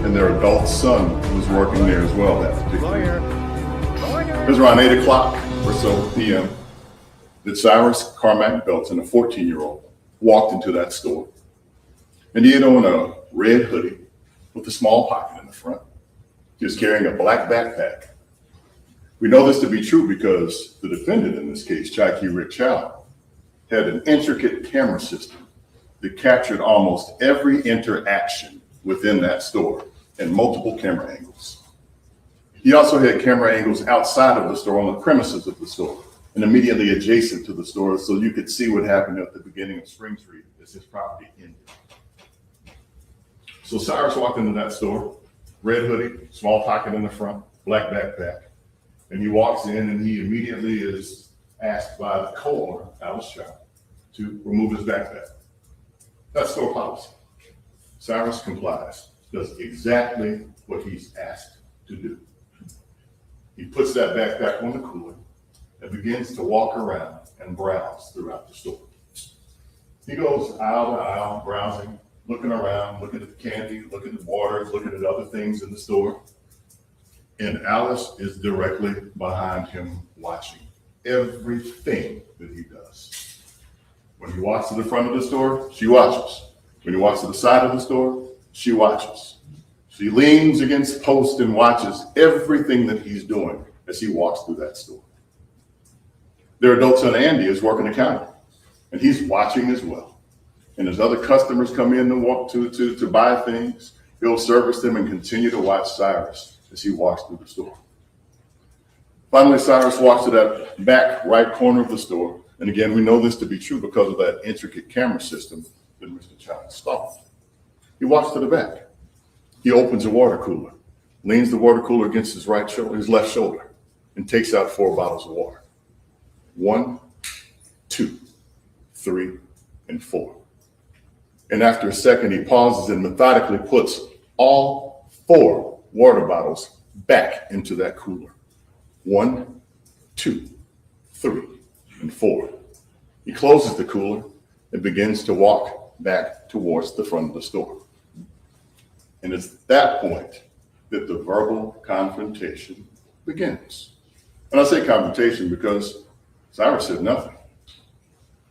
and their adult son was working there as well that particular day. It was around 8 o'clock or so p.m. that Cyrus Carmack-Belton, a 14-year-old, walked into that store. And he had on a red hoodie with a small pocket in the front. He was carrying a black backpack. We know this to be true because the defendant in this case, Chow, had an intricate camera system that captured almost every interaction within that store and multiple camera angles. He also had camera angles outside of the store on the premises of the store and immediately adjacent to the store, so you could see what happened at the beginning of Spring Street as his property ended. So Cyrus walked into that store, red hoodie, small pocket in the front, black backpack, and he walks in and he immediately is asked by the co-owner, Chow, to remove his backpack. That's store policy. Cyrus complies, does exactly what he's asked to do. He puts that backpack on the cooler and begins to walk around and browse throughout the store. He goes aisle to aisle, browsing, looking around, looking at the candy, looking at water, looking at other things in the store. And Alice is directly behind him watching everything that he does. When he walks to the front of the store, she watches. When he walks to the side of the store, she watches. She leans against post and watches everything that he's doing as he walks through that store. Their adult son, Andy, is working the counter, and he's watching as well. And as other customers come in to buy things, he'll service them and continue to watch Cyrus as he walks through the store. Finally, Cyrus walks to that back right corner of the store. And again, we know this to be true because of that intricate camera system that Mr. Chow installed. He walks to the back. He opens a water cooler, leans the water cooler against his left shoulder, and takes out 4 bottles of water. 1, 2, 3, and 4. And after a second, he pauses and methodically puts all 4 water bottles back into that cooler. 1, 2, 3, and 4. He closes the cooler and begins to walk back towards the front of the store. And it's at that point that the verbal confrontation begins. And I say confrontation because Cyrus said nothing.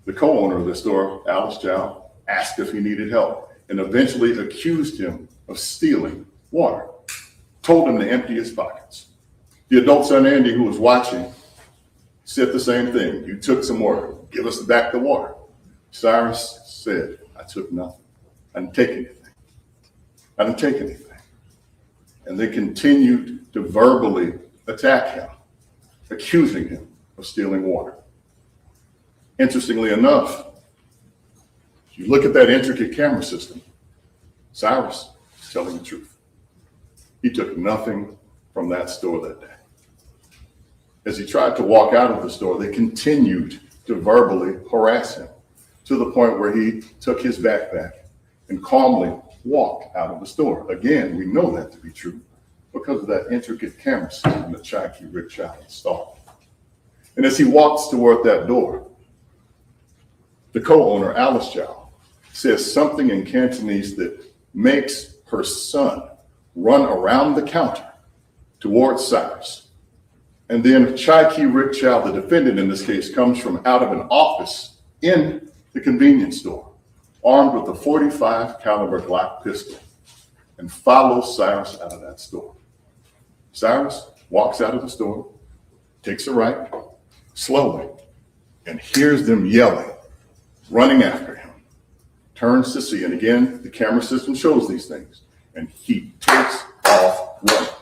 The co-owner of the store, Chow, asked if he needed help and eventually accused him of stealing water, told him to empty his pockets. The adult son, Andy, who was watching, said the same thing. You took some water. Give us back the water. Cyrus said, I took nothing. I didn't take anything. I didn't take anything. And they continued to verbally attack him, accusing him of stealing water. Interestingly enough, if you look at that intricate camera system, Cyrus is telling the truth. He took nothing from that store that day. As he tried to walk out of the store, they continued to verbally harass him to the point where he took his backpack and calmly walked out of the store. Again, we know that to be true because of that intricate camera system that Chow installed. And as he walks toward that door, the co-owner, Chow, says something in Cantonese that makes her son run around the counter towards Cyrus. And then Chow, the defendant in this case, comes from out of an office in the convenience store, armed with a .45 caliber Glock pistol, and follows Cyrus out of that store. Cyrus walks out of the store, takes a right, slowly, and hears them yelling, running after him, turns to see, and again, the camera system shows these things, and he takes off running.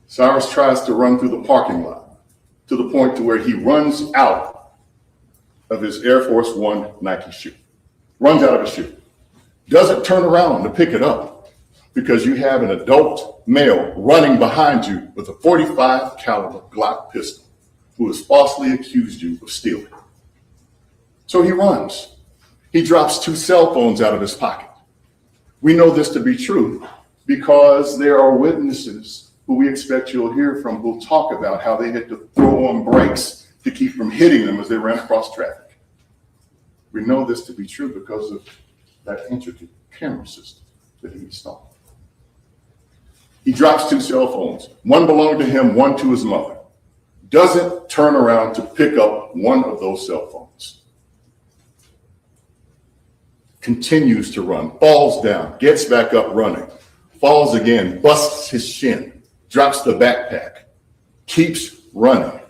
Cyrus tries to run through the parking lot to the point to where he runs out of his Air Force One Nike shoe, runs out of his shoe, doesn't turn around to pick it up because you have an adult male running behind you with a .45 caliber Glock pistol who has falsely accused you of stealing. So he runs. He drops 2 cell phones out of his pocket. We know this to be true because there are witnesses who we expect you'll hear from who'll talk about how they had to throw on brakes to keep from hitting them as they ran across traffic. We know this to be true because of that intricate camera system that he installed. He drops 2 cell phones. One belonged to him, one to his mother. Doesn't turn around to pick up one of those cell phones. Continues to run, falls down, gets back up running, falls again, busts his shin, drops the backpack, keeps running.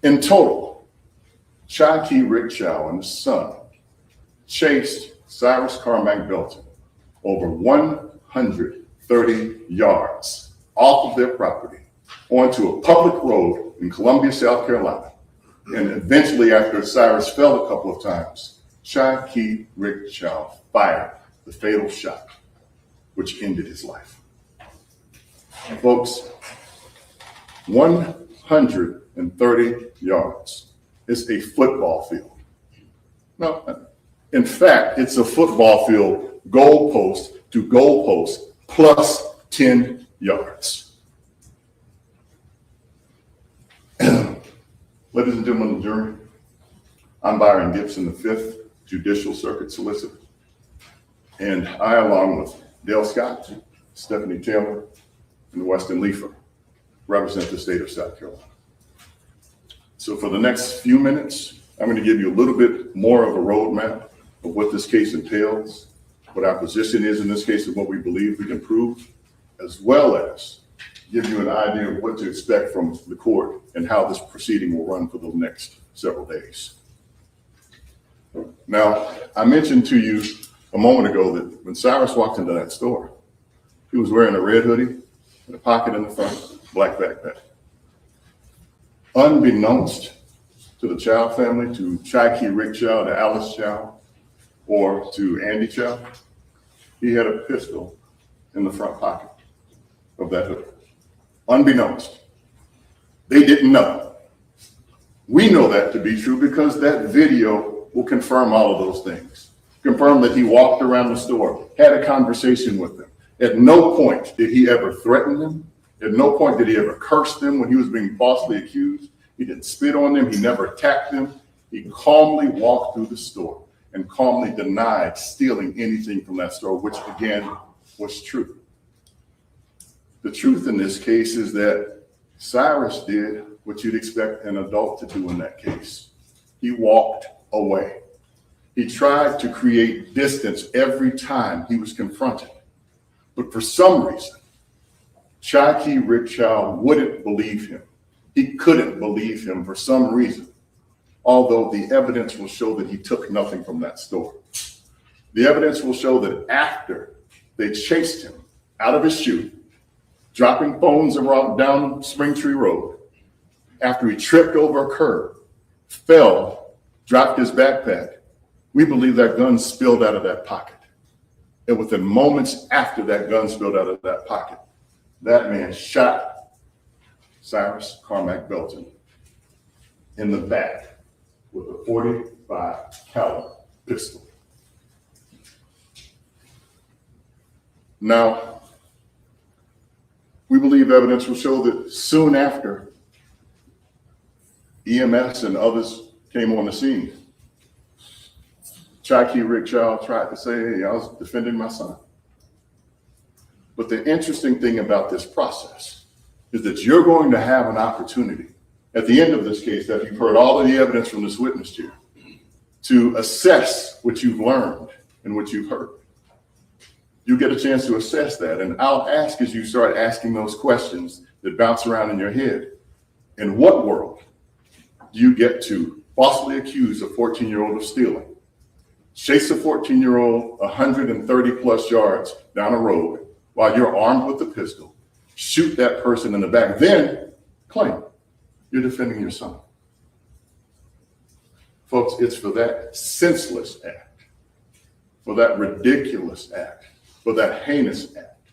In total, Rick Chow and his son chased Cyrus Carmack-Belton over 130 yards off of their property onto a public road in Columbia, South Carolina. And eventually, after Cyrus fell a couple of times, Rick Chow fired the fatal shot, which ended his life. Folks, 130 yards is a football field. No, in fact, it's a football field goalpost to goalpost plus 10 yards. Ladies and gentlemen of the jury, I'm Byron Gibson, the 5th Judicial Circuit Solicitor, and I, along with Dale Scott, Stephanie Taylor, and Weston Leifer, represent the state of South Carolina. So for the next few minutes, I'm going to give you a little bit more of a roadmap of what this case entails, what our position is in this case, and what we believe we can prove, as well as give you an idea of what to expect from the court and how this proceeding will run for the next several days. Now, I mentioned to you a moment ago that when Cyrus walked into that store, he was wearing a red hoodie and a pocket in the front, black backpack. Unbeknownst to the Chow family, to Rick Chow, to Alice Chow, or to Andy Chow, he had a pistol in the front pocket of that hoodie. Unbeknownst. They didn't know. We know that to be true because that video will confirm all of those things. Confirm that he walked around the store, had a conversation with them. At no point did he ever threaten them. At no point did he ever curse them when he was being falsely accused. He didn't spit on them. He never attacked them. He calmly walked through the store and calmly denied stealing anything from that store, which again was true. The truth in this case is that Cyrus did what you'd expect an adult to do in that case. He walked away. He tried to create distance every time he was confronted. But for some reason, Rick Chow wouldn't believe him. He couldn't believe him for some reason, although the evidence will show that he took nothing from that store. The evidence will show that after they chased him out of his chute, dropping phones down Springtree Road, after he tripped over a curb, fell, dropped his backpack, we believe that gun spilled out of that pocket. And within moments after that gun spilled out of that pocket, that man shot Cyrus Carmack-Belton in the back with a .45 caliber pistol. Now, we believe evidence will show that soon after EMS and others came on the scene, Rick Chow tried to say, hey, I was defending my son. But the interesting thing about this process is that you're going to have an opportunity at the end of this case, that you've heard all of the evidence from this witness chair, to assess what you've learned and what you've heard. You get a chance to assess that. And I'll ask, as you start asking those questions that bounce around in your head, in what world do you get to falsely accuse a 14-year-old of stealing, chase a 14-year-old 130 plus yards down a road while you're armed with a pistol, shoot that person in the back, then claim you're defending your son? Folks, it's for that senseless act, for that ridiculous act, for that heinous act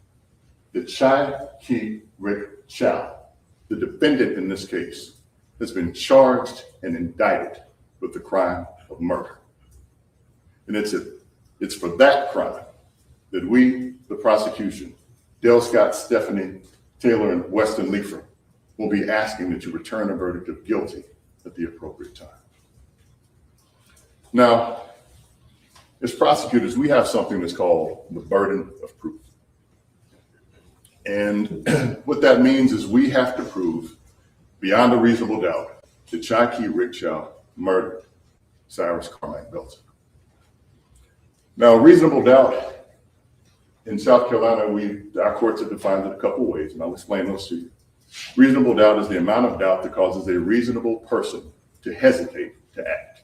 that Rick Chow, the defendant in this case, has been charged and indicted with the crime of murder. And it's for that crime that we, the prosecution, Dale Scott, Stephanie Taylor, and Weston Leifer, will be asking that you return a verdict of guilty at the appropriate time. Now, as prosecutors, we have something that's called the burden of proof. And what that means is we have to prove beyond a reasonable doubt that Chow murdered Cyrus Carmack-Belton. Now, reasonable doubt in South Carolina, our courts have defined it a couple ways, and I'll explain those to you. Reasonable doubt is the amount of doubt that causes a reasonable person to hesitate to act.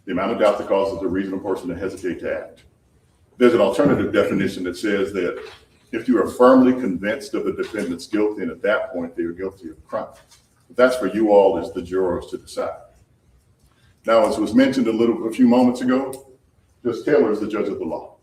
The amount of doubt that causes a reasonable person to hesitate to act. There's an alternative definition that says that if you are firmly convinced of the defendant's guilt, then at that point they are guilty of crime. But that's for you all as the jurors to decide. Now, as was mentioned a few moments ago, Judge Taylor is the judge of the law,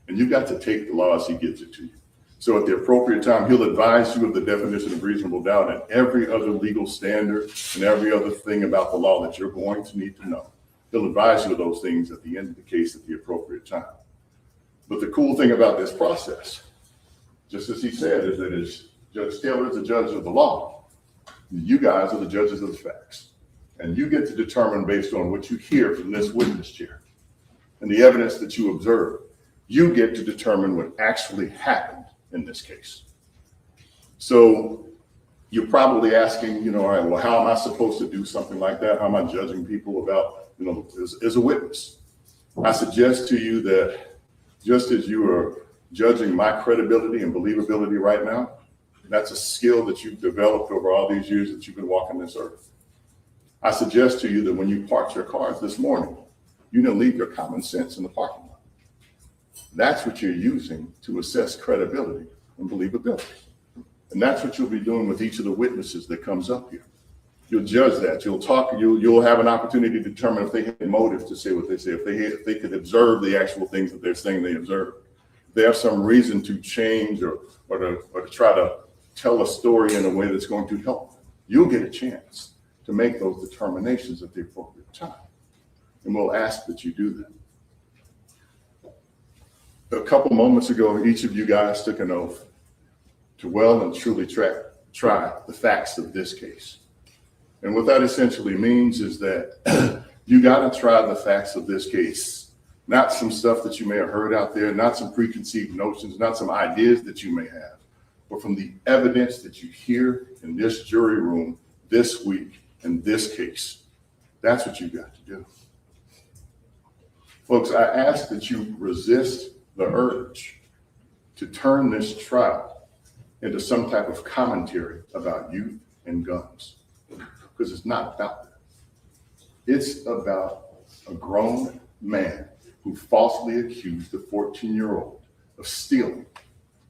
and you've got to take the law as he gives it to you. So at the appropriate time, he'll advise you of the definition of reasonable doubt and every other legal standard and every other thing about the law that you're going to need to know. He'll advise you of those things at the end of the case at the appropriate time. But the cool thing about this process, just as he said, is that as Judge Taylor is the judge of the law, you guys are the judges of the facts. And you get to determine based on what you hear from this witness chair and the evidence that you observe, you get to determine what actually happened in this case. So you're probably asking, all right, well, how am I supposed to do something like that? How am I judging people about, as a witness? I suggest to you that just as you are judging my credibility and believability right now, that's a skill that you've developed over all these years that you've been walking this earth. I suggest to you that when you parked your cars this morning, you didn't leave your common sense in the parking lot. That's what you're using to assess credibility and believability. And that's what you'll be doing with each of the witnesses that comes up here. You'll judge that. You'll talk. You'll have an opportunity to determine if they had motive to say what they say, if they could observe the actual things that they're saying they observed. If they have some reason to change or to try to tell a story in a way that's going to help them. You'll get a chance to make those determinations at the appropriate time. And we'll ask that you do that. A couple moments ago, each of you guys took an oath to well and truly try the facts of this case. And what that essentially means is that you got to try the facts of this case, not some stuff that you may have heard out there, not some preconceived notions, not some ideas that you may have, but from the evidence that you hear in this jury room this week in this case. That's what you got to do. Folks, I ask that you resist the urge to turn this trial into some type of commentary about youth and guns, because it's not about that. It's about a grown man who falsely accused a 14-year-old of stealing,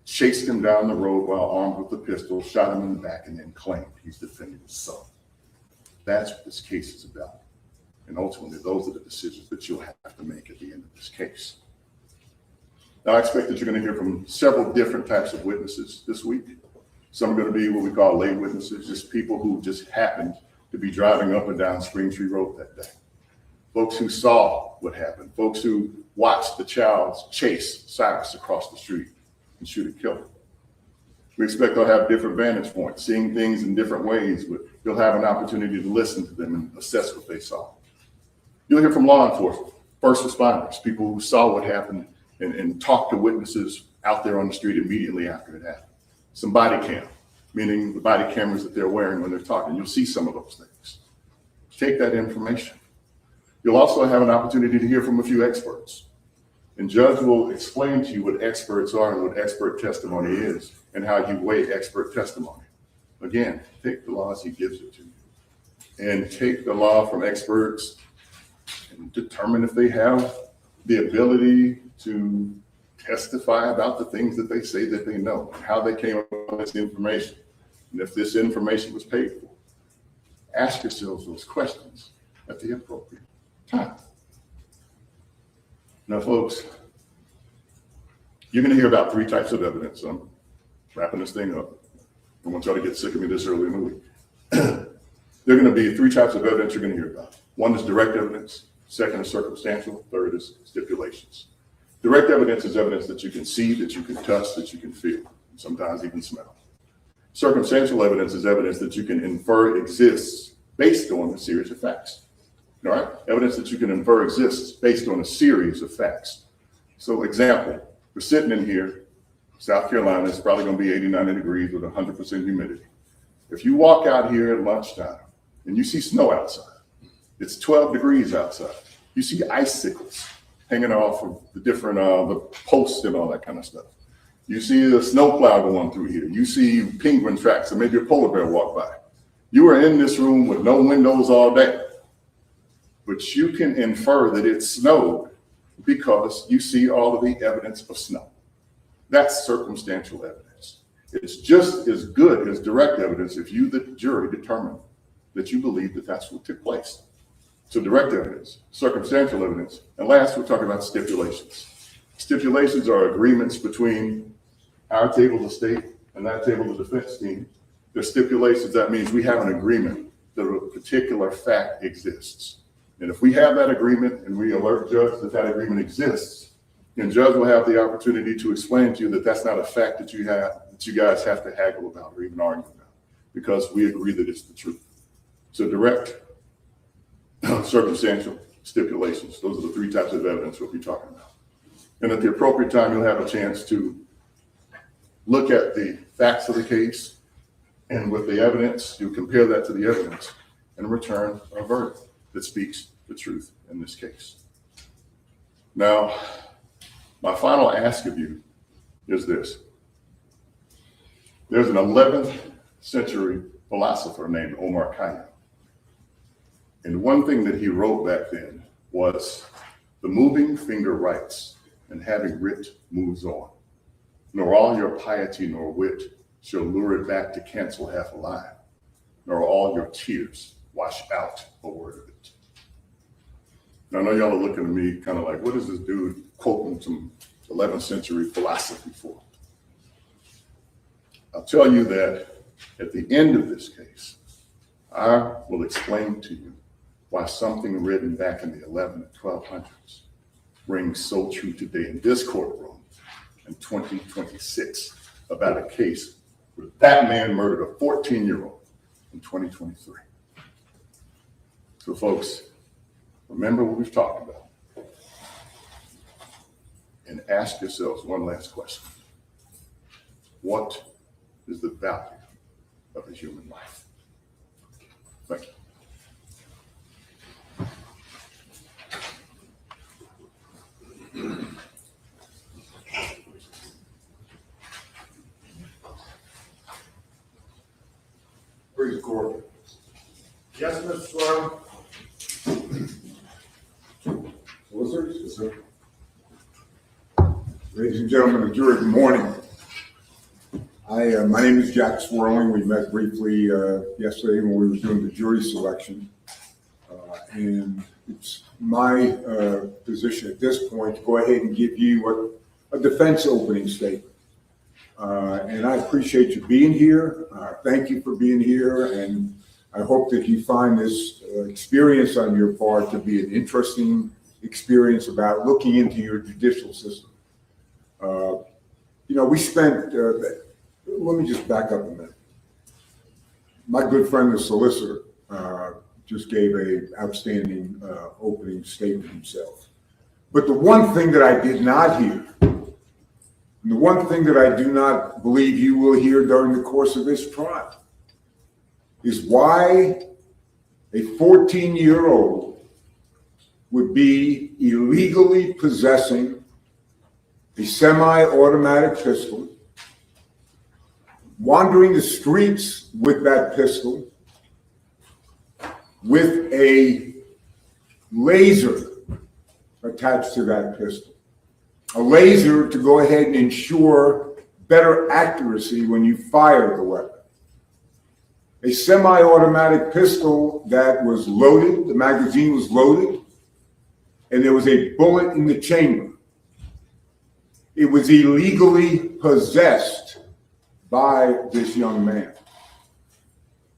chased him down the road while armed with a pistol, shot him in the back, and then claimed he's defending his son. That's what this case is about. And ultimately, those are the decisions that you'll have to make at the end of this case. Now, I expect that you're going to hear from several different types of witnesses this week. Some are going to be what we call lay witnesses, just people who just happened to be driving up and down Spring Tree Road that day. Folks who saw what happened, folks who watched the Chows chase Cyrus across the street and shoot and kill him. We expect they'll have different vantage points, seeing things in different ways, but you'll have an opportunity to listen to them and assess what they saw. You'll hear from law enforcement, first responders, people who saw what happened and talked to witnesses out there on the street immediately after it happened. Some body cam, meaning the body cameras that they're wearing when they're talking. You'll see some of those things. Take that information. You'll also have an opportunity to hear from a few experts. And judge will explain to you what experts are and what expert testimony is and how you weigh expert testimony. Again, take the law as he gives it to you. And take the law from experts and determine if they have the ability to testify about the things that they say that they know, and how they came up with this information, and if this information was paid for. Ask yourselves those questions at the appropriate time. Now, folks, you're going to hear about three types of evidence. I'm wrapping this thing up. I don't want y'all to get sick of me this early in the week. There are going to be three types of evidence you're going to hear about. One is direct evidence. Second is circumstantial. Third is stipulations. Direct evidence is evidence that you can see, that you can touch, that you can feel, and sometimes even smell. Circumstantial evidence is evidence that you can infer exists based on a series of facts. All right? Evidence that you can infer exists based on a series of facts. So example, we're sitting in here South Carolina, it's probably going to be 80, 90 degrees with 100% humidity. If you walk out here at lunchtime and you see snow outside, it's 12 degrees outside. You see icicles hanging off of the different the posts and all that kind of stuff. You see a snowplow going through here. You see penguin tracks and maybe a polar bear walk by. You are in this room with no windows all day, but you can infer that it snowed because you see all of the evidence of snow. That's circumstantial evidence. It's just as good as direct evidence if you, the jury, determine that you believe that that's what took place. So direct evidence, circumstantial evidence, and last we're talking about stipulations. Stipulations are agreements between our table of the state and that table of the defense team. They're stipulations. That means we have an agreement that a particular fact exists. And if we have that agreement and we alert judge that that agreement exists, then judge will have the opportunity to explain to you that that's not a fact that you guys have to haggle about or even argue about, because we agree that it's the truth. So direct, circumstantial, stipulations. Those are the three types of evidence we'll be talking about. And at the appropriate time, you'll have a chance to look at the facts of the case, and with the evidence, you compare that to the evidence and return a verdict that speaks the truth in this case. Now, my final ask of you is this. There's an 11th century philosopher named Omar Khayyam. And one thing that he wrote back then was, the moving finger writes, and having writ moves on. Nor all your piety nor wit shall lure it back to cancel half a line, nor all your tears wash out a word of it. Now, I know y'all are looking at me kind of like, what is this dude quoting some 11th century philosophy for? I'll tell you that at the end of this case, I will explain to you why something written back in the 11 and 1200s rings so true today in this courtroom in 2026 about a case where that man murdered a 14-year-old in 2023. So folks, remember what we've talked about and ask yourselves one last question. What is the value of a human life? Thank you. Please, the court. Yes, Mr. Sloan. Solicitors? Yes, sir. Ladies and gentlemen of the jury, good morning. My name is Jack Swirling. We met briefly yesterday when we were doing the jury selection. And it's my position at this point to go ahead and give you a defense opening statement. And I appreciate you being here. Thank you for being here. And I hope that you find this experience on your part to be an interesting experience about looking into your judicial system. We spent, let me just back up a minute. My good friend, the solicitor, just gave an outstanding opening statement himself. But the one thing that I did not hear, and the one thing that I do not believe you will hear during the course of this trial, is why a 14-year-old would be illegally possessing a semi-automatic pistol, wandering the streets with that pistol, with a laser attached to that pistol. A laser to go ahead and ensure better accuracy when you fire the weapon. A semi-automatic pistol that was loaded, the magazine was loaded, and there was a bullet in the chamber. It was illegally possessed by this young man.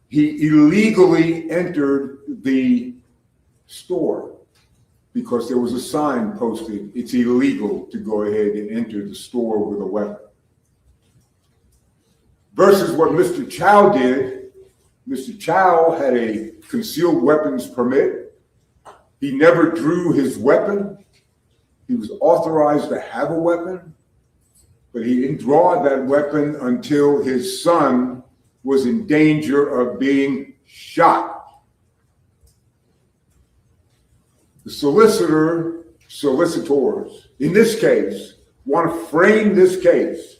He illegally entered the store because there was a sign posted, it's illegal to go ahead and enter the store with a weapon. Versus what Mr. Chow did. Mr. Chow had a concealed weapons permit. He never drew his weapon. He was authorized to have a weapon. but he didn't draw that weapon until his son was in danger of being shot. The solicitors, in this case, want to frame this case.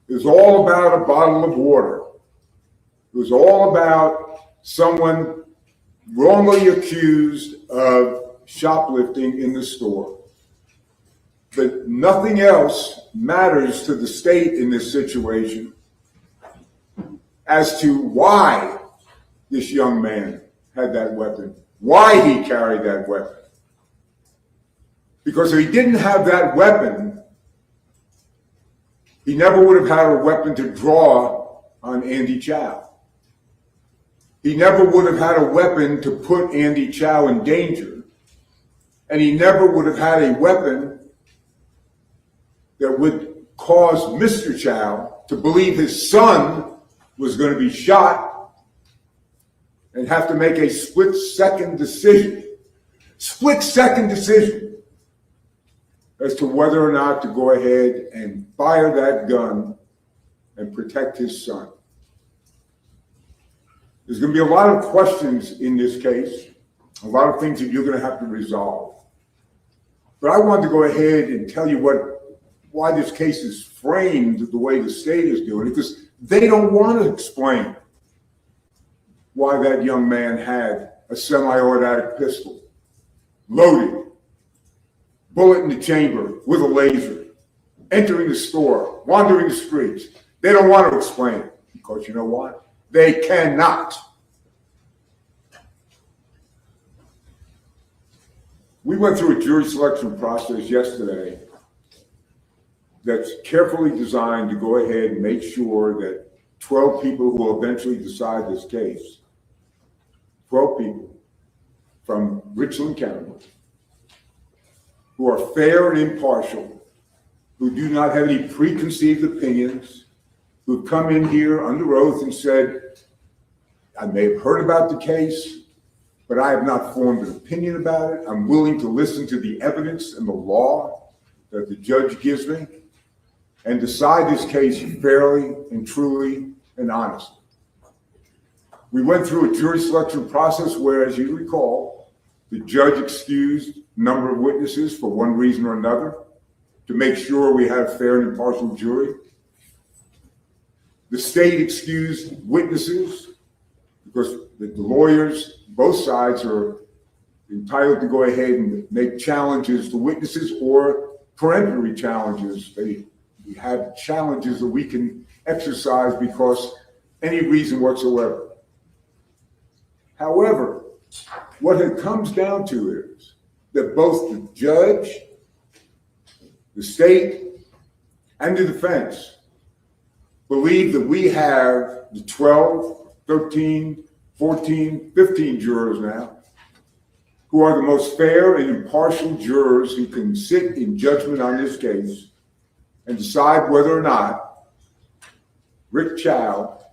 It was all about a bottle of water. It was all about someone wrongly accused of shoplifting in the store. But nothing else matters to the state in this situation as to why this young man had that weapon, why he carried that weapon. Because if he didn't have that weapon, he never would have had a weapon to draw on Andy Chow. He never would have had a weapon to put Andy Chow in danger. And he never would have had a weapon that would cause Mr. Chow to believe his son was going to be shot and have to make a split-second decision as to whether or not to go ahead and fire that gun and protect his son. There's going to be a lot of questions in this case, a lot of things that you're going to have to resolve. But I wanted to go ahead and tell you why this case is framed the way the state is doing it, because they don't want to explain why that young man had a semi-automatic pistol, loaded, bullet in the chamber with a laser, entering the store, wandering the streets. They don't want to explain it because you know what? They cannot. We went through a jury selection process yesterday that's carefully designed to go ahead and make sure that 12 people who will eventually decide this case, 12 people from Richland County, who are fair and impartial, who do not have any preconceived opinions, who've come in here under oath and said, I may have heard about the case, but I have not formed an opinion about it. I'm willing to listen to the evidence and the law that the judge gives me and decide this case fairly and truly and honestly. We went through a jury selection process where, as you recall, the judge excused a number of witnesses for one reason or another to make sure we had a fair and impartial jury. The state excused witnesses because the lawyers, both sides, are entitled to go ahead and make challenges to witnesses or peremptory challenges. We have challenges that we can exercise because any reason whatsoever. However, what it comes down to is that both the judge, the state, and the defense believe that we have the 12, 13, 14, 15 jurors now who are the most fair and impartial jurors who can sit in judgment on this case and decide whether or not Rick Chow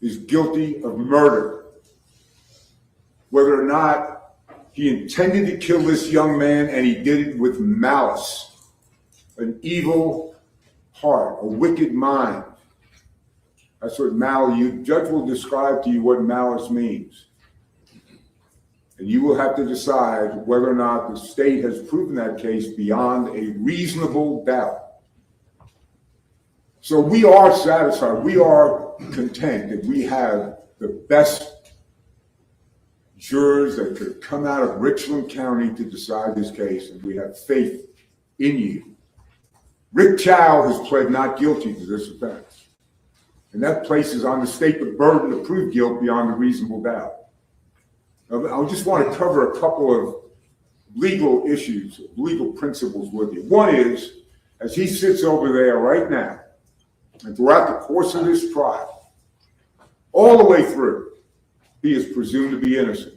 is guilty of murder, whether or not he intended to kill this young man and he did it with malice, an evil heart, a wicked mind. That's what malice, judge will describe to you what malice means. And you will have to decide whether or not the state has proven that case beyond a reasonable doubt. So we are satisfied, we are content that we have the best jurors that could come out of Richland County to decide this case, and we have faith in you. Rick Chow has pled not guilty to this offense, and that places on the state the burden to prove guilt beyond a reasonable doubt. I just want to cover a couple of legal issues, legal principles with you. One is, as he sits over there right now, and throughout the course of this trial, all the way through, he is presumed to be innocent.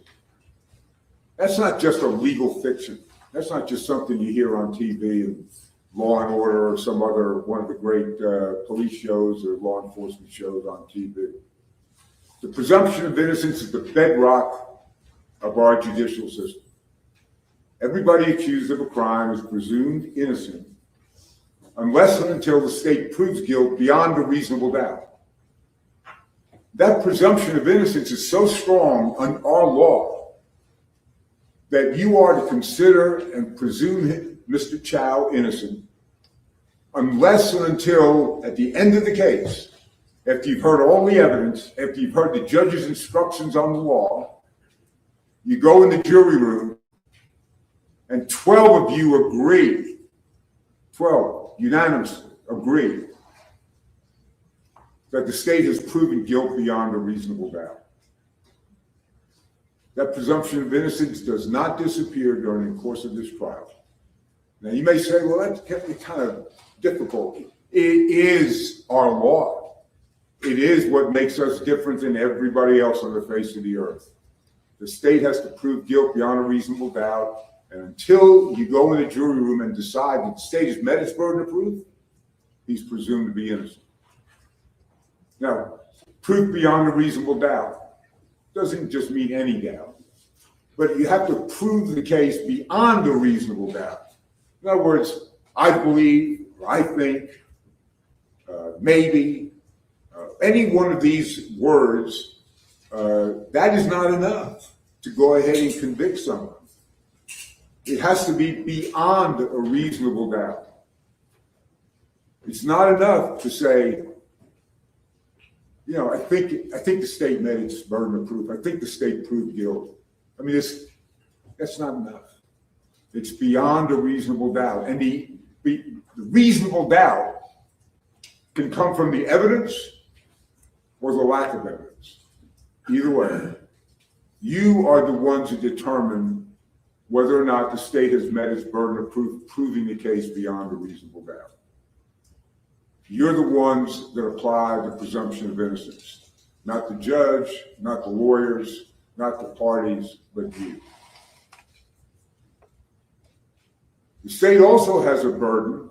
That's not just a legal fiction. That's not just something you hear on TV and Law and Order or some other one of the great police shows or law enforcement shows on TV. The presumption of innocence is the bedrock of our judicial system. Everybody accused of a crime is presumed innocent unless and until the state proves guilt beyond a reasonable doubt. That presumption of innocence is so strong on our law that you are to consider and presume Mr. Chow innocent unless and until, at the end of the case, after you've heard all the evidence, after you've heard the judge's instructions on the law, you go in the jury room and 12 of you agree, 12 unanimously agree that the state has proven guilt beyond a reasonable doubt. That presumption of innocence does not disappear during the course of this trial. Now you may say, well, that's kind of difficult. It is our law. It is what makes us different than everybody else on the face of the earth. The state has to prove guilt beyond a reasonable doubt, and until you go in the jury room and decide that the state has met its burden of proof, he's presumed to be innocent. Now, proof beyond a reasonable doubt doesn't just mean any doubt, but you have to prove the case beyond a reasonable doubt. In other words, I believe, or I think, maybe, any one of these words, that is not enough to go ahead and convict someone. It has to be beyond a reasonable doubt. It's not enough to say, you know, I think the state met its burden of proof. I think the state proved guilt. I mean, that's not enough. It's beyond a reasonable doubt. And the reasonable doubt can come from the evidence or the lack of evidence. Either way, you are the ones who determine whether or not the state has met its burden of proof, proving the case beyond a reasonable doubt. You're the ones that apply the presumption of innocence, not the judge, not the lawyers, not the parties, but you. The state also has a burden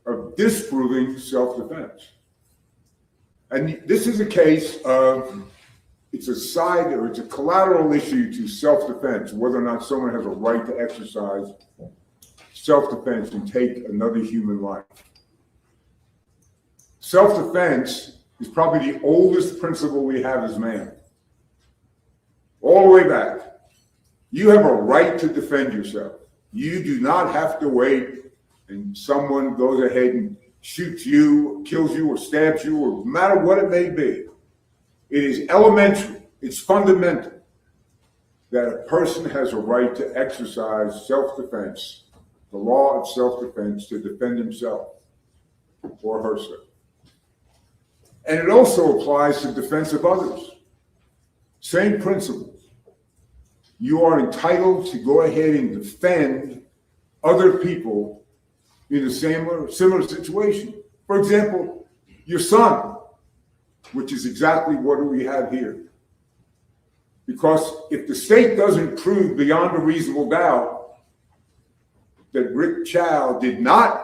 of disproving self-defense. And this is a case of, it's a side or it's a collateral issue to self-defense, whether or not someone has a right to exercise self-defense and take another human life. Self-defense is probably the oldest principle we have as man. All the way back. You have a right to defend yourself. You do not have to wait and someone goes ahead and shoots you, kills you, or stabs you, or no matter what it may be. It is elementary, it's fundamental that a person has a right to exercise self-defense, the law of self-defense, to defend himself or herself. And it also applies to defense of others. Same principles. You are entitled to go ahead and defend other people in a similar situation. For example, your son, which is exactly what we have here. Because if the state doesn't prove beyond a reasonable doubt that Rick Chow did not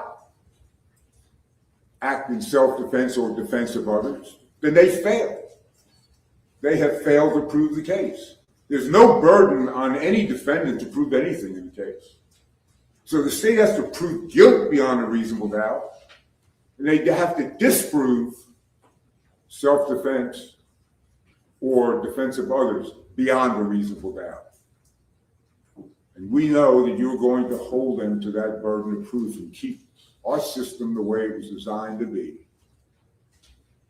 act in self-defense or defense of others, then they failed. They have failed to prove the case. There's no burden on any defendant to prove anything in the case. So the state has to prove guilt beyond a reasonable doubt, and they have to disprove self-defense or defense of others beyond a reasonable doubt. And we know that you're going to hold them to that burden of proof and keep our system the way it was designed to be.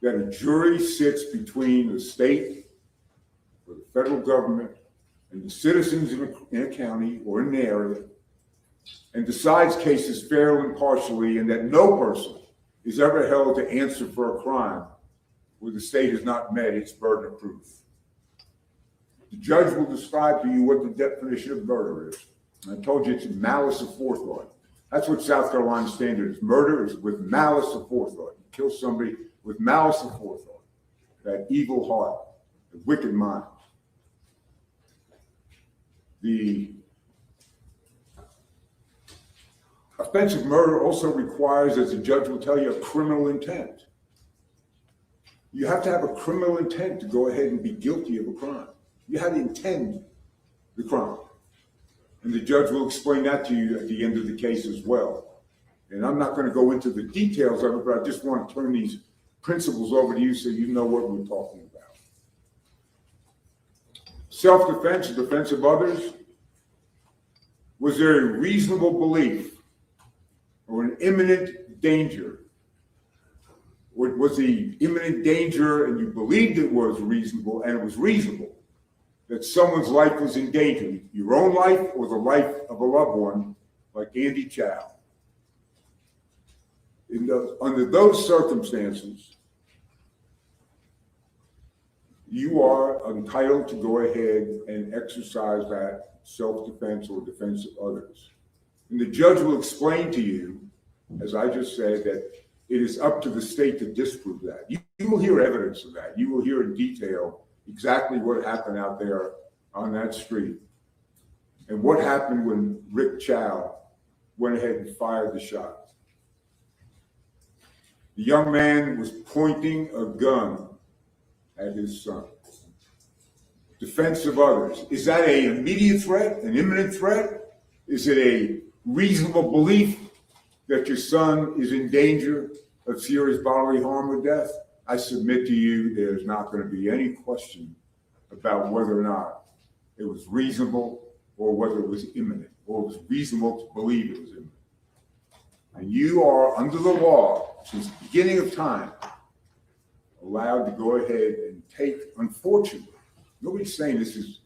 That a jury sits between the state or the federal government and the citizens in a county or in an area and decides cases fairly and impartially, and that no person is ever held to answer for a crime where the state has not met its burden of proof. The judge will describe to you what the definition of murder is. I told you it's malice aforethought. That's what South Carolina standard is. Murder is with malice aforethought. You kill somebody with malice aforethought, that evil heart, the wicked mind. The offense of murder also requires, as the judge will tell you, a criminal intent. You have to have a criminal intent to go ahead and be guilty of a crime. You have to intend the crime. And the judge will explain that to you at the end of the case as well. And I'm not going to go into the details of it, but I just want to turn these principles over to you so you know what we're talking about. Self-defense, defense of others. Was there a reasonable belief or an imminent danger? Was the imminent danger, and you believed it was reasonable, and it was reasonable, that someone's life was in danger, your own life or the life of a loved one, like Andy Chow? Under those circumstances, you are entitled to go ahead and exercise that self-defense or defense of others. And the judge will explain to you, as I just said, that it is up to the state to disprove that. You will hear evidence of that. You will hear in detail exactly what happened out there on that street and what happened when Rick Chow went ahead and fired the shot. The young man was pointing a gun at his son. Defense of others. Is that an immediate threat, an imminent threat? Is it a reasonable belief that your son is in danger of serious bodily harm or death? I submit to you there's not going to be any question about whether or not it was reasonable or whether it was imminent, or it was reasonable to believe it was imminent. And you are, under the law, since the beginning of time, allowed to go ahead and take, unfortunately, nobody's saying this is,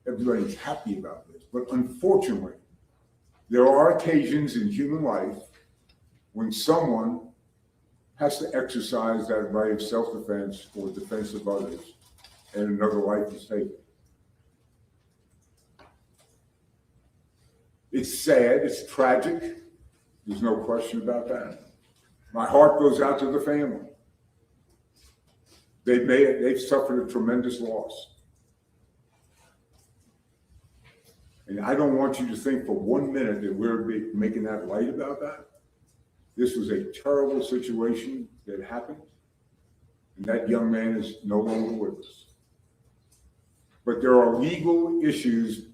everybody's happy about this, but unfortunately, there are occasions in human life when someone has to exercise that right of self-defense or defense of others, and another life is taken. It's sad, it's tragic, there's no question about that. My heart goes out to the family. They've suffered a tremendous loss. And I don't want you to think for 1 minute that we're making that light about that. This was a terrible situation that happened, and that young man is no longer with us. But there are legal issues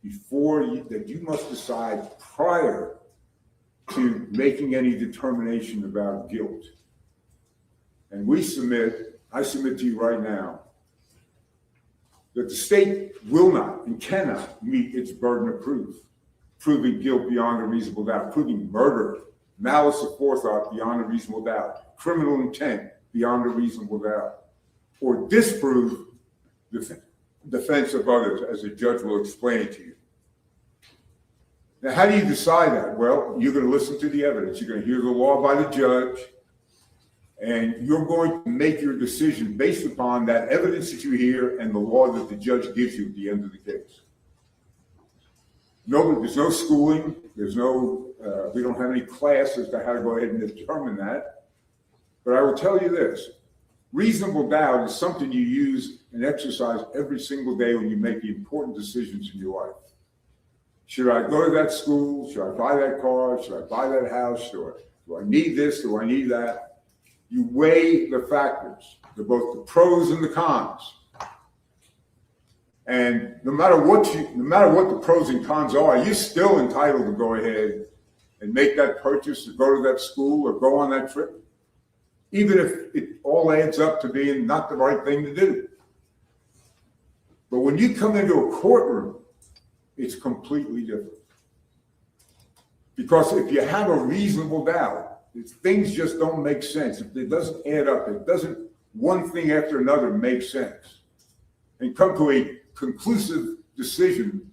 that you must decide prior to making any determination about guilt. And I submit to you right now that the state will not and cannot meet its burden of proof, proving guilt beyond a reasonable doubt, proving murder, malice aforethought beyond a reasonable doubt, criminal intent beyond a reasonable doubt, or disprove the defense of others, as the judge will explain to you. Now, how do you decide that? Well, you're going to listen to the evidence. You're going to hear the law by the judge, and you're going to make your decision based upon that evidence that you hear and the law that the judge gives you at the end of the case. No, there's no schooling. There's no, we don't have any class as to how to go ahead and determine that. But I will tell you this. Reasonable doubt is something you use and exercise every single day when you make the important decisions in your life. Should I go to that school? Should I buy that car? Should I buy that house? Do I need this? Do I need that? You weigh the factors, both the pros and the cons. And no matter what the pros and cons are, you're still entitled to go ahead and make that purchase, or go to that school, or go on that trip, even if it all adds up to being not the right thing to do. But when you come into a courtroom, it's completely different. Because if you have a reasonable doubt, if things just don't make sense, if it doesn't add up, one thing after another make sense, and come to a conclusive decision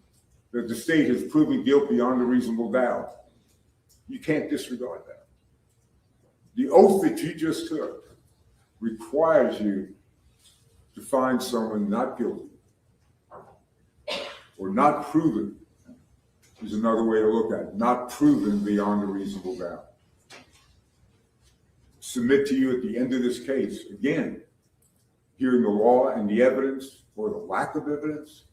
that the state has proven guilt beyond a reasonable doubt, you can't disregard that. The oath that you just took requires you to find someone not guilty, or not proven is another way to look at it, not proven beyond a reasonable doubt. Submit to you at the end of this case, again, hearing the law and the evidence, or the lack of evidence,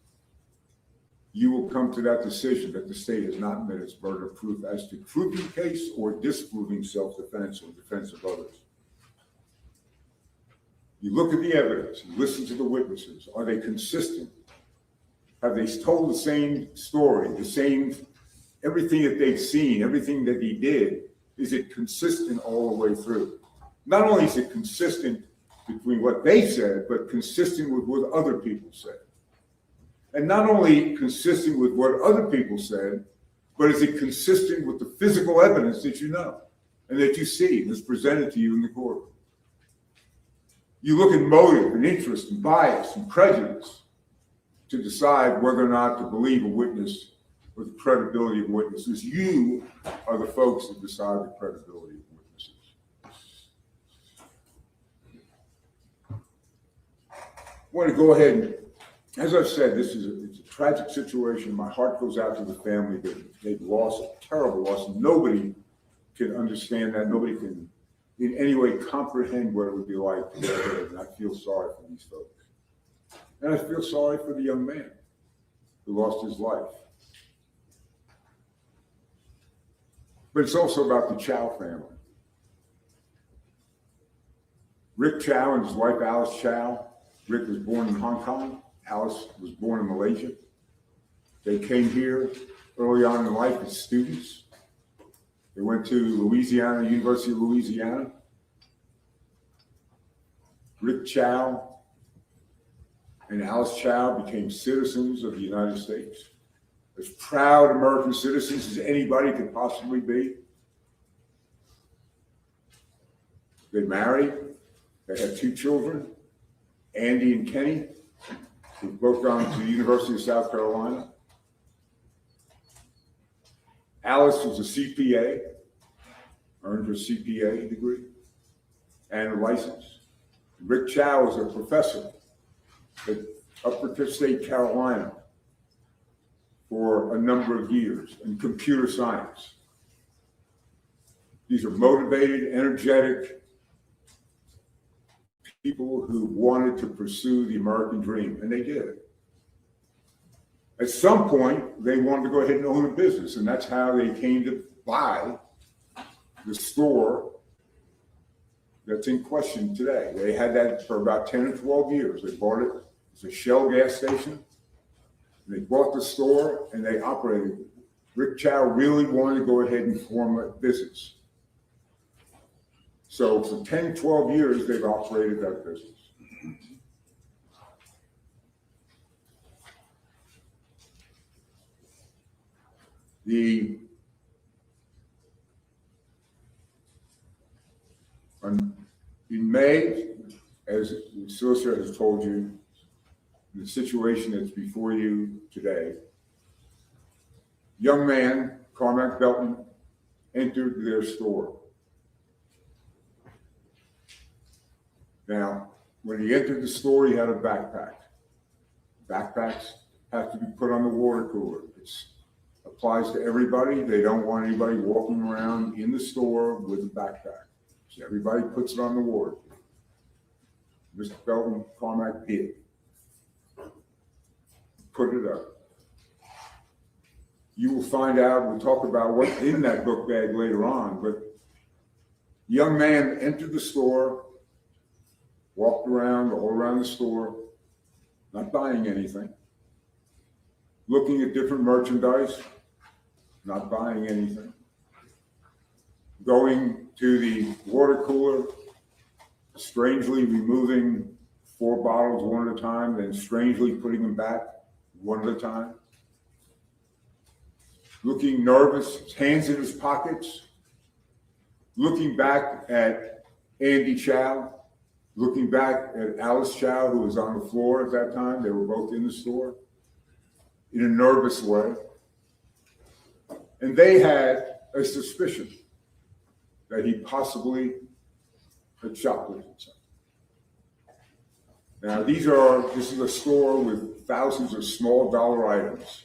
you will come to that decision that the state has not met its burden of proof as to proving the case or disproving self-defense or defense of others. You look at the evidence, you listen to the witnesses. Are they consistent? Have they told the same story, everything that they've seen, everything that he did is it consistent all the way through? Not only is it consistent between what they said, but consistent with what other people said. And not only consistent with what other people said, but is it consistent with the physical evidence that you know and that you see and is presented to you in the courtroom? You look at motive and interest and bias and prejudice to decide whether or not to believe a witness or the credibility of witnesses. You are the folks that decide the credibility of witnesses. I want to go ahead and, as I've said, it's a tragic situation. My heart goes out to the family that they've lost a terrible loss. Nobody can understand that. Nobody can in any way comprehend what it would be like to go there. And I feel sorry for these folks. And I feel sorry for the young man who lost his life. But it's also about the Chow family. Rick Chow and his wife Alice Chow. Rick was born in Hong Kong. Alice was born in Malaysia. They came here early on in life as students. They went to Louisiana, University of Louisiana. Rick Chow and Alice Chow became citizens of the United States, as proud American citizens as anybody could possibly be. They married. They had 2 children, Andy and Kenny, who've both gone to the University of South Carolina. Alice was a CPA, earned her CPA degree and a license. Rick Chow was a professor at Upper State Carolina for a number of years in computer science. These are motivated, energetic people who wanted to pursue the American dream, and they did. At some point, they wanted to go ahead and own a business, and that's how they came to buy the store that's in question today. They had that for about 10 or 12 years. They bought it as a Shell gas station. They bought the store, and they operated it. Rick Chow really wanted to go ahead and form a business. So for 10, 12 years, they've operated that business. In May, as the solicitor has told you, the situation that's before you today, young man, Carmack-Belton, entered their store. Now, when he entered the store, he had a backpack. Backpacks have to be put on the water cooler. It applies to everybody. They don't want anybody walking around in the store with a backpack. So everybody puts it on the water. Mr. Belton Carmack did. Put it up. You will find out, we'll talk about what's in that book bag later on, but the young man entered the store, walked around, all around the store, not buying anything, looking at different merchandise, not buying anything, going to the water cooler, strangely removing 4 bottles one at a time, then strangely putting them back one at a time, looking nervous, his hands in his pockets, looking back at Andy Chow, looking back at Alice Chow, who was on the floor at that time. They were both in the store in a nervous way. And they had a suspicion that he possibly had shoplifted something. Now, this is a store with thousands of small dollar items.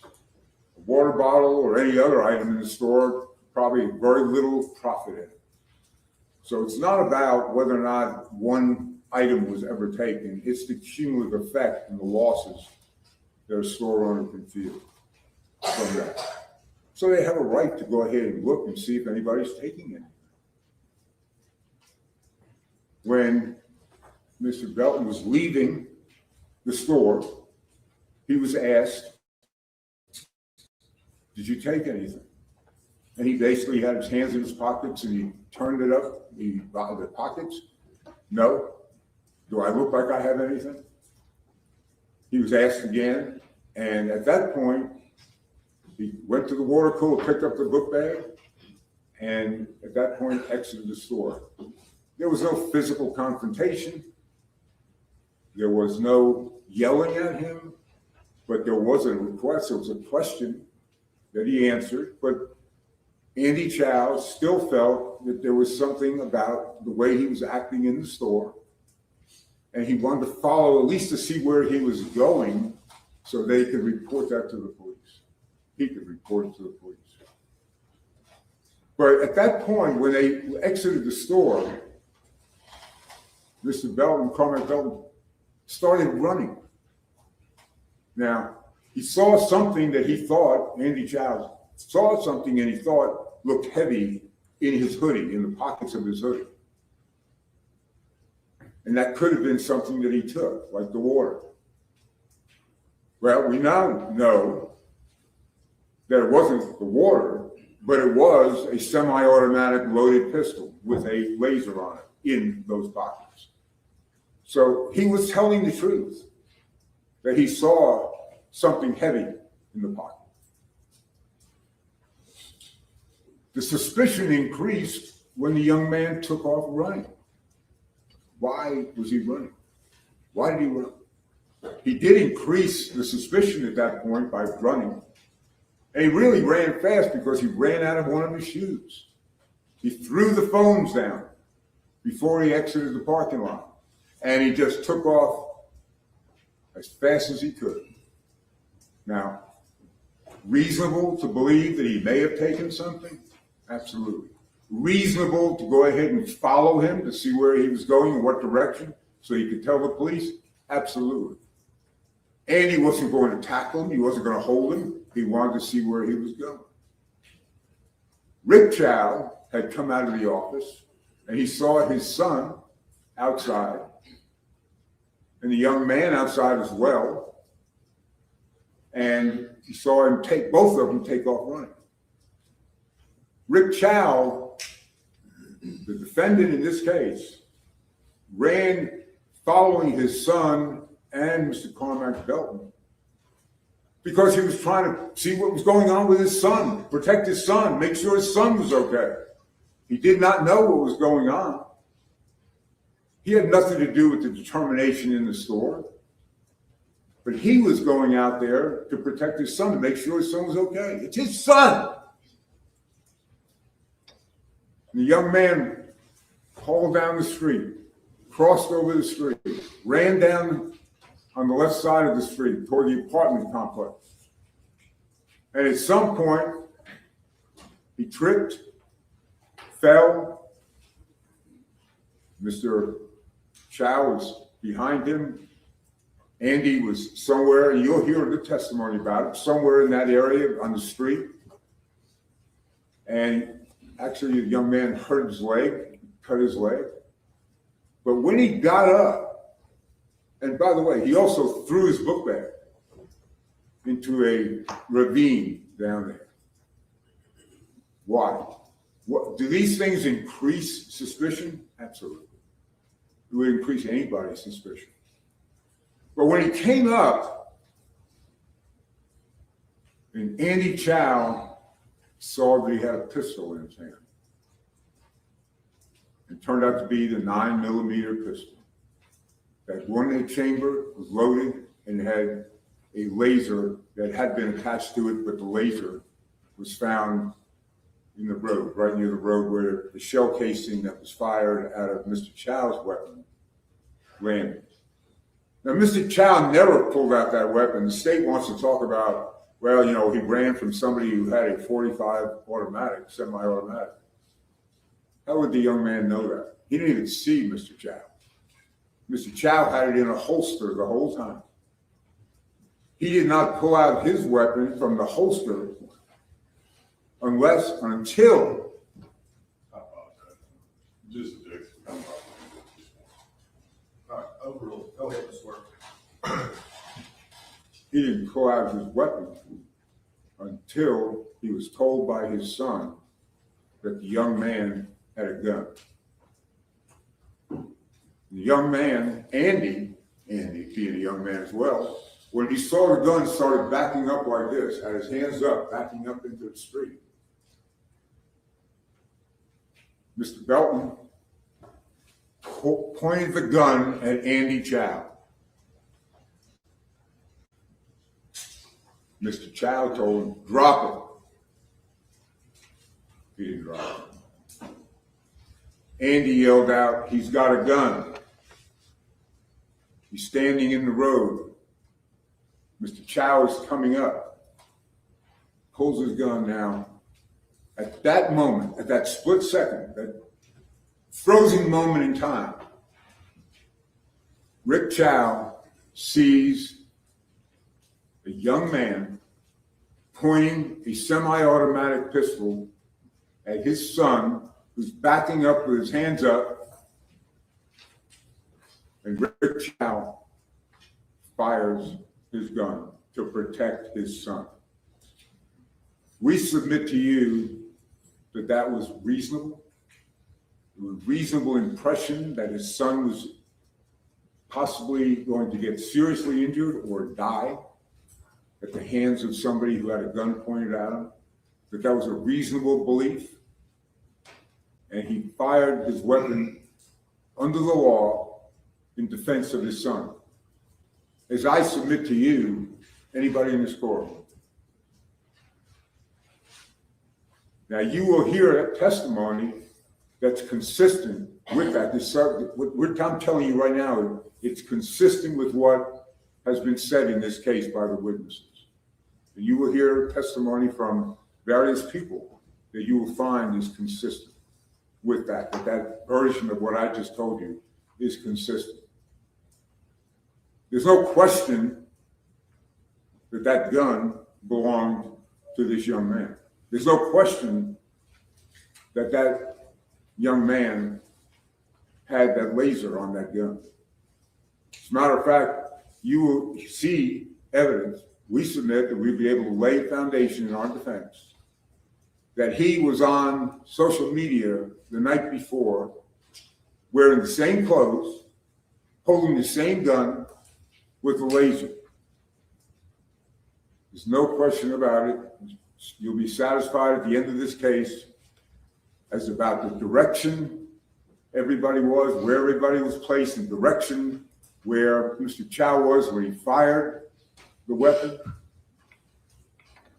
A water bottle or any other item in the store, probably very little profit in it. So it's not about whether or not one item was ever taken. It's the cumulative effect and the losses that a store owner can feel from that. So they have a right to go ahead and look and see if anybody's taking anything. When Mr. Belton was leaving the store, he was asked, "Did you take anything?" And he basically had his hands in his pockets and he turned it up, the pockets. No. Do I look like I have anything? He was asked again. And at that point, he went to the water cooler, picked up the book bag, and at that point exited the store. There was no physical confrontation. There was no yelling at him, but there was a request. There was a question that he answered, but Andy Chow still felt that there was something about the way he was acting in the store, and he wanted to follow, at least to see where he was going, so they could report that to the police. He could report it to the police. But at that point, when they exited the store, Mr. Belton, Carmack-Belton, started running. Now, he saw something that he thought, Andy Chow saw something and he thought looked heavy in his hoodie, in the pockets of his hoodie. And that could have been something that he took, like the water. Well, we now know that it wasn't the water, but it was a semi-automatic loaded pistol with a laser on it in those pockets. So he was telling the truth, that he saw something heavy in the pocket. The suspicion increased when the young man took off running. Why was he running? Why did he run? He did increase the suspicion at that point by running. And he really ran fast because he ran out of one of his shoes. He threw the phones down before he exited the parking lot. And he just took off as fast as he could. Now, reasonable to believe that he may have taken something? Absolutely. Reasonable to go ahead and follow him to see where he was going and what direction so he could tell the police? Absolutely. And he wasn't going to tackle him. He wasn't going to hold him. He wanted to see where he was going. Rick Chow had come out of the office and he saw his son outside and the young man outside as well. And he saw him both of them take off running. Rick Chow, the defendant in this case, ran following his son and Mr. Carmack-Belton because he was trying to see what was going on with his son, protect his son, make sure his son was okay. He did not know what was going on. He had nothing to do with the determination in the store, but he was going out there to protect his son, to make sure his son was okay. It's his son. And the young man hauled down the street, crossed over the street, ran down on the left side of the street toward the apartment complex. And at some point, he tripped, fell. Mr. Chow was behind him. Andy was somewhere, and you'll hear the testimony about it, somewhere in that area on the street. And actually, the young man hurt his leg, cut his leg. But when he got up, and by the way, he also threw his book bag into a ravine down there. Why? Do these things increase suspicion? Absolutely. It would increase anybody's suspicion. But when he came up, and Andy Chow saw that he had a pistol in his hand. It turned out to be the 9mm pistol. That one chamber was loaded and had a laser that had been attached to it, but the laser was found in the road, right near the road where the shell casing that was fired out of Mr. Chow's weapon landed. Now, Mr. Chow never pulled out that weapon. The state wants to talk about, well, you know, he ran from somebody who had a .45 automatic, semi-automatic. How would the young man know that? He didn't even see Mr. Chow. Mr. Chow had it in a holster the whole time. He did not pull out his weapon from the holster until. I apologize. Just a joke. All right, overruled. Go ahead, Ms. Work. He didn't pull out his weapon until he was told by his son that the young man had a gun. The young man, Andy being a young man as well, when he saw the gun, started backing up like this, had his hands up, backing up into the street. Mr. Belton pointed the gun at Andy Chow. Mr. Chow told him, drop it. He didn't drop it. Andy yelled out, he's got a gun. He's standing in the road. Mr. Chow is coming up, pulls his gun down. At that moment, at that split second, that frozen moment in time, Rick Chow sees a young man pointing a semi-automatic pistol at his son, who's backing up with his hands up, and Rick Chow fires his gun to protect his son. We submit to you that that was reasonable. It was a reasonable impression that his son was possibly going to get seriously injured or die at the hands of somebody who had a gun pointed at him, that that was a reasonable belief. And he fired his weapon under the law in defense of his son. As I submit to you, anybody in this courtroom, now you will hear a testimony that's consistent with that. What I'm telling you right now, it's consistent with what has been said in this case by the witnesses. And you will hear testimony from various people that you will find is consistent with that, that version of what I just told you is consistent. There's no question that that gun belonged to this young man. There's no question that that young man had that laser on that gun. As a matter of fact, you will see evidence, we submit that we'll be able to lay foundation in our defense, that he was on social media the night before, wearing the same clothes, holding the same gun with a laser. There's no question about it. You'll be satisfied at the end of this case as about the direction everybody was, where everybody was placed, and direction where Mr. Chow was when he fired the weapon,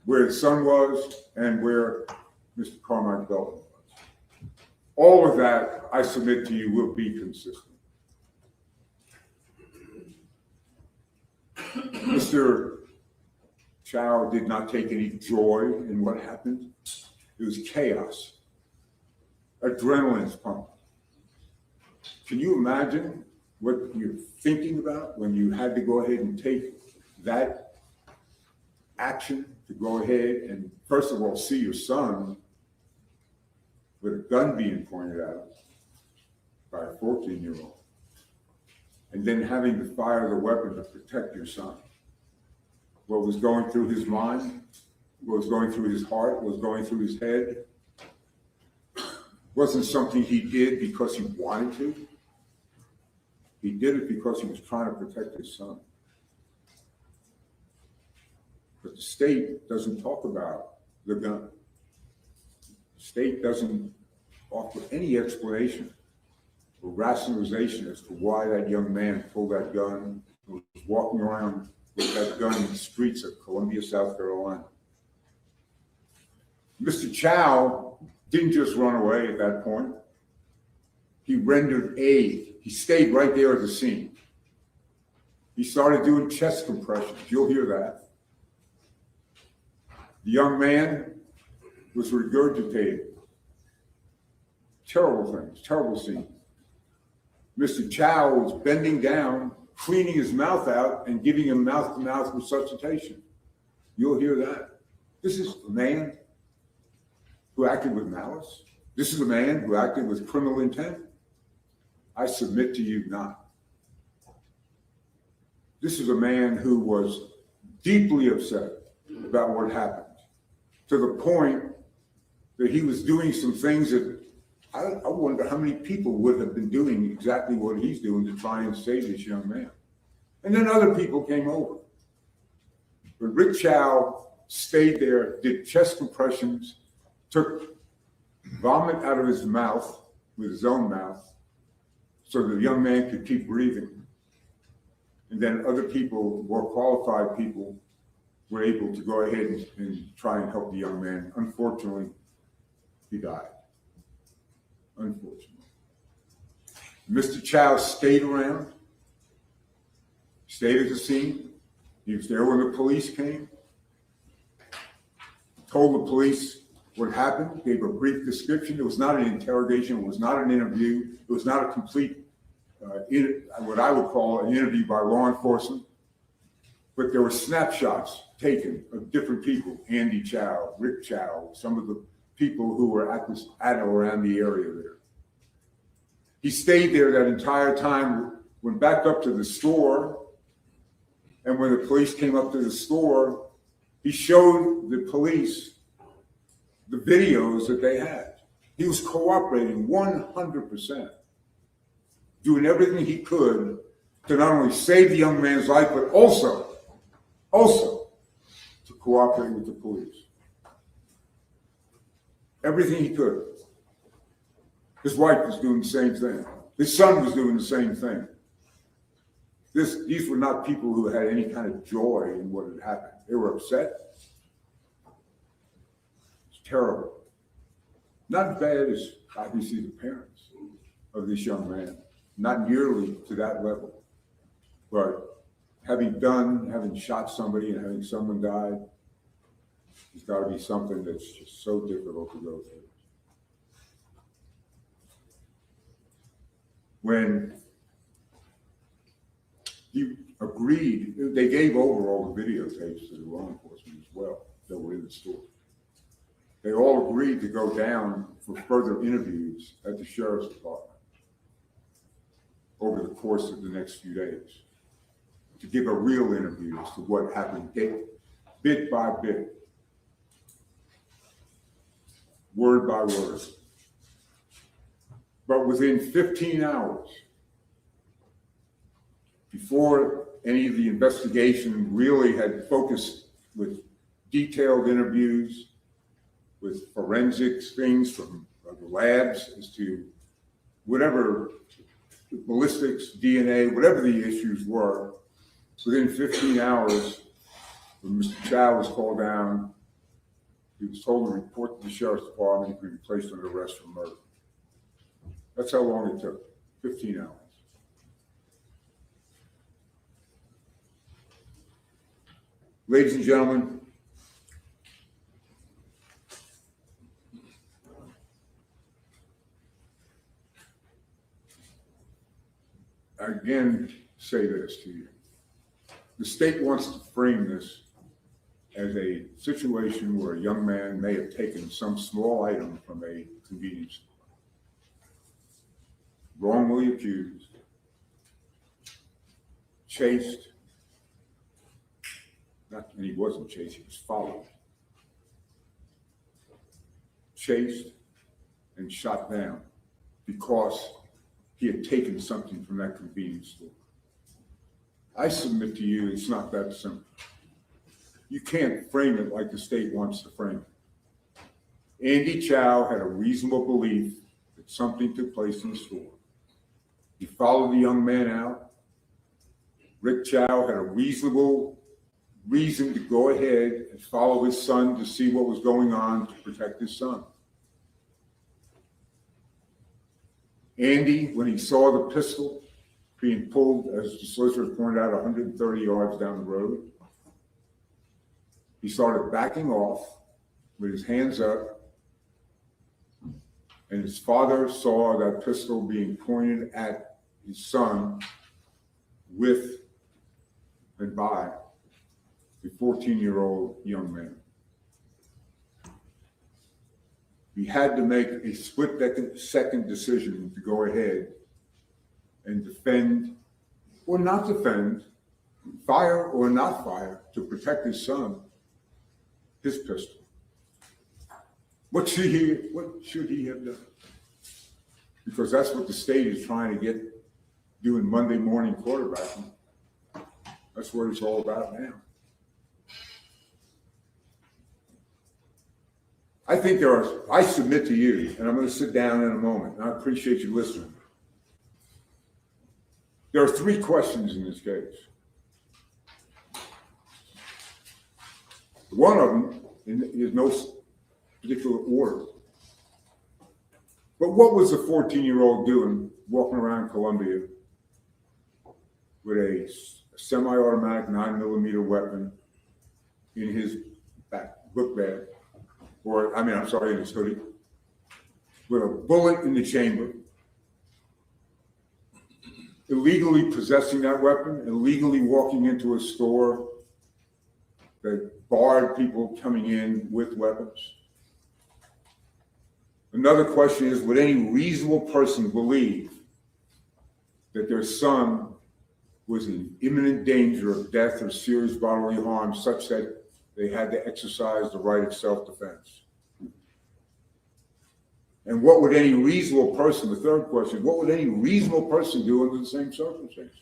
where his son was, and where Mr. Carmack-Belton was. All of that, I submit to you, will be consistent. Mr. Chow did not take any joy in what happened. It was chaos. Adrenaline's pumping. Can you imagine what you're thinking about when you had to go ahead and take that action to go ahead and, first of all, see your son with a gun being pointed at him by a 14-year-old, and then having to fire the weapon to protect your son? What was going through his mind, what was going through his heart, what was going through his head, wasn't something he did because he wanted to. He did it because he was trying to protect his son. But the state doesn't talk about the gun. The state doesn't offer any explanation or rationalization as to why that young man pulled that gun and was walking around with that gun in the streets of Columbia, South Carolina. Mr. Chow didn't just run away at that point. He rendered aid. He stayed right there at the scene. He started doing chest compressions. You'll hear that. The young man was regurgitating. Terrible things, terrible scenes. Mr. Chow was bending down, cleaning his mouth out, and giving him mouth-to-mouth resuscitation. You'll hear that. This is a man who acted with malice. This is a man who acted with criminal intent. I submit to you not. This is a man who was deeply upset about what happened, to the point that he was doing some things that I wonder how many people would have been doing exactly what he's doing to try and save this young man. And then other people came over. But Rick Chow stayed there, did chest compressions, took vomit out of his mouth with his own mouth so the young man could keep breathing. And then other people, more qualified people, were able to go ahead and try and help the young man. Unfortunately, he died. Unfortunately. Mr. Chow stayed around, stayed at the scene. He was there when the police came, told the police what happened, gave a brief description. It was not an interrogation. It was not an interview. It was not a complete, what I would call an interview by law enforcement. But there were snapshots taken of different people, Andy Chow, Rick Chow, some of the people who were at or around the area there. He stayed there that entire time, went back up to the store, and when the police came up to the store, he showed the police the videos that they had. He was cooperating 100%, doing everything he could to not only save the young man's life, but also to cooperate with the police. Everything he could. His wife was doing the same thing. His son was doing the same thing. These were not people who had any kind of joy in what had happened. They were upset. It's terrible. Not as bad as, obviously, the parents of this young man. Not nearly to that level. But having shot somebody and having someone die, it's got to be something that's just so difficult to go through. When he agreed, they gave over all the videotapes to the law enforcement as well that were in the store. They all agreed to go down for further interviews at the sheriff's department over the course of the next few days to give a real interview as to what happened bit by bit, word by word. But within 15 hours, before any of the investigation really had focused with detailed interviews, with forensics things from the labs as to whatever ballistics, DNA, whatever the issues were, within 15 hours, when Mr. Chow was called down, he was told to report to the sheriff's department and be placed under arrest for murder. That's how long it took, 15 hours. Ladies and gentlemen, I again say this to you. The state wants to frame this as a situation where a young man may have taken some small item from a convenience store, wrongly accused, chased, and he wasn't chased, he was followed, chased and shot down because he had taken something from that convenience store. I submit to you, it's not that simple. You can't frame it like the state wants to frame it. Andy Chow had a reasonable belief that something took place in the store. He followed the young man out. Rick Chow had a reasonable reason to go ahead and follow his son to see what was going on to protect his son. Andy, when he saw the pistol being pulled, as the solicitor pointed out, 130 yards down the road, he started backing off with his hands up, and his father saw that pistol being pointed at his son with and by a 14-year-old young man. He had to make a split-second decision to go ahead and defend or not defend, fire or not fire, to protect his son, his pistol. What should he have done? Because that's what the state is trying to get doing Monday morning quarterbacking. That's what it's all about now. I think I submit to you, and I'm going to sit down in a moment, and I appreciate you listening. There are 3 questions in this case. One of them is no particular order. But what was the 14-year-old doing walking around Columbia with a semi-automatic 9mm weapon in his book bag, in his hoodie, with a bullet in the chamber, illegally possessing that weapon, illegally walking into a store that barred people coming in with weapons? Another question is, would any reasonable person believe that their son was in imminent danger of death or serious bodily harm such that they had to exercise the right of self-defense? And what would any reasonable person, the third question, what would any reasonable person do under the same circumstances?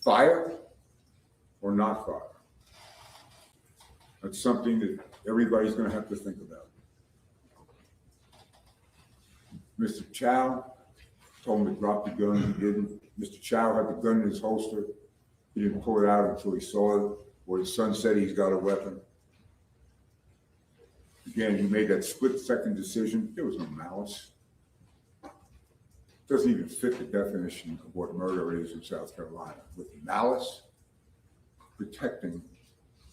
Fire or not fire? That's something that everybody's going to have to think about. Mr. Chow told him to drop the gun. He didn't. Mr. Chow had the gun in his holster. He didn't pull it out until he saw it, or his son said he's got a weapon. Again, he made that split-second decision. There was no malice. It doesn't even fit the definition of what murder is in South Carolina. With malice, protecting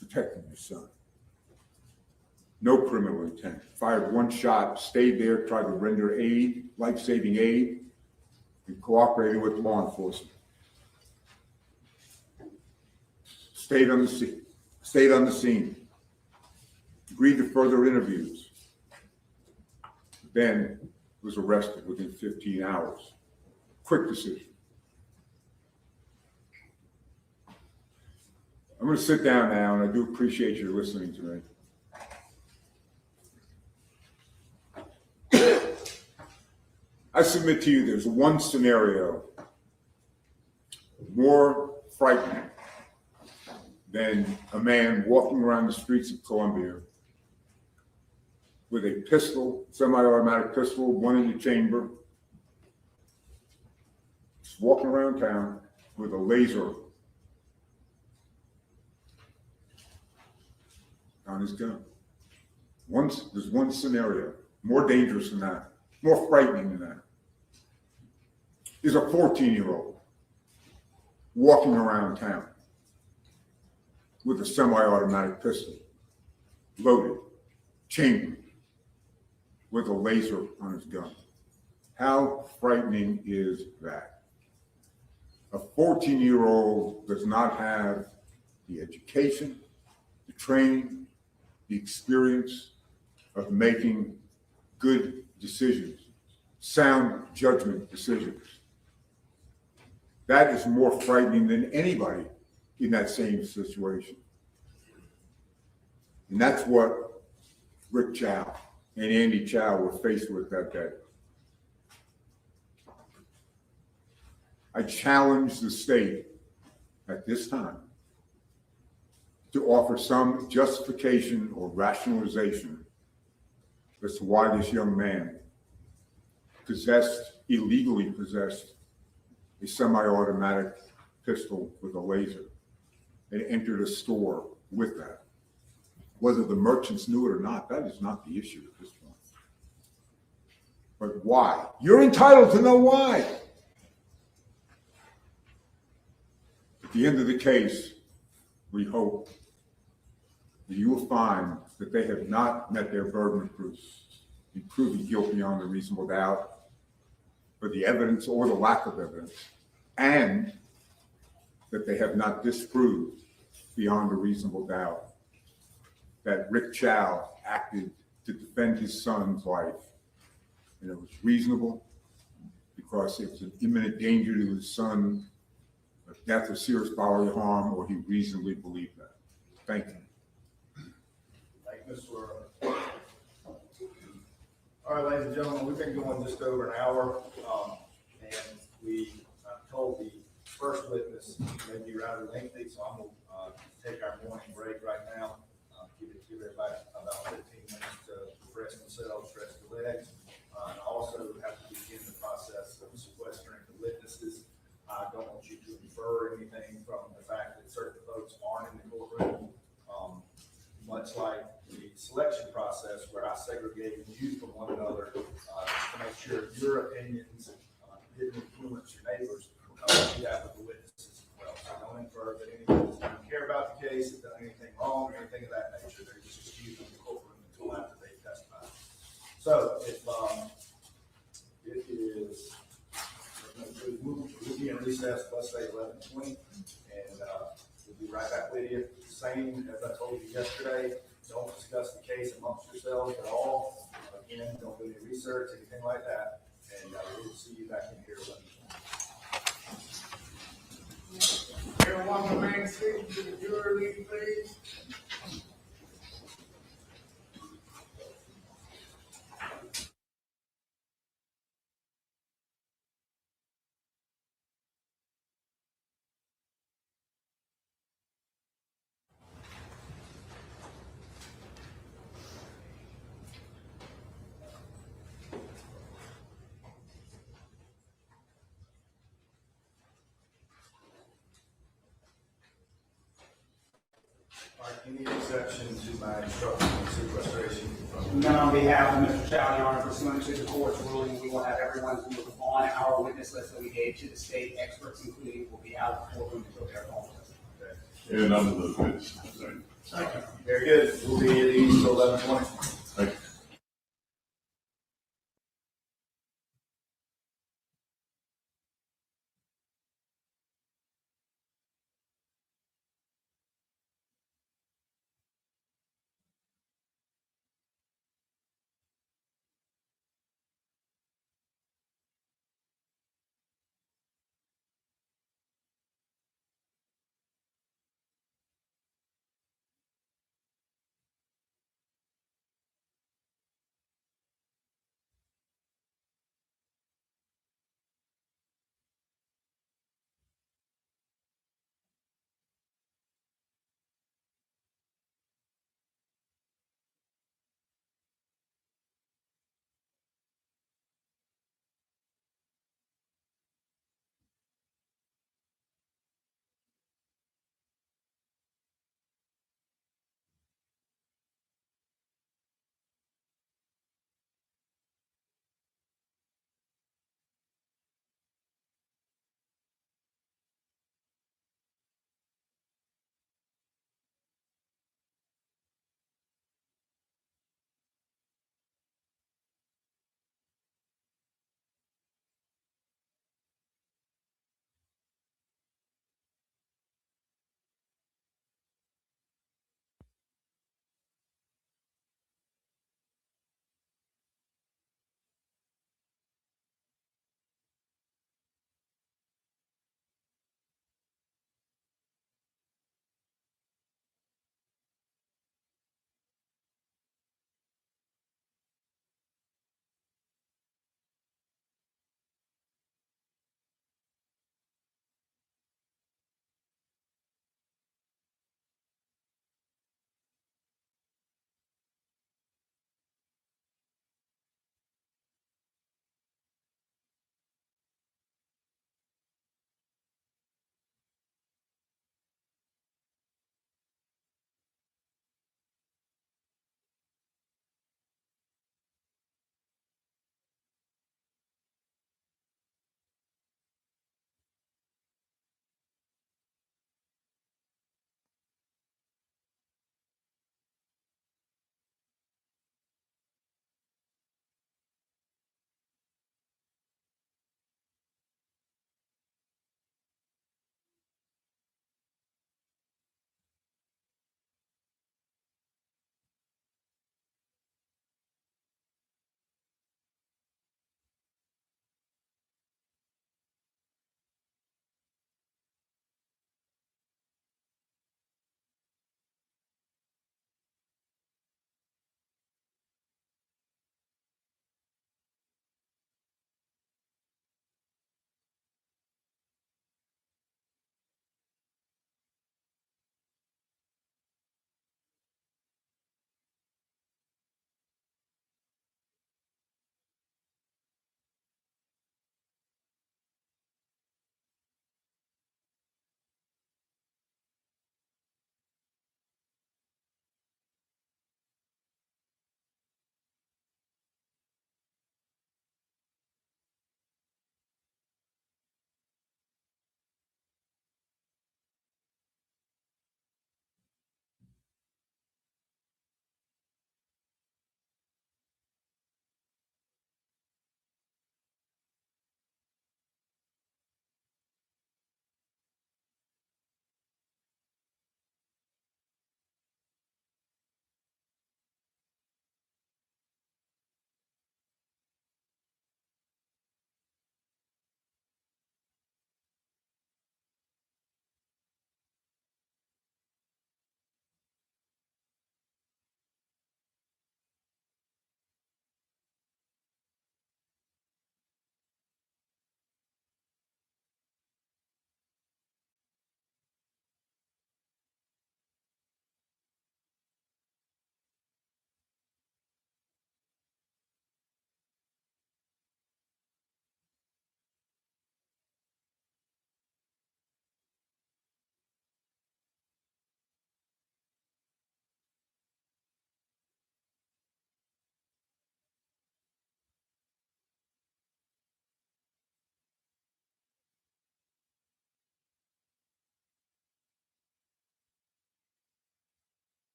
your son. No criminal intent. Fired one shot, stayed there, tried to render aid, life-saving aid, and cooperated with law enforcement. Stayed on the scene. Agreed to further interviews. Then was arrested within 15 hours. Quick decision. I'm going to sit down now, and I do appreciate you listening to me. I submit to you there's one scenario more frightening than a man walking around the streets of Columbia with a pistol, semi-automatic pistol, one in the chamber, just walking around town with a laser on his gun. There's one scenario more dangerous than that, more frightening than that. Is a 14-year-old walking around town with a semi-automatic pistol, loaded, chambered, with a laser on his gun. How frightening is that? A 14-year-old does not have the education, the training, the experience of making good decisions, sound judgment decisions. That is more frightening than anybody in that same situation. And that's what Rick Chow and Andy Chow were faced with that day. I challenge the state at this time to offer some justification or rationalization as to why this young man illegally possessed a semi-automatic pistol with a laser and entered a store with that. Whether the merchants knew it or not, that is not the issue at this point. But why? You're entitled to know why. At the end of the case, we hope that you will find that they have not met their burden of proof in proving guilt beyond a reasonable doubt, for the evidence or the lack of evidence, and that they have not disproved beyond a reasonable doubt that Rick Chow acted to defend his son's life, and it was reasonable because it was an imminent danger to his son of death or serious bodily harm, or he reasonably believed that. Thank you. Thank you, Mr. All right, ladies and gentlemen, we've been going just over an hour, and we told the first witness may be rather lengthy, so I'm gonna take our morning break right now. Give everybody about 15 minutes to refresh themselves, stretch their legs. And also have to begin the process of sequestering the witnesses. I don't want you to infer anything from the fact that certain folks aren't in the courtroom. Much like the selection process where I segregated you from one another to make sure your opinions didn't influence your neighbors. You have with the witnesses as well. So don't infer that anyone doesn't care about the case, has done anything wrong, or anything of that nature. They're just excused from the courtroom until after they testify. So if it is, we'll be in recess, let's say 11:20, and we'll be right back with you. Same as I told you yesterday, don't discuss the case amongst yourselves at all. Again, don't do any research, anything like that, and we'll see you back in here 11:20. Everyone remain seated to the jury leave, please. All right, any exception to my instruction on sequestration? None on behalf of Mr. Chow, Your Honor, pursuant to the court's ruling, we will have everyone who was on our witness list that we gave to the state experts, including, will be out of the courtroom until they're called. And none of those witnesses. Thank you. Very good. We'll be at ease till 11:20. Thank you.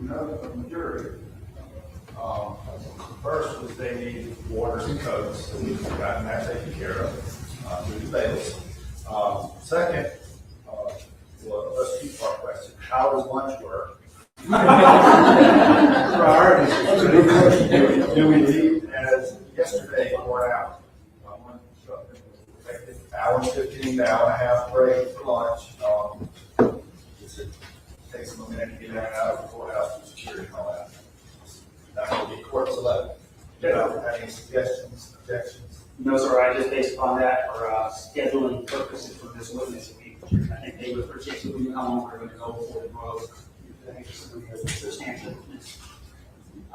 note from the jury. First was they needed waters and coats, so we've gotten that taken care of, through the bailiffs. Second, well, let's keep our question, how does lunch work? Priorities. That's a good question. Do we leave as yesterday or out? Hour and 15, hour and a half break for lunch. It takes them a minute to get in and out of the courthouse for security and all that. That will be court select. Any suggestions, objections? No, sir, I just based upon that for scheduling purposes for this witness, I think they would appreciate it when you come over and go before the road. I think it's going to be a substantial witness.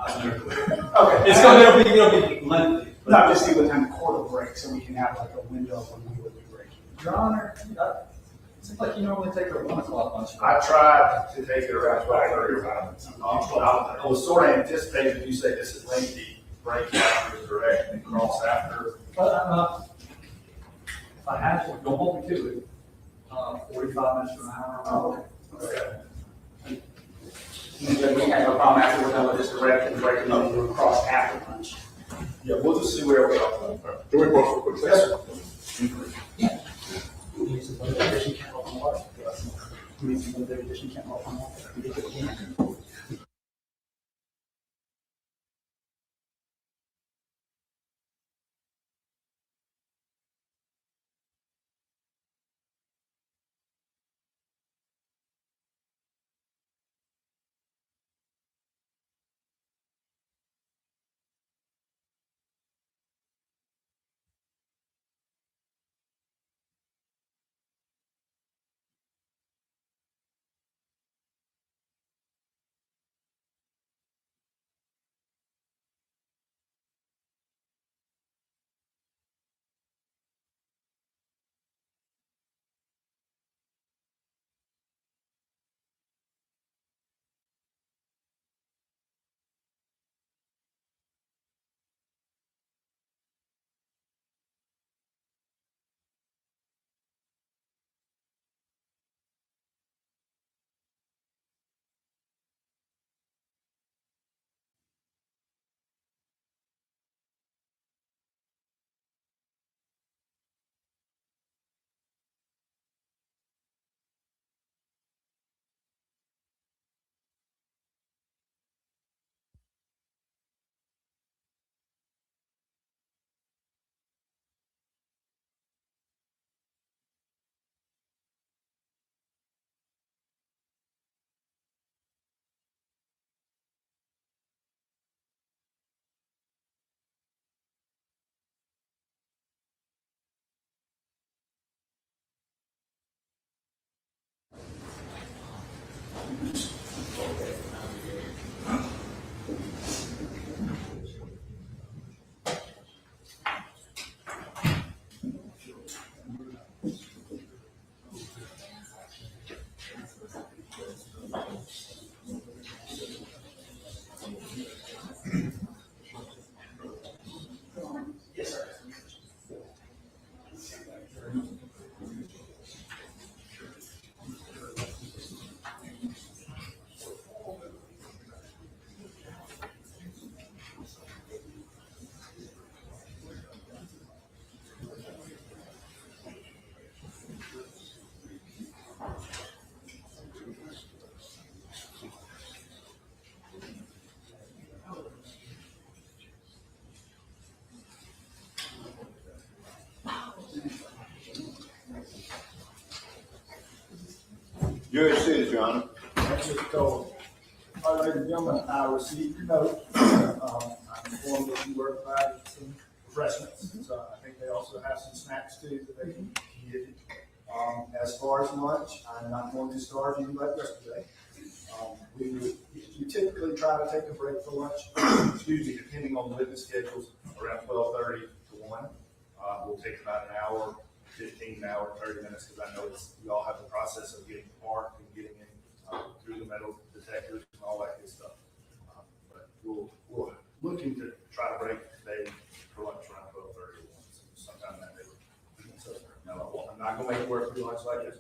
Okay. It'll be lengthy, but I'll just see what time the court will break, so we can have like a window when we would be breaking. Your Honor, it seems like you normally take a 1 o'clock lunch. I tried to take it around 12:30. I was sort of anticipating you say this is lengthy, break after, direct, and cross after. But if I had to, don't hold me to it. 45 minutes to an hour. Okay. And then we have no problem after we're done with this direct and breaking, and then we'll cross after lunch. Yeah, we'll just see where we are. Do we both real quick? Yes, sir. We need some other addition, can't open water. We need some other addition, can't open water. Jury is, Your Honor. Thank you, Mr. Cole. All right, ladies and gentlemen, I received your note. I'm informed that you were provided some refreshments, so I think they also have some snacks too that they can get. As far as lunch, I'm not going to starve you like yesterday. You typically try to take a break for lunch, excuse me, depending on the witness schedules, around 12:30 to 1. We'll take about an hour, 15 an hour, 30 minutes, because I know we all have the process of getting parked and getting in through the metal detectors and all that good stuff. But we're looking to try to break today for lunch around 12:30 to 1, sometime that day. So, no, I'm not going to make it work for lunch like this.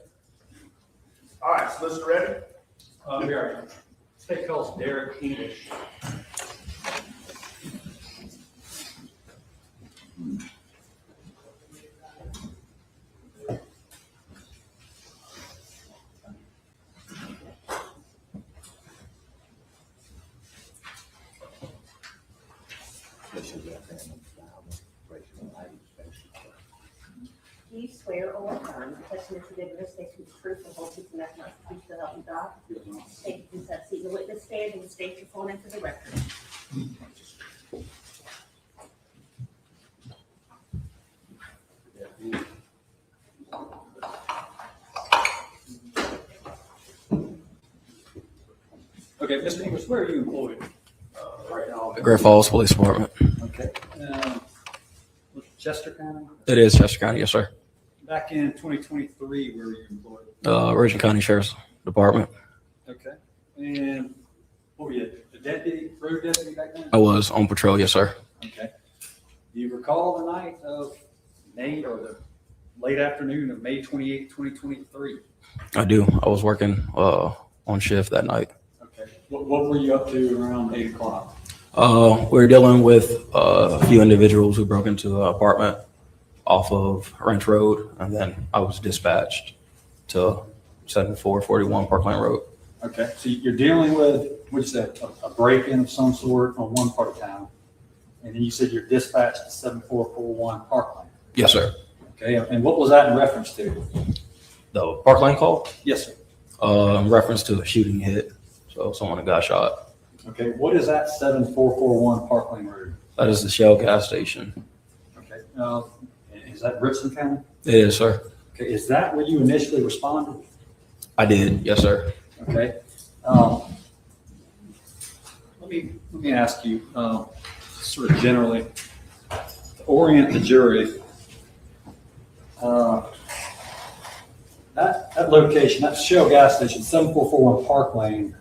All right, solicitor ready? We are. State calls Derek English. Do you swear or affirm the testimony you give in this case is truth and whole truth and nothing but the truth so help you God? Take this up, seat the witness stand and state your full name for the record. Okay, Mr. English, where are you employed? Right now. Great Falls Police Department. Okay. Chester County? It is Chester County, yes, sir. Back in 2023, where were you employed? Virgin County Sheriff's Department. Okay. And what were you, a deputy, road deputy back then? I was on patrol, yes, sir. Okay. Do you recall the night of May or the late afternoon of May 28, 2023? I do. I was working on shift that night. Okay. What were you up to around 8 o'clock? We were dealing with a few individuals who broke into an apartment off of Ranch Road, and then I was dispatched to 7441 Parkland Road. Okay, so you're dealing with, what'd you say, a break-in of some sort on one part of town, and then you said you're dispatched to 7441 Parkland. Yes, sir. Okay, and what was that in reference to? The Parkland call, Yes, sir. in reference to a shooting hit, so someone had got shot. Okay, what is that 7441 Parkland Road? That is the Shell gas station. Okay, is that Richland County? It is, sir. Okay, is that where you initially responded? I did, yes, sir. Okay. Let me ask you, sort of generally, to orient the jury, that location, that Shell gas station, 7441 Park Lane,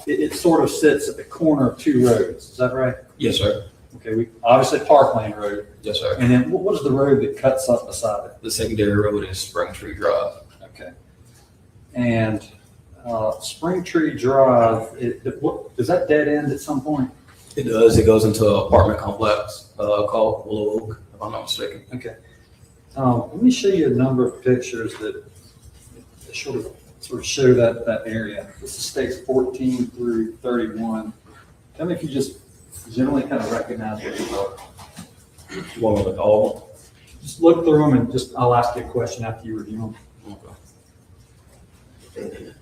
it sort of sits at the corner of two roads. Is that right? Yes, sir. Okay, we obviously Park Lane Road, Yes, sir. and then what is the road that cuts up beside it? The secondary road is Spring Tree Drive. Okay. And Spring Tree Drive, does that dead end at some point? It does. It goes into an apartment complex called Willow Oak, if I'm not mistaken. Okay. Let me show you a number of pictures that sort of show that area. This is states 14 through 31. Tell me if you just generally kind of recognize what these are. You want me to look all Just look through them and I'll ask you a question after you review them. of them? Okay.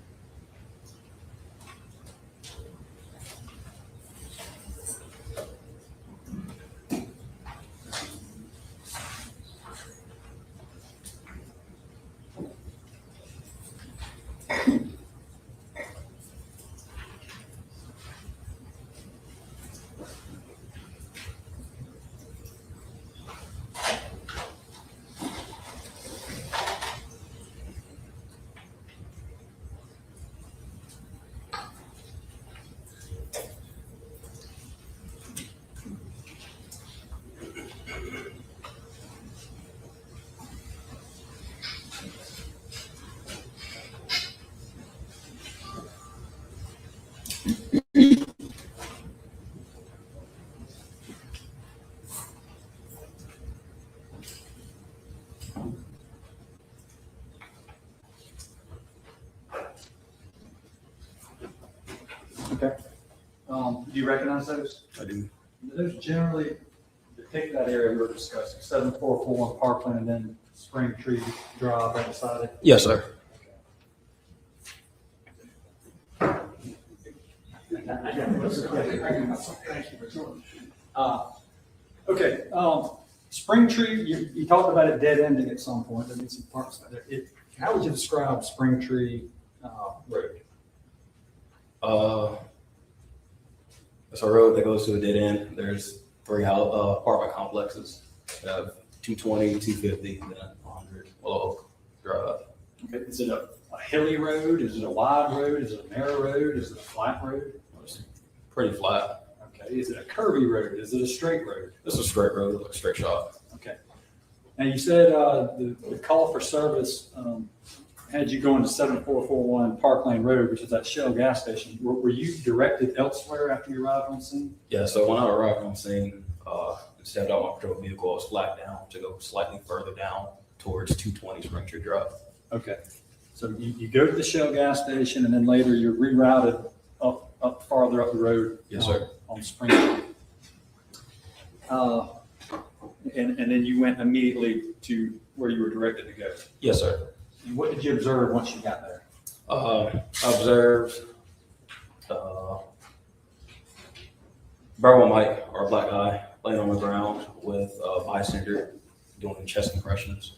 Okay. Do you recognize those? I do. Those generally depict that area we were discussing, 7441 Parkland and then Spring Tree Drive right beside it. Yes, sir. Okay, Spring Tree, you talked about it dead ending at some point. There needs some parts there. How would you describe Spring Tree Road? It's a road that goes to a dead end. There's three apartment complexes. We have 220, 250, and then 100 Willow Oak Drive. Okay, is it a hilly road? Is it a wide road? Is it a narrow road? Is it a flat road? It's pretty flat. Okay, is it a curvy road? Is it a straight road? This is a straight road, like a straight shot. Okay. Now you said the call for service had you going to 7441 Park Lane Road, which is that Shell gas station, were you directed elsewhere after you arrived on scene? Yeah, so when I arrived on scene, stepped out my patrol vehicle, I was flagged down to go slightly further down towards 220 Springtree Drive. Okay. So you go to the Shell gas station and then later you're rerouted up farther up the road. Yes, sir. On Spring Street. And then you went immediately to where you were directed to go. Yes, sir. And what did you observe once you got there? I observed Burwell Mike, or a black guy, laying on the ground with a bystander doing chest compressions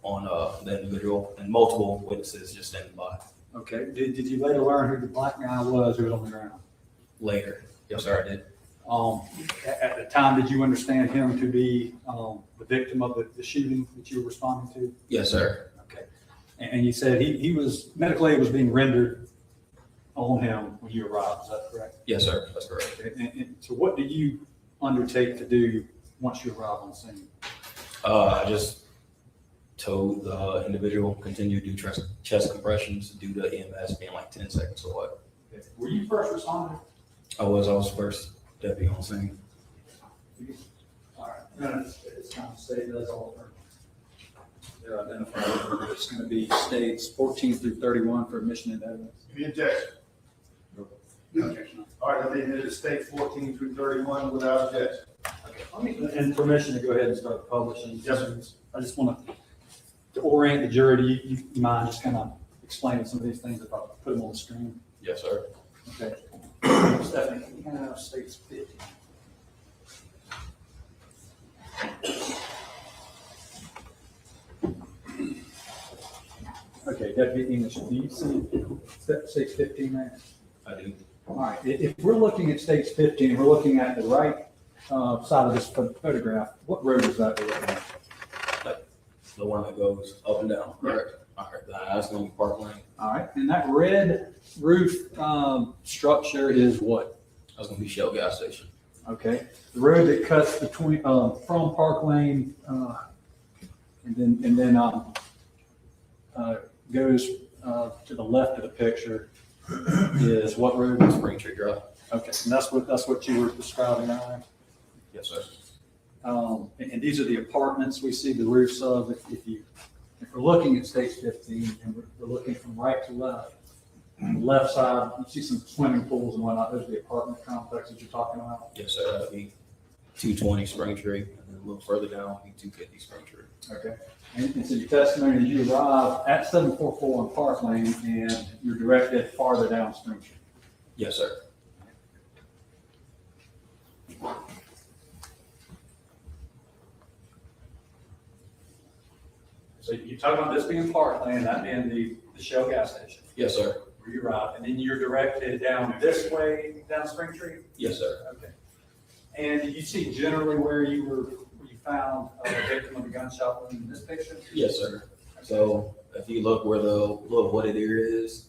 on the individual, and multiple witnesses just standing by. Okay. Did you later learn who the black guy was who was on the ground? Later, yes, sir, I did. At the time, did you understand him to be the victim of the shooting that you were responding to? Yes, sir. Okay. And you said he was, medical aid was being rendered on him when you arrived, is that correct? Yes, sir, that's correct. Okay. And so what did you undertake to do once you arrived on scene? I just told the individual continue to do chest compressions due to EMS being like 10 seconds away. Okay. Were you first responder? I was first deputy on scene. All right. It's kind of state does all they're identified. It's going to be states 14 through 31 for admission and evidence. Any objection? All right, I think it is state 14 through 31 without objection. And permission to go ahead and start publishing. Yes, sir. I just want to orient the jury. Do you mind just kind of explaining some of these things if I put them on the screen? Yes, sir. Okay. Stephanie, can you have states 15? Okay, Deputy English, do you see states 15 there? I do. All right, if we're looking at states 15, we're looking at the right side of this photograph. What road is that we're looking at? The one that goes up and down, correct? All right, that's going to be Park Lane. All right, and that red roof structure is what? That's going to be Shell gas station. Okay, the road that cuts between from Park Lane and then goes to the left of the picture is what road? Springtree Drive. Okay, and that's what you were describing earlier. Yes, sir. And these are the apartments we see the roofs of. If we're looking at stage 15 and we're looking from right to left, on the left side, you see some swimming pools and whatnot. Those are the apartment complexes you're talking about. Yes, sir. That'd be 220 Springtree, and then a little further down would be 250 Springtree. Okay. And so your testimony is you arrive at 744 on Park Lane and you're directed farther down Spring Street. Yes, sir. So you're talking about this being Park Lane, that being the Shell gas station, Yes, sir. where you arrive, and then you're directed down this way, down Spring Street? Yes, sir. Okay. And did you see generally where you found a victim of a gunshot wound in this picture? Yes, sir. So if you look where the little wooded area is,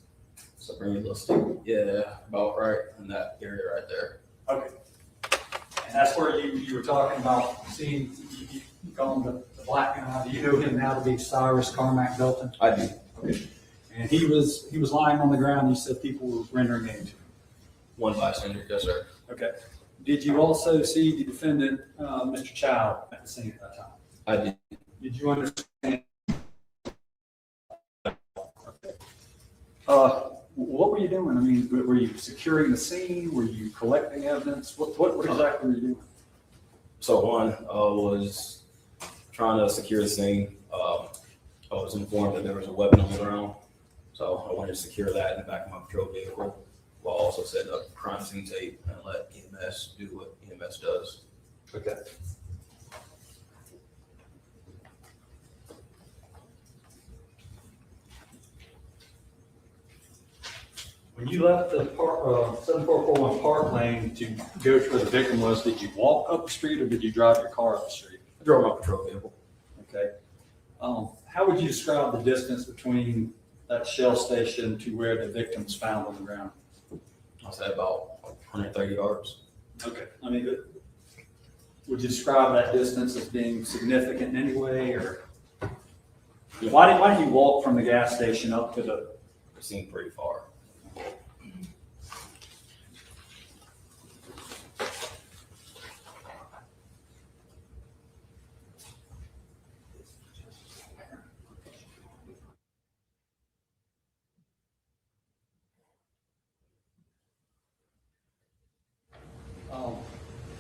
so bring your little stick. Yeah, about right in that area right there. Okay. And that's where you were talking about seeing, you call him the black guy. Do you know him now to be Cyrus Carmack-Belton? I do. Okay. And he was lying on the ground. You said people were rendering aid to him. One bystander. Yes, sir. Okay. Did you also see the defendant, Mr. Chow, at the scene at that time? I did. Did you understand? What were you doing? I mean, were you securing the scene? Were you collecting evidence? What exactly were you doing? So one was trying to secure the scene. I was informed that there was a weapon on the ground, so I wanted to secure that in the back of my patrol vehicle, while also set up crime scene tape and let EMS do what EMS does. Okay. When you left the 7441 Park Lane to go to where the victim was, did you walk up the street or did you drive your car up the street? I drove my patrol vehicle. Okay. How would you describe the distance between that Shell station to where the victim was found on the ground? I'll say about 130 yards. Okay. I mean, would you describe that distance as being significant in any way, or? Why did you walk from the gas station up to the, It seemed pretty far.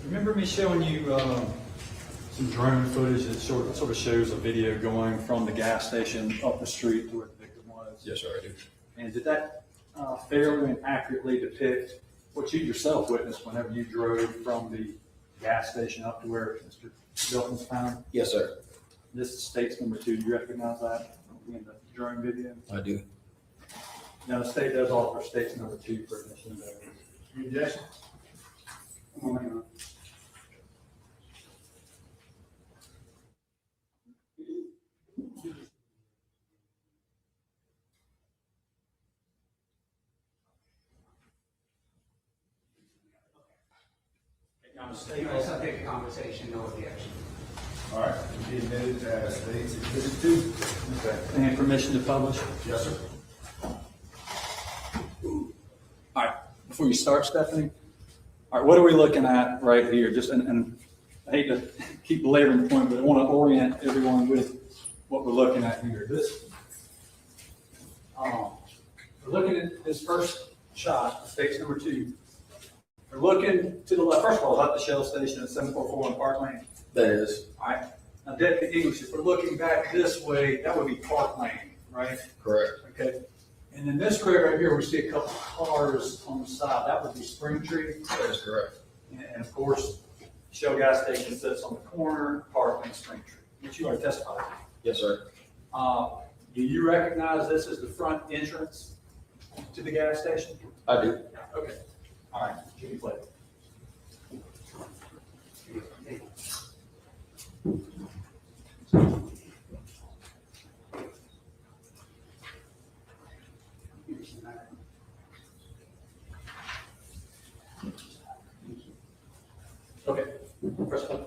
remember me showing you, some drone footage that sort of shows a video going from the gas station up the street to where the victim was? Yes, sir, I do. And did that fairly and accurately depict what you yourself witnessed whenever you drove from the gas station up to where Mr. Belton was found? Yes, sir, This is state's number 2. Do you recognize that in the drone video? I do. Now, the state does offer state's number 2 for admission of evidence. Any objections? Come on, hang on. Now, the state also Subject to conversation, no objection. All right, be admitted as state's exhibit 2. Okay. And permission to publish? Yes, sir. All right, before you start, Stephanie, all right, what are we looking at right here? Just, and I hate to keep belaboring the point, but I want to orient everyone with what we're looking at here. We're looking at this first shot, state's number 2. We're looking to the left. First of all, is that the Shell station at 7441 Park Lane? That is All right. Now, Deputy English, if we're looking back this way, that would be Park Lane, right? correct. Okay. And in this road right here, we see a couple of cars on the side. That would be Springtree. That is correct. And of course, Shell gas station sits on the corner, Park and Springtree, which you already testified. Yes, sir. Do you recognize this as the front entrance to the gas station? I do. Okay. All right. You can play. Okay. Press play.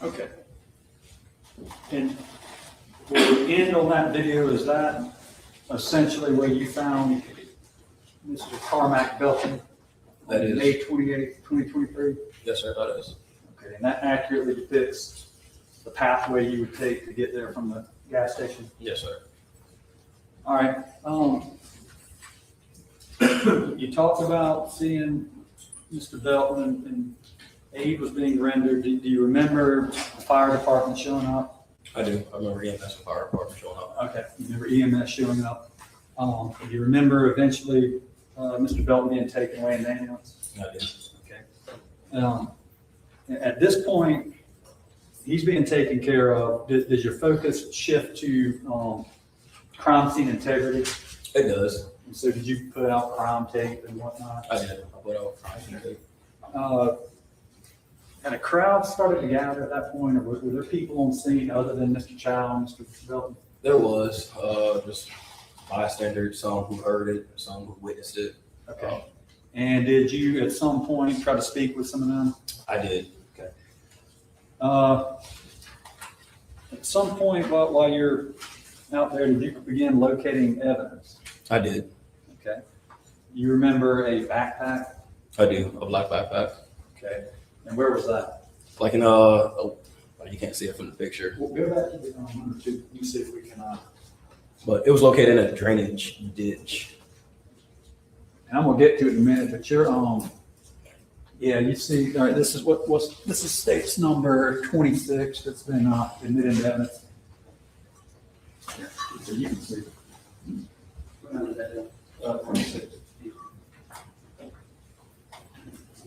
Okay. And where we end on that video, is that essentially where you found Mr. Carmack-Belton? That on is. May 28th, 2023? Yes, sir, that is. Okay, and that accurately depicts the pathway you would take to get there from the gas station? Yes, sir. All right. You talked about seeing Mr. Belton and aid was being rendered. Do you remember the fire department showing up? I do. I remember EMS and fire department showing up. Okay, you remember EMS showing up. Do you remember eventually Mr. Belton being taken away in the ambulance? I did. Okay. At this point, he's being taken care of. Does your focus shift to crime scene integrity? It does. And so did you put out crime tape and whatnot? I did. I put out crime tape. And a crowd started to gather at that point, or were there people on scene other than Mr. Chow and Mr. Belton? There was just bystanders, some who heard it, some who witnessed it. Okay. And did you at some point try to speak with some of them? I did. At some point while you're out there, did you begin locating evidence? I did. Okay. You remember a backpack? I do. A black backpack. Okay. And where was that? Like in you can't see it from the picture, We'll go back to the number 2. Let me see if we can. but it was located in a drainage ditch. And I'm gonna get to it in a minute, but Yeah, you see, all right, this is this is state's number 26 that's been admitted into evidence. Here, so you can see. 26.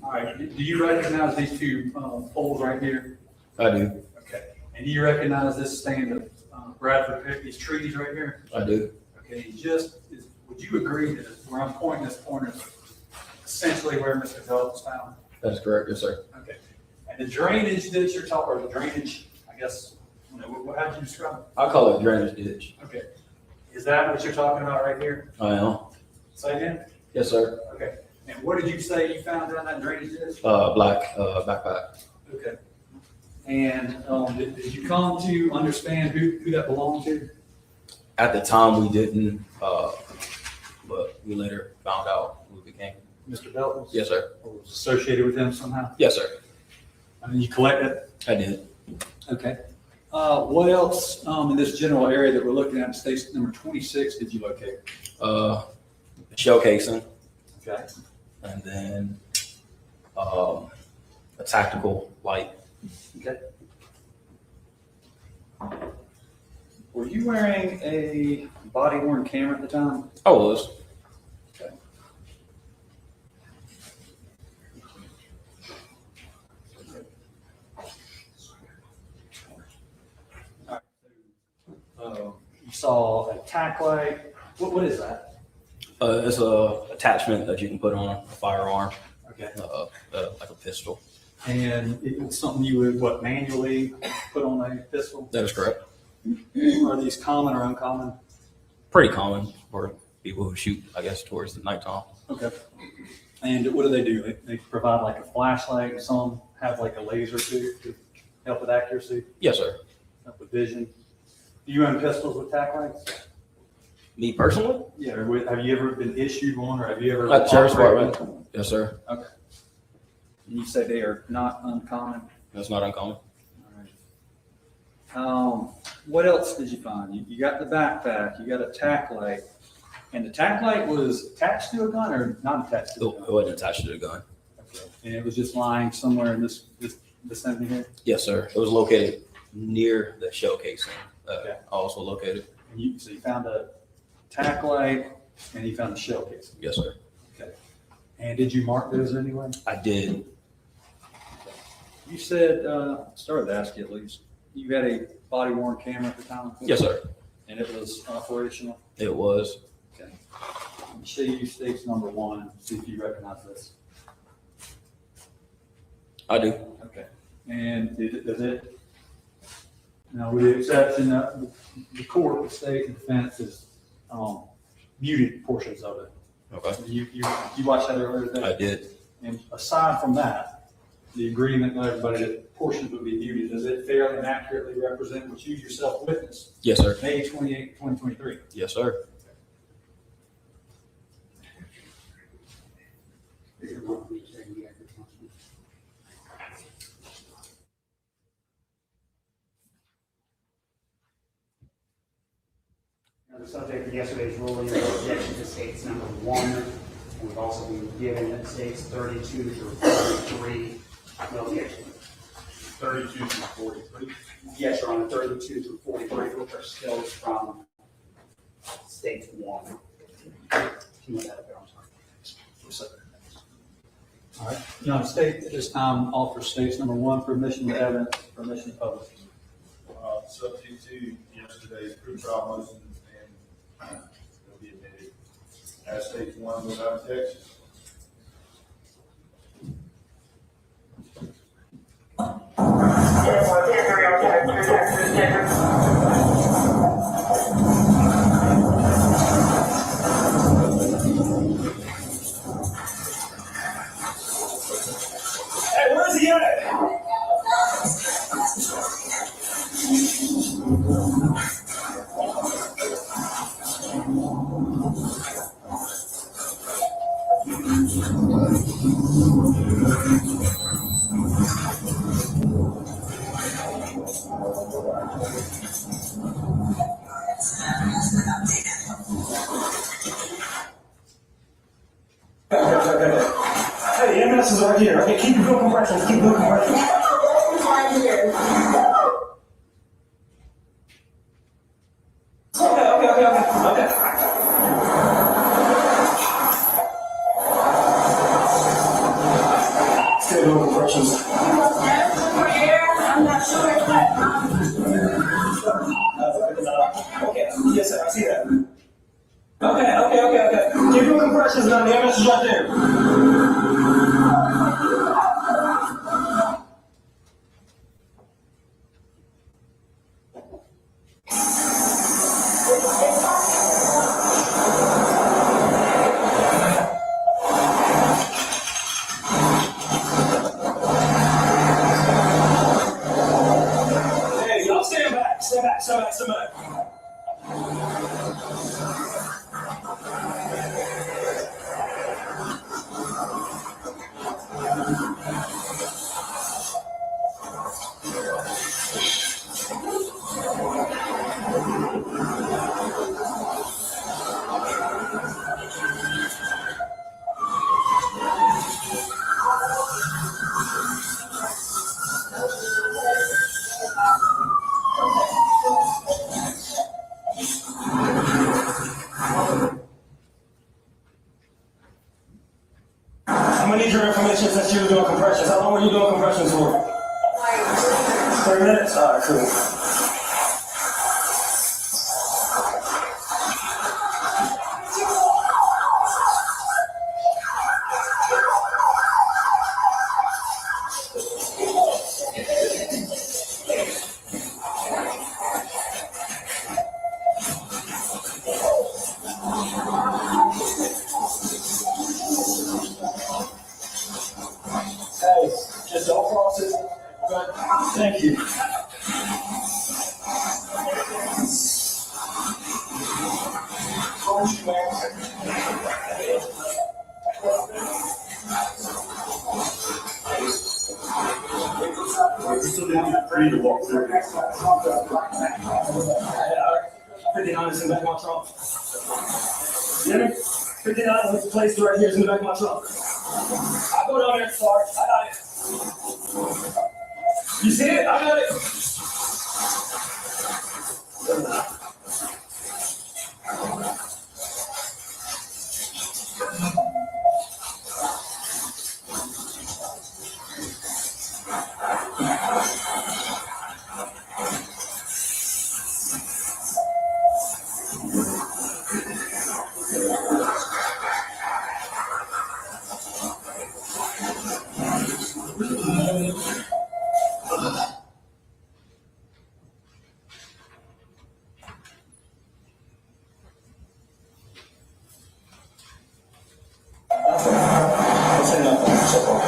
All right, do you recognize these two poles right here? I do. Okay. And do you recognize this stand of Bradford Pick, these trees right here? I do. Okay, would you agree that where I'm pointing this pointer is essentially where Mr. Belton was found? That is correct. Yes, sir. Okay. And the drainage that you're talking, or the drainage, I guess, how did you describe it? I call it drainage ditch. Okay. Is that what you're talking about right here? I am. Say again? Yes, sir. Okay. And what did you say you found down that drainage ditch? Black backpack. Okay. And did you come to understand who that belonged to? At the time, we didn't, but we later found out who it became. Mr. Belton? Yes, sir. Or was associated with him somehow? Yes, sir. I mean, you collected? I did. Okay. What else in this general area that we're looking at, state number 26, did you locate? Shell casing, Okay. and then a tactical light. Okay. Were you wearing a body worn camera at the time? I was. Okay. All right. You saw a tack light. What is that? It's a attachment that you can put on a firearm, Okay. like a pistol. And it was something you would, manually put on a pistol? That is correct. Are these common or uncommon? Pretty common for people who shoot, I guess, towards the nighttime. Okay. And what do? They provide like a flashlight. Some have like a laser too to help with accuracy, Yes, sir. help with vision. Do you own pistols with tack lights? Me personally? Yeah. Have you ever been issued one, or have you ever? At the Sheriff's operated Department. Yes, sir. one? Okay. And you say they are not uncommon. That's not uncommon. All right. What else did you find? You got the backpack. You got a tack light, and the tack light was attached to a gun or not attached to a gun? It wasn't attached to the gun. Okay. And it was just lying somewhere in this vicinity here. Yes, sir. It was located near the shell casing. Okay. Also located. And so you found a tack light and you found a shell case. Yes, sir. Okay. And did you mark those anyway? I did. You said, started to ask you at least, you had a body worn camera at the time? Yes, sir. And it was operational? It was. Okay. Let me show you states number 1, see if you recognize this. I do. Okay. And does it, now with the exception of the court, the state and defense is muted portions of it. Okay. You watched that earlier today? I did. And aside from that, the agreement with everybody that portions would be muted, does it fairly and accurately represent what you yourself witnessed? Yes, sir. May 28, 2023. Yes, sir. Now, the subject of yesterday's ruling is objection to states number 1. We've also been given states 32 through 43. No objection. 32 to 43. Yes, Your Honor, 32 through 43, which are still from state 1. Can you move that up there? I'm sorry. All right. Now, state at this time offers states number 1, permission to evidence, permission to publish. Subject to yesterday's pre-trial motion, and it'll be admitted as state 1 without objection. Hey, where's he at? Hey, the MS is right here. I can't compressions. Keep doing compressions. Right here. Okay. Still doing compressions. I'm not sure, but, Okay, yes, sir, I see that. Okay. Keep doing compressions now. The MS is right there. Hey, y'all stand back. Stand back. I'm gonna need your information since you were doing compressions. How long were you doing compressions for? like, 30 minutes? Alright, cool. Hey, just don't cross it. Good. Thank you. Free to walk through. 59 is in the back of my trunk. You hear me? 59 is placed right here is in the back of my trunk. I'll go down there, Sarge. I got it. You see it? I got it. Don't say nothing. So far.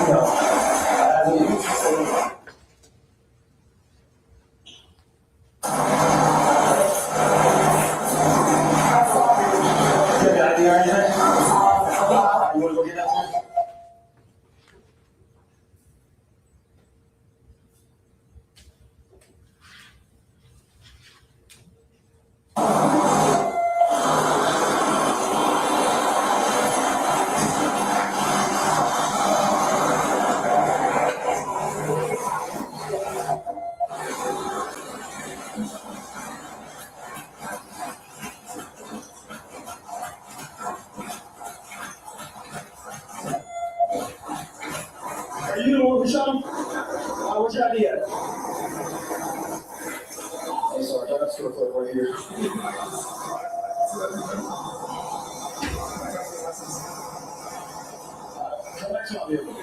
No. You got the ID or anything? You wanna go get that one? Are you the one who shot him? What's your ID at? Hey, sorry, I got store clerk right here. Come back to my vehicle.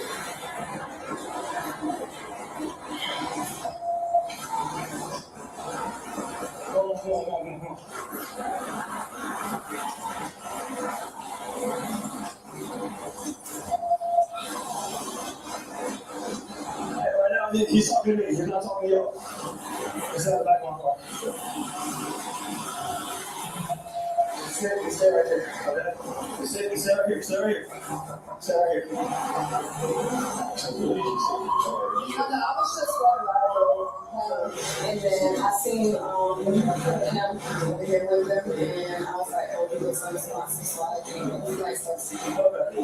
Go on. Right now, he's talking to me. He's not talking to y'all. It's at the back of my car. Stay right there. Okay? Stay right here. Stay right here. I was just walking by and then I seen him over here with them, and I was like, oh, he looks like Swanson, so I came and he likes us. Okay.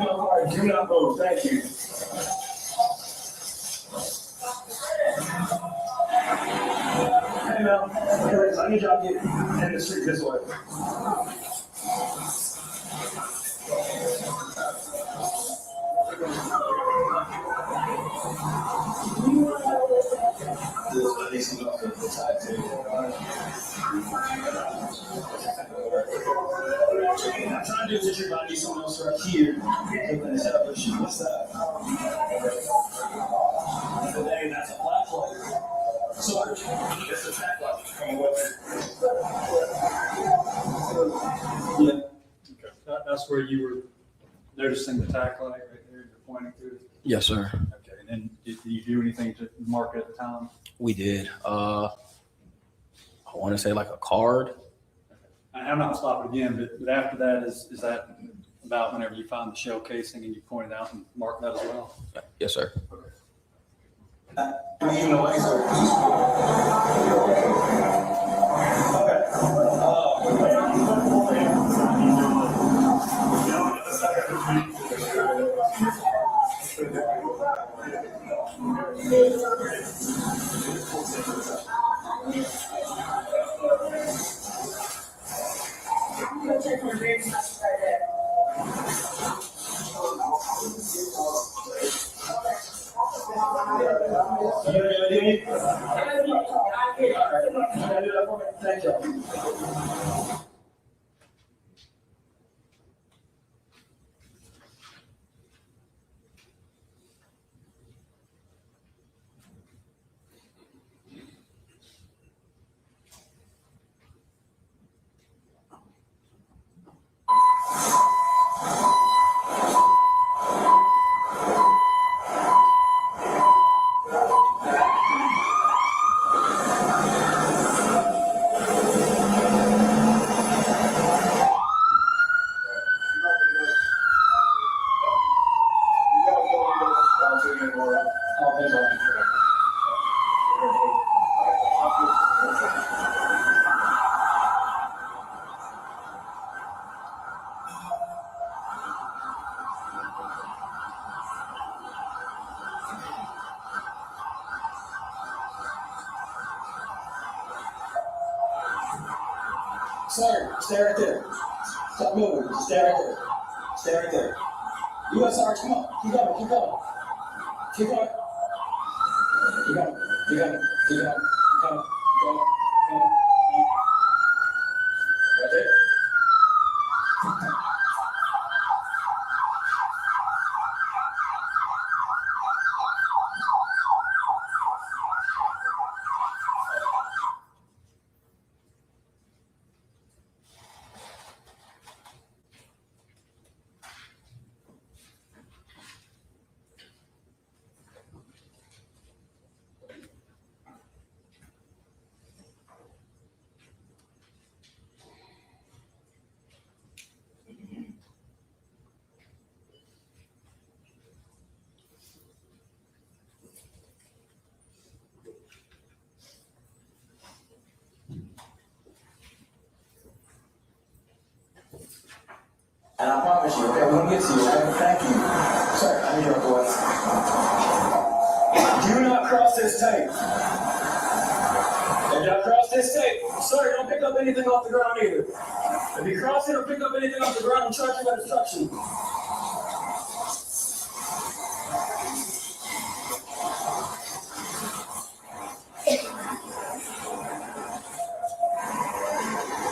my car. Do not move. Thank you. Hey, Mel. Anyways, I need y'all to get in the street this way. I'm trying to do this trick, but I need someone else right here. What's that? Hey, that's a flat plate. Sorry, it's a flat plate. Coming with it. Yeah. Okay. That's where you were noticing the tack light right there, you're pointing to it? Yes, sir. Okay, and then did you do anything to mark it at the time? We did. I want to say like a card. I'm not stopping again, but after that, is that about whenever you find the shell casing and you point it out and mark that as well? Yes, sir. Even though he's okay. I'm gonna check my grades right there. You got any idea? Thank you. Sir, stay right there. Stop moving. Just stay right there. Stay right there. You got Sarge, come on. Keep going, keep going. Keep going. Keep going. Keep going. Keep going. Keep going. Keep going. Keep going. Right there. And I promise you, okay, we're gonna get to you, okay? Thank you. Sir, I need your voice. Do not cross this tape. If y'all cross this tape, sir, don't pick up anything off the ground either. If you cross it or pick up anything off the ground, I'm charging you by destruction.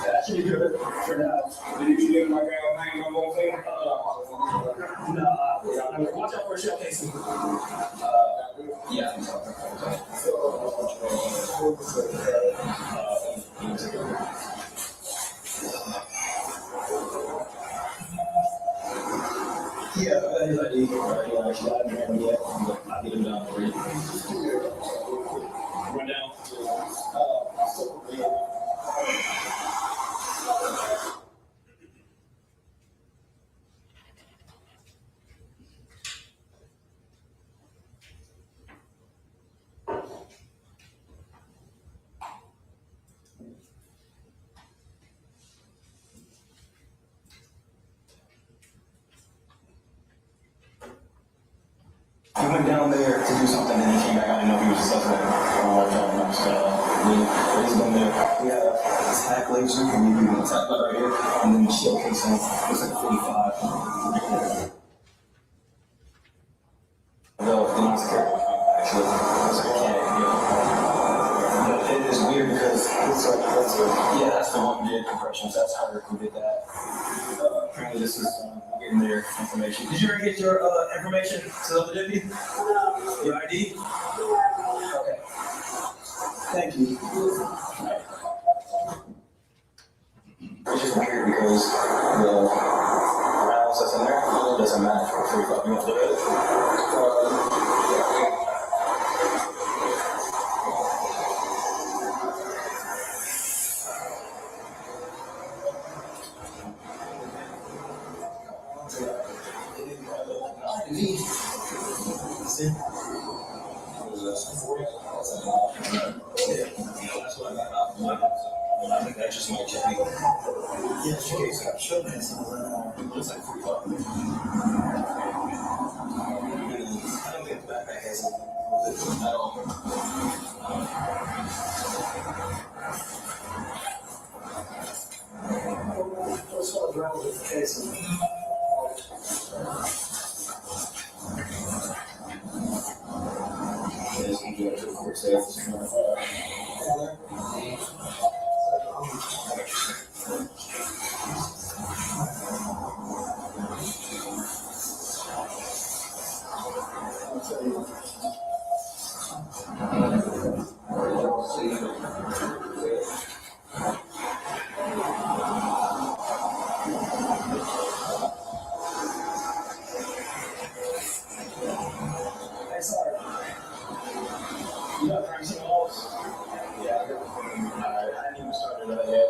That should be good for now. Did you get my guy name on one thing? No, watch out for a shell casing. Yeah. Yeah, his ID. Yeah, actually, I haven't had him yet, but I'll get him down for you. Run down. he went down there to do something and he came back. I didn't know if he was a suspect or what. But he's been there. We have this hack laser, and we do the tap right here, and then the shell casing. It's like 45. No, the non-secure actually. So I can't, But it is weird because it's like, that's the one did compressions. That's how we did that. Apparently this is getting their information. Did you ever get your information to the deputy? Your ID? Okay. Thank you. It's just weird because the rounds that's in there doesn't match for 45 minutes. I think that just might check me. Yes, case I'm sure that's looks like 45. I don't think the backpack has it at all. What's all around with the case? Yes, we do it to the court staff. Hey, sorry. You got drinks and balls? Yeah, I hadn't even started that yet.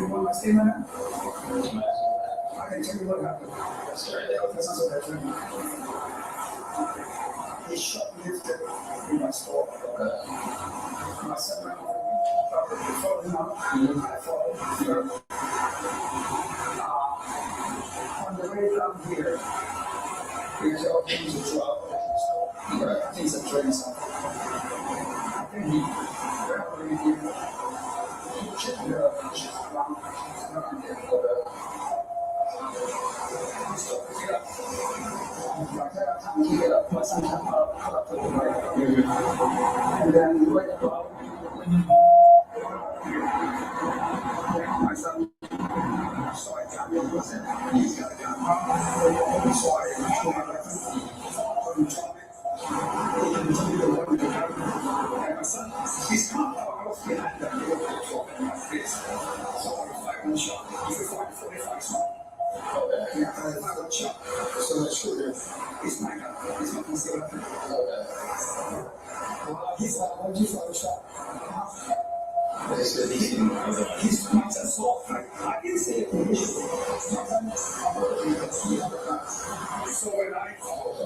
You want my statement? I can tell you what happened. He shoplifted in my store. I said, before him out, I followed. On the way down here, we tell him to drop. I think it's a train something. I think he probably did. He checked the ground. Not there. Get up, put some time up, put the right. And then right above, my son. So I got him, he's got a gun. So I told my wife, he can tell me the one with the gun. And my son, he's come out, I was behind that door, in my face. So I fired one shot. He fired 45 shots. Yeah, I fired one shot. So that's true. It's my gun. It's not concealed. He's like, why'd you fire a shot? He's not assault. I didn't say it. So when I called,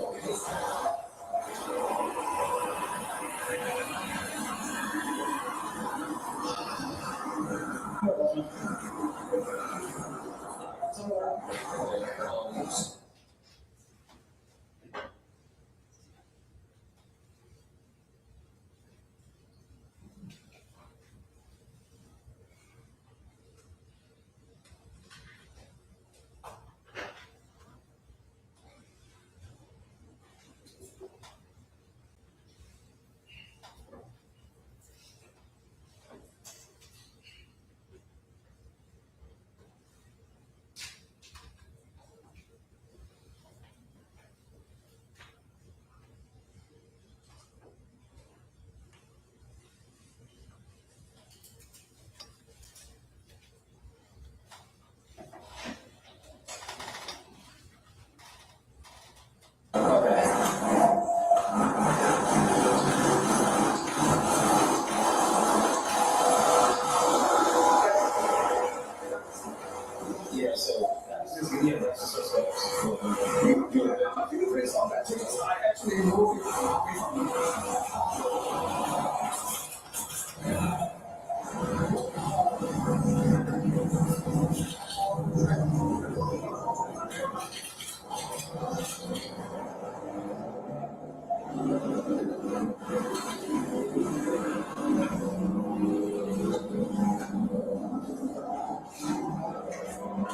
As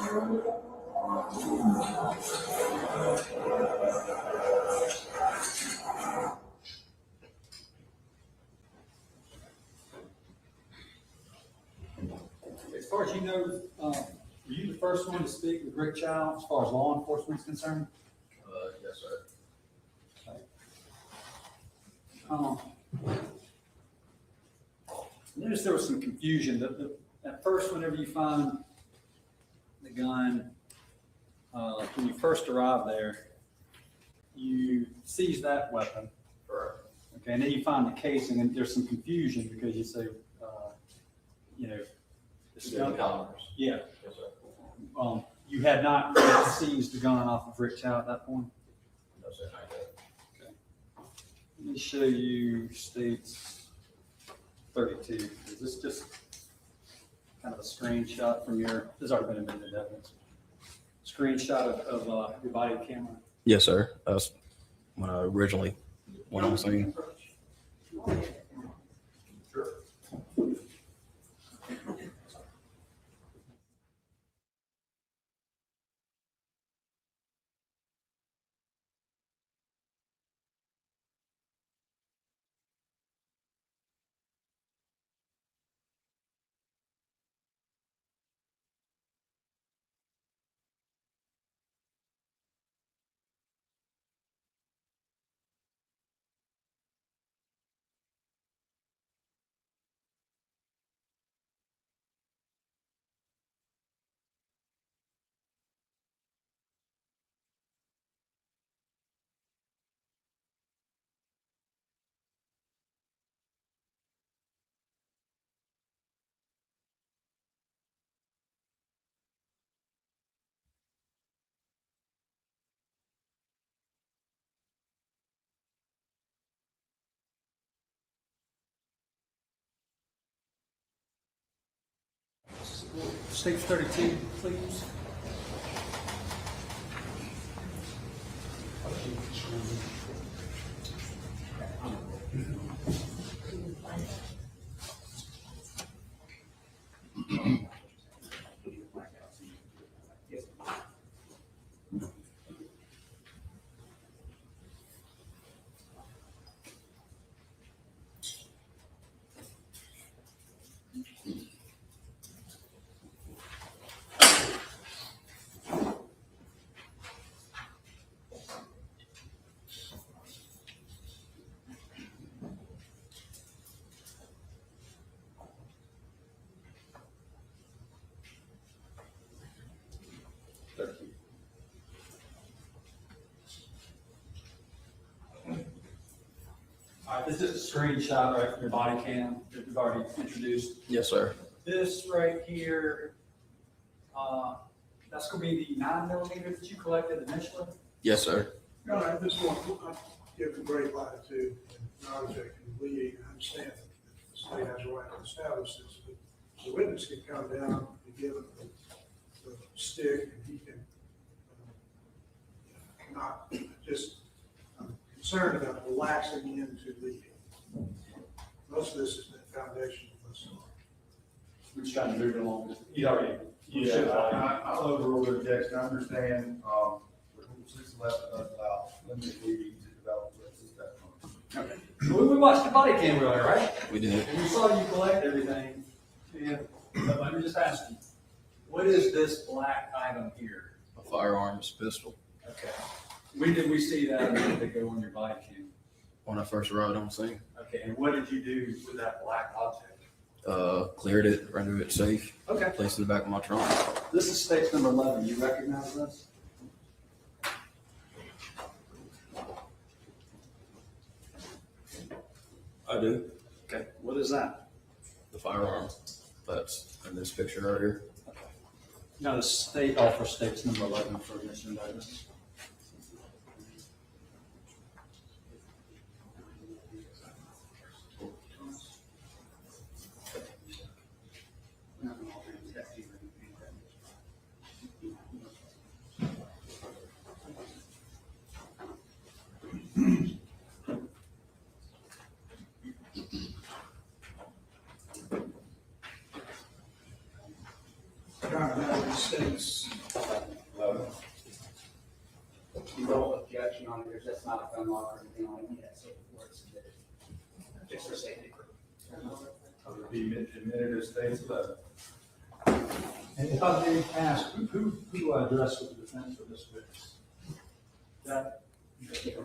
far as you know, were you the first one to speak with Rick Chow as far as law enforcement is concerned? Yes, sir. Notice there was some confusion. At first, whenever you find the gun, when you first arrive there, you seize that weapon. Correct. Okay, and then you find the casing, and there's some confusion because you say, you know, this gun. Yeah. Yes, sir. You had not yet seized the gun off of Rick Chow at that point? No, sir, not yet. Okay. Let me show you states 32. Is this just kind of a screenshot from your, this has already been admitted evidence. Screenshot of your body camera? Yes, sir. That's when I originally went on scene. States 32, please. All right, this is a screenshot right from your body cam that we've already introduced. Yes, sir. This right here, that's gonna be the 9mm that you collected initially? Yes, sir. No, I just want, I give a great latitude and knowledge that can lead. I understand that the state has a right to establish this, but the witness can come down and give him the stick, and he can not just, I'm concerned about relaxing into leading. Most of this has been foundational thus far. We're just trying to move it along. You already. Yeah, I'll overrule the objection. I understand, the rule 611 does allow limited reading to develop witnesses testimony. Okay. We watched the body cam earlier, right? We did. And we saw you collect everything. And let me just ask you, what is this black item here? A firearms pistol. Okay. When did we see that and when did it go on your body cam? When I first arrived on scene, Okay, and what did you do with that black object? cleared it, rendered it safe, Okay. placed it in the back of my trunk. This is states number 11. You recognize this? I do. Okay. What is that? The firearm that's in this picture right here. No, the state offers states number 11 for admission of evidence. trying to have these states. No objection on it, there's just not a gun law or anything on it yet, so before it's submitted. Just for safety. Be admitted as state's eleven. And if I may ask, who do I address with the defense for this witness? That, okay.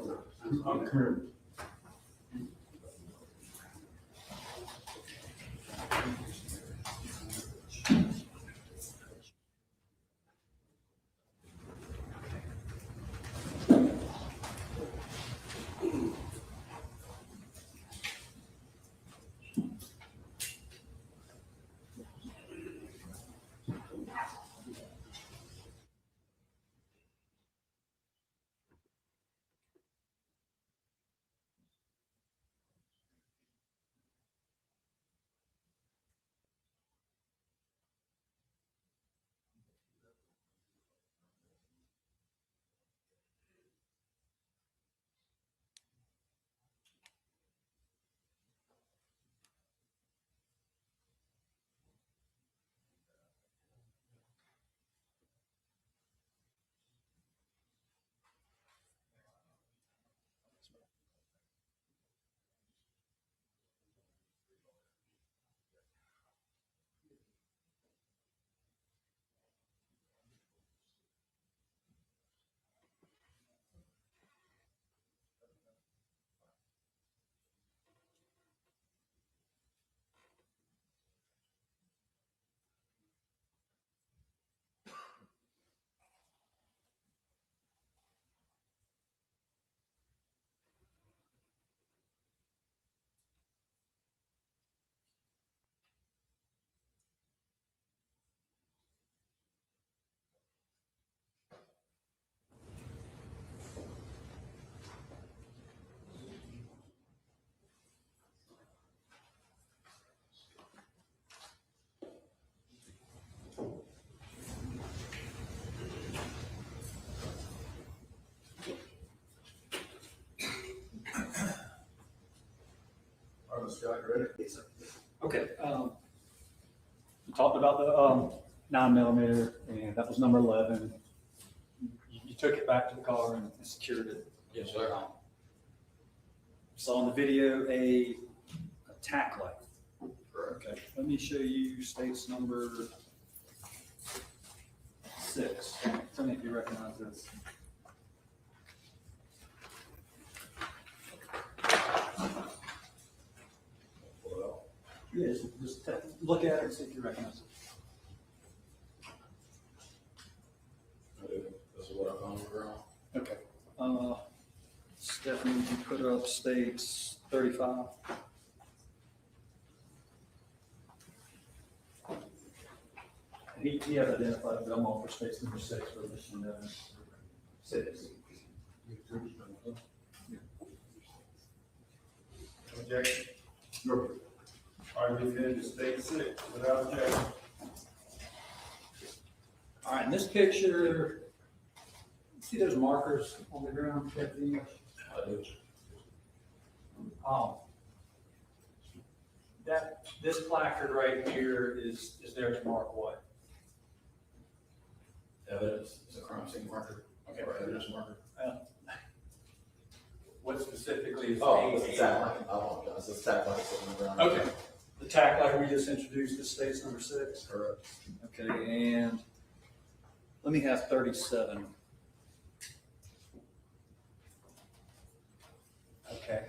All right, Mr. Scott, you ready? Yes, sir. Okay, we talked about the 9mm, and that was number 11. You took it back to the car and secured it. Yes, sir. Saw in the video a tack light. Correct. Okay, let me show you states number 6. Tell me if you recognize this. Yes, just look at it and see if you recognize it. I do. This is what I found on the ground. Okay. Stephanie, you put up states 35. He had identified, but I'm all for states number 6 for this one. 6. Objection? No. All right, moving into state 6, without objection. All right, in this picture, see those markers on the ground? I do. This placard right here is there to mark what? Evidence, it's a crime scene marker. Okay, right, evidence marker. What specifically is? Oh, it's a tack light. I apologize. It's a tack light sitting on the ground. Okay, the tack light we just introduced is states number 6. Correct. Okay, and let me have 37. Okay.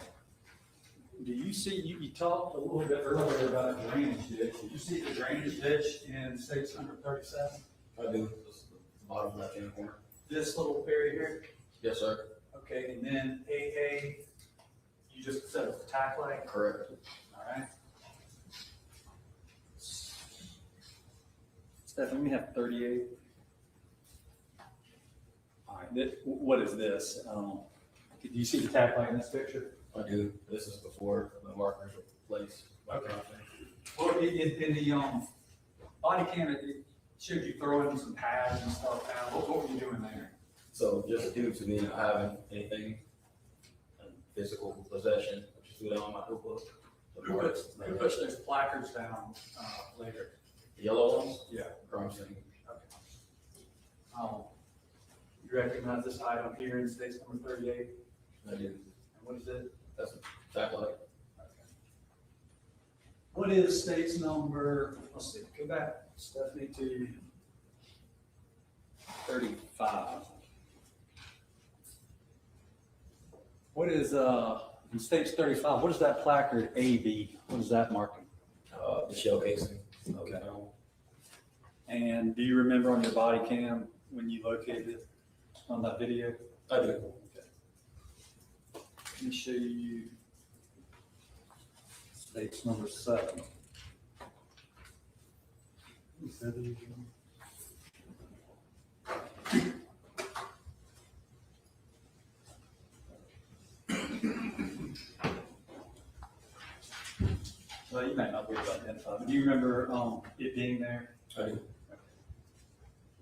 Do you see, you talked a little bit earlier about a drainage ditch. Did you see the drainage ditch in states number 37? I do. This is the bottom left-hand corner. This little area here? Yes, sir. Okay, and then AA, you just said it's a tack light? Correct. All right. Steph, we have 38. All right, what is this? Do you see the tack light in this picture? I do. This is before the markers were placed. Okay. Well, in the body cam, it showed you throwing some pads and stuff down. What were you doing there? So just due to me not having anything in physical possession, I just threw down my notebook. Who puts those placards down later? The yellow ones? Yeah. Crime scene. You recognize this item here in state's number 38? I do. And what is it? That's a tack light. What is state's number, let's see, go back, Stephanie, to 35. What is, in state's 35, what is that placard AB? What is that marking? The shell casing. Okay. And do you remember on your body cam when you located it on that video? I do. Okay. Let me show you state's number 7. Well, you might not be able to identify, but do you remember it being there? I do.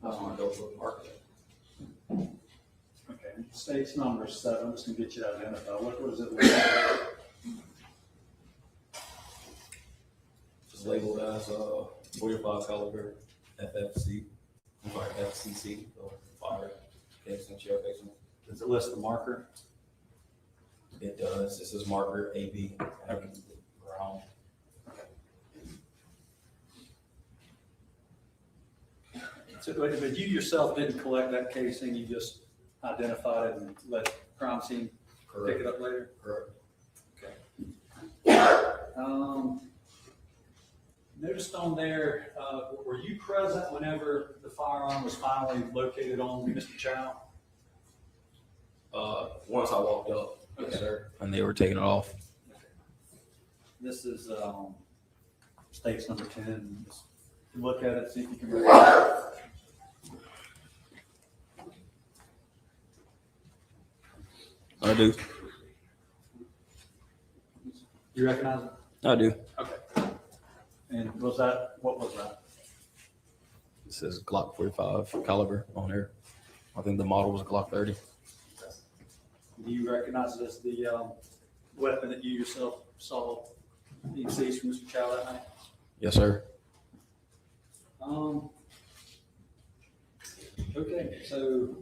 That's my go-to mark. Okay, state's number 7, I'm just gonna get you to identify. What does it look like? It's labeled as 45 caliber FFC, or FCC, or fire casing, shell casing. Does it list the marker? It does. This is marker AB. Brown. So, but you yourself didn't collect that casing, you just identified it and let crime scene pick it up later? Correct. Noticed on there, were you present whenever the firearm was finally located on Mr. Chow? Once I walked up, yes, sir, and they were taking it off. This is state's number 10. Just look at it, see if you can recognize it. I do. You recognize it? I do. Okay. And was that, what was that? It says Glock 45 caliber on there. I think the model was a Glock 30. Do you recognize it as the weapon that you yourself saw being seized from Mr. Chow that night? Yes, sir. Okay, so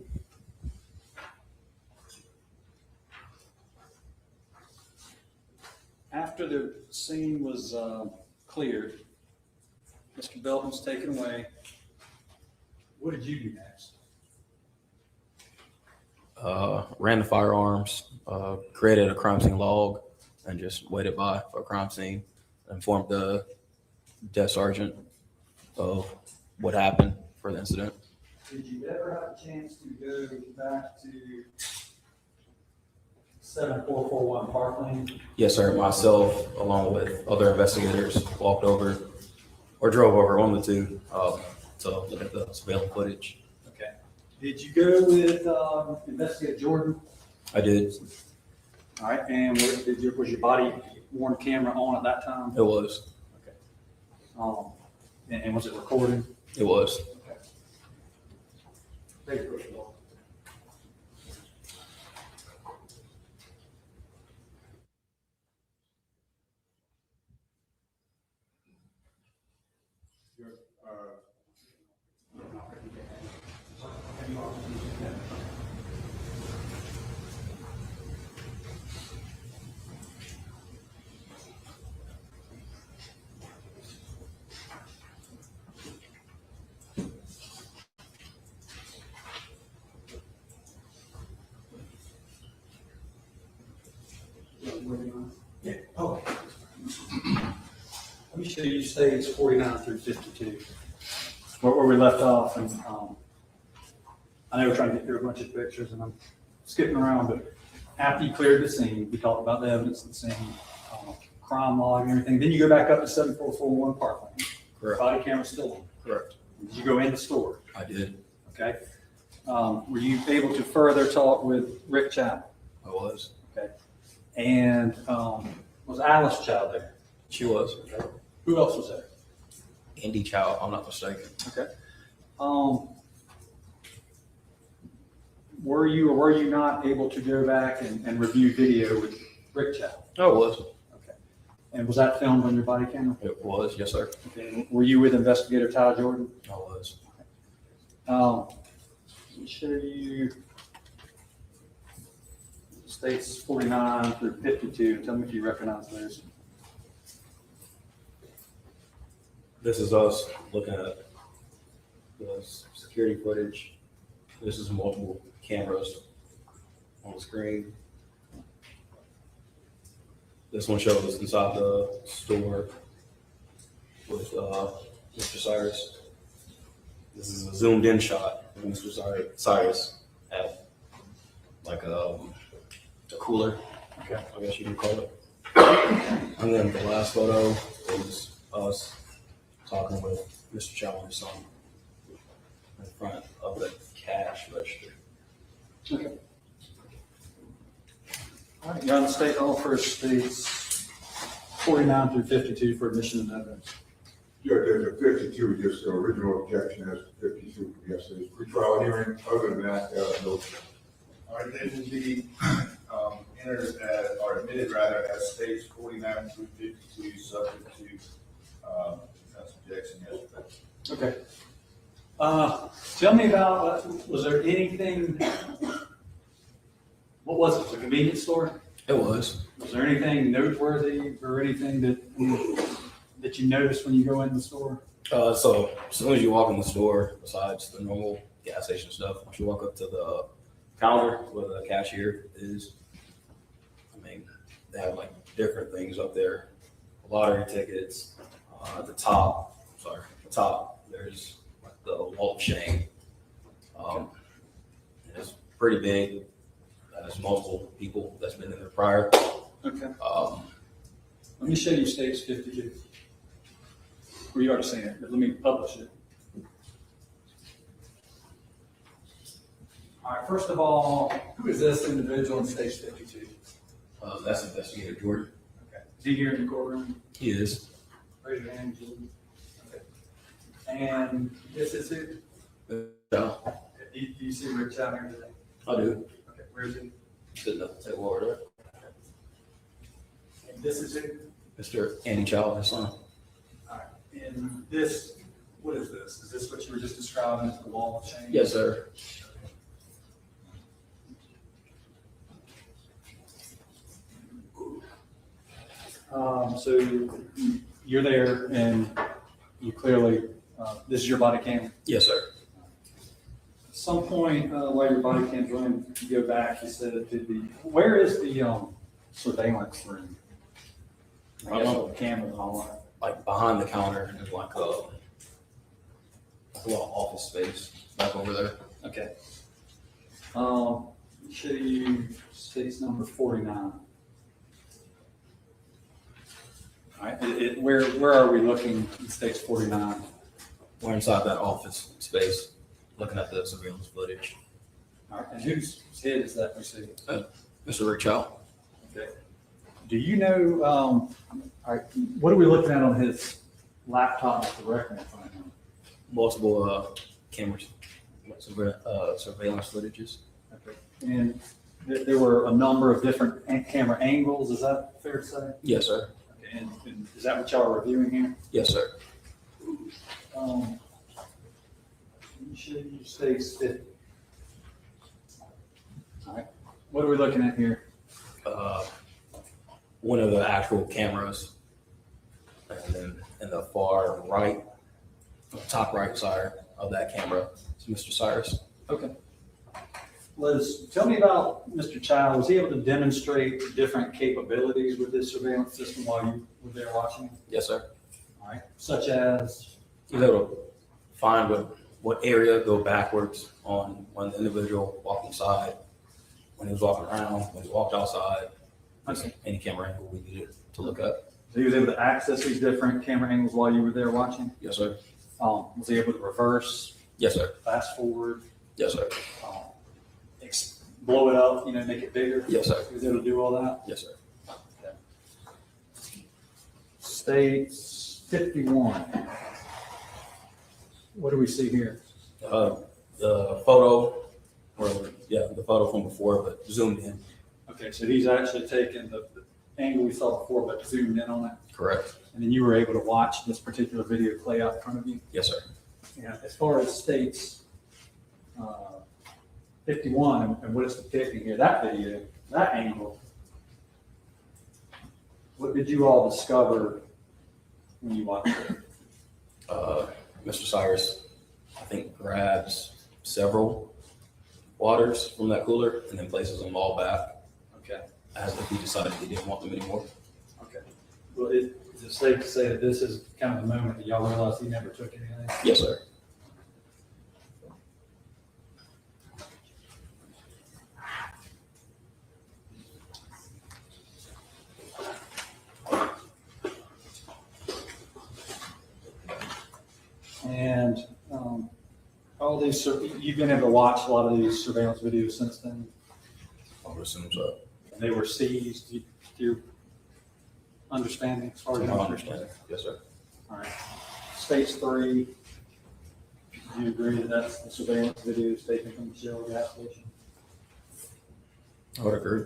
after the scene was cleared, Mr. Belton's taken away. What did you do next? Ran the firearms, created a crime scene log, and just waited by for a crime scene. Informed the desk sergeant of what happened for the incident. Did you ever have a chance to go back to 7441 Park Lane? Yes, sir. Myself, along with other investigators, walked over or drove over on the two to look at the surveillance footage. Okay. Did you go with Investigator Jordan? I did. All right, and was your body worn camera on at that time? It was. Okay. And was it recording? It was. Okay. Thank you, First of all. Yeah. Oh. Let me show you stage 49 through 52. Where we left off, and I know we're trying to get through a bunch of pictures, and I'm skipping around, but after you cleared the scene, we talked about the evidence at the scene, crime log and everything. Then you go back up to 7441 Park Lane. Correct. Body camera's still on. Correct. Did you go in the store? I did. Okay. Were you able to further talk with Rick Chow? I was. Okay. And was Alice Chow there? She was. Okay. Who else was there? Andy Chow, if I'm not mistaken. Okay. Were you or were you not able to go back and review video with Rick Chow? I was. Okay. And was that filmed on your body camera? It was, yes, sir. Okay. Were you with investigator Ty Jordan? I was. Let me show you states 49 through 52. Tell me if you recognize those. This is us looking at the security footage. This is multiple cameras on the screen. This one shows us inside the store with Mr. Cyrus. This is a zoomed in shot of Mr. Cyrus at like a cooler, Okay. I guess you can call it. And then the last photo is us talking with Mr. Chow and his son in front of the cash register. Okay. All right, you're on the state hall for states 49 through 52 for admission and evidence. Yeah, there's a 52, just the original objection as to 52 for yesterday's pretrial hearing. Other than that, no. All right, they will be entered as, or admitted rather, as states 49 through 52, subject to that's objection yesterday. Okay. Tell me about, was there anything, what was it, a convenience store? It was. Was there anything noteworthy or anything that you noticed when you go in the store? So as soon as you walk in the store, besides the normal gas station stuff, once you walk up to the counter where the cashier is, I mean, they have like different things up there. Lottery tickets. At the top, there's like the wall of shame. It's pretty big. There's multiple people that's been in there prior. Okay. Let me show you states 52. Well, you already seen it, but let me publish it. All right, first of all, who is this individual in stage 52? That's Investigator Jordan. Okay. Is he here in the courtroom? He is. Raise your hand, Jordan. Okay. And this is who? Chow. Do you see Rick Chow here today? I do. Okay, where is he? Sitting up at the table over there. And this is who? Mr. Andy Chow, his son. All right. And this, what is this? Is this what you were just describing as the wall of shame? Yes, sir. So you're there and you clearly, this is your body cam. Yes, sir. At some point while your body cam's running, you go back, you said it could be, where is the surveillance room? I guess with the cameras and all that. Like behind the counter is like a little office space back over there. Okay. Show you states number 49. All right, where are we looking in states 49? We're inside that office space, looking at the surveillance footage. All right, and whose head is that we see? Mr. Rick Chow. Okay. Do you know, all right, what are we looking at on his laptop directly in front of him? Multiple cameras, surveillance footages. Okay. And there were a number of different camera angles, is that fair to say? Yes, sir. Okay. And is that what y'all are reviewing here? Yes, sir. Let me show you states 50. All right, what are we looking at here? One of the actual cameras, and then in the far right, top right side of that camera is Mr. Cyrus. Okay. Liz, tell me about Mr. Chow. Was he able to demonstrate different capabilities with this surveillance system while you were there watching? Yes, sir. All right, such as? He was able to find what area go backwards on when the individual walked inside, when he was walking around, when he walked outside. Okay. Any camera angle we needed to look at. So he was able to access these different camera angles while you were there watching? Yes, sir. Was he able to reverse, Yes, sir. fast forward, Yes, sir. blow it up, make it bigger? Yes, sir. He was able to do all that? Yes, sir. Okay. States 51. What do we see here? The photo, the photo from before, but zoomed in. Okay, so he's actually taken angle we saw before, but zoomed in on it. Correct. And then you were able to watch this particular video play out in front of you. Yes, sir. Yeah, as far as states 51 and what it's depicting here, that video, that angle, what did you all discover when you watched it? Mr. Cyrus, I think, grabs several waters from that cooler and then places them all back Okay, as if he decided he didn't want them anymore. okay. Well, is it safe to say that this is kind of the moment that y'all realized he never took anything? Yes, sir. And all these, you've been able to watch a lot of these surveillance videos since then? I would assume so. They were seized, to your understanding, as far as From you my understanding. Yes, sir. All right. States 3, do you agree that that's the surveillance videos taken from the Shell gas station? I would agree.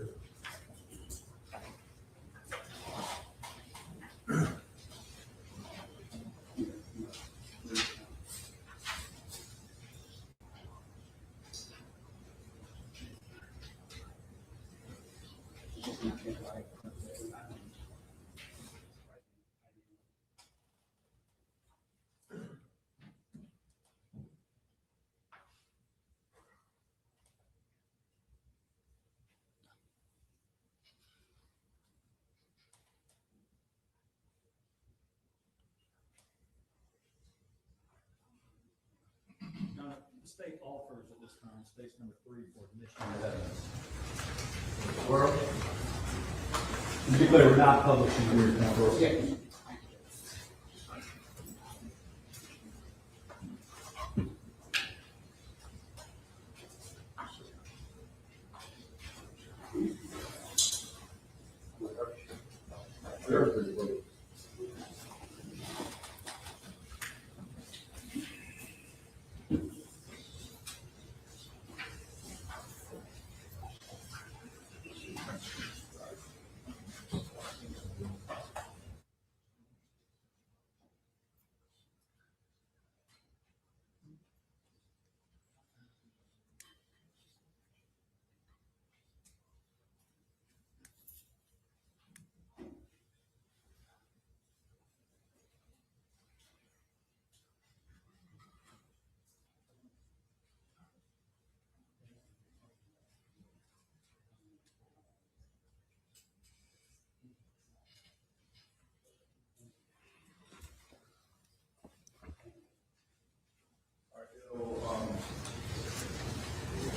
No, the state offers at this time, state's number 3 for admission of evidence. To be clear, we're not publishing here now.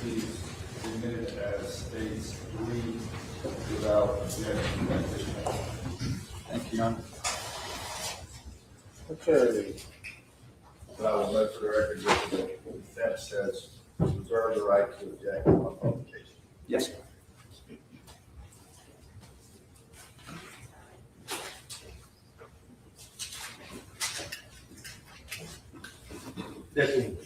Be admitted as states 3 without objection. Thank you, Your Honor. Okay. But I will note for the record that the defense has reserved the right to object on publication. Yes, sir. Deputy.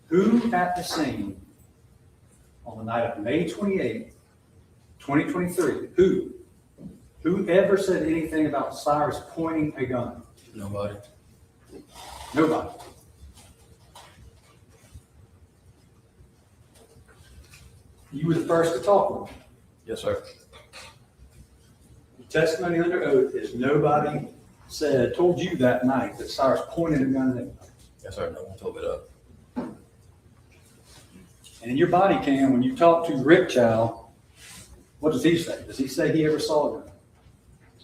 Who at the scene on the night of May 28th, 2023, who ever said anything about Cyrus pointing a gun? Nobody. Nobody. You were the first to talk with him. Yes, sir. The testimony under oath is nobody told you that night that Cyrus pointed a gun at anybody. Yes, sir. No one told me that. And in your body cam, when you talk to Rick Chow, what does he say? Does he say he ever saw a gun?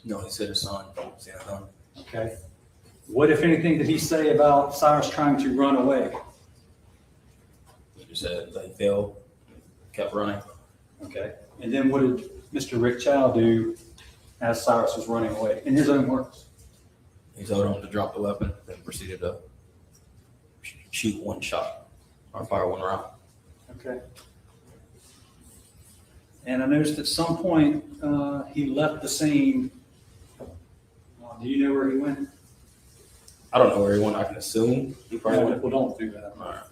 No, he said his son seen a gun. Okay. What, if anything, did he say about Cyrus trying to run away? He just said that he failed, kept running. Okay. And then what did Mr. Rick Chow do as Cyrus was running away? In his own words. He told him to drop the weapon, then proceeded to shoot one shot or fire one round. Okay. And I noticed at some point he left the scene. Do you know where he went? I don't know where he went. I can assume he probably went. Well, don't do that. All right.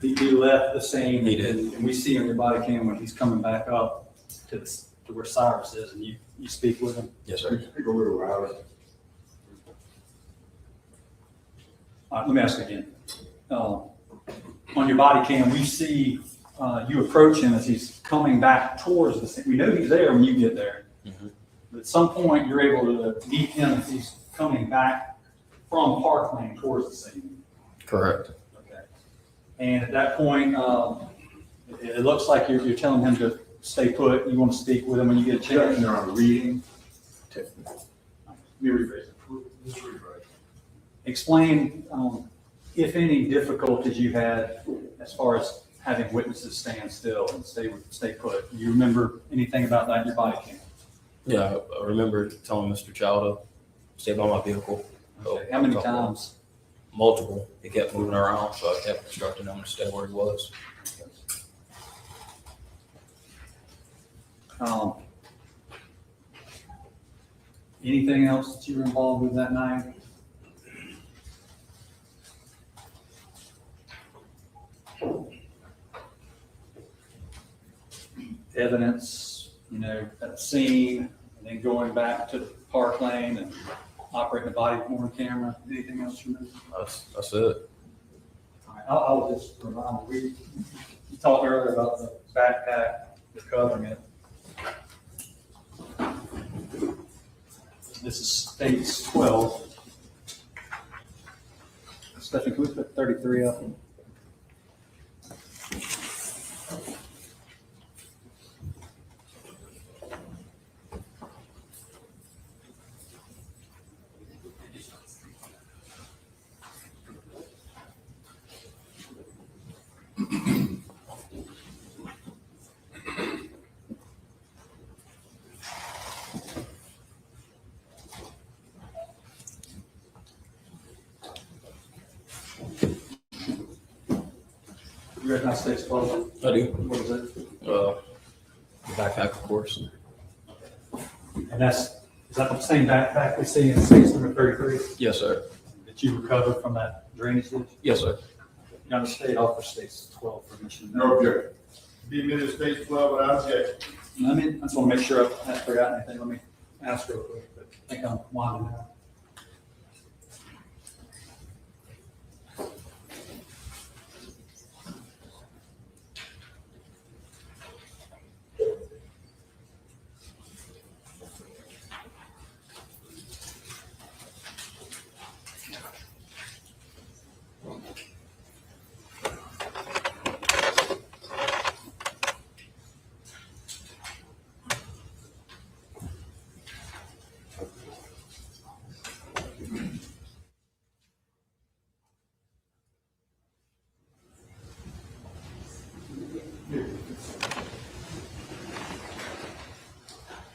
He left the scene. He did. And we see on your body cam when he's coming back up to to where Cyrus is and you speak with him? Yes, sir. Speak a little louder. All right, let me ask again. On your body cam, we see you approach him as he's coming back towards the scene. We know he's there when you get there. Mhm. But at some point, you're able to meet him as he's coming back from Park Lane towards the scene. Correct. Okay. And at that point, it looks like you're telling him to stay put. You want to speak with him when you get a chance. Checking on reading. Let me rephrase it. Explain, if any, difficulties you had as far as having witnesses stand still and stay put. Do you remember anything about that in your body cam? Yeah, I remember telling Mr. Chow to stay by my vehicle. Okay. How many times? Multiple. He kept moving around, so I kept instructing him to stay where he was. Anything else that you were involved with that night? Evidence, at the scene, and then going back to Park Lane and operating the body worn camera. Anything else you remember? That's it. All right, I'll just remind you, we talked earlier about the backpack, recovering it. This is states 12. Stephanie, can we put 33 up? You recognize states 12? I do. What is it? The backpack, of course. And is that the same backpack we see in states number 33 Yes, sir. that you recovered from that drainage ditch? Yes, sir. You're on the state offer states 12 permission. No objection. Be admitted to stage 12 without objection. I just want to make sure I haven't forgotten anything. Let me ask real quick, but I think I'm winding down.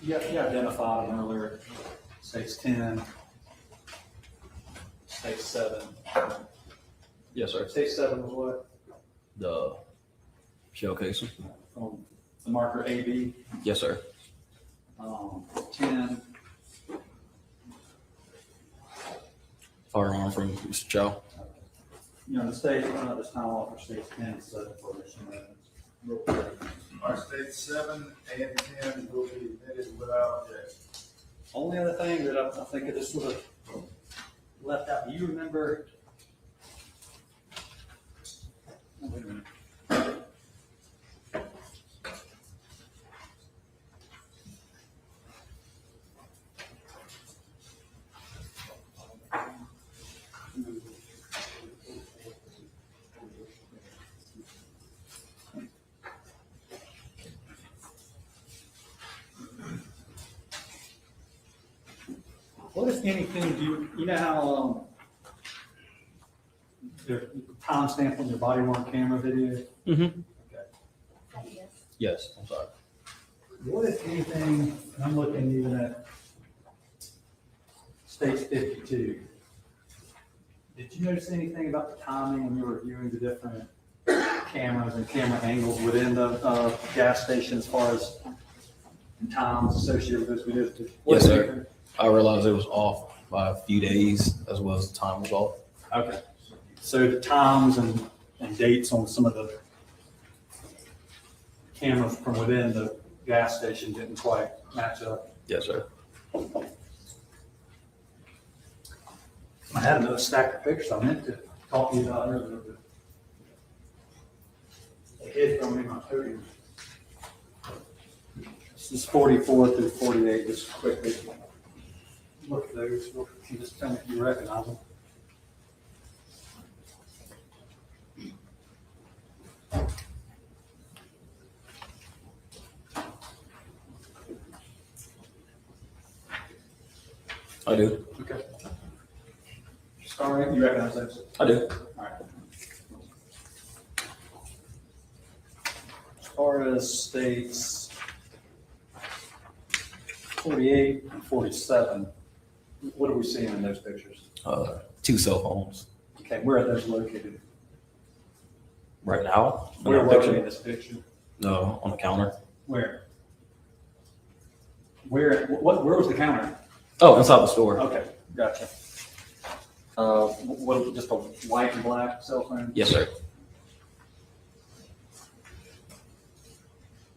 You identified them earlier, states 10, states 7. Yes, sir. State 7 was what? The shell casing. From the marker AB. Yes, sir. 10, Firearm from Mr. Chow. the state, this time offer states 10, 7 for mission. Our state 7 and 10 will be admitted without objection. Only other thing that I think I just sort of left out, do you remember? Oh, wait a minute. What, if anything, do you know how, the timestamp on your body worn camera video? Mm-hmm. Okay. Yes, I'm sorry. What, if anything, and I'm looking even at states 52, did you notice anything about the timing when you were viewing the different cameras and camera angles within the gas station as far as times associated with those videos? Yes, sir. I realized it was off by a few days as well as the time was off. Okay. So the times and dates on some of the cameras from within the gas station didn't quite match up. Yes, sir. I had another stack of pictures I meant to talk to you about earlier, but they hid from me my podium. This is 44 through 48, just quickly. Look at those, you just tell me if you recognize them. I do. Okay. Sorry, you recognize those? I do. All right. As far as states 48 and 47, what are we seeing in those pictures? 2 cell phones. Okay, where are those located? Right now, in Where that were they picture, in this picture? no, on the counter. Where? Where was the counter? Oh, inside the store. Okay, gotcha. What, just a white and black cell phone? Yes, sir.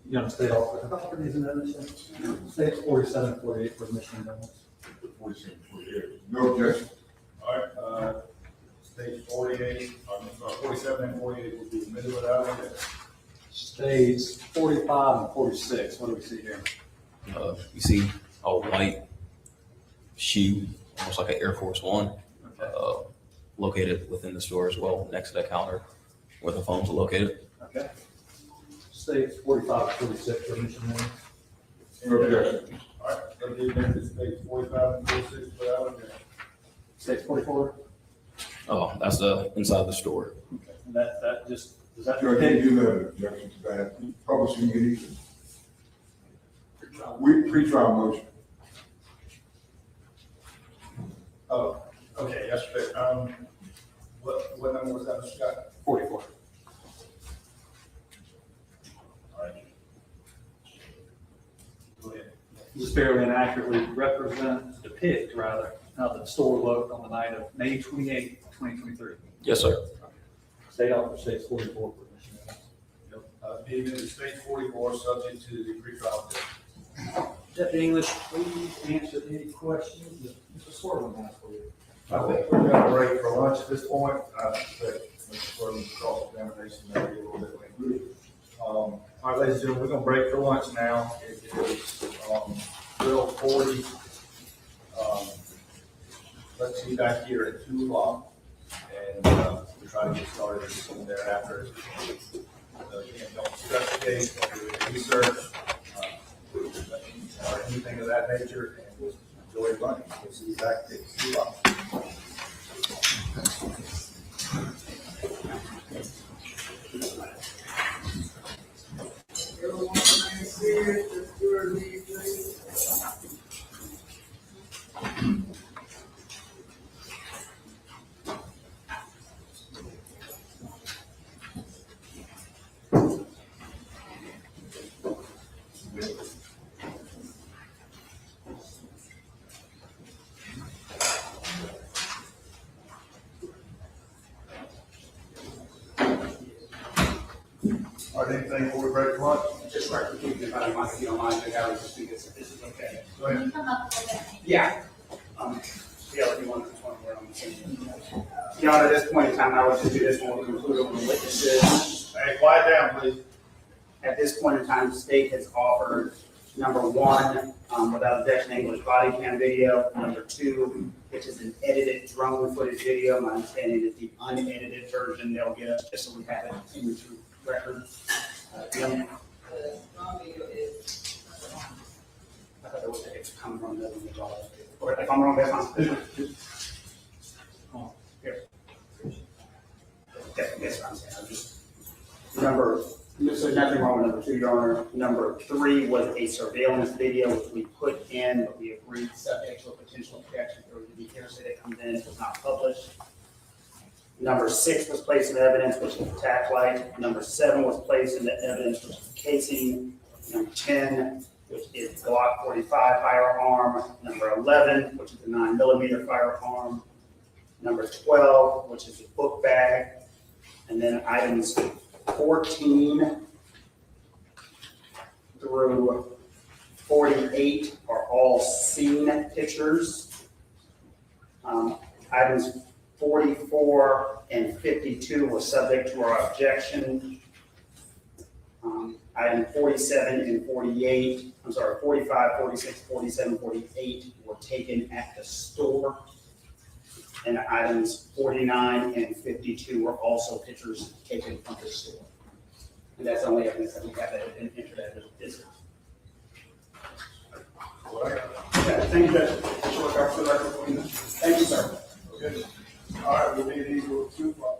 You want to stay off, how about these in evidence? States 47 and 48 for Michigan governments. 47, 48. No objection. All right, stage 48, 47 and 48 will be admitted without objection. States 45 and 46, what do we see here? You see a white shoe, almost like an Air Force One, Okay, located within the store as well, next to the counter where the phones are located. okay. States 45 and 46 for Michigan governments. No objection. All right, so the amended stage 45 and 46 without objection. States 44? Oh, that's inside the store. Okay, and that just, does that? Judge, you do have an objection to that. Publishing it either. Pre-trial motion. Oh, okay, yes, sir. What number was that, Mr. Scott? 44. All right. Go ahead. Just fairly and accurately depict rather, how the store looked on the night of May 28, 2023. Yes, sir. State officer states 44 for Michigan. The amended stage 44, subject to the pre-trial date. Deputy English, please answer any questions that Mr. Swerve has for you. I think we're gonna break for lunch at this point. I expect Mr. Swerve's cross-examination may be a little bit lengthy. All right, ladies and gentlemen, we're gonna break for lunch now. It is, 12:40. Let's be back here at 2 o'clock, and, we'll try to get started soon thereafter. Again, don't stress the case, don't do any research, or anything of that nature, and we'll enjoy lunch. We'll see you back at 2 o'clock. All right, anything before we break for lunch? Just start thinking about it, if you don't mind, I gotta just think this is okay. Go ahead. Yeah. Yeah, if you want to, we're on the same. Your Honor, at this point in time, I would just do this one, we'll conclude on the witnesses. Hey, quiet down, please. At this point in time, the state has offered, number one, without objection, English body cam video. Number two, which is an edited drone footage video. My understanding is the unedited version they'll get us, just so we have it in the true record. I thought that was, it's coming from the, or if I'm wrong, that's fine. Here. That's what I'm saying. I just, number, so nothing wrong with number two, Your Honor. Number three was a surveillance video, which we put in, but we agreed subject to a potential objection, there would be hearsay that comes in, it was not published. Number six was placed in evidence, which is the tack light. Number seven was placed in the evidence, which is the casing. Number 10, which is Glock 45 firearm. Number 11, which is the 9mm firearm. Number 12, which is the book bag. And then items 14, through 48 are all scene pictures. Items 44 and 52 were subject to our objection. Item 47 and 48, 45, 46, 47, 48 were taken at the store. And items 49 and 52 were also pictures taken from the store. And that's the only evidence that we have that had been entered as a business. Okay, thank you, Judge. Thank you, sir. Okay. All right, we'll need these to 2 o'clock.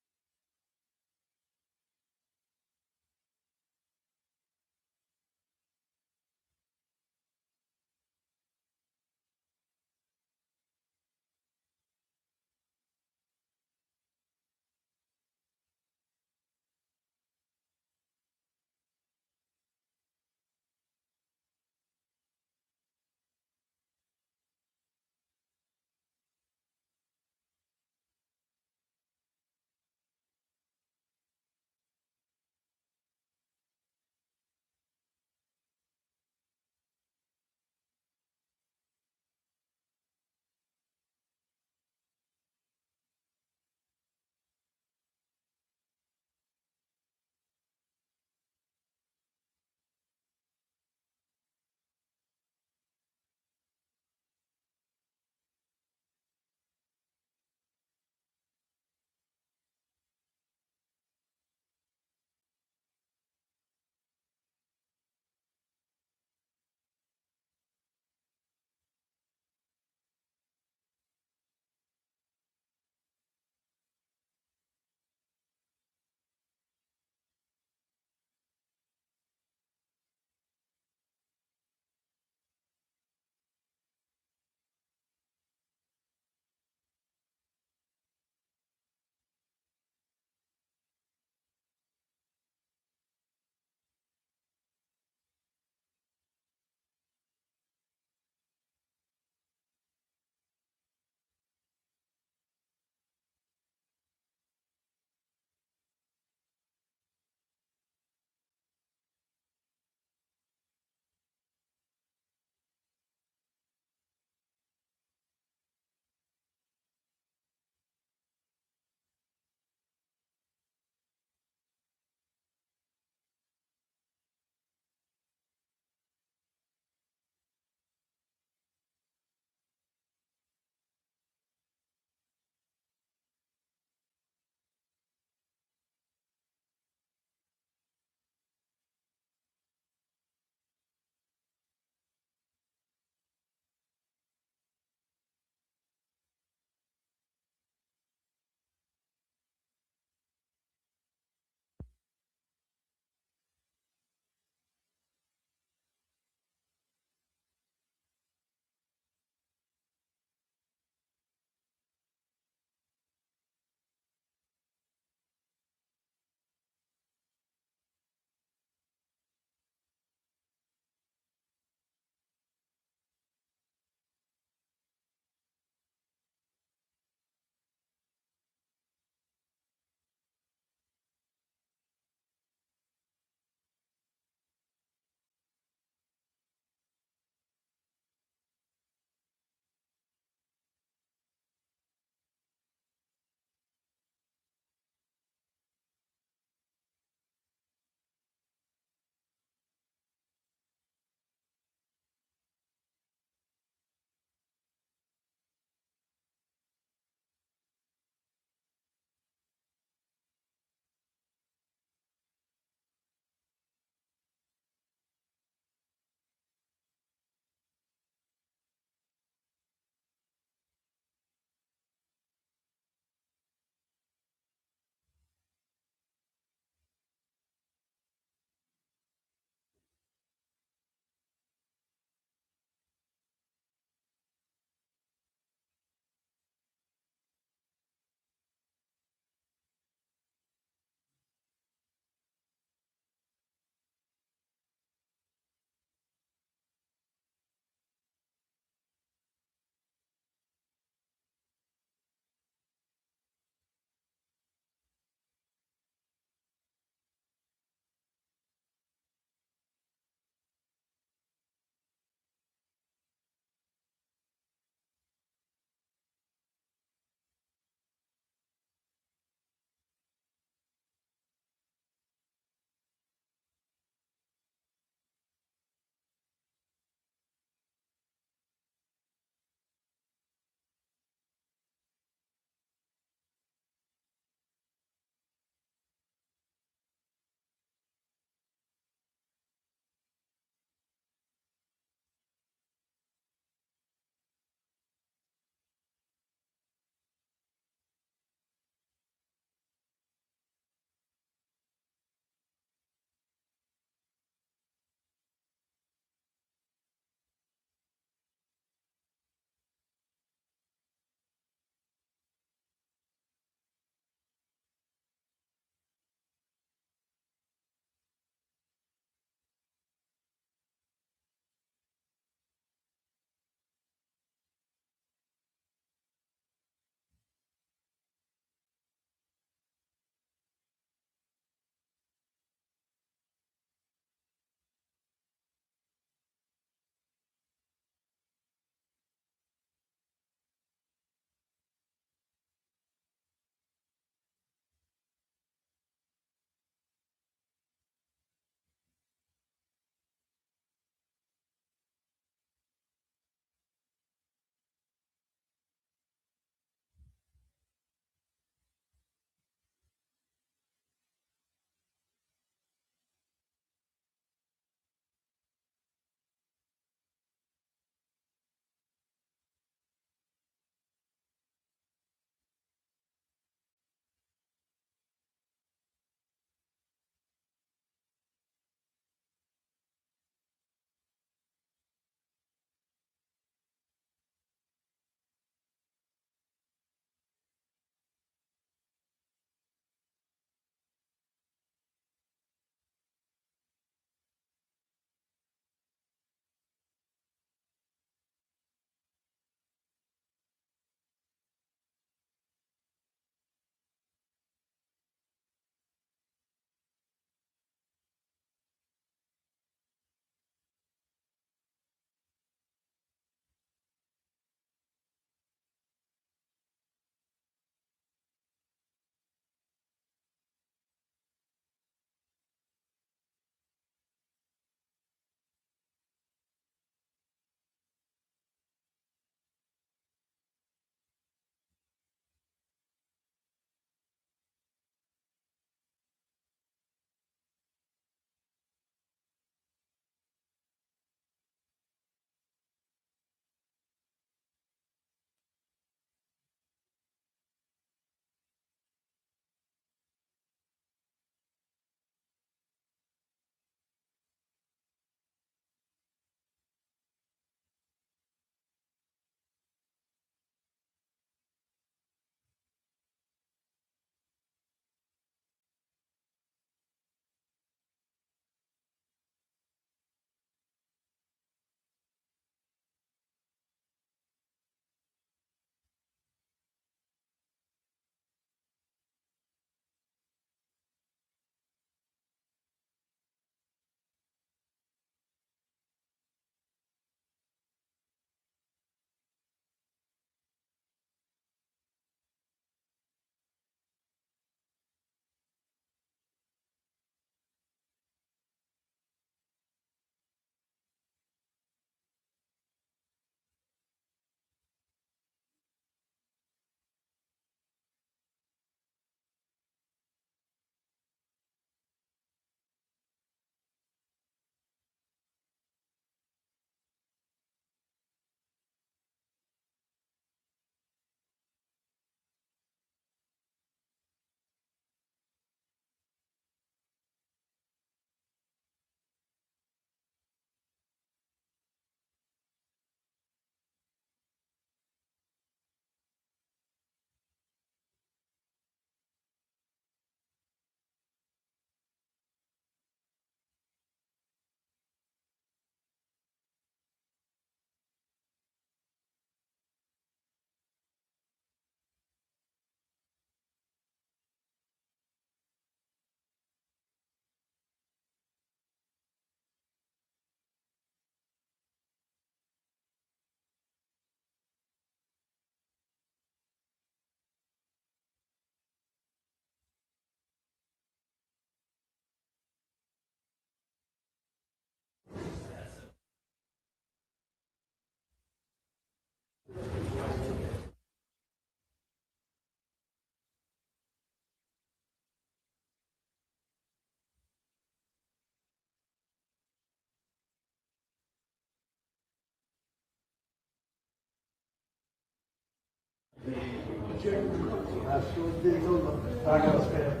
gotta spend.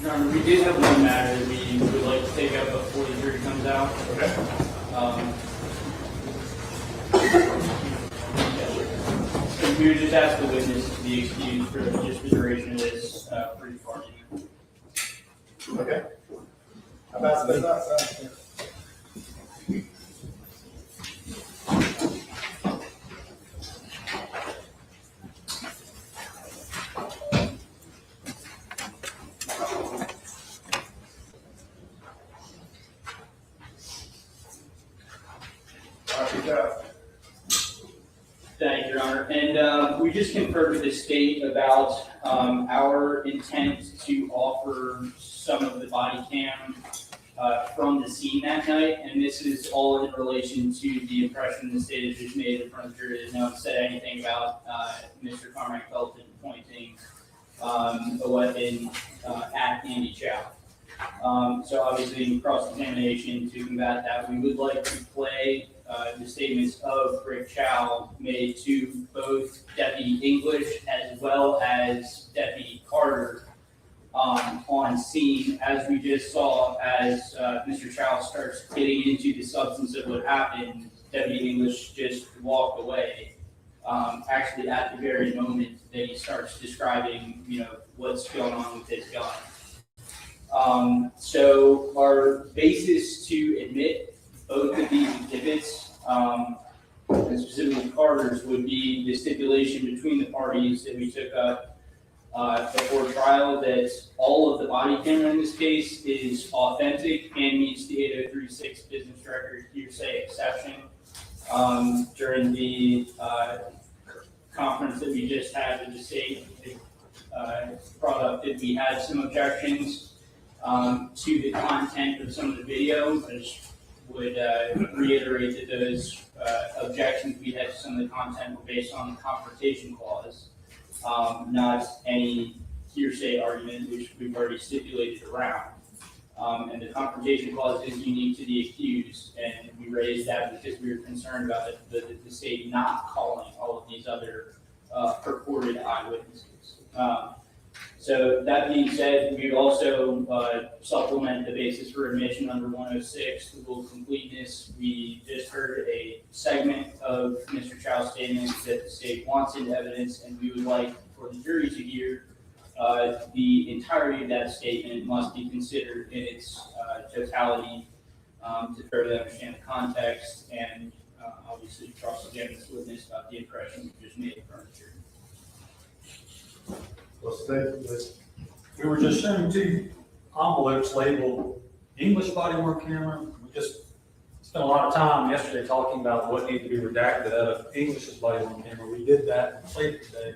Your Honor, we did have one matter that we would like to take up before the jury comes out. Okay. So we would just ask the witness to be excused for just the duration of this brief argument. Okay. How about that? Thank you, Your Honor. And we just conferred with the state about our intent to offer some of the body cam from the scene that night. And this is all in relation to the impression the state has just made in front of the jury. There's no one said anything about Mr. Carmack-Belton pointing a weapon at Andy Chow. So obviously in cross-examination to combat that, we would like to play the statements of Greg Chow made to both Deputy English as well as Deputy Carter on scene, as we just saw as Mr. Chow starts getting into the substance of what happened. Deputy English just walked away, actually at the very moment that he starts describing, what's going on with his gun. So our basis to admit both of these exhibits, and specifically Carter's, would be the stipulation between the parties that we took up before trial that all of the body camera in this case is authentic and meets the 8036 business record hearsay exception. During the conference that we just had with the state, brought up that we had some objections to the content of some of the video. I just would reiterate that those objections we had to some of the content were based on the confrontation clause, not any hearsay argument, which we've already stipulated around. And the confrontation clause is unique to the accused, and we raised that because we were concerned about the state not calling all of these other purported eyewitnesses. So that being said, we would also supplement the basis for admission under 106, the rule of completeness. We just heard a segment of Mr. Chow's statement that the state wants into evidence, and we would like for the jury to hear the entirety of that statement must be considered in its totality to further understand the context and obviously cross-examine this witness about the impression we just made in front of the jury. We were just showing two envelopes labeled English body worn camera. We just spent a lot of time yesterday talking about what needed to be redacted out of English's body worn camera. We did that and played it today.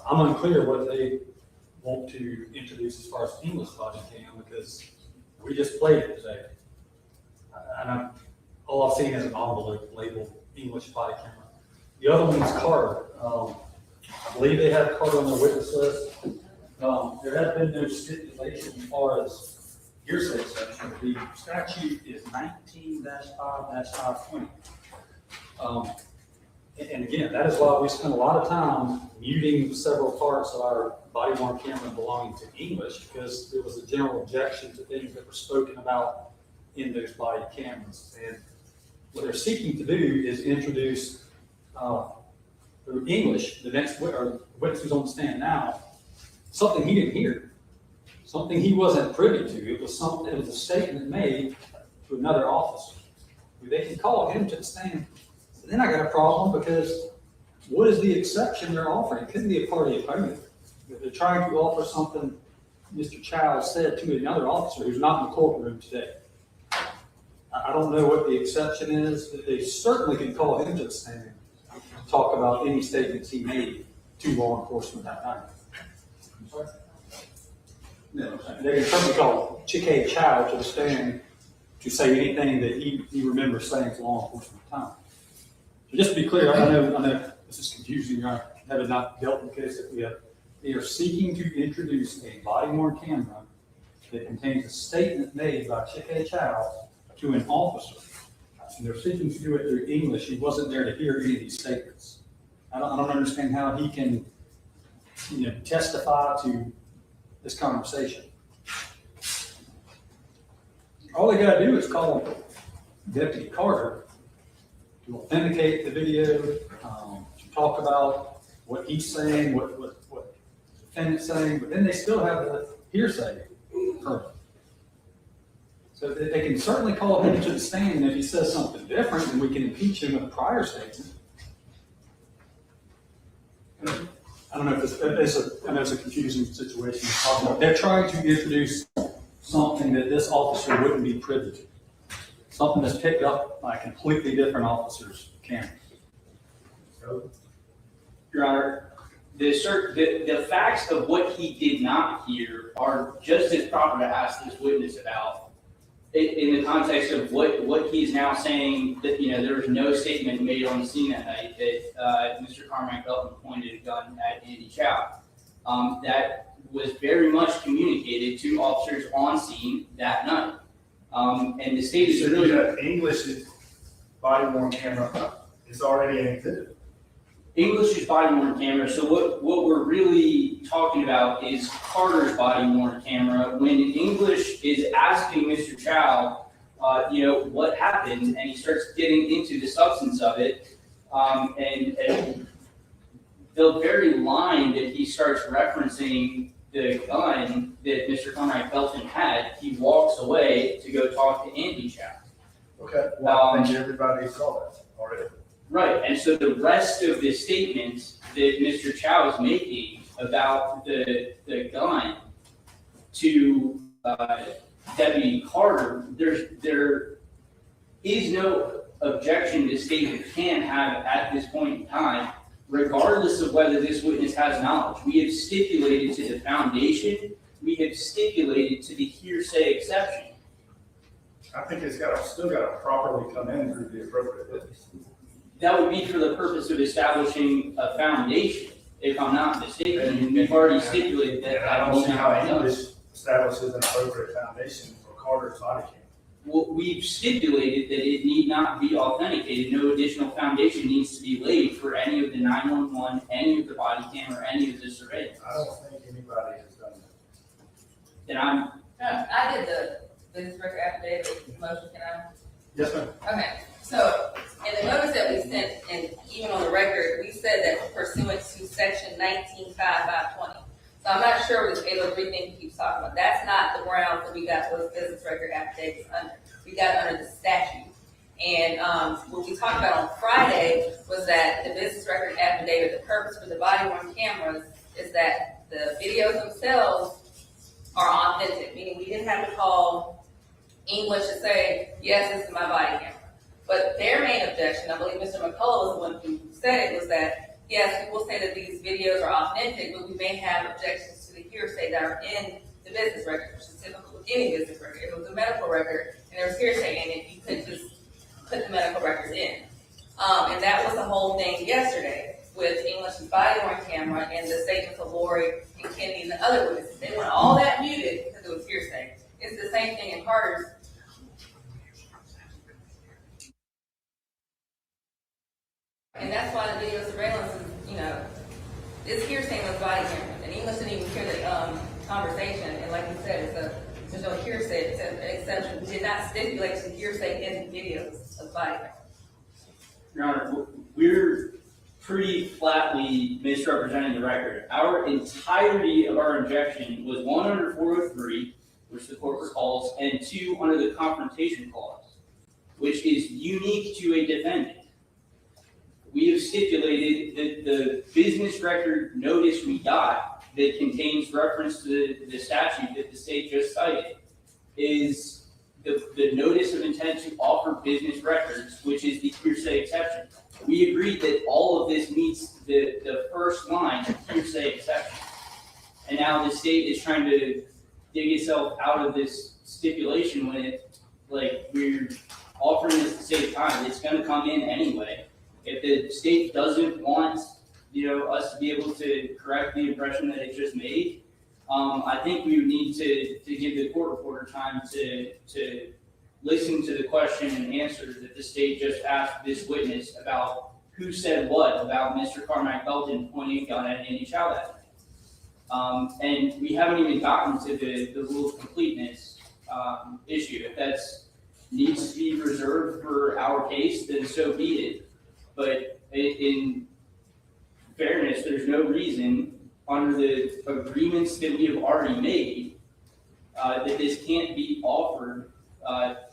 I'm unclear what they want to introduce as far as English body cam because we just played it today. And all I've seen is an envelope labeled English body camera. The other one's Carter. I believe they have Carter on their witness list. There has been no stipulation as far as hearsay exception. The statute is 19-5-520. And again, that is why we spend a lot of time muting several parts of our body-worn camera belonging to English, because there was a general objection to things that were spoken about in those body cameras. And what they're seeking to do is introduce through English, the next witness who's on the stand now, something he didn't hear, something he wasn't privy to. It was a statement made to another officer. They can call him to the stand. So then I got a problem because what is the exception they're offering? It couldn't be a party opponent. If they're trying to offer something Mr. Chow said to another officer who's not in the courtroom today. I don't know what the exception is, but they certainly can call him to the stand and talk about any statements he made to law enforcement that night. I'm sorry? No, they can certainly call Chick Chow to the stand to say anything that he remembers saying to law enforcement at the time. So just to be clear, I know this is confusing. I have not dealt with the case that we have. They are seeking to introduce a body-worn camera that contains a statement made by Chick Chow to an officer. And they're seeking to do it through English. He wasn't there to hear any of these statements. I don't understand how he can, testify to this conversation. all they gotta do is call Deputy Carter to authenticate the video, to talk about what he's saying, what the defendant's saying, but then they still have the hearsay permit. So they can certainly call him to the stand, and if he says something different, then we can impeach him with a prior statement. I don't know if I know it's a confusing situation. They're trying to introduce something that this officer wouldn't be privy to. Something that's picked up by a completely different officer's camera. Your Honor, the facts of what he did not hear are just as proper to ask this witness about in the context of what he is now saying, that, you know, there was no statement made on the scene that night that Mr. Carmack-Belton pointed a gun at Andy Chow. That was very much communicated to officers on scene that night. And the state is really... English body worn camera is already an exhibit. English is body worn camera, so what we're really talking about is Carter's body worn camera. When English is asking Mr. Chow, you know, what happened, and he starts getting into the substance of it, and the very line that he starts referencing the gun that Mr. Carmack-Belton had, he walks away to go talk to Andy Chow. Okay, well, I think everybody saw that already. Right, and so the rest of the statements that Mr. Chow is making about the gun to Deputy Carter, there is no objection the state can have at this point in time, regardless of whether this witness has knowledge. We have stipulated to the foundation, we have stipulated to the hearsay exception. I think it's still got to properly come in through the appropriate witness. That would be for the purpose of establishing a foundation, if I'm not mistaken. We've already stipulated that. I don't see how English establishes an appropriate foundation for Carter's body camera. Well, we've stipulated that it need not be authenticated. No additional foundation needs to be laid for any of the 911, any of the body cam, or any of the surveillance. I don't think anybody has done that. Then I'm, I did the business record affidavit motion, can I? Yes, ma'am. Okay, so in the notice that we sent, and even on the record, we said that pursuant to section 19.5.520. So I'm not sure what this 803 keeps talking about. That's not the ground that we got those business record affidavits under. We got it under the statute. And what we talked about on Friday was that the business record affidavit, the purpose for the body worn cameras is that the videos themselves are authentic, meaning we didn't have to call English to say, yes, this is my body camera. But their main objection, I believe Mr. McCullough was the one who said it, was that, yes, we will say that these videos are authentic, but we may have objections to the hearsay that are in the business record, which is typical with any business record. If it was a medical record and there was hearsay in it, you couldn't just put the medical records in. And that was the whole thing yesterday with English's body worn camera and the statements of Lori and Kennedy and the other witnesses. They want all that muted because it was hearsay. It's the same thing in Carter's. And that's why the video surveillance is, you know, it's hearsay in those body cameras. And English didn't even hear the conversation. And like you said, there's no hearsay. It's an exception. We did not stipulate to hearsay in the videos of body cameras. Your Honor, we're pretty flatly misrepresenting the record. Our entirety of our objection was 1 under 403, which the court recalls, and 2 under the confrontation clause, which is unique to a defendant. We have stipulated that the business record notice we got that contains reference to the statute that the state just cited is the notice of intent to offer business records, which is the hearsay exception. We agreed that all of this meets the first line of hearsay exception. And now the state is trying to dig itself out of this stipulation when it, like, we're offering this to save time. It's going to come in anyway. If the state doesn't want, you know, us to be able to correct the impression that it just made, I think we would need to give the court reporter time to listen to the question and answer that the state just asked this witness about who said what about Mr. Carmack-Belton pointing a gun at Andy Chow that night. And we haven't even gotten to the rule of completeness issue. If that's needs to be reserved for our case, then so be it. But in fairness, there's no reason under the agreements that we have already made that this can't be offered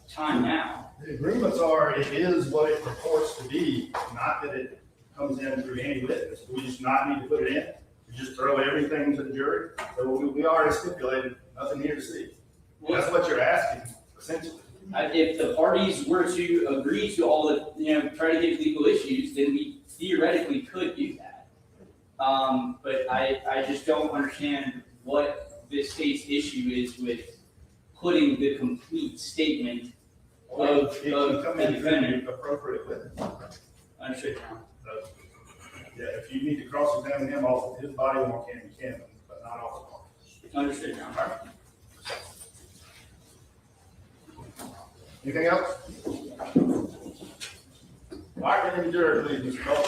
time now. The agreements are, it is what it purports to be, not that it comes in through any witness. We just not need to put it in. We just throw everything to the jury. So we already stipulated, nothing here to see. That's what you're asking, essentially. If the parties were to agree to all the, try to get legal issues, then we theoretically could do that. But I just don't understand what this state's issue is with putting the complete statement of If you come the in defendant. appropriate witness. Understood. Yeah, if you need to cross-examine him off of his body, you can, but not off the body. Understood, Your Honor. Anything else? All right, then, jury, please, Mr. Cole.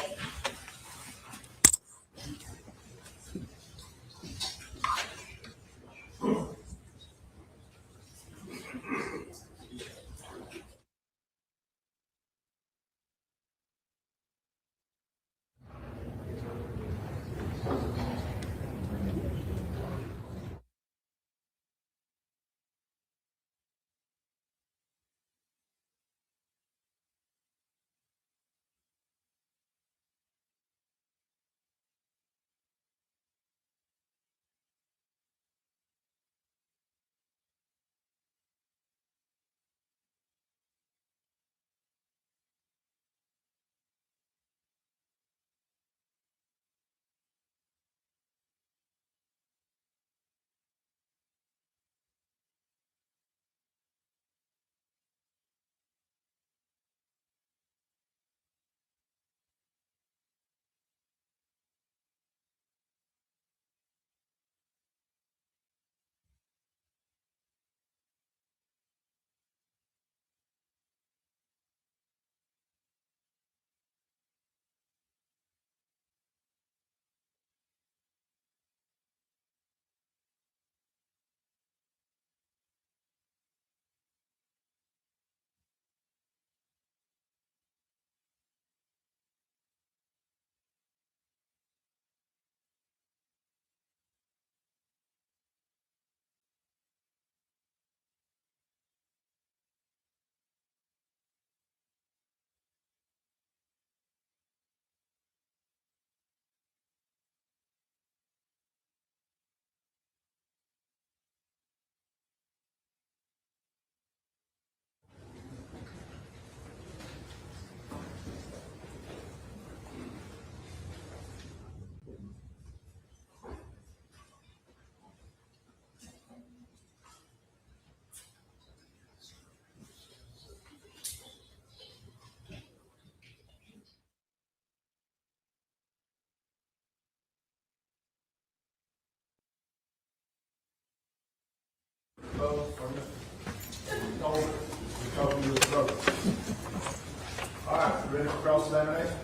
All right, ready for cross-examination?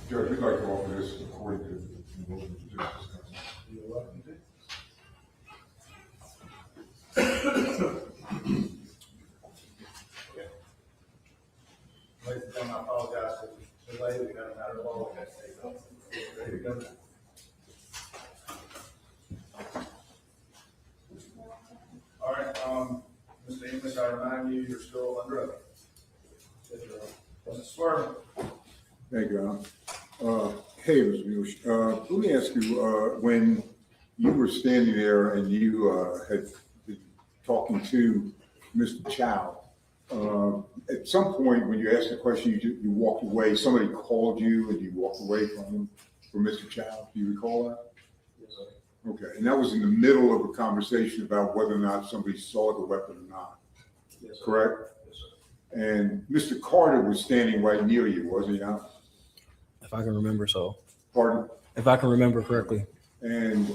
Judge, we'd like to offer this according to the motion we just discussed. You're welcome to. Ladies and gentlemen, I apologize for the delay. We got a matter of all that state. Ready to go? All right, Mr. English, I remind you, you're still under oath. Mr. Swerve. Thank you, Honor. Hey, Mr. Mueller, let me ask you, when you were standing there and you had been talking to Mr. Chow, at some point when you asked the question, you walked away, somebody called you and you walked away from Mr. Chow. Do you recall that? Yes, sir. Okay, and that was in the middle of a conversation about whether or not somebody saw the weapon or not, Yes, sir. correct? Yes, sir. And Mr. Carter was standing right near you, was he not? If I can remember so. Pardon? If I can remember correctly. And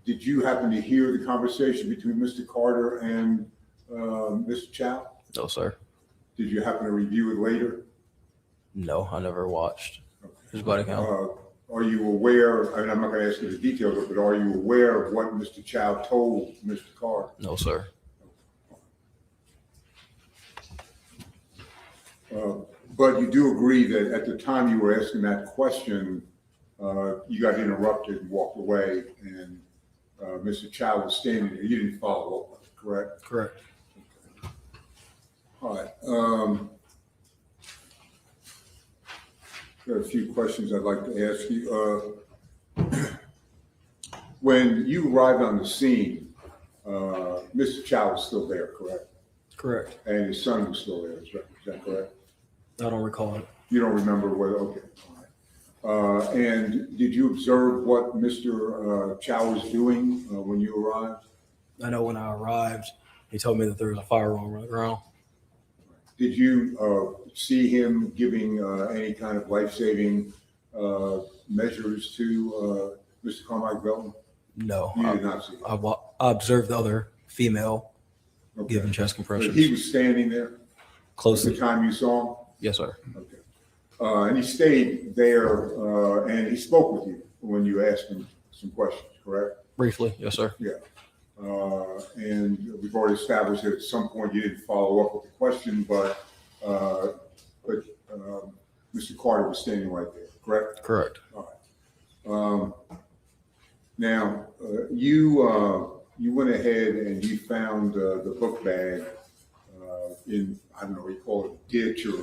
did you happen to hear the conversation between Mr. Carter and Mr. Chow? No, sir. Did you happen to review it later? No, I never watched his body count. are you aware, I mean, I'm not gonna ask you the details of it, but are you aware of what Mr. Chow told Mr. Carter? No, sir. But you do agree that at the time you were asking that question, you got interrupted and walked away, and Mr. Chow was standing there. You didn't follow up, correct? Correct. All right. Got a few questions I'd like to ask you. When you arrived on the scene, Mr. Chow was still there, correct? Correct. And his son was still there, is that correct? I don't recall it. You don't remember whether, okay. All right. And did you observe what Mr. Chow was doing when you arrived? I know when I arrived, he told me that there was a firearm on the ground. Did you see him giving any kind of life-saving measures to Mr. Carmack-Belton? No. You did not see him? I observed the other female Okay. giving chest But compressions. he was standing there at the Closely. time you saw him? Yes, sir. Okay. And he stayed there and he spoke with you when you asked him some questions, correct? Briefly. Yes, sir. Yeah. And we've already established that at some point you didn't follow up with the question, but Mr. Carter was standing right there, correct? Correct. All right. Now, you went ahead and you found the book bag in, I don't know what you call it, ditch or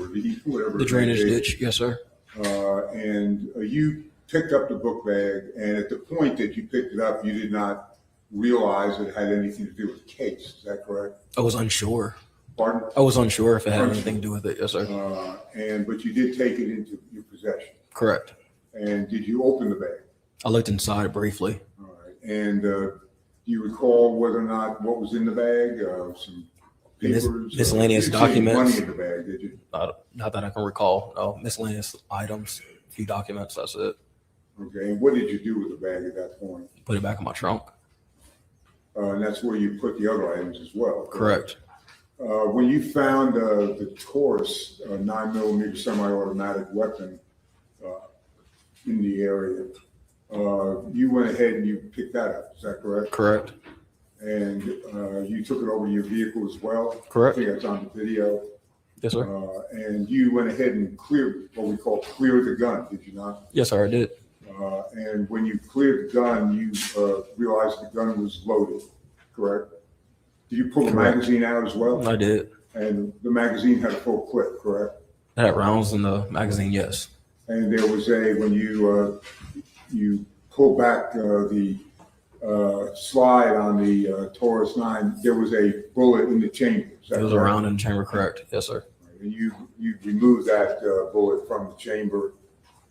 whatever. The drainage ditch. Yes, sir. And you picked up the book bag, and at the point that you picked it up, you did not realize it had anything to do with the case. Is that correct? I was unsure. Pardon? I was unsure if it had anything to do with it. Yes, sir. But you did take it into your possession. Correct. And did you open the bag? I looked inside briefly. All right. And do you recall whether or not what was in the bag? Some papers? Miscellaneous You didn't see any documents. money in the bag, did you? Not that I can recall. No, miscellaneous items, a few documents. That's it. Okay. And what did you do with the bag at that point? Put it back in my trunk. And that's where you put the other items as well. Correct. When you found the Taurus 9mm semi-automatic weapon in the area, you went ahead and you picked that up. Is that correct? Correct. And you took it over to your vehicle as well? Correct. I think that's on the video. Yes, sir. And you went ahead and cleared what we call clear the gun, did you not? Yes, sir. I did. And when you cleared the gun, you realized the gun was loaded, correct? Did you pull the Correct. magazine out as well? I did. And the magazine had a full clip, correct? I had rounds in the magazine. Yes. And there was when you pulled back the slide on the Taurus 9, there was a bullet in the chamber. Is that It was correct? around in the chamber. Correct. Yes, sir. And you removed that bullet from the chamber,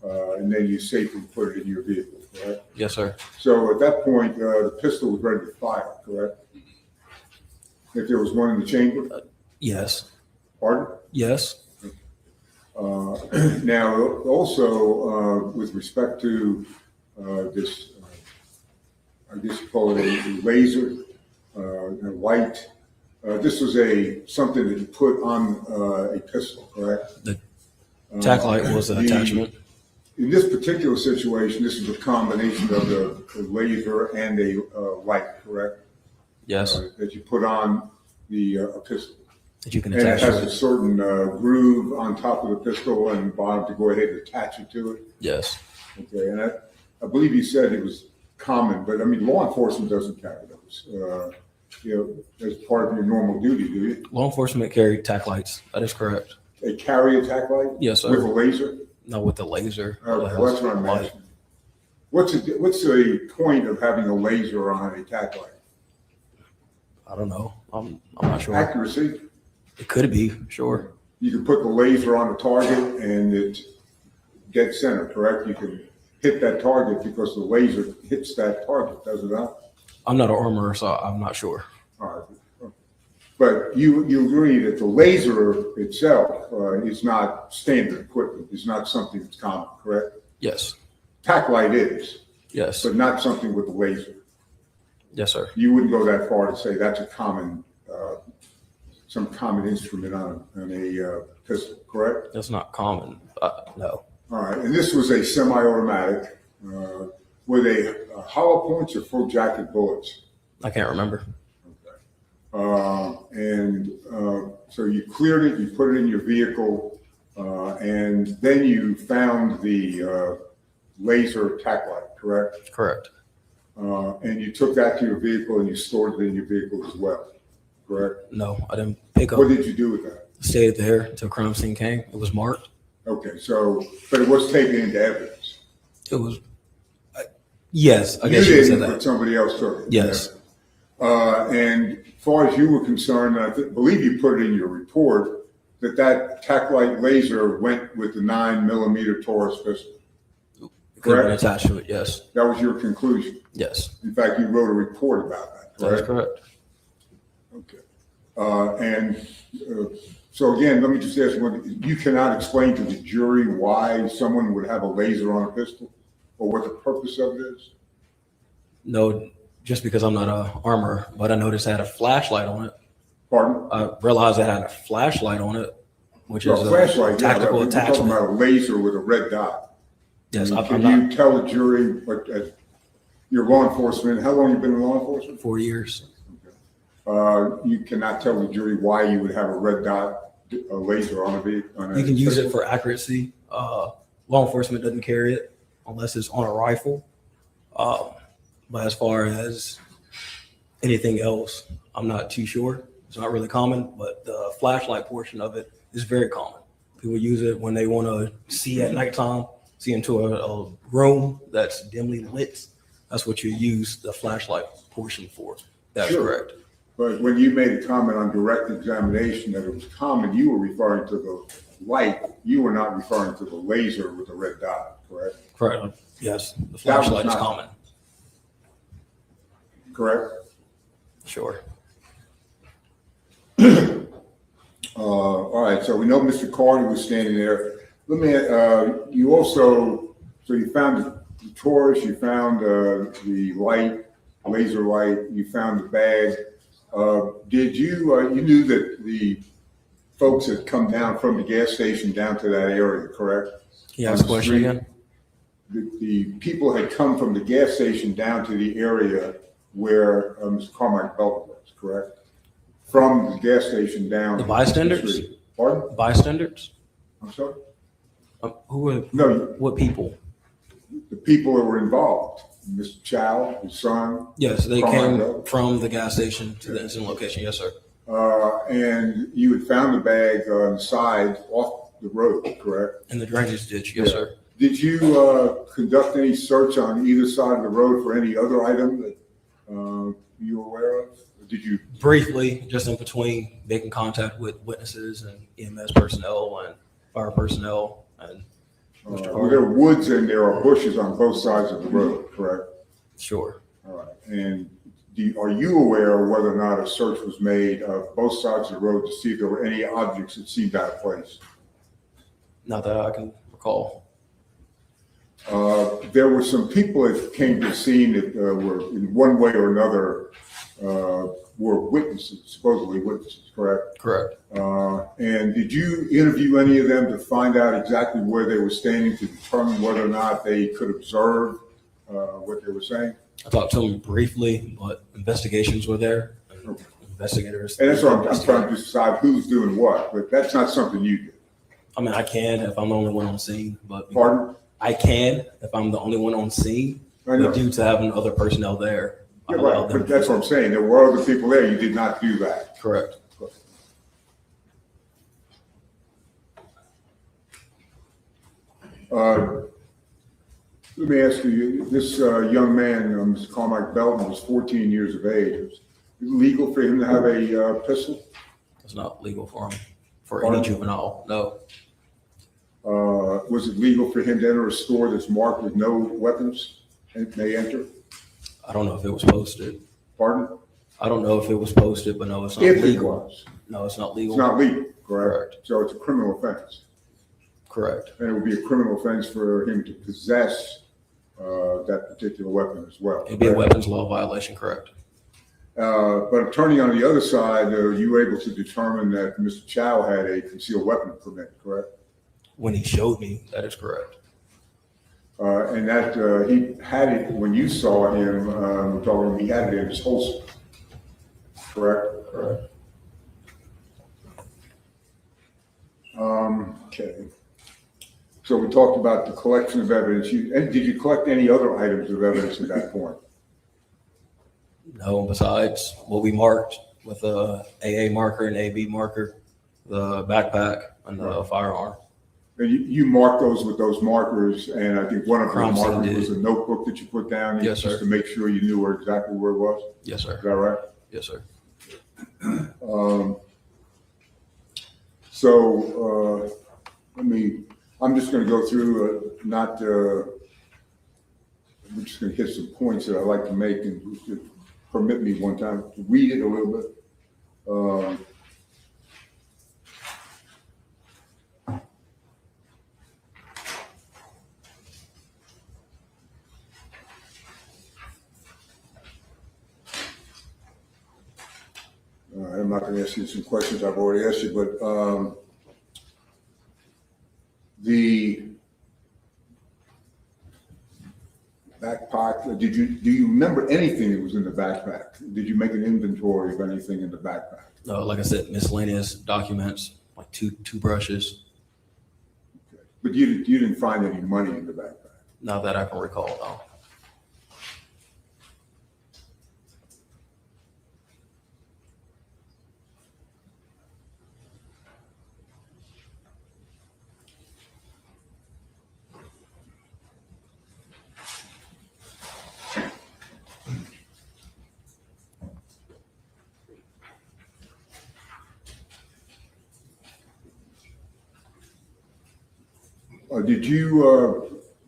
and then you safely put it in your vehicle, correct? Yes, sir. So at that point, the pistol was ready to fire, correct? If there was one in the chamber? Yes. Pardon? Yes. Now, also, with respect to this, I guess you call it a laser, a light, this was something that you put on a pistol, correct? The tack light was an attachment. In this particular situation, this is a combination of the laser and a light, correct? Yes. That you put on the pistol. That you can And it attach has to a it. certain groove on top of the pistol and bottom to go ahead and attach it to it. Yes. Okay, and I believe you said it was common, but I mean, law enforcement doesn't carry those, as part of your normal duty, do you? Law enforcement carry tack lights. That is correct. They carry a tack light? Yes, sir. With a laser? No, with the laser. Okay, well, that's what I'm Light. asking. What's the point of having a laser on a tack light? I don't know. I'm not sure. Accuracy? It could be. Sure. You can put the laser on a target and it's dead center, correct? You can hit that target because the laser hits that target, does it not? I'm not an armorer, so I'm not sure. All right. But you agree that the laser itself is not standard equipment, it's not something that's common, correct? Yes. Tack light is, Yes. but not something with a laser. Yes, sir. You wouldn't go that far to say that's a common, some common instrument on a pistol, correct? That's not common. No. All right, and this was a semi-automatic, Were they hollow points or full jacket bullets? I can't remember. So you cleared it, you put it in your vehicle, and then you found the laser tack light, correct? Correct. And you took that to your vehicle and you stored it in your vehicle as well, correct? No, I didn't pick up. What did you do with that? Stayed there until crime scene came. It was marked. Okay, so, but it was taken into evidence. It was, yes, I You guess you could say didn't, but that. somebody else took it. Yes. And as far as you were concerned, I believe you put it in your report that tack light laser went with the 9mm Taurus pistol. It could have been Correct? attached to it, yes. That was your conclusion. Yes, In fact, you wrote a report about that, that is correct? correct. Okay. So again, let me just ask one, you cannot explain to the jury why someone would have a laser on a pistol or what the purpose of it is? No, just because I'm not an armorer, but I noticed it had a flashlight on it. Pardon? I realized it had a flashlight on it, which Well, is flashlight, a yeah, tactical we're talking attachment. about a laser with a red dot. Yes, Can I'm not you tell the jury, you're law enforcement, how long you been in law enforcement? 4 years. You cannot tell the jury why you would have a red dot, a laser on a vehicle? You can use it for accuracy. Law enforcement doesn't carry it unless it's on a rifle. But as far as anything else, I'm not too sure. It's not really common, but the flashlight portion of it is very common. People use it when they want to see at nighttime, see into a room that's dimly lit. That's what you use the flashlight portion for. That's Sure. correct. But when you made a comment on direct examination that it was common, you were referring to the light. You were not referring to the laser with the red dot, correct? Correct. Yes, the flashlight is not- common. Correct? Sure. All right, so we know Mr. Carter was standing there. Let me, you also, so you found the Taurus, you found the light, laser light, you found the bag. Did you, you knew that the folks had come down from the gas station down to that area, correct? Can you ask the question street? again? The people had come from the gas station down to the area where Mr. Carmack-Belton was, correct? From the gas station down. The bystanders? the street. Pardon? Bystanders? I'm sorry? Who were, No, what people? the people that were involved, Mr. Chow, his son, Yes, they came Carmack-Belton. from the gas station to the incident location. Yes, sir. And you had found the bag on the side off the road, correct? In the drainage ditch. Yes, Yeah. sir. Did you conduct any search on either side of the road for any other item that you were aware of? Or did you? Briefly, just in between making contact with witnesses and EMS personnel and fire personnel and Mr. Were Carter. there woods and there are bushes on both sides of the road, correct? Sure. All right. And are you aware of whether or not a search was made of both sides of the road to see if there were any objects that seemed out of place? Not that I can recall. There were some people that came to the scene that were in one way or another were witnesses, supposedly witnesses, correct? Correct. And did you interview any of them to find out exactly where they were standing to determine whether or not they could observe what they were saying? I talked to them briefly, but investigations were there. And Okay. investigators. And that's what I'm trying to decide who's doing what, but that's not something you do. I mean, I can if I'm the only one on scene, but Pardon? I can if I'm the only one on scene. I know. But due to having other personnel there, I Yeah, allowed right, them. but that's what I'm saying. There were other people there. You did not do that. Correct. Let me ask you, this young man, Mr. Carmack-Belton, was 14 years of age. Is it legal for him to have a pistol? It's not legal for him, for Pardon? any juvenile, no. Was it legal for him to enter a store that's marked with no weapons and may enter? I don't know if it was posted. Pardon? I don't know if it was posted, but no, it's not If it legal. was. No, it's not It's legal. not legal, correct? Correct. So it's a criminal offense. Correct. And it would be a criminal offense for him to possess that particular weapon as well. It'd be a correct? weapons law violation, correct? But turning on the other side, you were able to determine that Mr. Chow had a concealed weapon permit, correct? When he showed me, that is correct. And that, he had it, when you saw him, we're talking, he had it in his holster, correct? Correct. Okay. So we talked about the collection of evidence. And did you collect any other items of evidence at that point? No, besides what we marked with a AA marker and AB marker, the backpack and the firearm. And you marked those with those markers, and I think one of the Crime scene markers did. was a notebook that you put down. Yes, Just sir. to make sure you knew exactly where it was. Yes, sir. Is that right? Yes, sir. So, I'm just gonna go through, I'm just gonna hit some points that I like to make, and just to permit me one time to read it a little bit. I'm not gonna ask you some questions I've already asked you, but, the backpack, do you remember anything that was in the backpack? Did you make an inventory of anything in the backpack? Like I said, miscellaneous documents, like two brushes. Okay. But you didn't find any money in the backpack? Not that I can recall, no.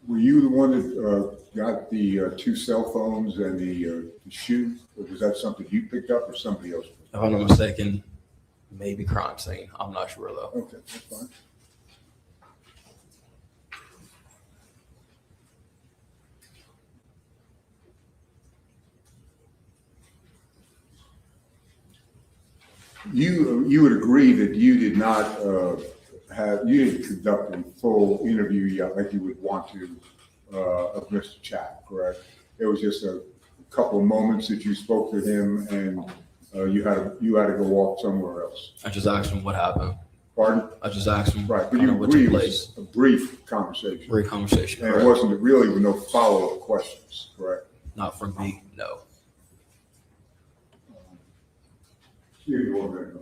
Were you the one that got the two cell phones and the shoe? Or was that something you picked up or somebody else? If I'm not mistaken, maybe crime scene. I'm not sure though. Okay, that's fine. You would agree that you did not you didn't conduct a full interview yet like you would want to of Mr. Chow, correct? It was just a couple of moments that you spoke to him and you had to go off somewhere else. I just asked him what happened. Pardon? I just asked him. Right, but you what agree took it place. was a brief conversation. Brief conversation. And it Correct. wasn't really with no follow-up questions, correct? Not from me, no. Excuse me one minute.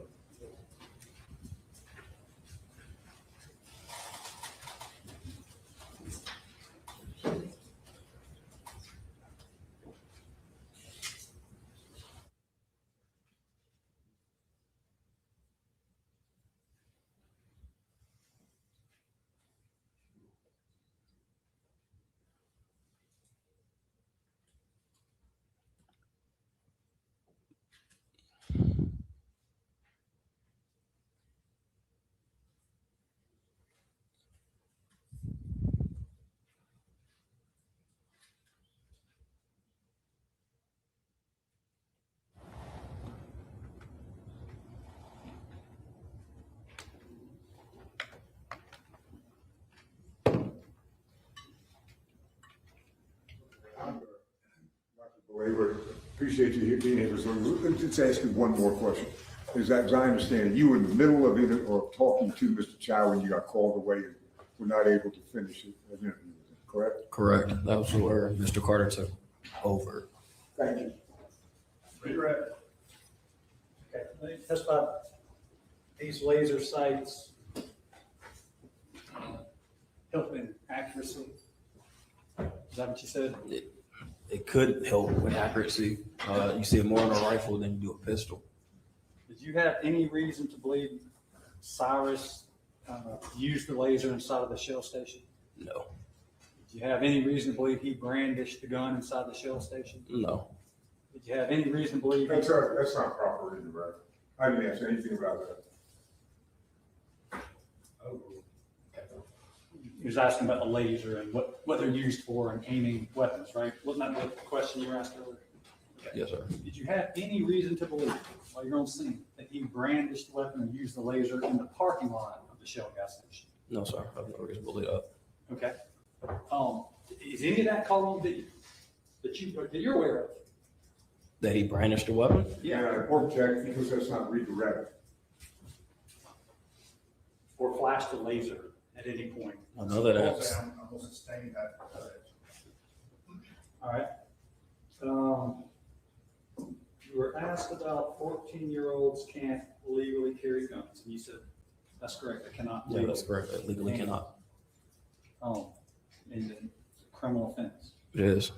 Belabor, appreciate you being here. So let's ask you one more question. Is that, as I understand it, you were in the middle of it or talking to Mr. Chow when you got called away and were not able to finish it, correct? Correct. That was where Mr. Carter took over. Thank you. Okay, that's about these laser sights help in accuracy. Is that what you said? It could help with accuracy. You see it more on a rifle than you do a pistol. Did you have any reason to believe Cyrus used the laser inside of the shell station? No. Did you have any reason to believe he brandished the gun inside the shell station? No. Did you have any reason to believe? That's not proper either, right? I didn't ask anything about that. He was asking about the laser and what they're used for and aiming weapons, right? Wasn't that the question you were asked earlier? Okay. Yes, sir. Did you have any reason to believe, while you're on scene, that he brandished the weapon and used the laser in the parking lot of the Shell gas station? No, sir. I have no reason to believe that. Okay. Is any of that calling that you're aware of? That he brandished a weapon? Yeah, I object because that's not redirect. Or flashed a laser at any point? I know that I'm it's, gonna sustain that. All right. You were asked about 14-year-olds can't legally carry guns, and you said, that's correct, they cannot. yeah, that's correct. It legally cannot. And then it's a criminal offense. It is.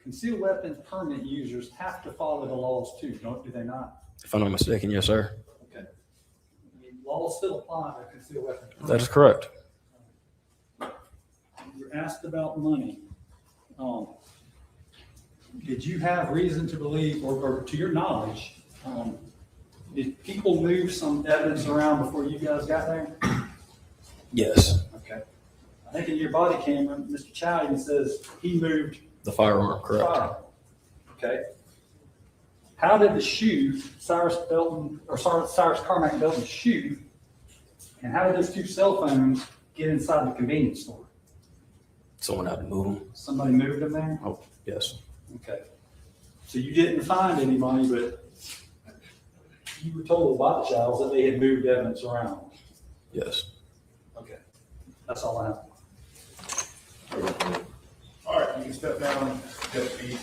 Concealed weapons permit users have to follow the laws too, do they not? If I'm not mistaken, yes, sir. Okay. I mean, laws still apply to concealed weapons. That is correct. You were asked about money. Did you have reason to believe, or to your knowledge, did people move some evidence around before you guys got there? Yes. Okay. I think in your body camera, Mr. Chow even says he moved The firearm, the correct. firearm. Okay. How did the shoe, Cyrus Carmack-Belton's shoe, and how did those two cell phones get inside the convenience store? Someone had to move them. Somebody moved them there? Oh, yes. Okay. So you didn't find anybody, but you were told by the Chows that they had moved evidence around. Yes. Okay. That's all I have. All right, you can step down, Deputy.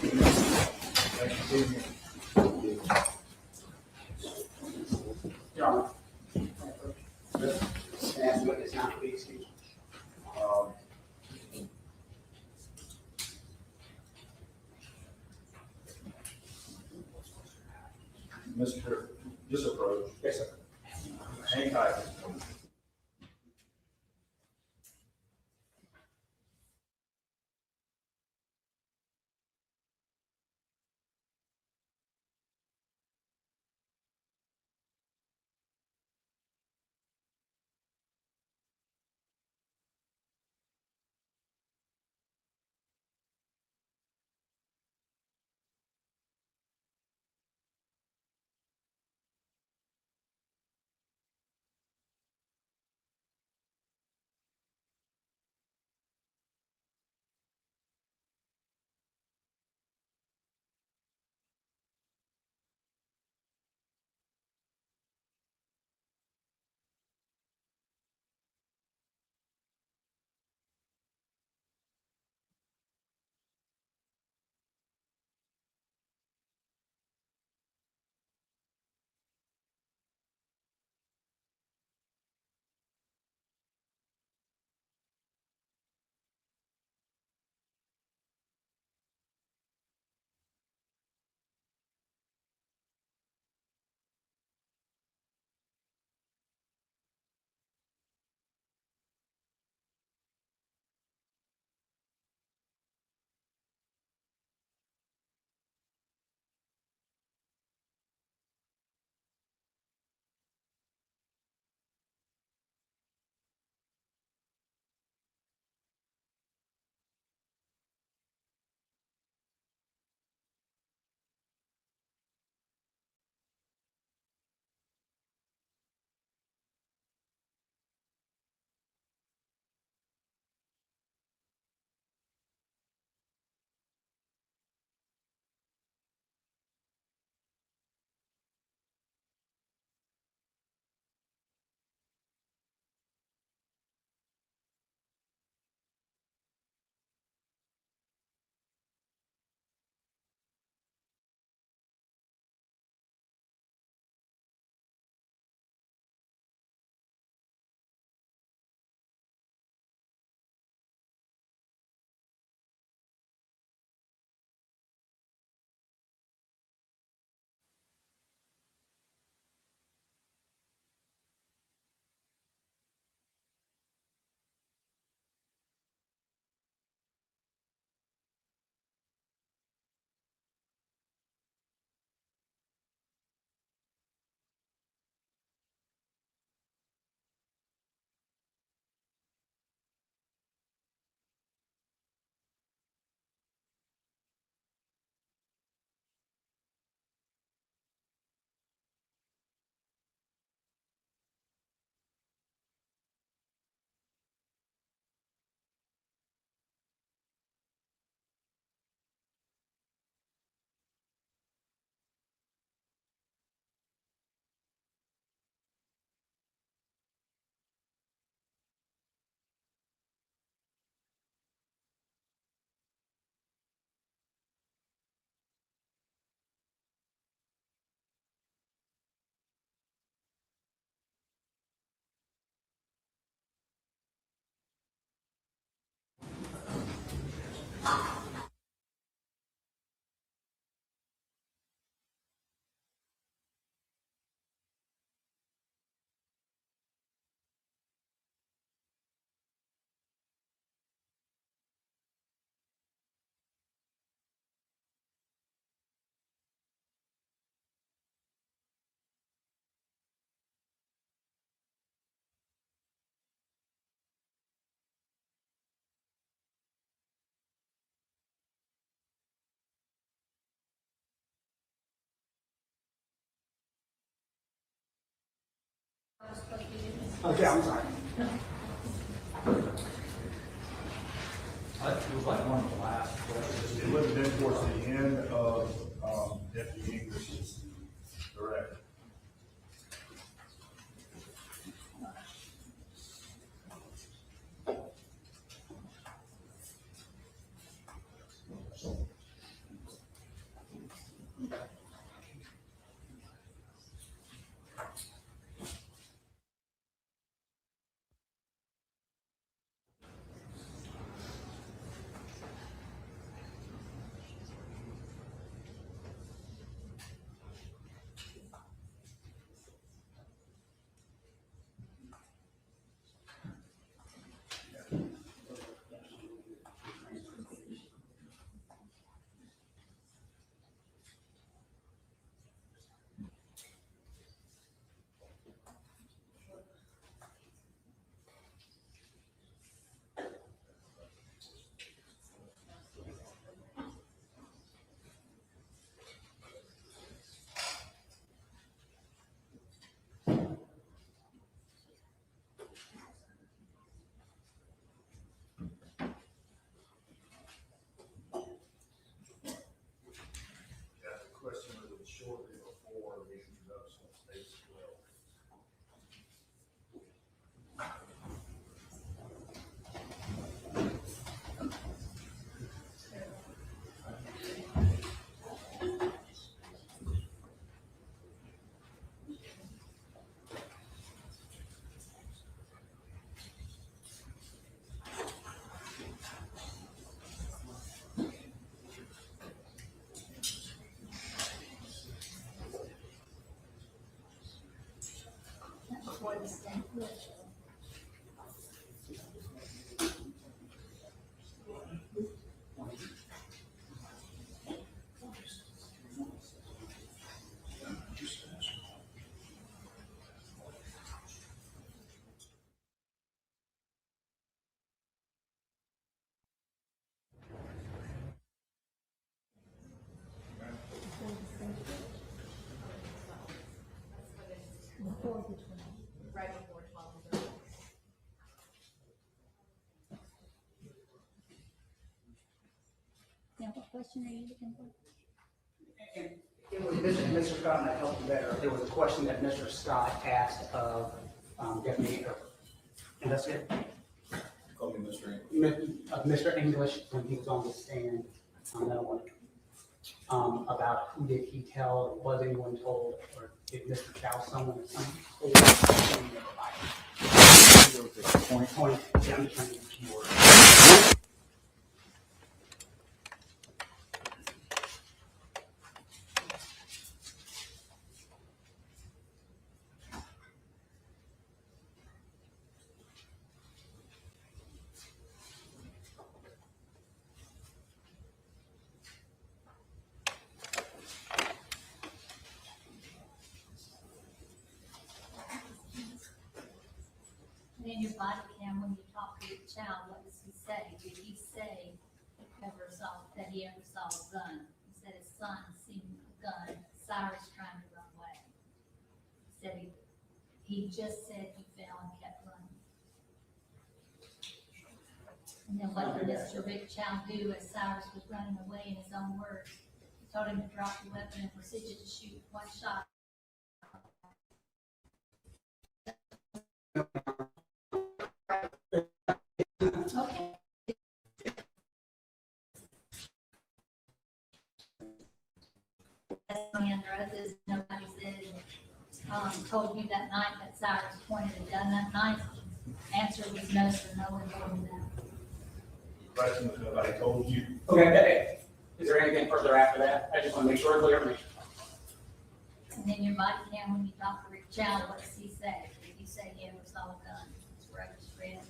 Thank you. John. Can I ask what this not, please, excuse me? Mr. Just approach. Yes, sir. Hang tight. Okay, I'm sorry. It was like one of the last questions. It would have been towards the end of, Deputy English's directive. Yeah, the question was shortly before the introduction of state's will. Now, what question are you looking for? And it was Mr. Scott, and I helped you better. There was a question that Mr. Scott asked of Deputy Investigator. Call me Mr. English. Mr. English, when he was on the stand, that one, about who did he tell, or was anyone told, or did Mr. Chow someone or something? Point. Yeah, I'm trying to use keywords. And in your body cam, when you talk to your child, what does he say? Did he say that he ever saw a gun? He said his son seen a gun, Cyrus trying to run away. He said he just said he fell and kept running. And then what did Mr. Rick Chow do as Cyrus was running away in his own words? He told him to drop the weapon and proceeded to shoot one shot. Okay. And others, nobody said, told you that night that Cyrus pointed a gun that night. Answer was no, so no one told me that. Question was nobody told you. Okay, is there anything further after that? I just want to make sure it's clear for me. And then your body cam, when you talk to Rick Chow, what does he say? Did he say he ever saw a gun? That's where I just read.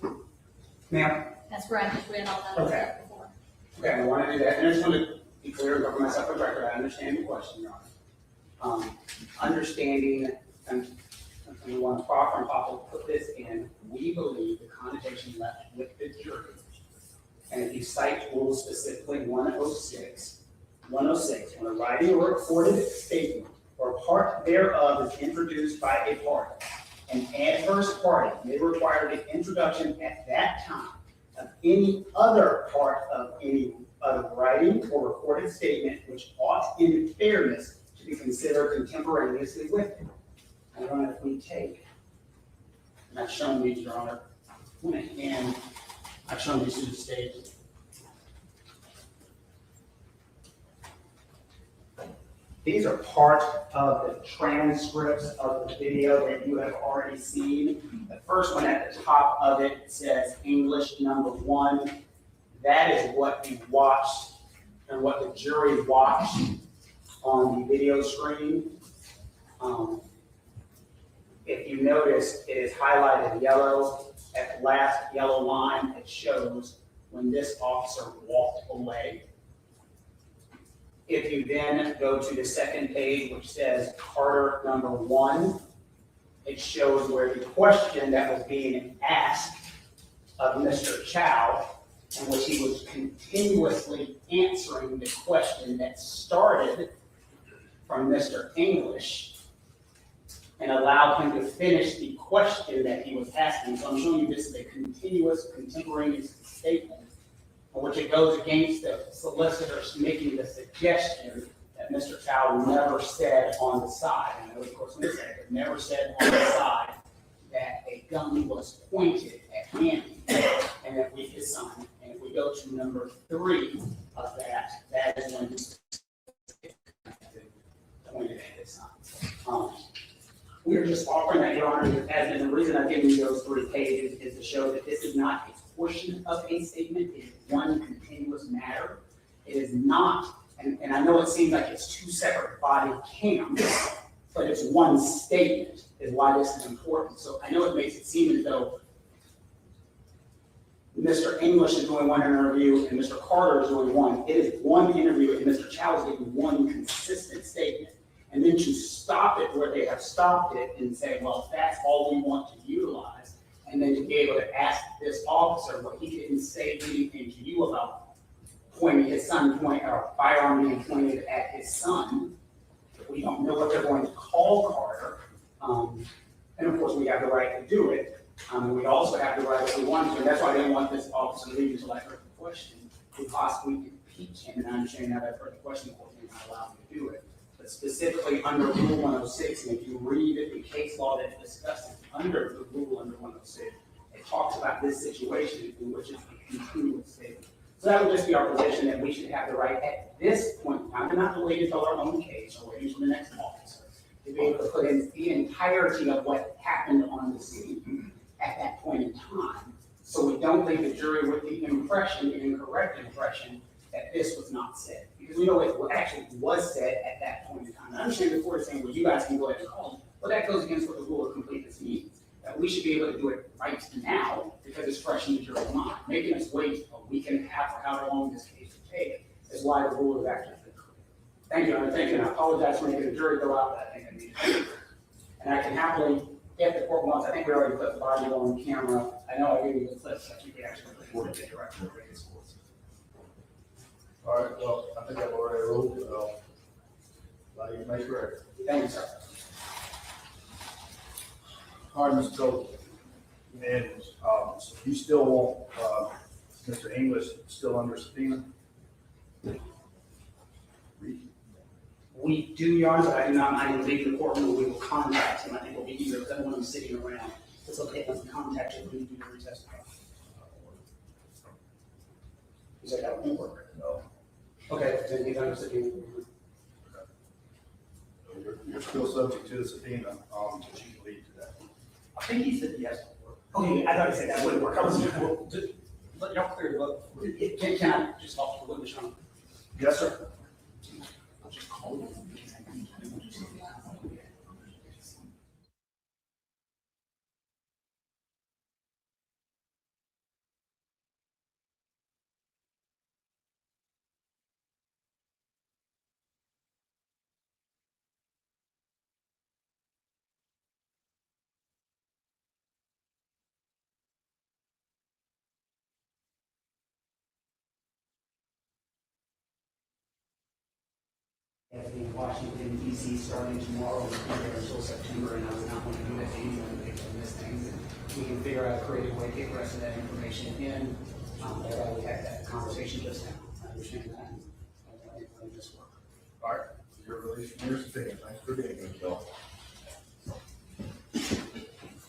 Ma'am? That's where I just read all that Okay. stuff before. Okay, I want to do that, and I just want to be clear and cover myself on record. I understand your question, Your Honor. Understanding, and we want to proper and properly put this in, we believe the connotation left with the jury. And if you cite rules specifically 106, when a writing or recorded statement or part thereof is introduced by a party, An adverse party may require the introduction at that time of any other part of any other writing or recorded statement which ought in fairness to be considered contemporaneously with it. I don't know if we take, and I've shown these, Your Honor, and I've shown these to the state. These are part of the transcripts of the video that you have already seen. The first one at the top of it says English number 1. That is what you watched and what the jury watched on the video screen. If you notice, it is highlighted yellow. At the last yellow line, it shows when this officer walked away. If you then go to the second page, which says Carter number 1, it shows where the question that was being asked of Mr. Chow, in which he was continuously answering the question that started from Mr. English and allowed him to finish the question that he was asking. So I'm showing you this is a continuous, contemporaneous statement in which it goes against the solicitors making the suggestion that Mr. Chow never said on the side. And of course, when they said it, never said on the side that a gun was pointed at Andy and that we his son. And if we go to number 3 of that, that is when he pointed at his son. We are just offering that, Your Honor, as the reason I've given you those 3 pages is to show that this is not a portion of a statement. It is one continuous matter. It is not, and I know it seems like it's 2 separate body cams, but it's one statement is why this is important. So I know it makes it seem as though Mr. English is doing one interview and Mr. Carter is doing one. It is one interview and Mr. Chow is giving one consistent statement. And then to stop it where they have stopped it and say, well, that's all we want to utilize, and then to be able to ask this officer, well, he didn't say anything to you about pointing his son, or firearm being pointed at his son. We don't know what they're going to call Carter. And of course, we have the right to do it. We also have the right if we want to, and that's why I didn't want this officer to leave until I heard the question, to possibly impeach him. And I'm saying now that I've heard the question, of course, they're not allowed me to do it. But specifically under Rule 106, and if you read the case law that discusses under the rule under 106, it talks about this situation in which it's a continuous statement. So that would just be our position that we should have the right at this point in time, and not to wait until our own case or wait until the next officer, to be able to put in the entirety of what happened on the scene at that point in time, so we don't leave the jury with the impression, the incorrect impression, that this was not said. Because we know it actually was said at that point in time. I understand the court is saying, well, you guys can go ahead and call them. Well, that goes against what the rule of completeness means. That we should be able to do it right now because it's fresh in the jury's mind. Making us wait a week and a half or however long this case would take is why the rule is actually clear. Thank you, Your Honor. Thank you. And I apologize for making the jury go out, but I think I need to do it. And I can happily, if the court wants, I think we already put the body on camera. I know I gave you the clips, but you could actually put it directly over his court. All right, well, I think I've already ruled, allow you to make your record. Thank you, sir. All right, Mr. Cole. And, you still want, Mr. English still under subpoena? We do, Your Honor, but I do not mind him leaving the courtroom. We will contact him. I think we'll be easier because I don't want him sitting around. It's okay if we contact him when you do your testify. Is that how it work? No. Okay, then he's under subpoena. You're still subject to the subpoena, but you can leave today. I think he said yes. Okay, I thought he said that wouldn't work. I was Let y'all clear it up. Can I just talk to the witness, Your Honor? Yes, sir. I'll just call him. in Washington DC starting tomorrow, and be there until September, and I would not want to do that to anyone based on this thing. We can figure out a creative way to get the rest of that information in. That's why we had that conversation just now. I understand that. I think we'll just work. All right, your release from your subpoena. Thanks for being here, Bill.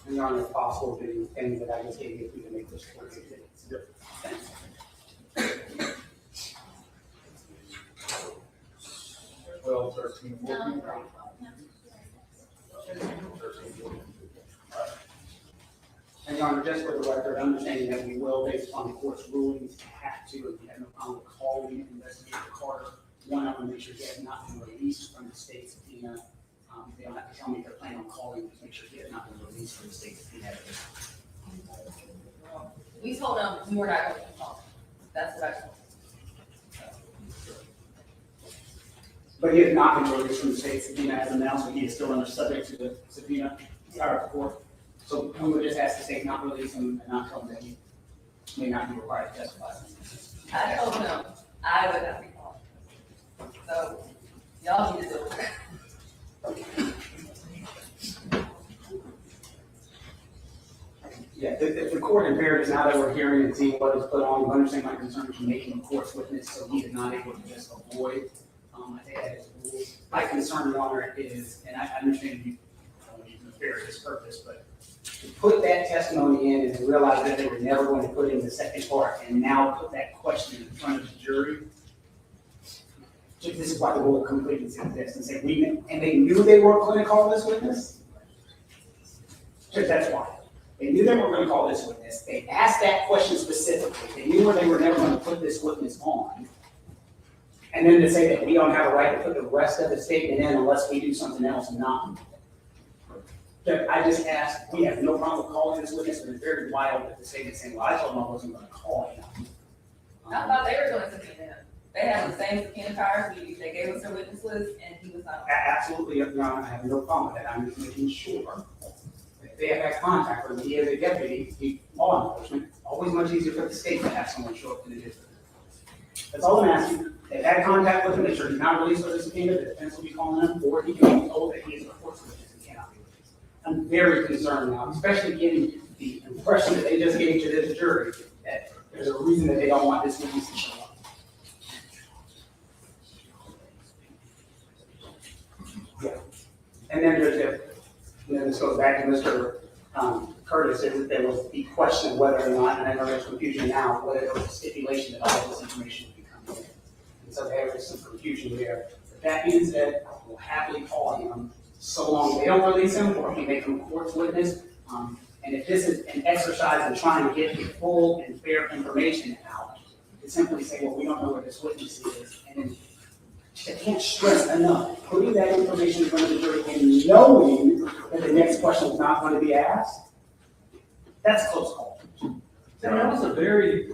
And Your Honor, if possible, the things that I just gave you, if we can make this work. Yep. Thanks. 12, 13, 14. And Your Honor, just for the record, understanding that we will, based on the court's rulings, have to, if you have no problem with calling Investigator Carter, one, I want to make sure he has not been released from the state subpoena. They don't have to tell me if they're planning on calling, just make sure he has not been released from the state subpoena. We told them we were not going to call. That's what I told them. But he has not been released from the state subpoena as announced, but he is still under subject to the subpoena prior to court. So we would just ask the state not release him and not tell him that he may not be required to testify. I told them I would not be called. So y'all need to do it. Yeah, if the court in fairness, now that we're hearing and seeing what is put on, you understand my concern for making a court's witness, so he is not able to just avoid, I think that is the rule. My concern, Your Honor, is, and I understand you, nefarious purpose, but to put that testimony in and to realize that they were never going to put in the second part and now put that question in front of the jury. This is why the rule of completeness exists and say, and they knew they weren't going to call this witness. That's why. They knew they weren't going to call this witness. They asked that question specifically. They knew they were never going to put this witness on. And then to say that we don't have a right to put the rest of the statement in unless we do something else, not. I just asked, we have no problem calling this witness, but it's very wild that the statement saying, well, I told them I wasn't going to call him. I thought they were going to subpoena him. They have the same subpoena powers we do. They gave us a witness list and he was not. Absolutely, Your Honor, I have no problem with that. I'm just making sure that they have had contact with him. He is a deputy, law enforcement. Always much easier for the state to have someone show up than it is. That's all I'm asking. They've had contact with him. Make sure he's not released for the subpoena. The defense will be calling him, or he can be told that he is a court witness and cannot be released. I'm very concerned now, especially getting the impression that they just gave to this jury that there's a reason that they don't want this witness to show up. Yeah. And then this goes back to Mr. Curtis, is there was the question of whether or not, and I know there's confusion now, whether there was a stipulation that all this information would be coming in. And so there is some confusion there. But that being said, we'll happily call him so long they don't release him or he make him a court's witness. And if this is an exercise in trying to get the full and fair information out, to simply say, well, we don't know where this witness is, and then I can't stress enough, putting that information in front of the jury and knowing that the next question is not going to be asked, that's a close call. That was a very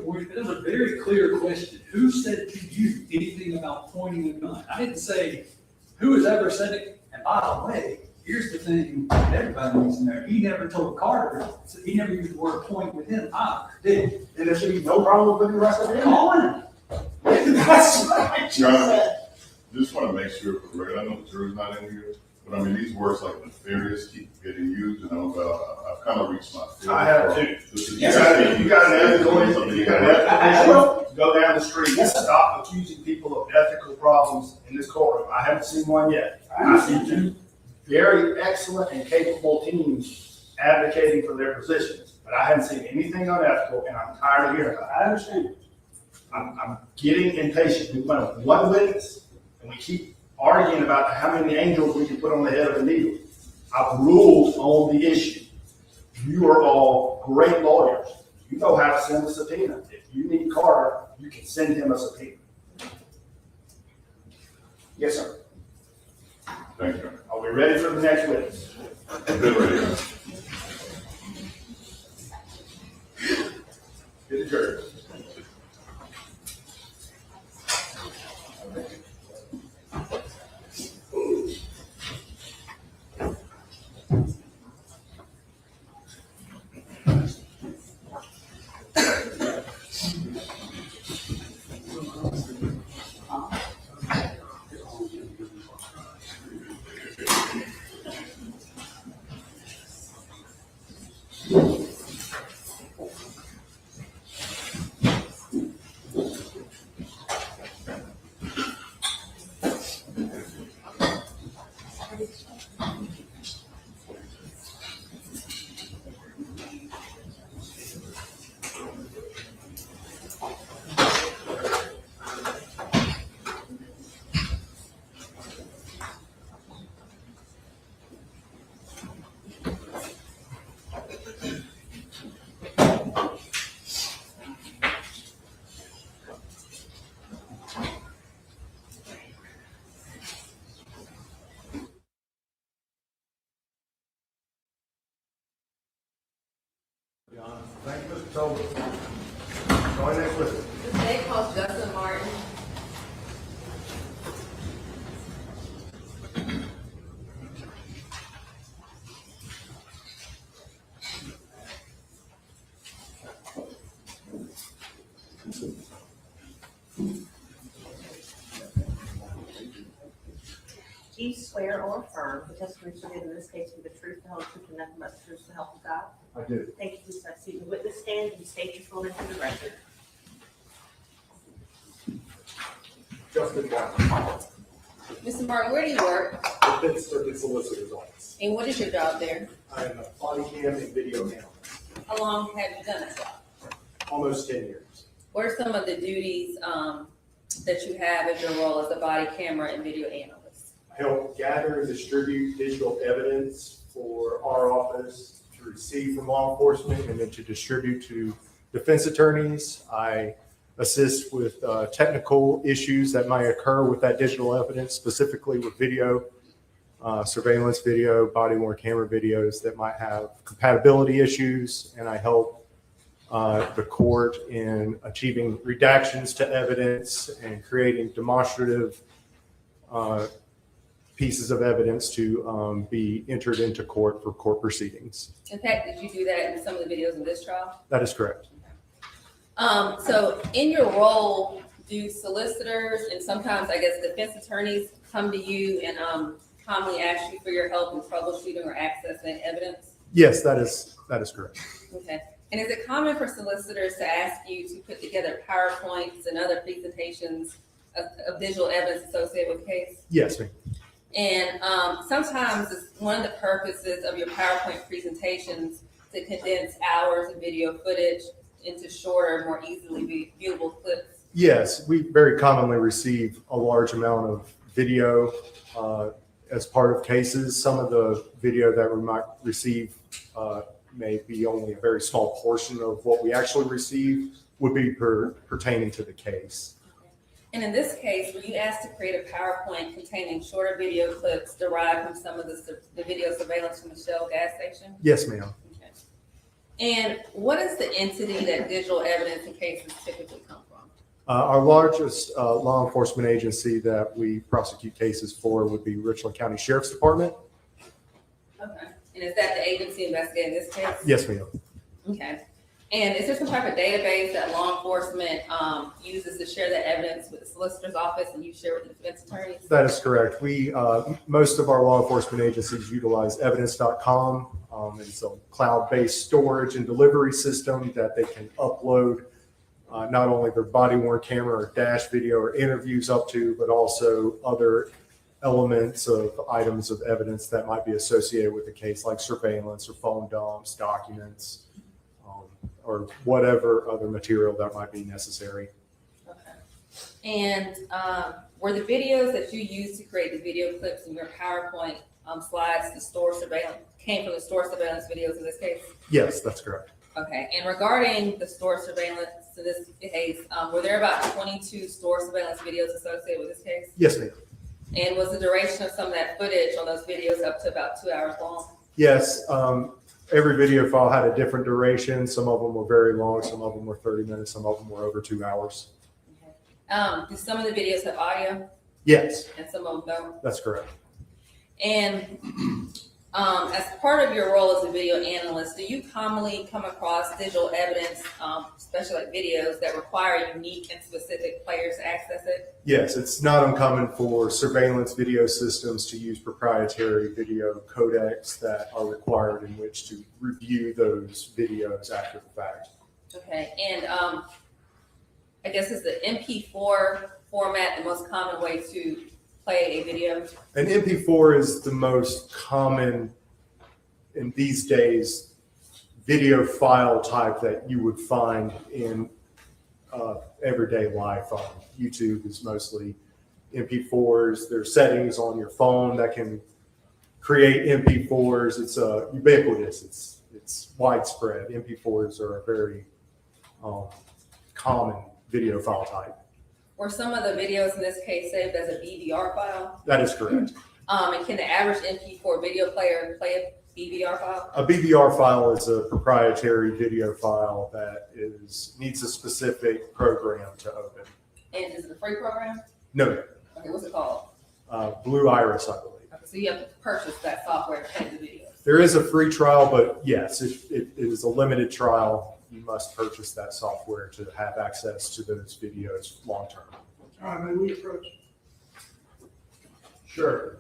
clear question. Who said to you anything about pointing a gun? I didn't say, who has ever said it? And by the way, here's the thing that everybody needs to know. He never told Carter, so he never used the word point with him either, did he? Then there should be no problem with putting the rest of it in. Calling him. That's what I just Your Honor, said. just want to make sure for the record, I know the jury's not in here, but I mean, these words like nefarious keep getting used, and I've kind of reached my. I have too. You You got an ethical, you got an ethical issue, go down the street and stop accusing people of ethical problems in this courtroom. I haven't seen one yet. I see two very excellent and capable teams advocating for their positions, but I haven't seen anything unethical, and I'm tired of hearing about it. I understand. I'm getting impatient. We went with one witness, and we keep arguing about how many angels we can put on the head of a needle. I've ruled on the issue. You are all great lawyers. You know how to send a subpoena. If you need Carter, you can send him a subpoena. Yes, sir. Thank you. Are we ready for the next witness? I've been ready. Get the jury. Thank you, Mr. Tolbert. Join next witness. The state calls Justin Martin. Do you swear or affirm the testimony you give in this case to be the truth, the whole truth, and nothing but the truth, so help you God? I do. Thank you. Please have a seat in the witness stand and state your full name for the record. Justin Martin, Mr. Martin, where do you work? the Fifth Circuit Solicitor's Office. And what is your job there? I am a body cam and video analyst, How long have you done that job? almost 10 years. What are some of the duties that you have as your role as a body camera and video analyst? I help gather and distribute digital evidence for our office to receive from law enforcement and then to distribute to defense attorneys. I assist with technical issues that might occur with that digital evidence, specifically with video, surveillance video, body-worn camera videos that might have compatibility issues, and I help the court in achieving redactions to evidence and creating demonstrative pieces of evidence to be entered into court for court proceedings. In fact, did you do that in some of the videos in this trial? That is correct. So in your role, do solicitors and sometimes I guess defense attorneys come to you and commonly ask you for your help in troubleshooting or accessing evidence? Yes, that is correct. Okay. And is it common for solicitors to ask you to put together PowerPoints and other presentations of digital evidence associated with the case? Yes, ma'am. And sometimes it's one of the purposes of your PowerPoint presentations to condense hours of video footage into shorter, more easily viewable clips. Yes, we very commonly receive a large amount of video as part of cases. Some of the video that we might receive may be only a very small portion of what we actually receive would be pertaining to the case. And in this case, were you asked to create a PowerPoint containing shorter video clips derived from some of the video surveillance from the Shell gas station? Yes, ma'am. Okay. And what is the entity that digital evidence in cases typically come from? Our largest law enforcement agency that we prosecute cases for would be Richland County Sheriff's Department. Okay. And is that the agency investigating this case? Yes, ma'am. Okay. And is there some type of database that law enforcement uses to share that evidence with the solicitor's office and you share with the defense attorneys? That is correct. We, most of our law enforcement agencies utilize evidence.com. It's a cloud-based storage and delivery system that they can upload not only their body-worn camera or dash video or interviews up to, but also other elements of items of evidence that might be associated with the case, like surveillance or phone dumps, documents, or whatever other material that might be necessary. Okay. And were the videos that you used to create the video clips in your PowerPoint slides, the store surveillance, came from the store surveillance videos in this case? Yes, that's correct. Okay. And regarding the store surveillance in this case, were there about 22 store surveillance videos associated with this case? Yes, ma'am. And was the duration of some of that footage on those videos up to about 2 hours long? Yes, every video file had a different duration. Some of them were very long, some of them were 30 minutes, some of them were over 2 hours. Okay. Do some of the videos have audio Yes, and some of them don't? that's correct. And as part of your role as a video analyst, do you commonly come across digital evidence, especially like videos, that require unique and specific players to access it? Yes, it's not uncommon for surveillance video systems to use proprietary video codecs that are required in which to review those videos after the fact. Okay, and I guess is the MP4 format the most common way to play a video? An MP4 is the most common in these days video file type that you would find in everyday life. On YouTube is mostly MP4s. There's settings on your phone that can create MP4s. It's ubiquitous. It's widespread. MP4s are a very common video file type. Were some of the videos in this case saved as a BVR file? That is correct. And can the average MP4 video player play a BVR file? A BVR file is a proprietary video file that needs a specific program to open. And is it a free program? No, Okay, what's it called? Blue Iris, I believe. Okay, so you have to purchase that software to play the videos. There is a free trial, but yes, it is a limited trial. You must purchase that software to have access to those videos long term. All right, may we approach? Sure.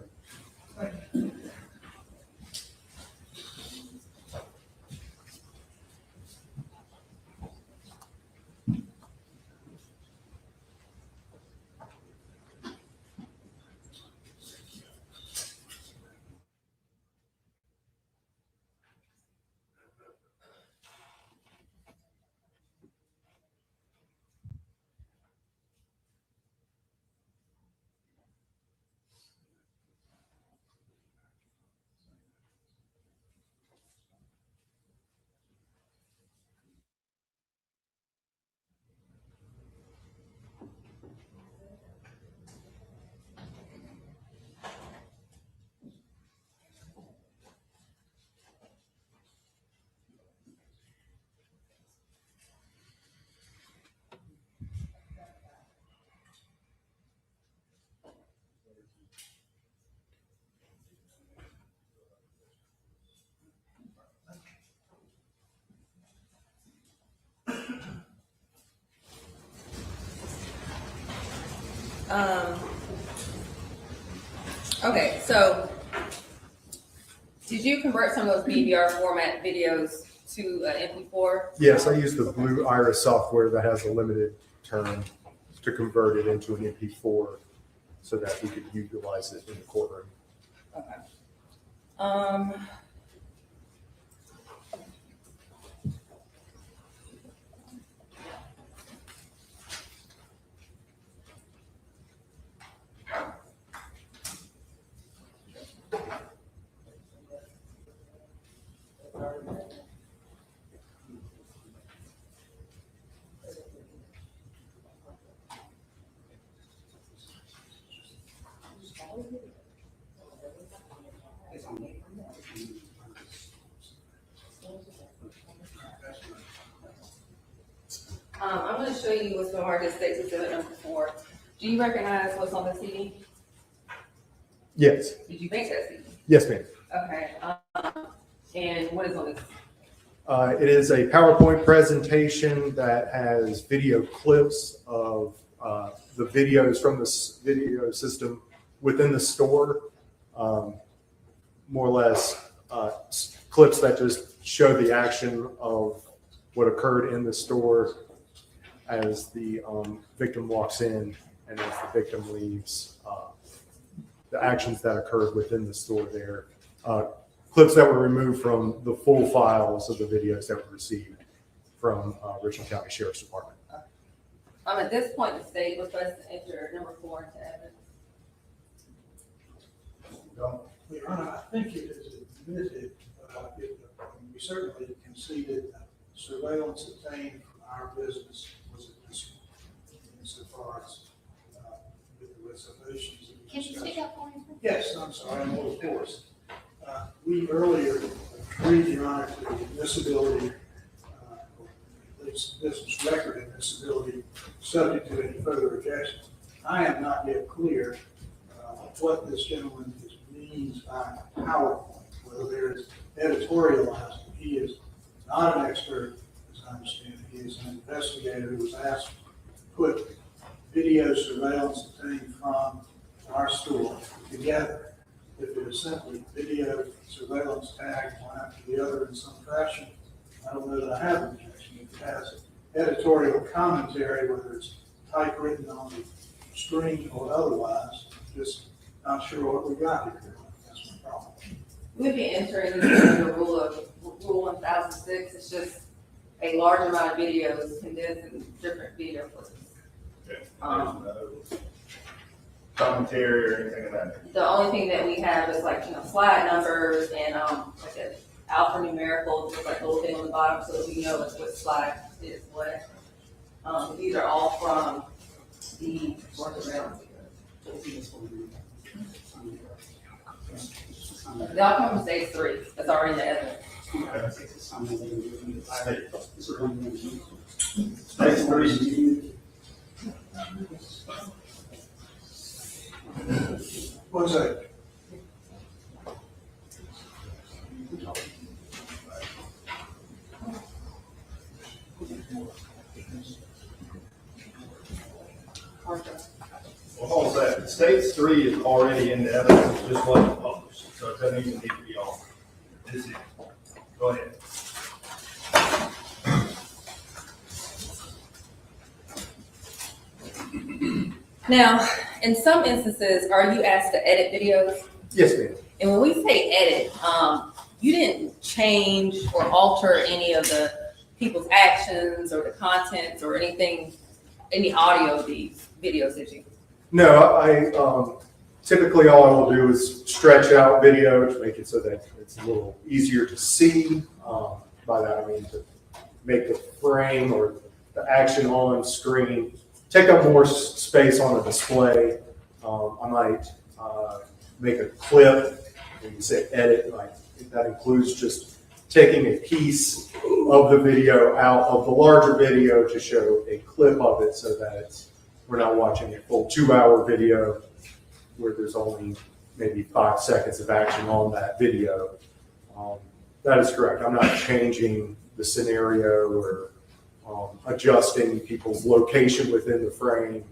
Okay, so did you convert some of those BVR format videos to MP4? Yes, I use the Blue Iris software that has a limited term to convert it into an MP4 so that we could utilize it in the courtroom. Okay. I'm going to show you what's from our States Exhibit number 4. Do you recognize what's on the CD? Yes. Did you make that CD? Yes, ma'am. Okay. And what is on this? It is a PowerPoint presentation that has video clips of the videos from the video system within the store, more or less clips that just show the action of what occurred in the store as the victim walks in and as the victim leaves, the actions that occurred within the store there. Clips that were removed from the full files of the videos that were received from Richland County Sheriff's Department. At this point, the state requests to enter number 4 into evidence. Your Honor, I think it is admitted, we certainly conceded that surveillance obtained from our business was admissible insofar as with the reservations. Can you speak up for me? Yes, I'm sorry, I'm a little hoarse. We earlier agreed, Your Honor, to the admissibility, at least business record admissibility, subject to any further objections. I am not yet clear what this gentleman means by PowerPoint, whether there is editorializing. He is not an expert, as I understand it. He is an investigator who was asked to put video surveillance obtained from our store together. If it is simply video surveillance tagged one after the other in some fashion, I don't know that I have an objection. If it has editorial commentary, whether it's typewritten on the screen or otherwise, just not sure what we got here. That's my problem. We'd be entering into the rule 1006, it's just a large amount of videos condensed in different video clips. Commentary or anything of that. The only thing that we have is like, slide numbers and, like an alphanumerical, just like a little thing on the bottom so that we know like what slide is what. These are all from the they all come from stage 3, that's already in the evidence. Stage 3. One second. Well, hold on a second. Stage 3 is already in the evidence, just wasn't published, so it doesn't even need to be on. This is, go ahead. Now, in some instances, are you asked to edit videos? Yes, ma'am. And when we say edit, you didn't change or alter any of the people's actions or the contents or anything, any audio of these videos, did you? No, I typically all I will do is stretch out video to make it so that it's a little easier to see. By that I mean to make the frame or the action on screen take up more space on the display. I might make a clip. When you say edit, like that includes just taking a piece of the video out of the larger video to show a clip of it so that we're not watching a full 2-hour video where there's only maybe 5 seconds of action on that video. That is correct. I'm not changing the scenario or adjusting people's location within the frame,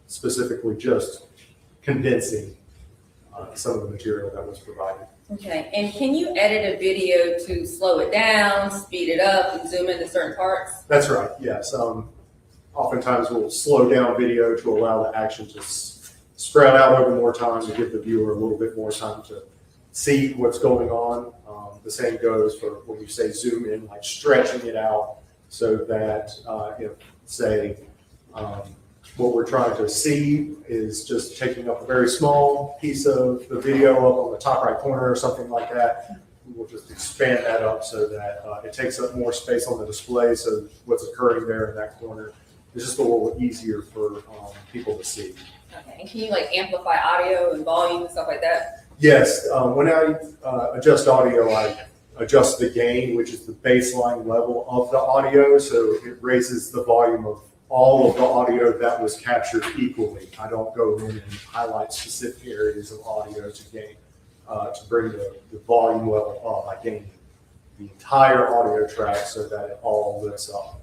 specifically just condensing some of the material that was provided. Okay, and can you edit a video to slow it down, speed it up, and zoom into certain parts? That's right, yes. Oftentimes we'll slow down video to allow the action to spread out over more time to give the viewer a little bit more time to see what's going on. The same goes for when you say zoom in, like stretching it out so that, say, what we're trying to see is just taking up a very small piece of the video up on the top right corner or something like that. We'll just expand that up so that it takes up more space on the display. So what's occurring there in that corner is just a little easier for people to see. Okay, and can you like amplify audio and volume and stuff like that? Yes, when I adjust audio, I adjust the gain, which is the baseline level of the audio. So it raises the volume of all of the audio that was captured equally. I don't go in and highlight specific areas of audio to gain, to bring the volume level up. I gain the entire audio track so that it all lifts up.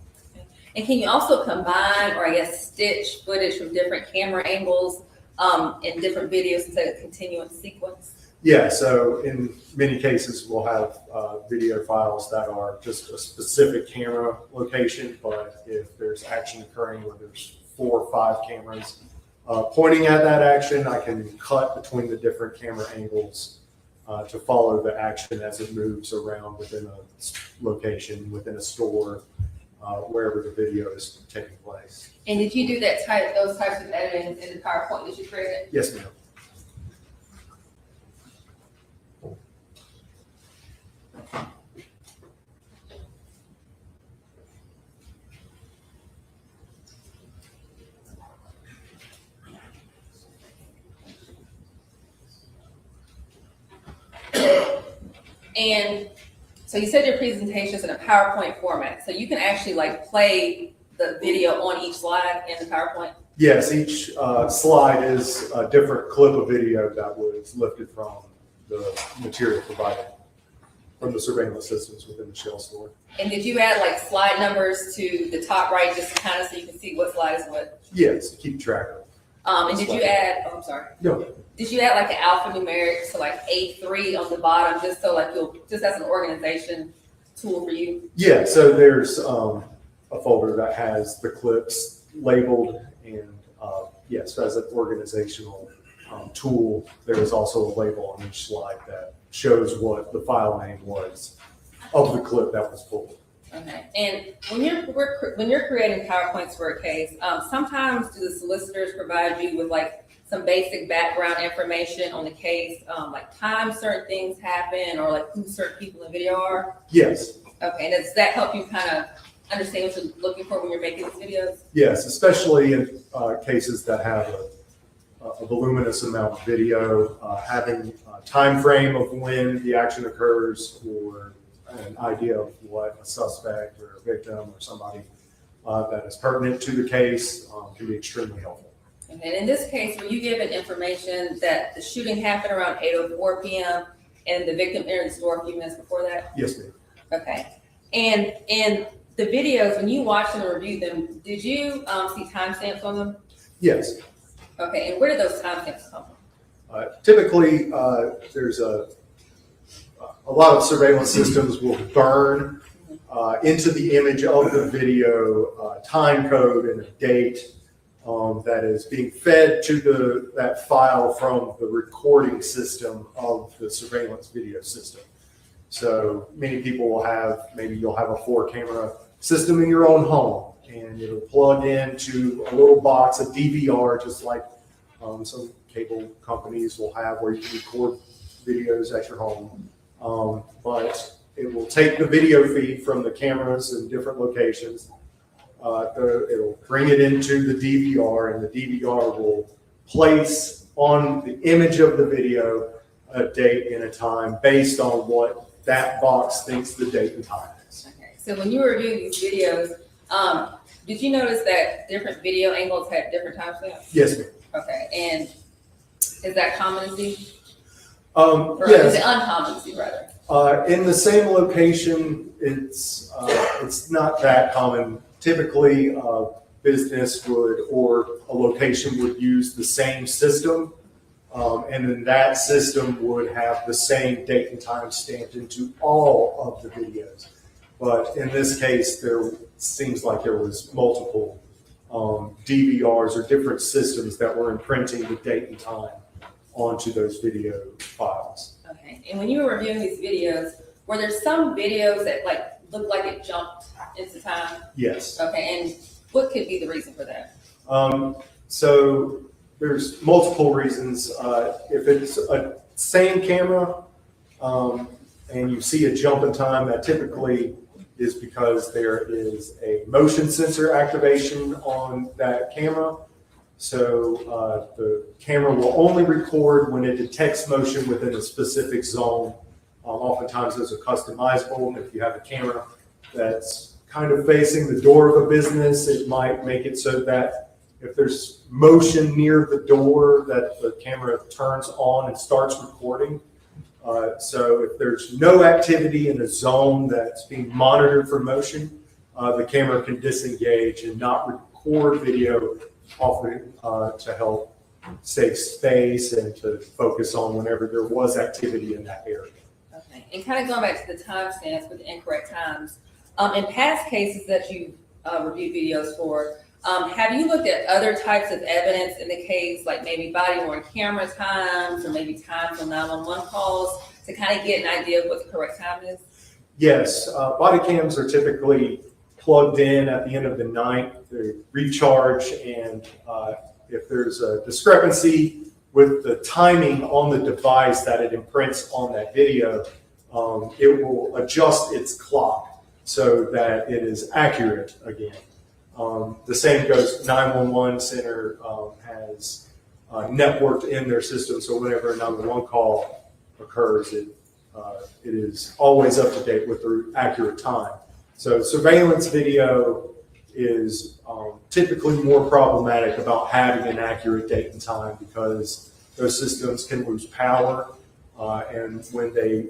And can you also combine, or I guess stitch footage from different camera angles in different videos into a continuous sequence? Yeah, so in many cases, we'll have video files that are just a specific camera location, but if there's action occurring where there's 4 or 5 cameras pointing at that action, I can cut between the different camera angles to follow the action as it moves around within a location, within a store, wherever the video is taking place. And did you do those types of editing in the PowerPoint that you created? Yes, ma'am. And so you said your presentation is in a PowerPoint format, so you can actually like play the video on each slide in the PowerPoint? Yes, each slide is a different clip of video that was lifted from the material provided from the surveillance systems within the Shell store. And did you add like slide numbers to the top right just to kind of so you can see what slide is what? Yes, to keep track of. And did you add, I'm sorry. No. Did you add like an alphanumeric, so like A3 on the bottom, just so like just as an organization tool for you? Yeah, so there's a folder that has the clips labeled and yes, as an organizational tool, there is also a label on each slide that shows what the file name was of the clip that was pulled. Okay, and when you're creating PowerPoints for a case, sometimes do the solicitors provide you with like some basic background information on the case, like time certain things happen or like who certain people in video are? Yes. Okay, and does that help you kind of understand what you're looking for when you're making these videos? Yes, especially in cases that have a voluminous amount of video, having a time frame of when the action occurs or an idea of what a suspect or a victim or somebody that is pertinent to the case can be extremely helpful. And in this case, were you given information that the shooting happened around 8:04 p.m. and the victim entered the store a few minutes before that? Yes, ma'am. Okay. And in the videos, when you watched them and reviewed them, did you see timestamps on them? Yes. Okay, and where did those timestamps come from? Typically, there's a lot of surveillance systems will burn into the image of the video time code and a date that is being fed to that file from the recording system of the surveillance video system. So many people will have, maybe you'll have a 4-camera system in your own home, and it'll plug into a little box, a DVR, just like some cable companies will have, where you can record videos at your home. But it will take the video feed from the cameras in different locations. It'll bring it into the DVR, and the DVR will place on the image of the video a date and a time based on what that box thinks the date and time is. Okay, so when you were reviewing these videos, did you notice that different video angles had different timestamps? Yes, ma'am. Okay, and is that common to see? Or Yes. is it uncommon to see, rather? In the same location, it's not that common. Typically, a business would, or a location would use the same system, and then that system would have the same date and time stamped into all of the videos. But in this case, there seems like there was multiple DVRs or different systems that were imprinting the date and time onto those video files. Okay, and when you were reviewing these videos, were there some videos that like looked like it jumped into time? Yes. Okay, and what could be the reason for that? So there's multiple reasons. If it's a same camera and you see a jump in time, that typically is because there is a motion sensor activation on that camera. So the camera will only record when it detects motion within a specific zone. Oftentimes those are customizable. If you have a camera that's kind of facing the door of a business, it might make it so that if there's motion near the door, that the camera turns on and starts recording. So if there's no activity in a zone that's being monitored for motion, the camera can disengage and not record video, often to help save space and to focus on whenever there was activity in that area. Okay, and kind of going back to the timestamps with the incorrect times, in past cases that you reviewed videos for, have you looked at other types of evidence in the case, like maybe body-worn camera times or maybe times on 911 calls to kind of get an idea of what the correct time is? Yes, body cams are typically plugged in at the end of the night. They recharge, and if there's a discrepancy with the timing on the device that it imprints on that video, it will adjust its clock so that it is accurate again. The same goes, 911 center has networked in their system, so whenever a 911 call occurs, it is always up to date with the accurate time. So surveillance video is typically more problematic about having an accurate date and time because those systems can lose power, and when they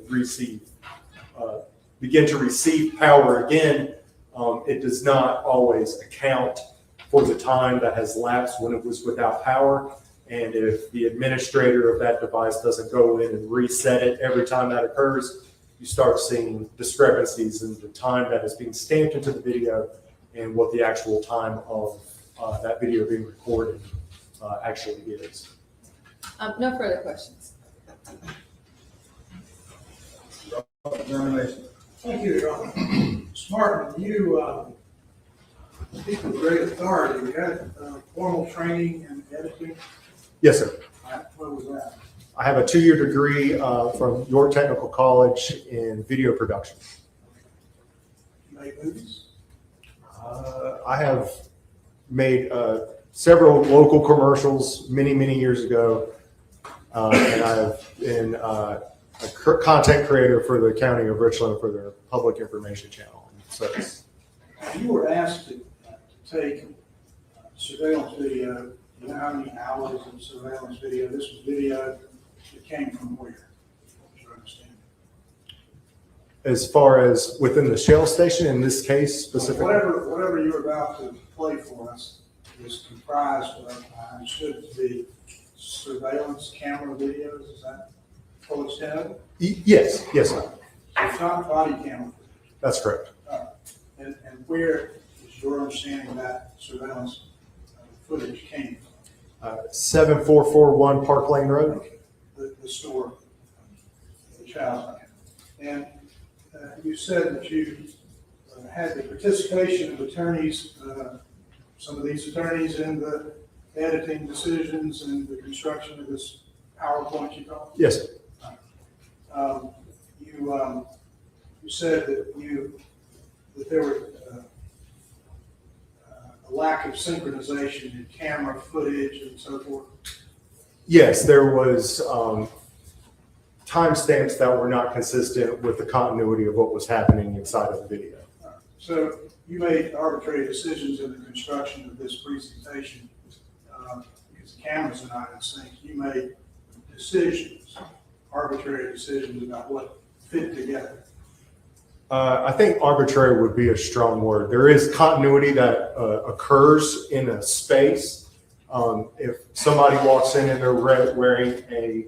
begin to receive power again, it does not always account for the time that has lapsed when it was without power. And if the administrator of that device doesn't go in and reset it every time that occurs, you start seeing discrepancies in the time that is being stamped into the video and what the actual time of that video being recorded actually is. No further questions. Examination. Thank you, Your Honor. Martin, you speak with great authority. You had formal training in editing. Yes, sir. What was that? I have a 2-year degree from York Technical College in video production. You made movies? I have made several local commercials many years ago, and I've been a content creator for the County of Richland for their public information channel. So it's, You were asked to take surveillance video. You know how many hours of surveillance video? This was video that came from where? What was your understanding? as far as within the Shell station in this case specifically. Whatever you're about to play for us is comprised of, I understood to be surveillance camera videos, is that full extent of it? Yes, sir. So it's not body camera. That's correct. And where is your understanding that surveillance footage came from? 7441 Park Lane Road. The store, the Chow. And you said that you had the participation of attorneys, some of these attorneys in the editing decisions and the construction of this PowerPoint you call it? Yes, sir. You said that there were a lack of synchronization in camera footage and so forth. Yes, there was timestamps that were not consistent with the continuity of what was happening inside of the video. So you made arbitrary decisions in the construction of this presentation because the cameras are not in sync. You made decisions, arbitrary decisions about what fit together. I think arbitrary would be a strong word. There is continuity that occurs in a space. If somebody walks in and they're wearing a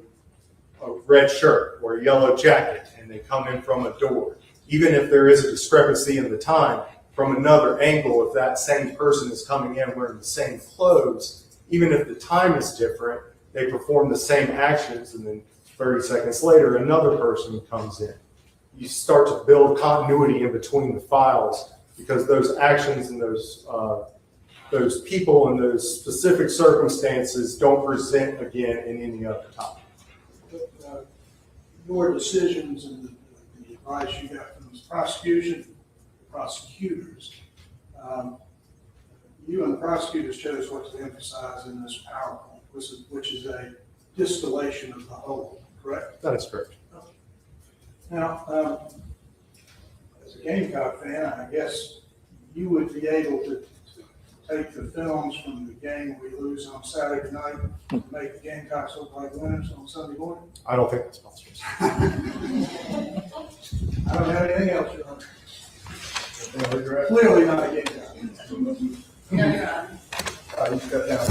red shirt or a yellow jacket and they come in from a door, even if there is a discrepancy in the time, from another angle, if that same person is coming in wearing the same clothes, even if the time is different, they perform the same actions and then 30 seconds later, another person comes in. You start to build continuity in between the files because those actions and those people and those specific circumstances don't present again in any other time. But, your decisions and the advice you got from the prosecutors, you and the prosecutors chose what to emphasize in this PowerPoint, which is a distillation of the whole, correct? That is correct. Now, as a Gamecock fan, I guess you would be able to take the films from the game we lose on Saturday night and make the Gamecocks look like winners on Sunday morning? I don't think that's possible. I don't have anything else, Your Honor. Clearly not a Gamecock. No, Your Honor. You step down.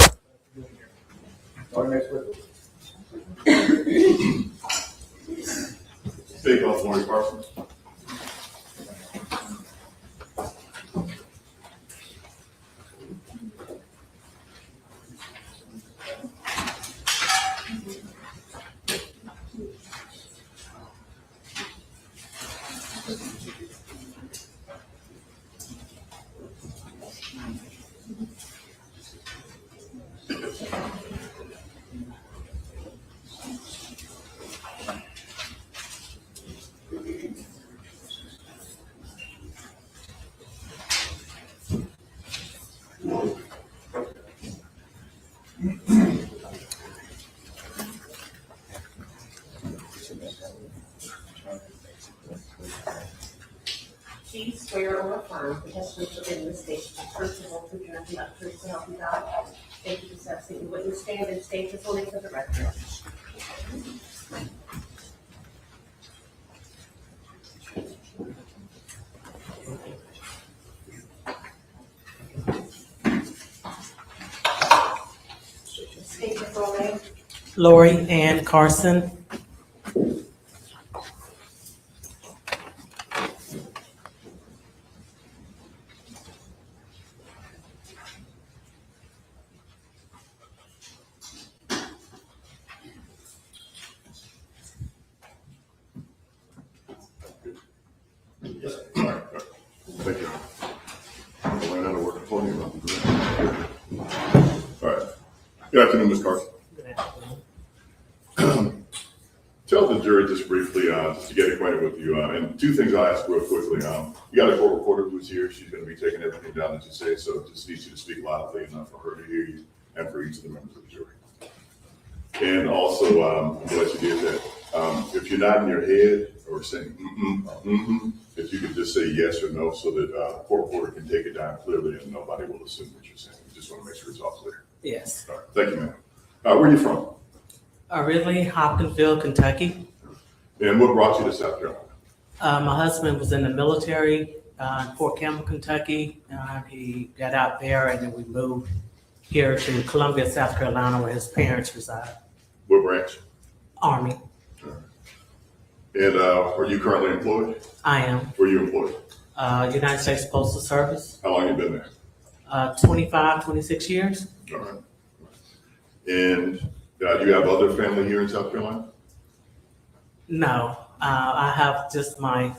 Our next witness. Speak on Lori Parsons. Do you swear or affirm the testimony given in this case is truth and whole truth and nothing but truth, so help you God? Thank you for accepting the witness stand and state your full name for the record. State your full name. Lori Ann Carson. Good afternoon, Ms. Carson. Good afternoon. Tell the jury just briefly, just to get acquainted with you, and two things I'll ask real quickly. You got a court reporter who's here. She's going to be taking everything down that you say, so just need you to speak loudly enough for her to hear you and for each of the members of the jury. And also, I'm glad you did that. If you're nodding your head or saying if you could just say yes or no so that the court reporter can take it down clearly and nobody will assume what you're saying. We just want to make sure it's all clear. Yes. All right. Thank you, ma'am. Where are you from? Originally Hopkinsville, Kentucky. And what brought you to South Carolina? My husband was in the military in Fort Campbell, Kentucky. He got out there and then we moved here to Columbia, South Carolina, where his parents reside. What branch? Army. And are you currently employed? I am. Where are you employed? United States Postal Service. How long have you been there? 25, 26 years. All right. And do you have other family here in South Carolina? No, I have just my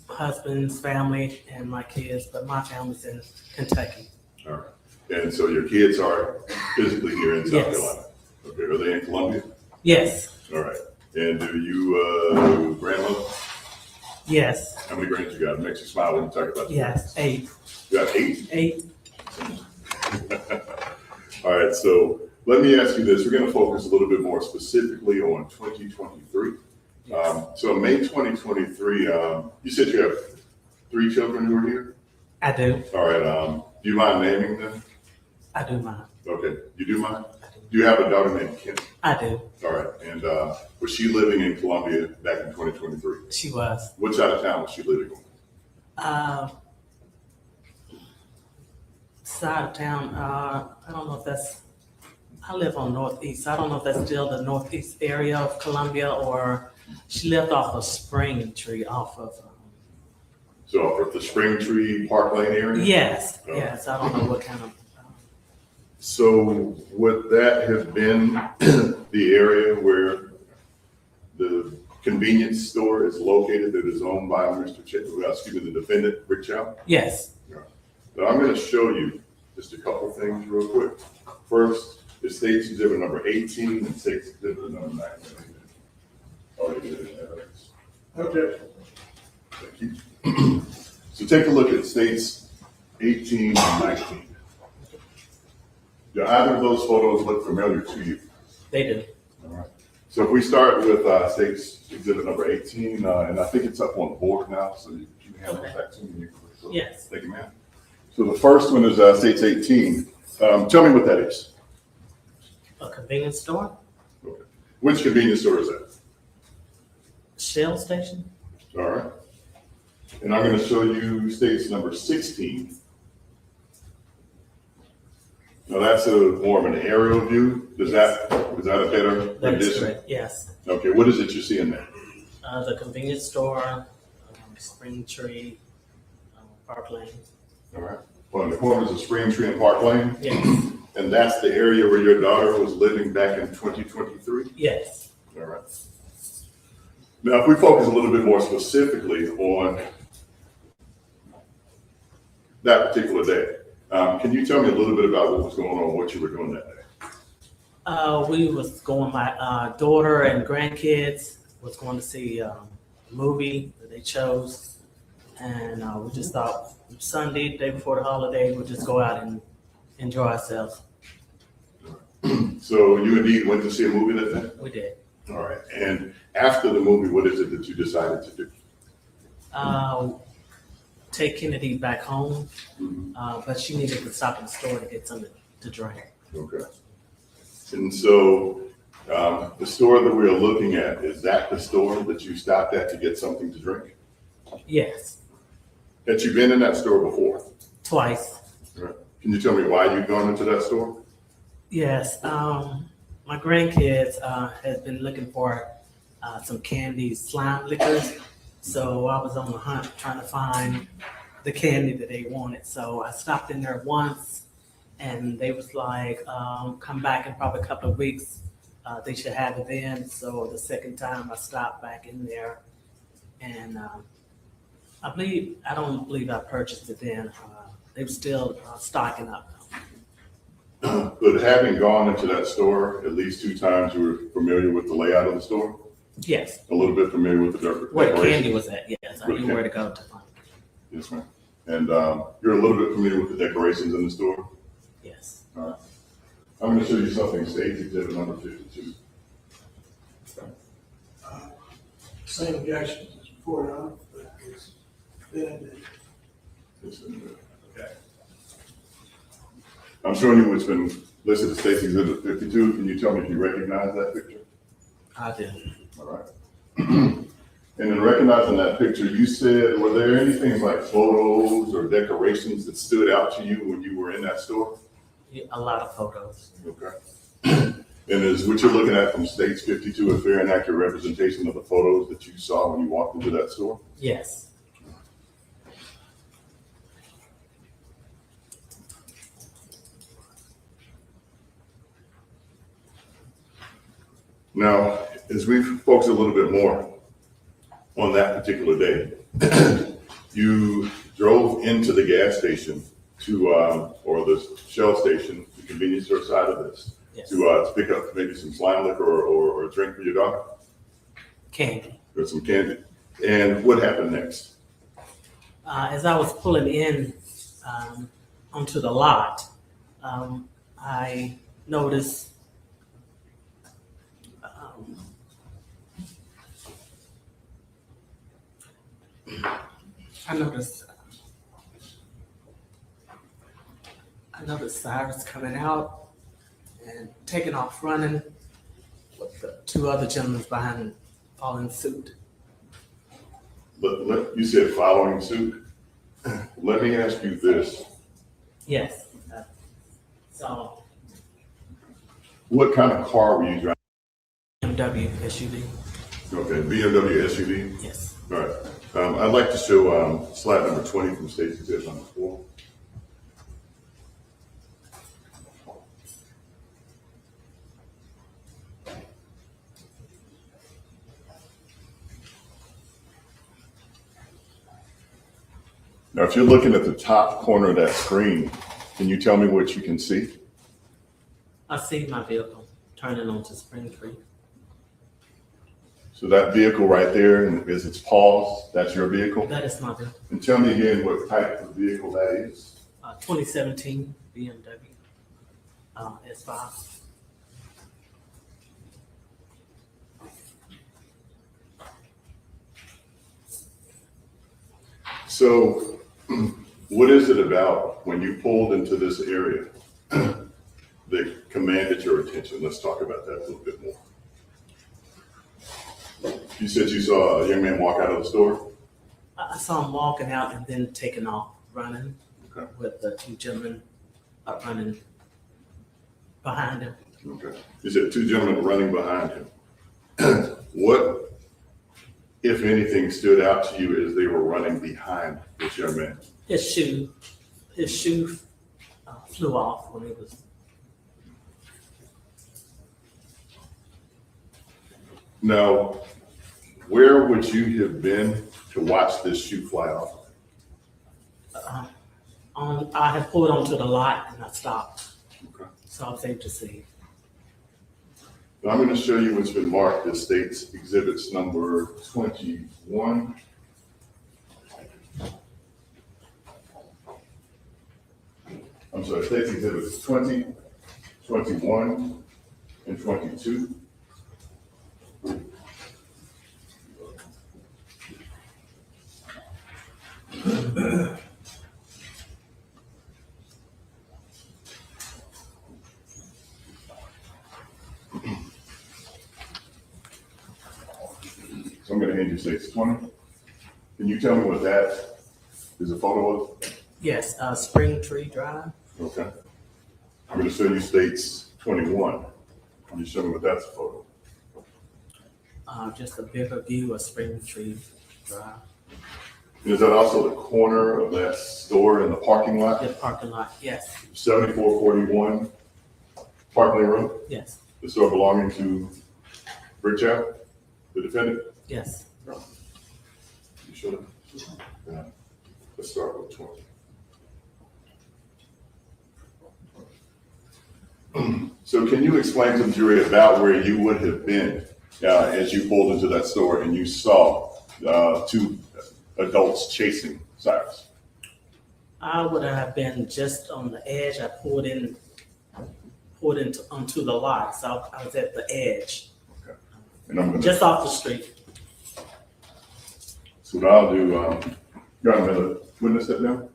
husband's family and my kids, but my family's in Kentucky. All right. And so your kids are physically here in South Yes. Carolina? Okay. Are they in Columbia? Yes. All right. And do you grandmother? Yes. How many grands you got? It makes you smile when you talk about Yes. 8. You got 8? 8. All right. So let me ask you this. We're going to focus a little bit more specifically on 2023. So May 2023, you said you have 3 children who are here? I do. All right. Do you mind naming them? I do mind. Okay. You do mind? Do you have a daughter named Kim? I do. All right. And was she living in Columbia back in 2023? She was. What side of town was she living on? Side of town, I don't know if that's, I live on Northeast. I don't know if that's still the Northeast area of Columbia or she lived off of Spring Tree off of. So for the Spring Tree Park Lane area? Yes, Oh. yes. I don't know what kind of. So would that have been the area where the convenience store is located that is owned by the defendant, Rick Chow? Yes. So I'm going to show you just a couple things real quick. First, it states exhibit number 18 and states exhibit number 19. Already did it. Okay. Thank you. So take a look at states 18 and 19. Do either of those photos look familiar to you? They do. All right. So if we start with states exhibit number 18, and I think it's up on the board now, so you can hand it back to me. Yes. Thank you, ma'am. So the first one is states 18. Tell me what that is. A convenience store? Okay. Which convenience store is that? Shell station? All right. And I'm going to show you states number 16. Now that's more of an aerial view. Is that a better That is rendition? correct, yes. Okay, what is it you're seeing there? The convenience store, Spring Tree, Park Lane. All right. On the corners of Spring Tree and Park Lane? Yes. And that's the area where your daughter was living back in 2023? Yes. All right. Now, if we focus a little bit more specifically on that particular day, can you tell me a little bit about what was going on, what you were doing that day? We was going, my daughter and grandkids was going to see a movie that they chose. And we just thought Sunday, day before the holiday, we'll just go out and enjoy ourselves. So you indeed went to see a movie that day? We did. All right. And after the movie, what is it that you decided to do? Take Kennedy back home, but she needed to stop in the store to get something to drink. Okay. And so the store that we are looking at, is that the store that you stopped at to get something to drink? Yes, Had you been in that store before? twice. All right. Can you tell me why you've gone into that store? Yes, my grandkids had been looking for some candy slime liquors. So I was on the hunt trying to find the candy that they wanted. So I stopped in there once and they was like, come back in probably a couple of weeks. They should have it then. So the second time I stopped back in there and I don't believe I purchased it then. They were still stocking up. But having gone into that store at least 2 times, you were familiar with the layout of the store? Yes, A little bit familiar with the where decoration? candy was at, yes, I Where knew the where to go to find it, Yes, ma'am. And you're a little bit familiar with the decorations in the store? yes. All right. I'm going to show you something, State's Exhibit number 52. Same objections as before, Your Honor, but it's been, It's in there. Okay. I'm showing you what's been listed as State's Exhibit 52. Can you tell me if you recognize that picture? I did. All right. And in recognizing that picture, you said, were there anything like photos or decorations that stood out to you when you were in that store? Yeah, a lot of photos. Okay. And is what you're looking at from States 52 a fair and accurate representation of the photos that you saw when you walked into that store? Yes. Now, as we focus a little bit more on that particular day, you drove into the gas station to, or the Shell station, the convenience store side of this, Yes. to pick up maybe some slime liquor or a drink for your daughter, Candy. or some candy. And what happened next? As I was pulling in onto the lot, I noticed I noticed Cyrus coming out and taking off running with the 2 other gentlemen behind him following suit. You said following suit. Let me ask you this. Yes. So What kind of car were you driving? BMW SUV. Okay, BMW SUV? Yes. All right. I'd like to show slide number 20 from State's Exhibit number 4. Now, if you're looking at the top corner of that screen, can you tell me what you can see? I see my vehicle turning onto Spring Tree. So that vehicle right there, and as it's paused, that's your vehicle? That is my vehicle. And tell me again what type of vehicle that is? 2017 BMW S5. So what is it about when you pulled into this area that commanded your attention? Let's talk about that a little bit more. You said you saw a young man walk out of the store? I saw him walking out and then taking off running Okay. with the 2 gentlemen running behind him. Okay. You said 2 gentlemen running behind him. What, if anything, stood out to you as they were running behind this young man? His shoe flew off when he was. Now, where would you have been to watch this shoe fly off? I had pulled onto the lot and I stopped, Okay. so I was able to see. Now, I'm going to show you what's been marked as State's Exhibits number 21. I'm sorry, State's Exhibits 20, 21, and 22. So I'm going to hand you State's 20. Can you tell me what that is a photo of? Yes, Spring Tree Drive. Okay. I'm going to show you State's 21. Can you show me what that's a photo? Just a bigger view of Spring Tree Drive. And is that also the corner of that store in the parking lot? The parking lot, yes, 7441 Parkland Road? yes, The store belonging to Rick Chow, the defendant? yes. You sure? Yeah. Let's start with 20. So can you explain to the jury about where you would have been as you pulled into that store and you saw two adults chasing Cyrus? I would have been just on the edge. I pulled into onto the lot, so I was at the edge, And I'm gonna, just off the street. so what I'll do, you're on the witness step down?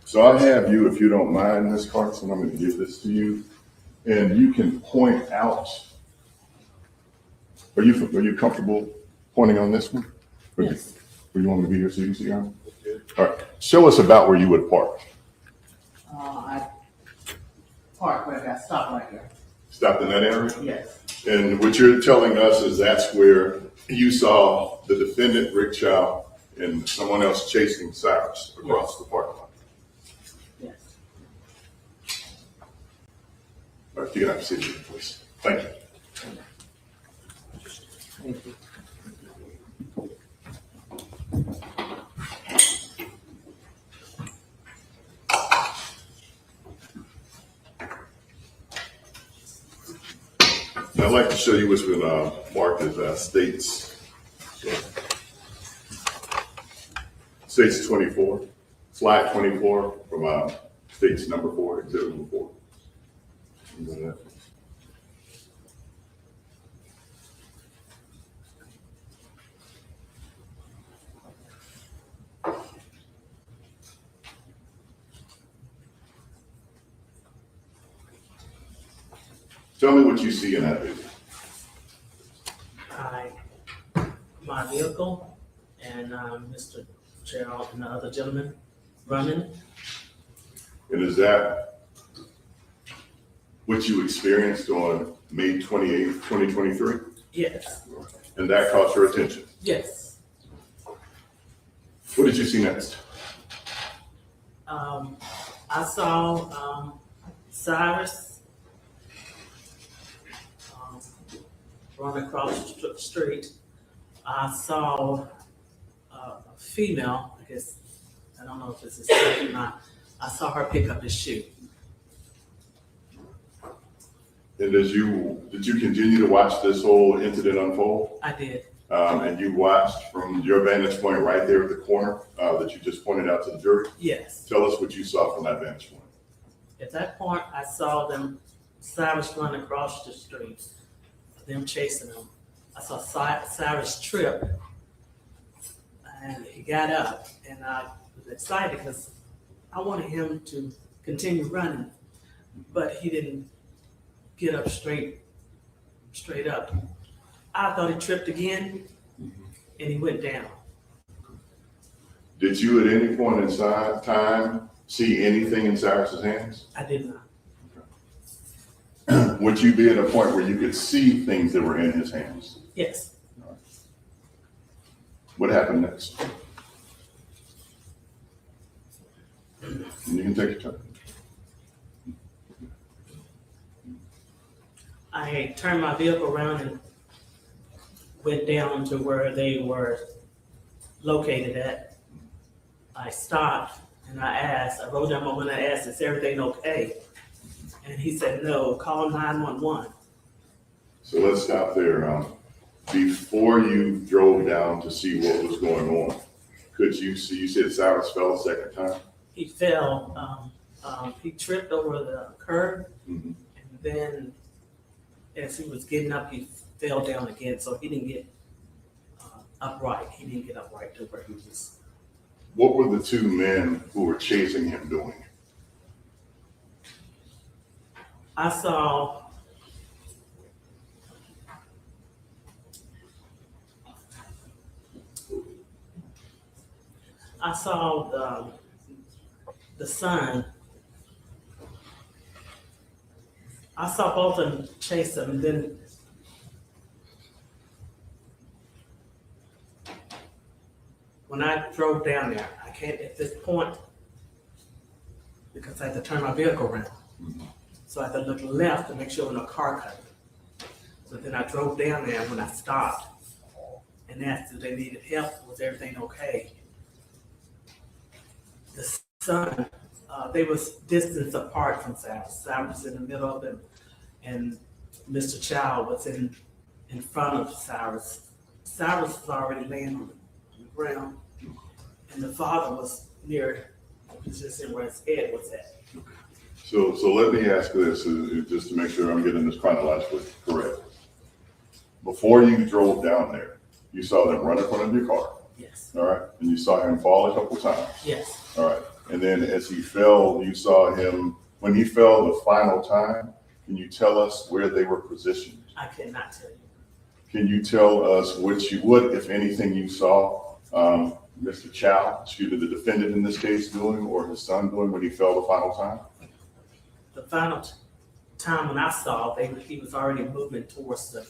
So I have you, if you don't mind, Ms. Carson, I'm gonna give this to you, and you can point out. Are you comfortable pointing on this one? Yes. Or you want me to be here so you can see on? All right, show us about where you would park. I parked right there, stopped right there. Stopped in that area? Yes. And what you're telling us is that's where you saw the defendant, Rick Chow, and someone else chasing Cyrus across the parking lot. Yes. All right, you can have a seat here, please. Thank you. Thank you. I'd like to show you what's been marked as states 24, slide 24 from states number 4, exhibit number 4. Tell me what you see in that video. My vehicle and Mr. Chow and the other gentleman running. And is that what you experienced on May 28th, 2023? Yes. And that caught your attention? Yes. What did you see next? I saw Cyrus run across the street. I saw a female, I guess, I don't know if it's his son or not. I saw her pick up his shoe. And did you continue to watch this whole incident unfold? I did. And you watched from your vantage point right there at the corner that you just pointed out to the jury? Yes. Tell us what you saw from that vantage point. At that point, I saw Cyrus run across the street, them chasing him. I saw Cyrus trip, and he got up, and I was excited because I wanted him to continue running, but he didn't get up straight up. I thought he tripped again, and he went down. Did you at any point in time see anything in Cyrus's hands? I did not. Would you be at a point where you could see things that were in his hands? Yes. What happened next? And you can take your time. I turned my vehicle around and went down to where they were located at. I stopped and I wrote down my window and asked, is everything okay? And he said, no, call 911. So let's stop there. Before you drove down to see what was going on, could you see, you said Cyrus fell a second time? He fell, he tripped over the curb, and then as he was getting up, he fell down again, so he didn't get upright. He didn't get upright to where he was. What were the two men who were chasing him doing? I saw the son. I saw both of them chase him, and then when I drove down there, I can't at this point because I had to turn my vehicle around. So I had to look left to make sure no car cut me. So then I drove down there when I stopped and asked if they needed help, was everything okay? The son, they was distance apart from Cyrus. Cyrus was in the middle of them, and Mr. Chow was in front of Cyrus. Cyrus was already laying on the ground, and the father was near the position where his head was at. So let me ask this, just to make sure I'm getting this chronologically correct. Before you drove down there, you saw them run in front of your car, Yes, all right? And you saw him fall a couple times, yes. all right? And then as he fell, you saw him, when he fell the final time, can you tell us where they were positioned? I cannot tell you. Can you tell us what, if anything, you saw Mr. Chow, the defendant in this case, doing, or his son doing when he fell the final time? The final time when I saw, he was already moving towards the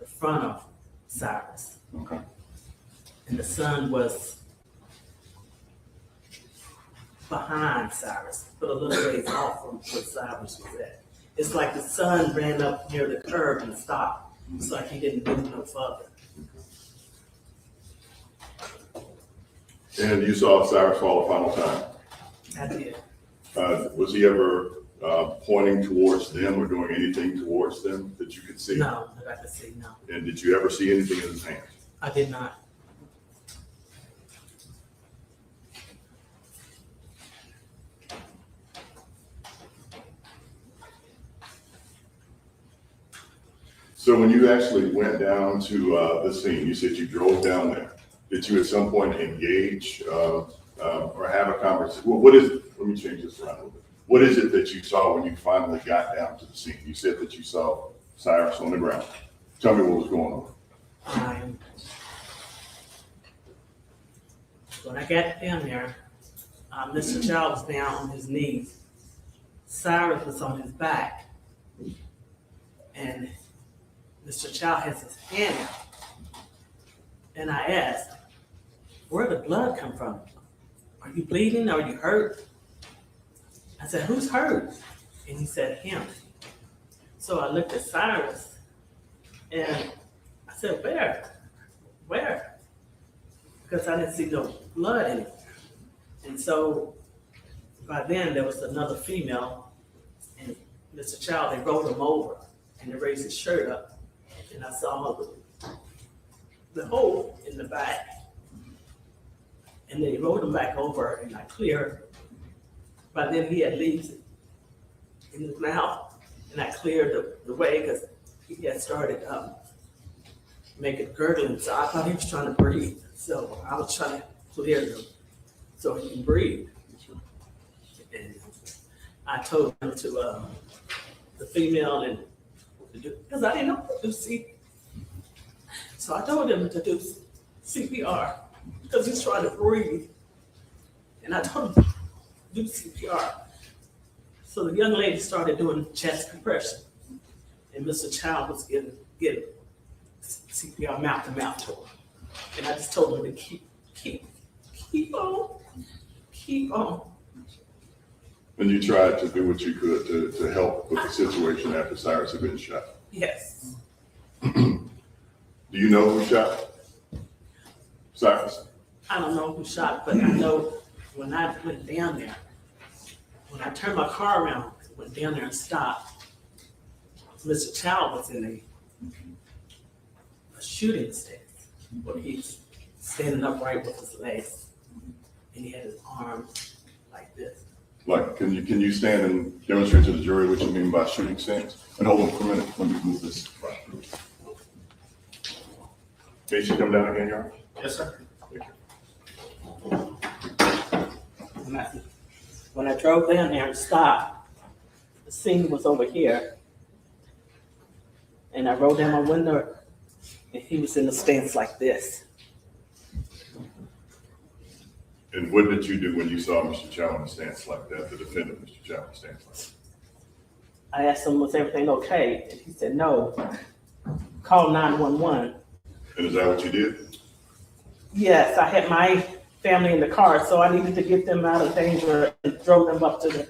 front of Cyrus. Okay. And the son was behind Cyrus, but a little ways off from where Cyrus was at. It's like the son ran up near the curb and stopped. It's like he didn't move no further. And you saw Cyrus fall the final time. I did. Was he ever pointing towards them or doing anything towards them that you could see? No, that I could see, no. And did you ever see anything in his hand? I did not. So when you actually went down to the scene, you said you drove down there. Did you at some point engage or have a conversation? Well, what is it? Let me change this around a little bit. What is it that you saw when you finally got down to the scene? You said that you saw Cyrus on the ground. Tell me what was going on. When I got down there, Mr. Chow was down on his knees. Cyrus was on his back. And Mr. Chow has his hand out. And I asked, where'd the blood come from? Are you bleeding? Are you hurt? I said, who's hurt? And he said, him. So I looked at Cyrus and I said, where? Where? Because I didn't see no blood anywhere. And so by then there was another female, and Mr. Chow, they rolled him over and they raised his shirt up, and I saw the hole in the back. And they rolled him back over and I cleared. By then he had leaves in his mouth, and I cleared the way because he had started making gurgling. So I thought he was trying to breathe. So I was trying to clear him so he can breathe. And I told him to the female and because I didn't know what to do. So I told him to do CPR because he's trying to breathe. And I told him to do CPR. So the young lady started doing chest compression. And Mr. Chow was getting CPR mouth to mouth to her. And I just told him to keep on. And you tried to do what you could to help with the situation after Cyrus had been shot. Yes. Do you know who shot Cyrus? I don't know who shot, but I know when I went down there, when I turned my car around, went down there and stopped, Mr. Chow was in a shooting stance where he's standing upright with his legs, and he had his arms like this. Like, can you stand and demonstrate to the jury what you mean by shooting stance? And hold on for a minute, let me move this. Can you come down again, Your Honor? Yes, sir. When I drove down there and stopped, the scene was over here. And I rolled down my window and he was in a stance like this. And what did you do when you saw Mr. Chow in a stance like that, the defendant, Mr. Chow, in a stance like that? I asked him, was everything okay? And he said, no, call 911. And is that what you did? Yes, I had my family in the car, so I needed to get them out of danger and drove them up to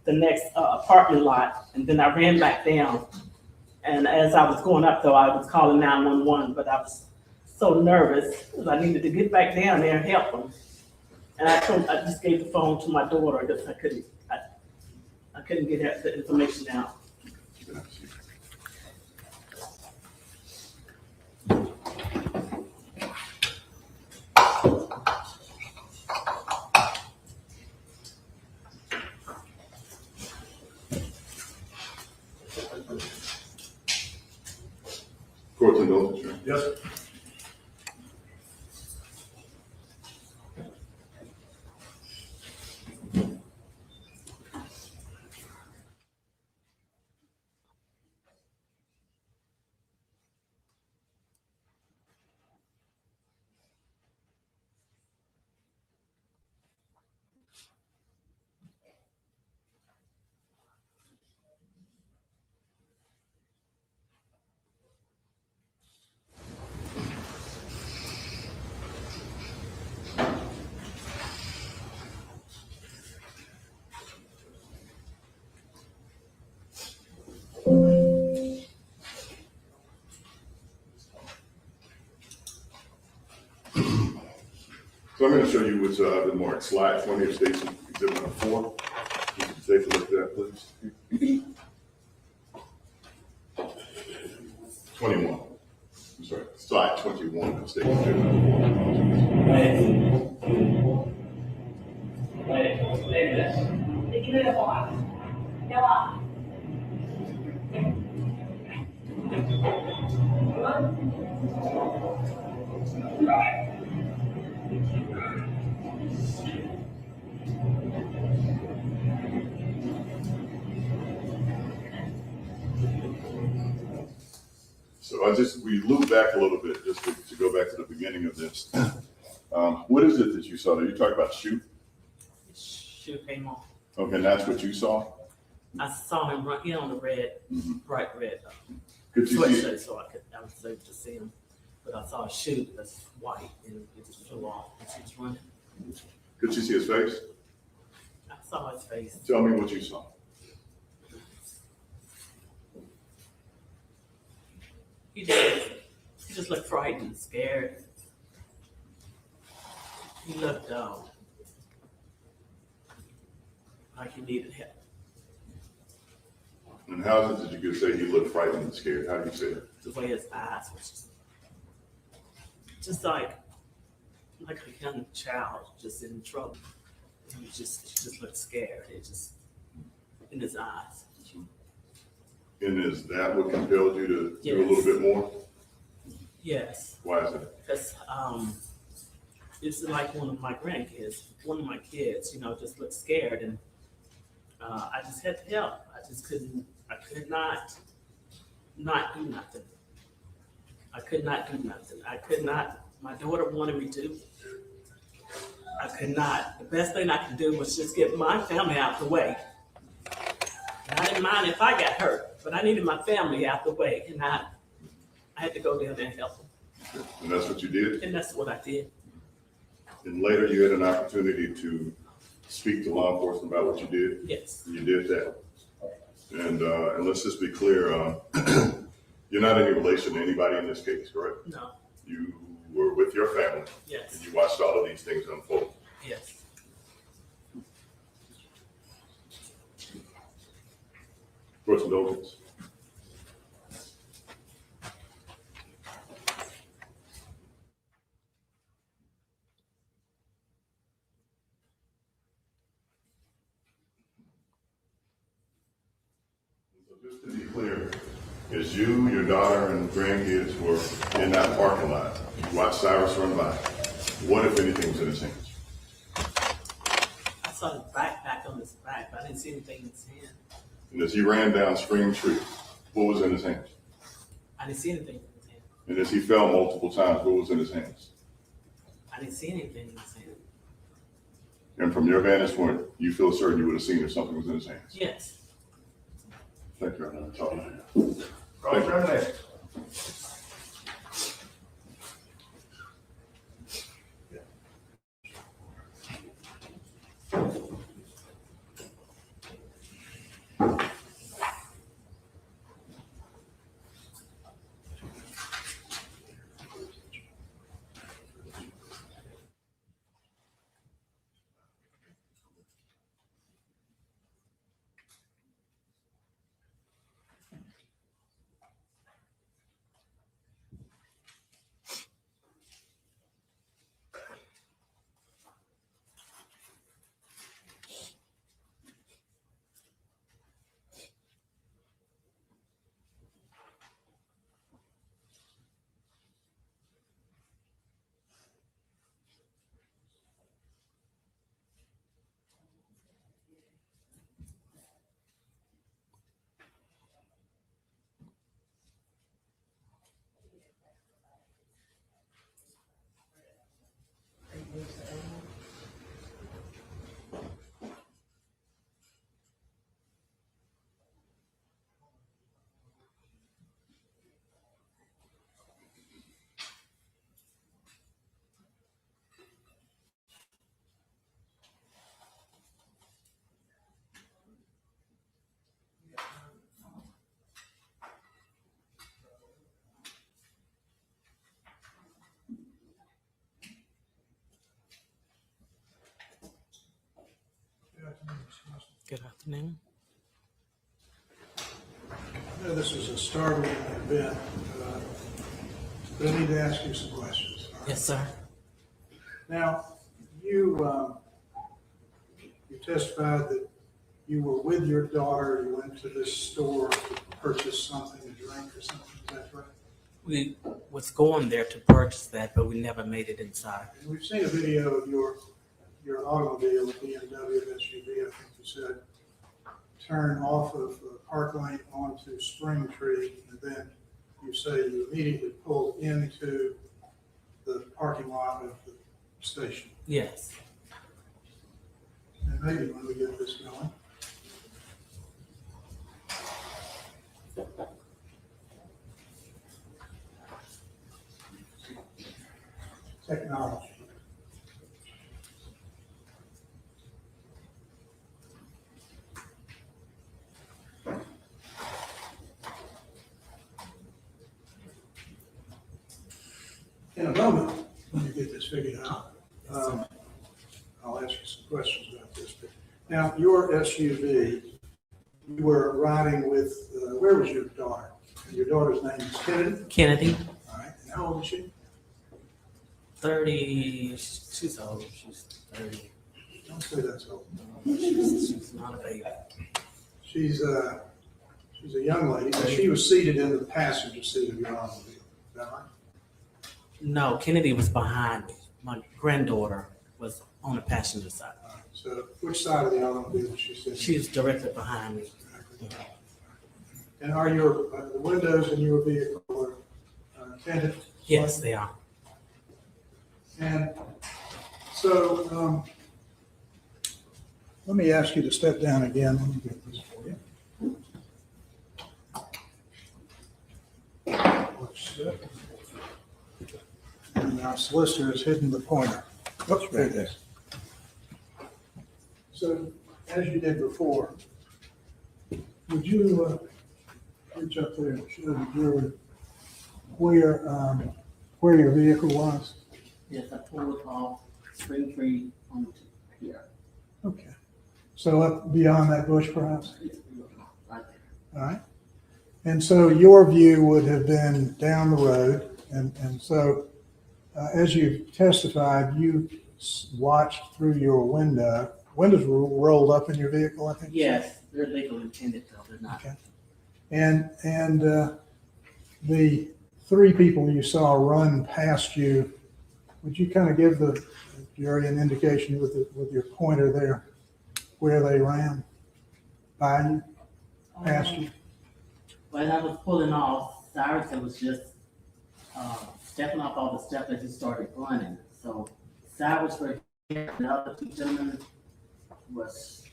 the next apartment lot. And then I ran back down And as I was going up though, I was calling 911, but I was so nervous because I needed to get back down there and help them. And I just gave the phone to my daughter because I couldn't get the information out. Court's indulgence, Your Honor. Yes, sir. So I'm going to show you what's been marked slide 20 of State's Exhibit number 4. You can take a look at that, please. 21. I'm sorry, slide 21 of State's Exhibit number 4. So we loop back a little bit just to go back to the beginning of this. What is it that you saw? Are you talking about shoot? Shoe came on. Okay, and that's what you saw? I saw him run, on the red, bright red Could you see? sweatshirt, so I was able to see him. But I saw a shoe that's white and it just flew off as he was running. Could you see his face? I saw his face. Tell me what you saw. He just looked frightened and scared. He looked like he needed help. And how is it that you could say he looked frightened and scared? How do you say that? The way his eyes was just like a young child just in trouble. He just looked scared. It just in his eyes. And is that what compelled you to do a Yes. little bit more? Yes. Why is that? Because it's like one of my grandkids, one of my kids, just looked scared, and I just had to help. I could not do nothing. I could not do nothing. My daughter wanted me to. I could not. The best thing I could do was just get my family out the way. And I didn't mind if I got hurt, but I needed my family out the way, and I had to go down there and help them. And that's what you did? And that's what I did. And later you had an opportunity to speak to law enforcement about what you did? Yes. You did that. And let's just be clear, you're not any relation to anybody in this case, correct? No. You were with your family. Yes. And you watched all of these things unfold. Yes. Court's indulgence. So just to be clear, as you, your daughter, and grandkids were in that parking lot, you watched Cyrus run by. What, if anything, was in his hands? I saw the backpack on his back, but I didn't see anything in his hand. And as he ran down Spring Street, what was in his hands? I didn't see anything in his hand. And as he fell multiple times, what was in his hands? I didn't see anything in his hand. And from your vantage point, you feel certain you would have seen if something was in his hands? Yes. Thank you, Your Honor. That's all I have. Cross-examination. Good afternoon. I know this was a startling event, but I need to ask you some questions. Yes, sir. Now, you testified that you were with your daughter, you went to this store to purchase something to drink or something, is that right? We was going there to purchase that, but we never made it inside. And we've seen a video of your automobile, a BMW SUV, I think you said, turn off of Park Lane onto Spring Tree, and then you say you immediately pulled into the parking lot of the station. Yes. And maybe when we get this going. Technology. In a moment, when you get this figured out, I'll ask you some questions about this. But now, your SUV, you were riding with, where was your daughter? And your daughter's name is Kennedy? Kennedy, All right, and how old is she? 30, she's old, she's 30. Don't say that's old. She's not a baby. She's a young lady, and she was seated in the passenger seat of your automobile. Is that right? No, Kennedy was behind me. My granddaughter was on the passenger side. All right, so which side of the automobile is she sitting? She's directly behind me. And are your, the windows in your vehicle tinted? Yes, they are. And so, let me ask you to step down again. Let me get this for you. Let's see. And our solicitor has hidden the pointer. Oops, right there. So, as you did before, would you reach up there and show the jury where your vehicle was? Yes, I pulled off Spring Tree onto here. Okay. So up beyond that bush perhaps? Right there. All right. And so your view would have been down the road. And so as you testified, you watched through your window. Windows were rolled up in your vehicle, I think? Yes, they're legally intended though, they're not. Okay. And the three people you saw run past you, would you kind of give the jury an indication with your pointer there where they ran by you, past you? When I was pulling off, Cyrus was just stepping off all the steps as he started running. So Cyrus right here, the other two gentlemen was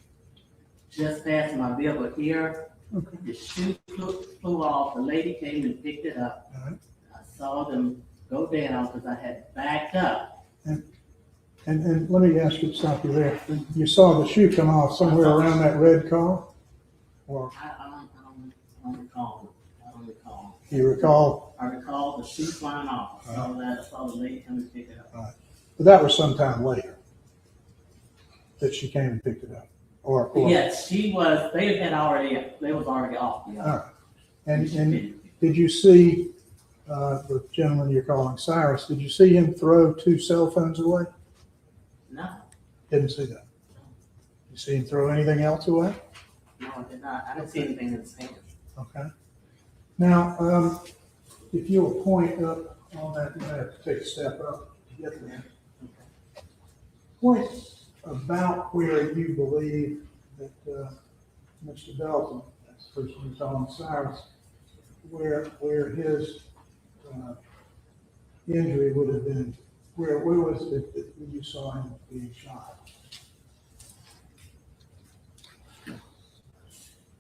just passing my vehicle here. Okay. The shoe flew off. The lady came and picked it up. All right. I saw them go down because I had backed up. And let me ask you to stop you there. You saw the shoe come off somewhere around that red car? Or I don't recall. I don't recall. you recall? I recall the shoe flying off. I saw that. I saw the lady come and pick it up. All right. But that was sometime later that she came and picked it up? Or Yes, she was, they was already off. All right. And did you see the gentleman you're calling Cyrus, did you see him throw two cell phones away? No, Didn't see that. You see him throw anything else away? no, I did not. I didn't see anything in his hand. Okay. Now, if you'll point up on that, you have to take a step up to get there. Point about where you believe that Mr. Belton, that's the person you're calling Cyrus, where his injury would have been, where was it that you saw him being shot?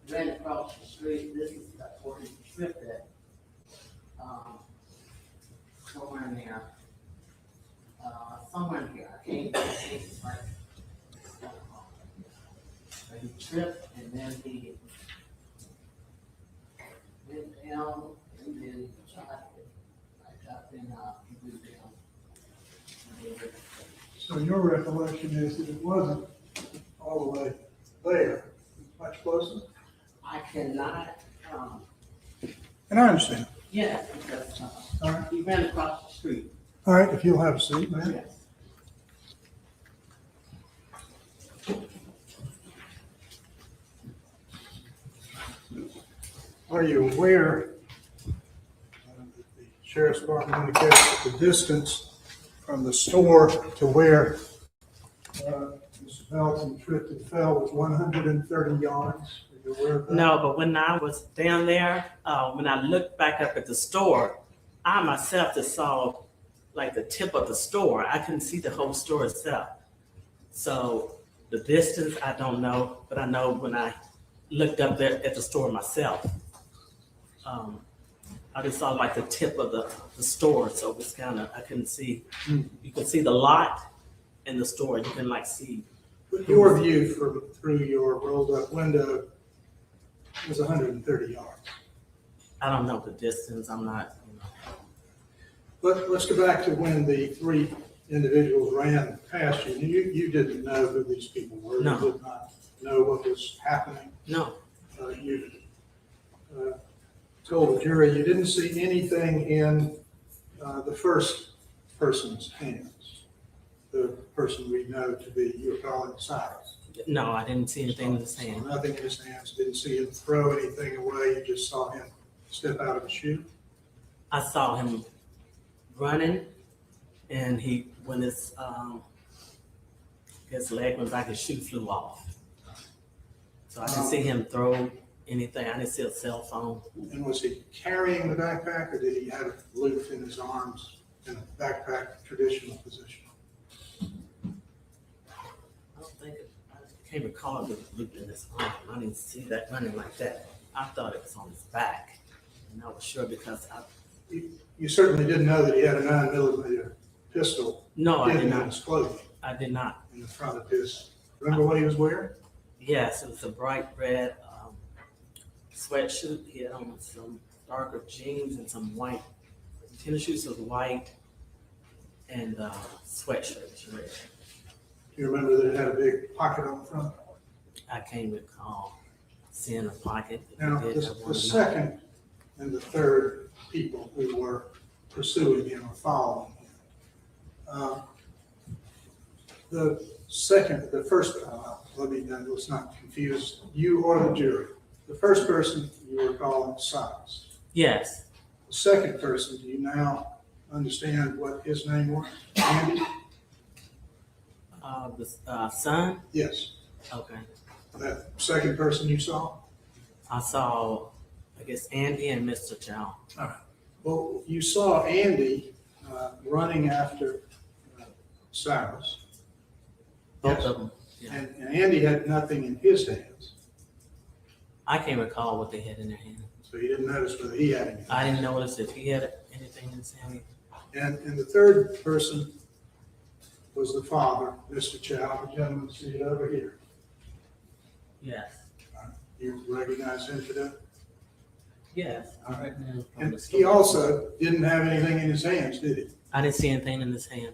Ran across the street. This is where he tripped at. Somewhere in there. Somewhere in here. I can't see it right. But he tripped and then he went down and then shot it. I got then he went down. So your recollection is that it wasn't all the way there, much closer. I cannot, And I understand. yes, because, All right. he ran across the street. All right, if you'll have a seat, man. Yes. Are you aware that the sheriff's department indicates that the distance from the store to where Mr. Belton tripped and fell was 130 yards? Are you aware of that? No, but when I was down there, when I looked back up at the store, I myself just saw like the tip of the store. I couldn't see the whole store itself. So the distance, I don't know, but I know when I looked up there at the store myself, I just saw like the tip of the store. So it was kind of, I couldn't see, you could see the lot in the store. You can like see. But your view from through your rolled up window was 130 yards. I don't know the distance. I'm not, Let's go back to when the three individuals ran past you. You didn't know who these people were. No. You did not know what was happening. No. You told the jury you didn't see anything in the first person's hands, the person we know to be, you're calling Cyrus. No, I didn't see anything in his hand. Nothing in his hands, didn't see him throw anything away, you just saw him step out of a shoe. I saw him running, and when his leg went back, his shoe flew off. So I didn't see him throw anything. I didn't see a cell phone. And was he carrying the backpack, or did he have it looped in his arms in a backpack traditional position? I don't think I can't recall it was looped in his arm. I didn't see that running like that. I thought it was on his back, and I was sure because You certainly didn't know that he had a 9mm pistol. No, I did hidden in not. his clothing I did not. in the front of his. Remember what he was wearing? Yes, it was a bright red sweatshirt. He had on some darker jeans and some white tennis shoes was white, and sweatshirt was red. Do you remember that it had a big pocket on the front? I can't recall seeing a pocket. Now, the second and the third people who were pursuing him or following him. Let's not confuse you or the jury. The first person you were calling Cyrus. Yes. The second person, do you now understand what his name was? Andy? The son? Yes. Okay. That second person you saw? I saw, I guess, Andy and Mr. Chow. All right. Well, you saw Andy running after Cyrus. Both Yes. of them. Yeah. And Andy had nothing in his hands, I can't recall what they had in their hand. so you didn't notice whether he had anything. I didn't notice if he had anything in his hand. And the third person was the father, Mr. Chow, the gentleman seated over here. Yes. You recognize him today? Yes. I recognize from And the he store. also didn't have anything in his hands, did he? I didn't see anything in his hand.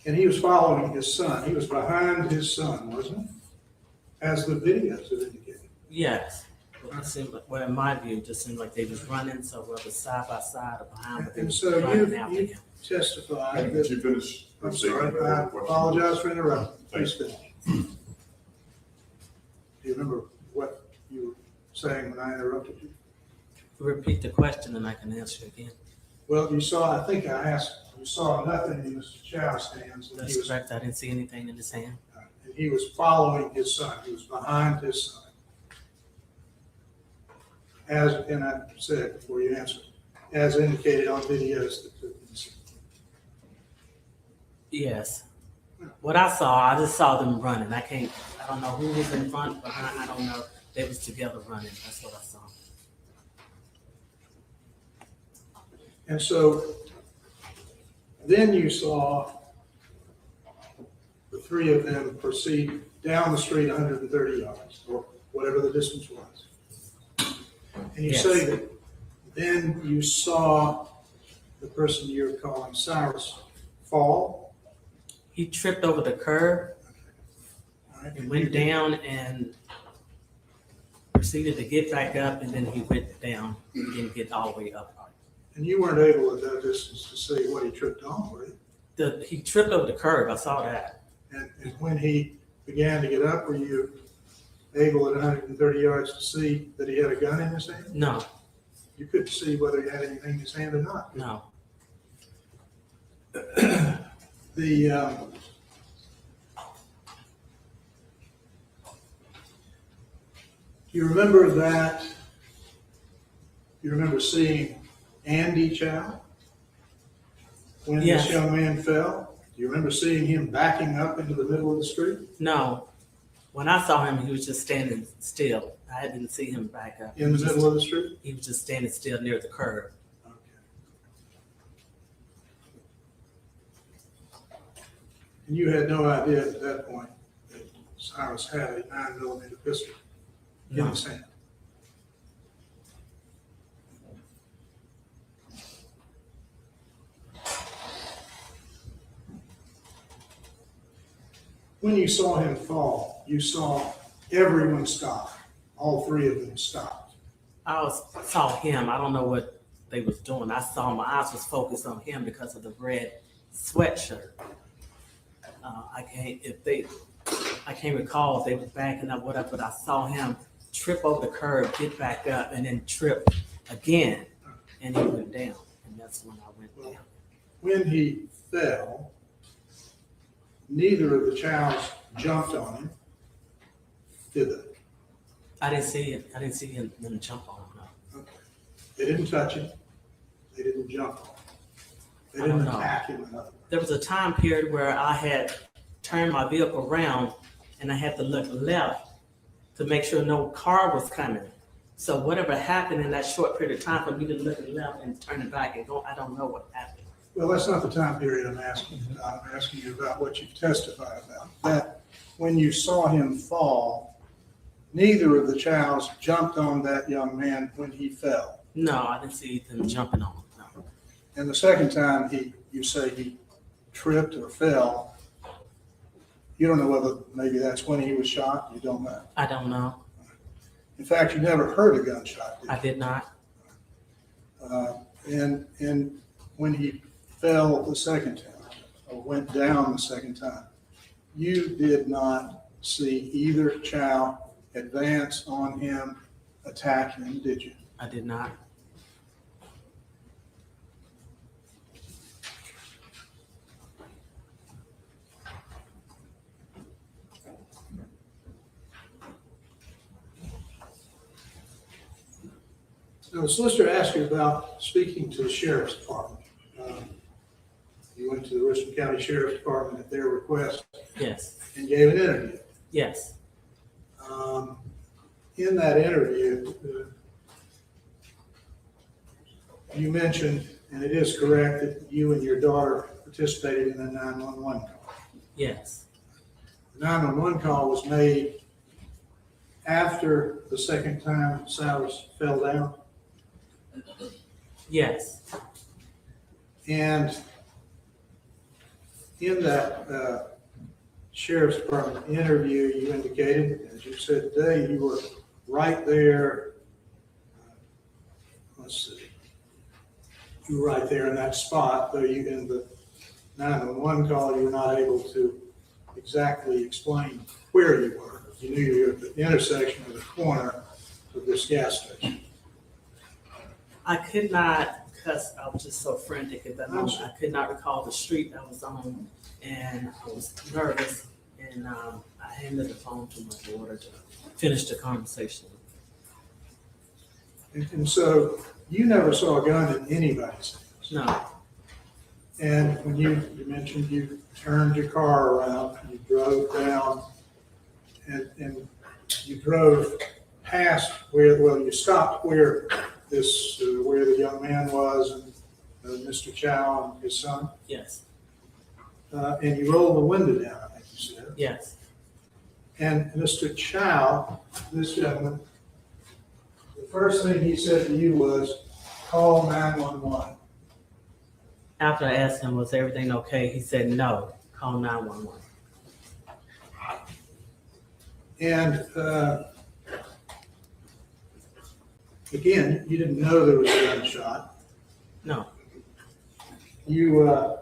And he was following his son. He was behind his son, wasn't he? As the videos have indicated. Yes. It seemed like, well, in my view, it just seemed like they was running, so whether side by side or behind, but they And was so running after you him. testified Did that, you finish? I'm sorry, I apologize for interrupting. Please finish. Do you remember what you were saying when I interrupted you? Repeat the question and I can answer again. Well, you saw, I think I asked, you saw nothing in Mr. Chow's hands. And he That's was, correct. I didn't see anything in his hand. and he was following his son. He was behind his son. As, and I said before you answered, as indicated on videos that took place. Yes. What I saw, I just saw them running. I don't know who was in front, behind, I don't know. They was together running. That's what I saw. And so then you saw the three of them proceed down the street 130 yards, or whatever the distance was. And you Yes. say that then you saw the person you're calling Cyrus fall. He tripped over the curb. All He went down and proceeded to get back up, and then he went down. He didn't get all the way up. And you weren't able at that distance to see what he tripped on, were you? He tripped over the curb. I saw that. And when he began to get up, were you able at 130 yards to see that he had a gun in his hand? No, You couldn't see whether he had anything in his hand or not. no. The, do you remember that, you remember seeing Andy Chow when this Yes. young man fell? Do you remember seeing him backing up into the middle of the street? No. When I saw him, he was just standing still. I didn't see him back up. In the middle of the street? He was just standing still near the curb. Okay. And you had no idea at that point that Cyrus had a 9mm pistol in No. his hand? When you saw him fall, you saw everyone stop. All three of them stopped. Saw him. I don't know what they was doing. I saw my eyes was focused on him because of the red sweatshirt. I can't recall if they was backing up, whatever, but I saw him trip over the curb, get back up, and then trip again, and he went down. And that's when I went down. When he fell, neither of the Chows jumped on him, did they? I didn't see it. I didn't see him jump on him. No. Okay. They didn't touch him. They didn't jump on him. They I don't didn't know. attack him. In other words. There was a time period where I had turned my vehicle around and I had to look left to make sure no car was coming. So whatever happened in that short period of time for me to look left and turn it back and go, I don't know what happened. Well, that's not the time period I'm asking. I'm asking you about what you've testified about. That when you saw him fall, neither of the Chows jumped on that young man when he fell. No, I didn't see them jumping on him. No. And the second time you say he tripped or fell, you don't know whether maybe that's when he was shot. You don't know. I don't know. In fact, you never heard a gunshot, did you? I did not. And when he fell the second time, or went down the second time, you did not see either Chow advance on him, attack him, did you? I did not. Now, the solicitor asked you about speaking to the sheriff's department. You went to the Richland County Sheriff's Department at their request Yes. and gave an interview. Yes. In that interview, you mentioned, and it is correct, that you and your daughter participated in a 911 call. Yes. The 911 call was made after the second time Cyrus fell down. Yes. And in that Sheriff's Department interview, you indicated, as you said today, you were right there. Let's see. You were right there in that spot, though you, in the 911 call, you were not able to exactly explain where you were. You knew you were at the intersection of the corner of this gas station. I could not, because I was just so frantic at that moment. I could not recall the street I was on, and I was nervous, and I handed the phone to my daughter to finish the conversation. And so you never saw a gun in anybody's hands. No, And when you mentioned you turned your car around, you drove down, and you drove past where, well, you stopped where this, where the young man was, and Mr. Chow and his son, yes, and you rolled the window down, I think you said. yes. And Mr. Chow, this gentleman, the first thing he said to you was, call 911. After I asked him, was everything okay? He said, no, call 911. And, again, you didn't know there was a gunshot. No. You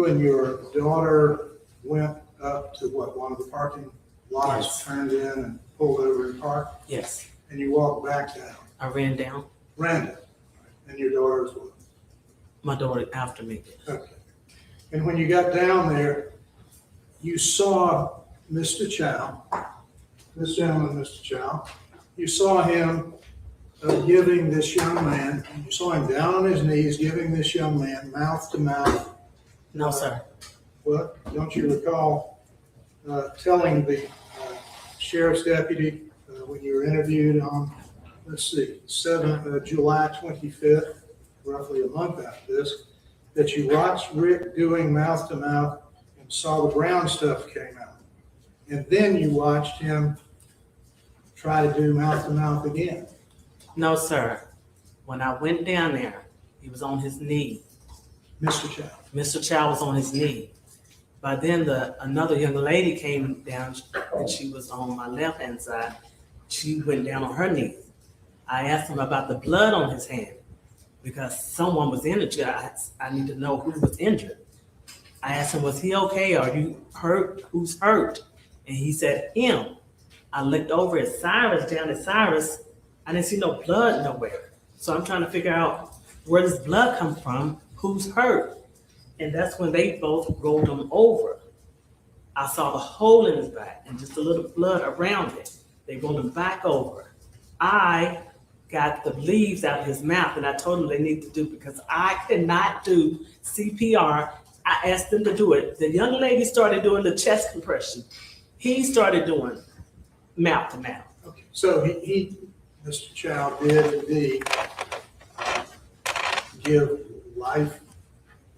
and your daughter went up to what, one of the parking lots, Yes. turned in and pulled over and parked, Yes. and you walked back down. I ran down. Random. And your daughter was with My daughter after me. you. Okay. And when you got down there, you saw Mr. Chow, this gentleman, Mr. Chow. You saw him giving this young man, you saw him down on his knees, giving this young man mouth to mouth. No, sir. What, don't you recall telling the sheriff's deputy when you were interviewed on, let's see, July 25th, roughly a month after this, that you watched Rick doing mouth to mouth and saw the brown stuff came out. And then you watched him try to do mouth to mouth again. No, sir. When I went down there, he was on his knee. Mr. Chow. Mr. Chow was on his knee. By then, another young lady came down, and she was on my left-hand side. She went down on her knee. I asked him about the blood on his hand because someone was injured. I need to know who was injured. I asked him, was he okay? Are you hurt? Who's hurt? And he said, him. I looked over at Cyrus, down at Cyrus. I didn't see no blood nowhere. So I'm trying to figure out where does blood come from? Who's hurt? And that's when they both rolled him over. I saw the hole in his back and just a little blood around it. They rolled him back over. I got the leaves out of his mouth and I told him they need to do because I cannot do CPR. I asked them to do it. The young lady started doing the chest compression. He started doing mouth to mouth. Okay, so he Mr. Chow did indeed give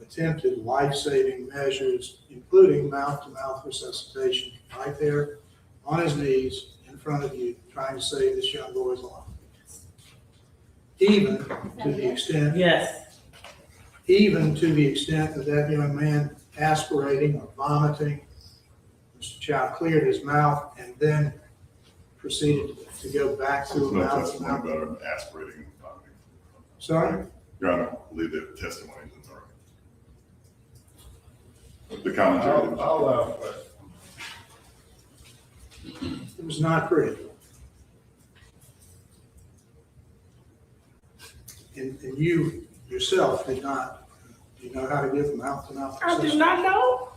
attempted life-saving measures, including mouth-to-mouth resuscitation, right there on his knees in front of you, trying to save this young boy's life. Even to the extent. Yes. Even to the extent of that young man aspirating or vomiting. Mr. Chow cleared his mouth and then proceeded to go back to There's a no mouth. testimony about him aspirating and vomiting. Sorry? Your Honor, I believe that testimony is all right. The commentary. that was- I'll allow a question. It was not pretty. And you yourself did not, do you know how to give mouth-to-mouth? I do not know.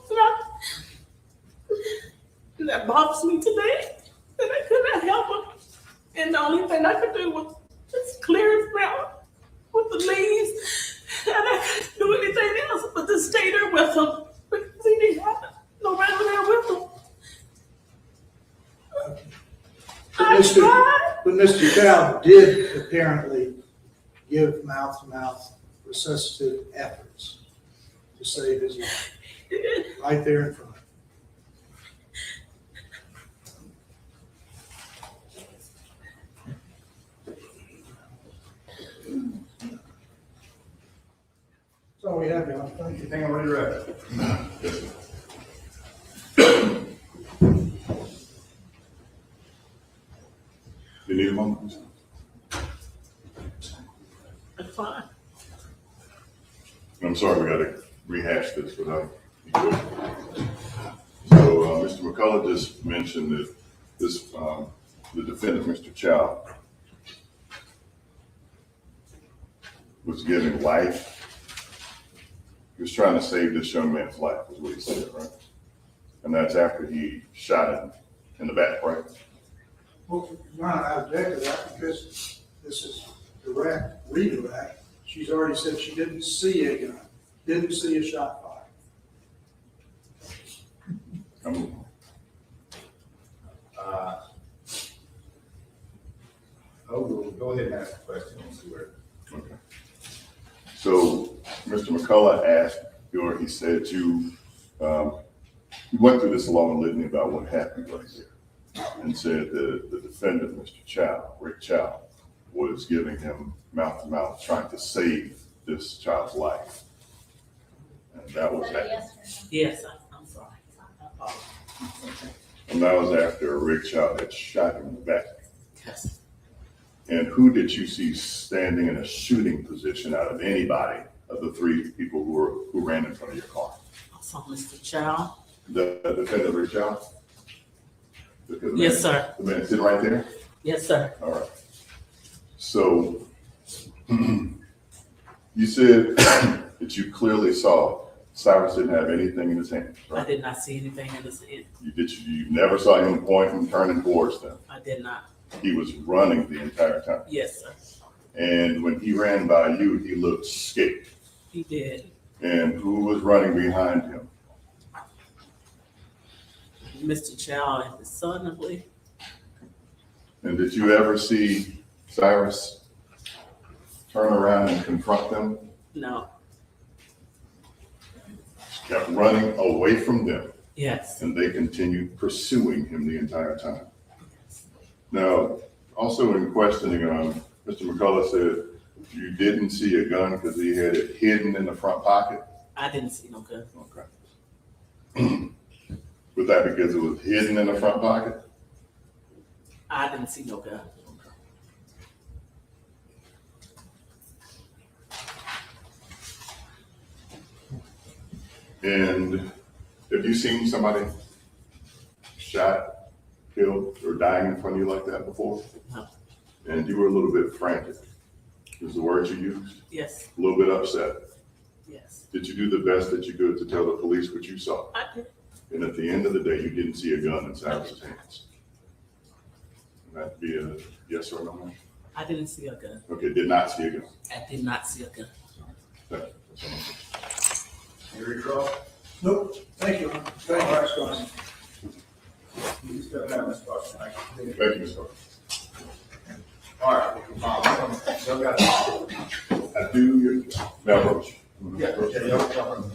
That bothers me today. That I could not help him. And the only thing I could do was just clear his mouth with the leaves. And I couldn't do anything else but to stay there with him. Because he didn't have nobody there with him. But Mr. Chow did apparently give mouth-to-mouth resuscitative efforts to save his life. Right there in front of him. That's all we have, John. Thank you. Anything on redirect? You need a moment? That's fine. I'm sorry, we gotta rehash this without. So, Mr. McCullough just mentioned that this, the defendant, Mr. Chow, was given life. He was trying to save this young man's life, is what he said, right? And that's after he shot him in the back, right? Well, Your Honor, I object to that because this is direct, redirect. She's already said she didn't see a gun, didn't see a shot fired. Go ahead and ask the question and see where. Okay. So, Mr. McCullough asked, or he said you went through this long litany about what happened right there, and said the defendant, Mr. Chow, Rick Chow, was giving him mouth-to-mouth, trying to save this child's life. And that was that. Yes, I'm sorry. I apologize. And that was after Rick Chow had shot him in the back. Yes. And who did you see standing in a shooting position out of anybody of the three people who ran in front of your car? I saw Mr. Chow. The defendant, Rick Chow? Yes, sir. The man sitting right there? Yes, sir. All right. So you said that you clearly saw Cyrus didn't have anything in his hand, I right? did not see anything in his hand. You never saw him pointing, turning towards them. I did not. He was running the entire time. Yes, sir. And when he ran by you, he looked scared. He did. And who was running behind him? Mr. Chow and his son, I believe. And did you ever see Cyrus turn around and confront them? No. Kept running away from them. Yes. And they continued pursuing him the entire time. Now, also in questioning, Mr. McCullough said you didn't see a gun because he had it hidden in the front pocket. I didn't see no gun. Okay. Was that because it was hidden in the front pocket? I didn't see no gun. And have you seen somebody shot, killed, or dying in front of you like that before? No. And you were a little bit frantic, is the word you used? Yes. A little bit upset. Yes. Did you do the best that you could to tell the police what you saw? I did. And at the end of the day, you didn't see a gun in Cyrus's hands. That'd be a yes or no? I didn't see a gun. Okay, did not see a gun. I did not see a gun. Okay, that's all I'm saying. You recall? Nope, thank you. Thank All you. right, Scott. You step down, Ms. Buster. Thank you, Mr. Carter. All right. Y'all got it. I do your, now, Roach. Yeah, okay, y'all.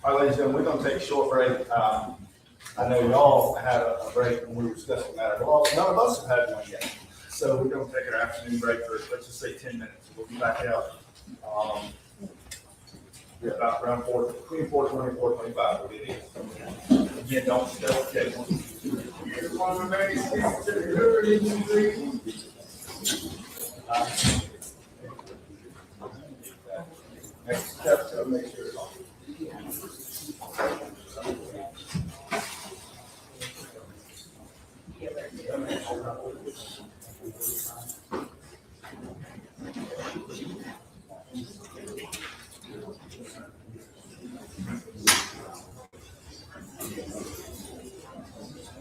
All right, ladies and gentlemen, we're gonna take a short break. I know y'all had a break when we were discussing the matter. Well, none of us have had one yet. So we're gonna take our afternoon break for, let's just say 10 minutes. We'll be back out. Yeah, about around between 4:20 and 4:25 will be it. Again, don't stay okay. Next step, to make sure it's on.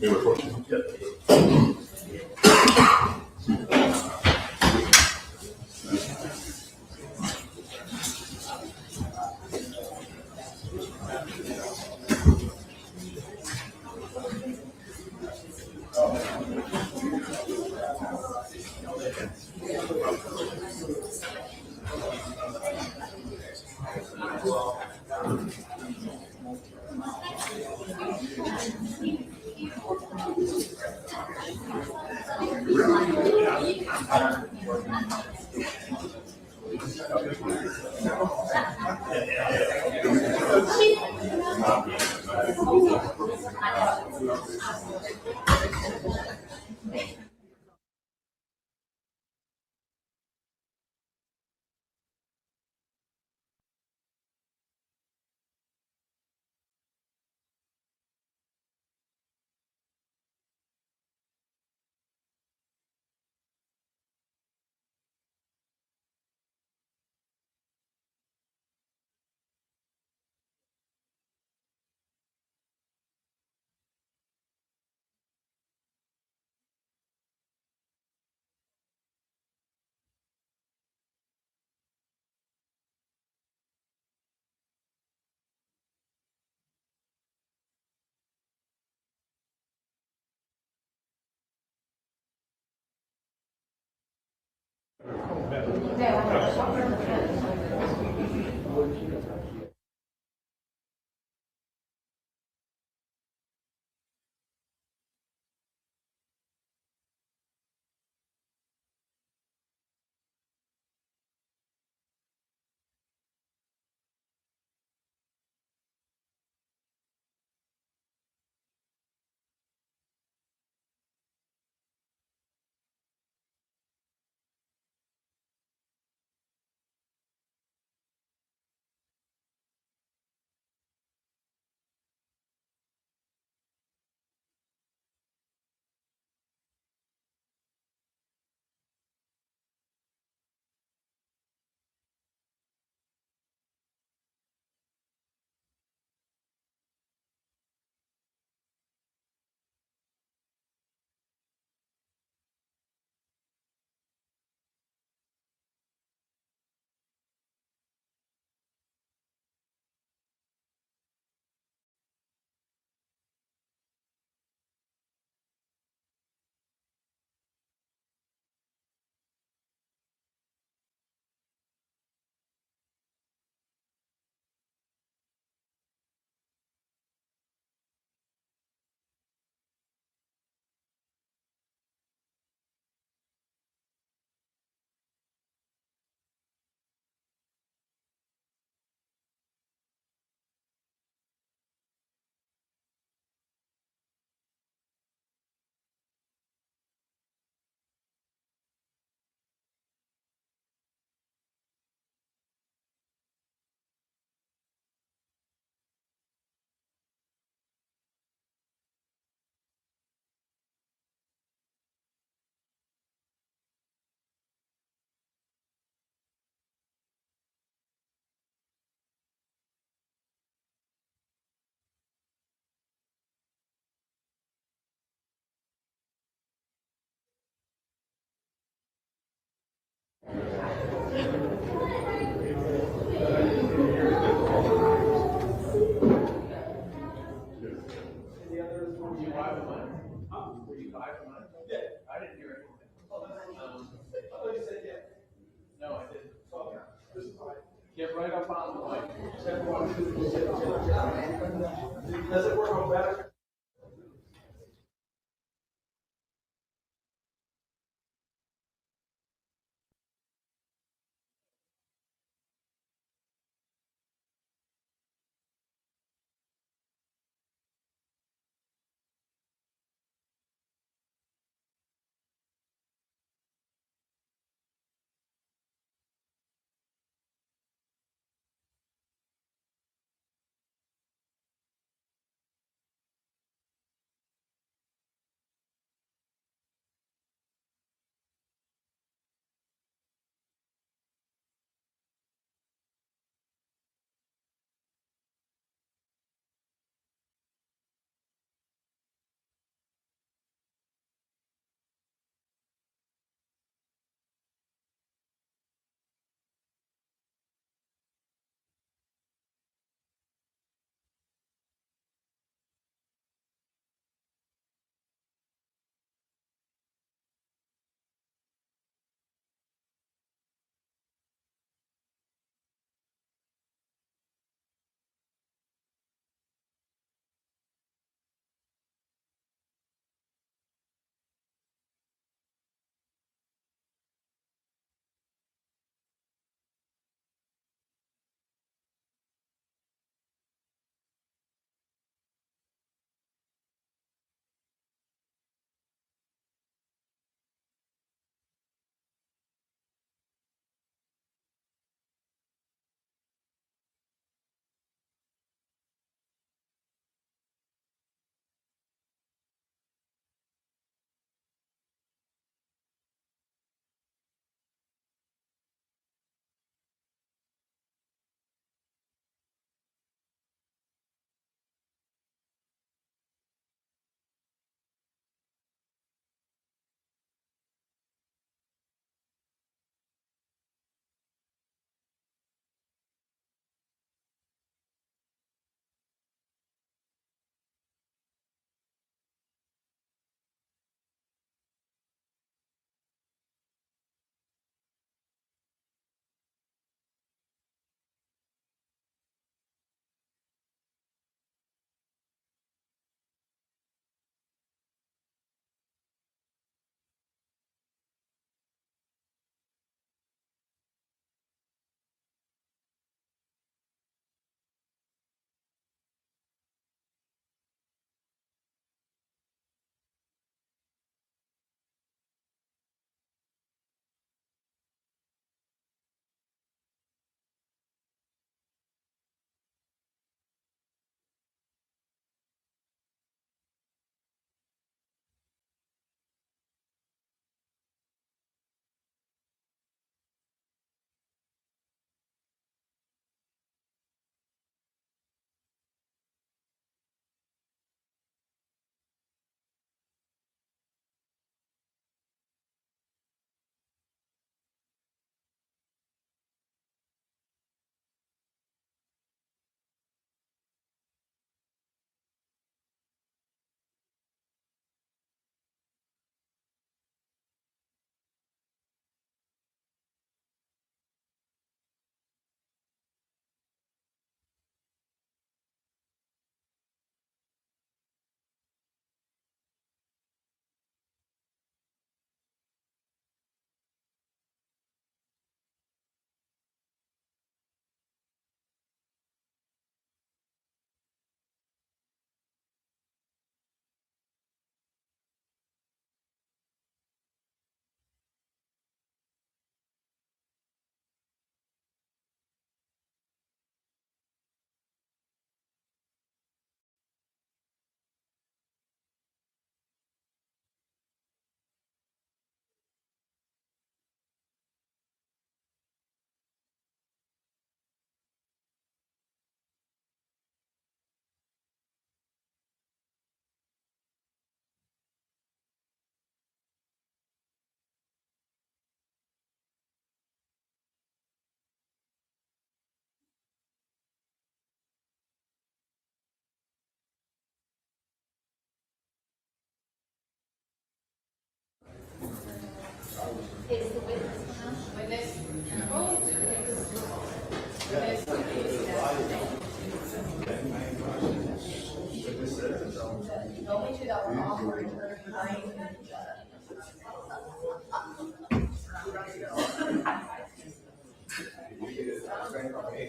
Any other questions?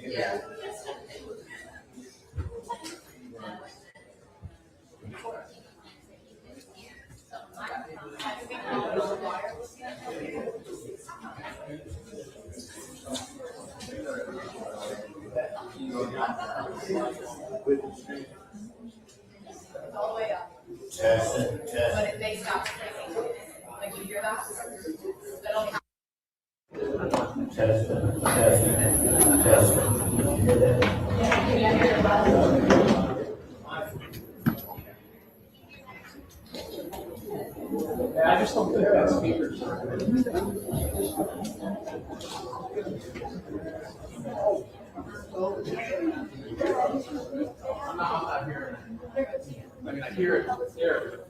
Yeah. All the way up. But it may stop clicking. Like you hear that? That only I just don't think that speakers. I'm not hearing it. I mean, I hear it there.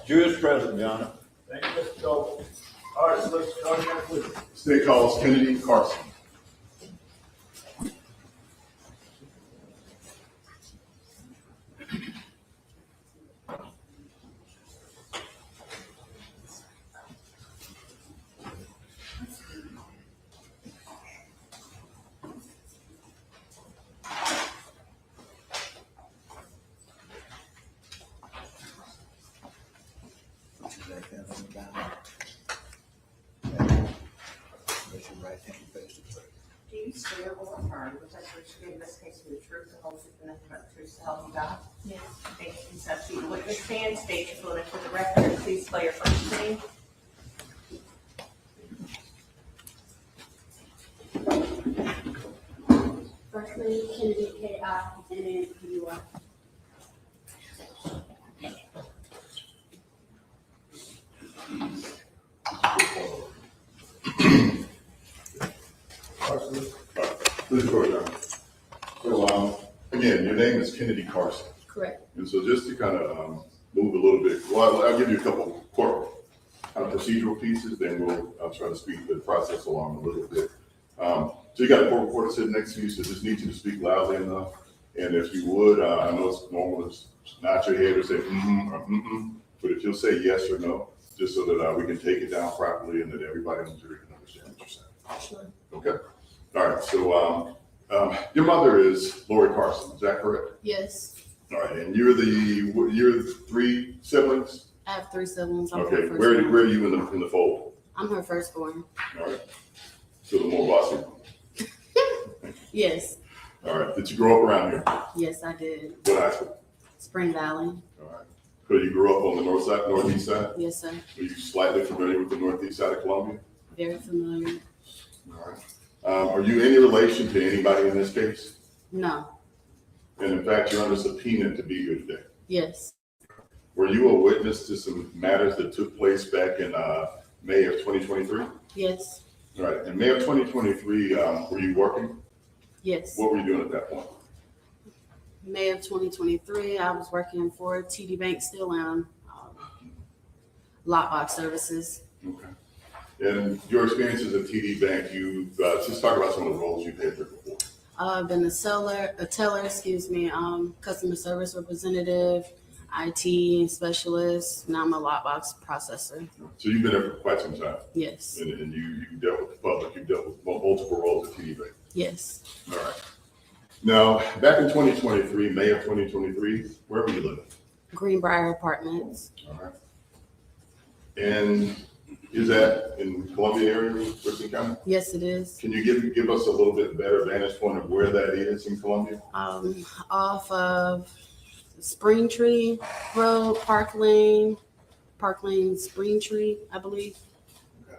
Jury's present, Your Honor. Thank you, Mr. Cole. All right, so let's start again, please. State calls Kennedy Carson. Do you swear or affirm that you will in this case be the truth, the whole truth, and nothing but the truth, so help you God? Yes. Thank you, so please witness stand, state your full name for the record, and please spell your first name. First name Kennedy, K-I-N-N-E-Y. Please go down. So, again, your name is Kennedy Carson. Correct. And so just to kind of move a little bit, well, I'll give you a couple court procedural pieces, then I'll try to speed the process along a little bit. So you got a court reporter sitting next to you, so just need you to speak loudly enough. And if you would, I know it's normal to nod your head or say mm-hmm or mm-mm, but if you'll say yes or no, just so that we can take it down properly and that everybody on the jury can understand what you're saying. Sure. Okay? All right, so your mother is Lori Carson, is that correct? Yes. All right, and you're three siblings? I have 3 siblings. I'm her Okay, firstborn. where are you in the fold? I'm her firstborn. All right. So the more bossy. Yes, All right. Did you grow up around here? yes, I did. What high school? Spring Valley. All right. So you grew up on the north side, northeast side? Yes, sir. Are you slightly familiar with the northeast side of Columbia? Very familiar. All right. Are you any relation to anybody in this case? No. And in fact, you're under subpoena to be here today. Yes. Were you a witness to some matters that took place back in May of 2023? Yes. All right. In May of 2023, were you working? Yes. What were you doing at that point? May of 2023, I was working for TD Bank still on lockbox services. Okay. And your experiences at TD Bank, you just talk about some of the roles you've had there before. I've been a teller, customer service representative, IT specialist. Now I'm a lockbox processor. So you've been there for quite some time. Yes. And you dealt with the public, you dealt with multiple roles at TD Bank. Yes. All right. Now, back in 2023, May of 2023, where were you living? Greenbrier Apartments. All right. And is that in Columbia area, Richardson County? Yes, it is. Can you give us a little bit better vantage point of where that is in Columbia? Off of Springtree Road, Park Lane, Springtree, I believe. Okay.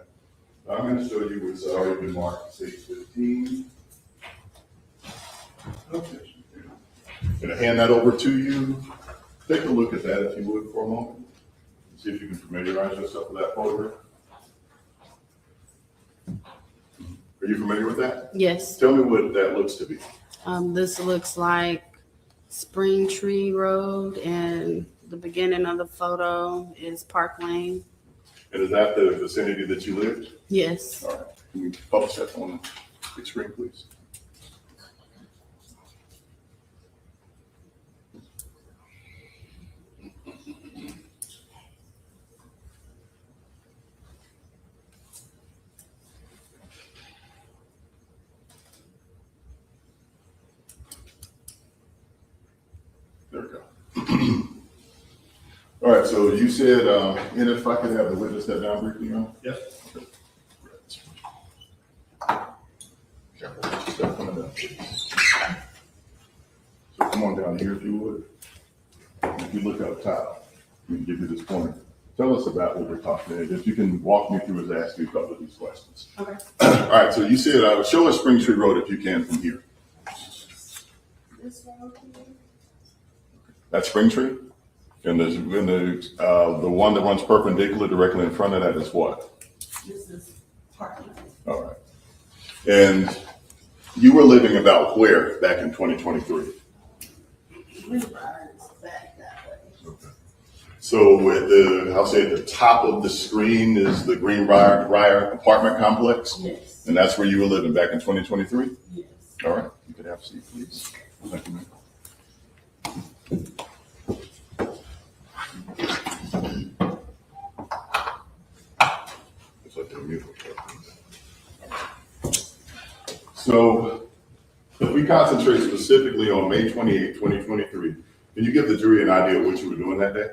I'm going to show you what's already been marked 615. Okay. I'm going to hand that over to you. Take a look at that if you would for a moment. See if you can familiarize yourself with that photograph. Are you familiar with that? Yes. Tell me what that looks to be. This looks like Springtree Road, and the beginning of the photo is Park Lane. And is that the vicinity that you lived? Yes. All right. Can you publish that on the big screen, please? There we go. All right, so you said, and if I could have the witness step down briefly, you know? Yes. Step coming down, please. So come on down here if you would. If you look up top, we can give you this pointer. Tell us about what we're talking about. If you can walk me through as I ask you a couple of these questions. Okay. All right, so you said, show us Springtree Road if you can from here. This road here? That's Springtree? And the one that runs perpendicular directly in front of that is what? This is Park Lane. All right. And you were living about where back in 2023? Greenbrier is back that way. Okay. So I'll say at the top of the screen is the Greenbrier apartment complex? Yes. And that's where you were living back in 2023? Yes. All right. You could have a seat, please. Thank you, ma'am. It's like they're mutual. So if we concentrate specifically on May 28, 2023, can you give the jury an idea of what you were doing that day?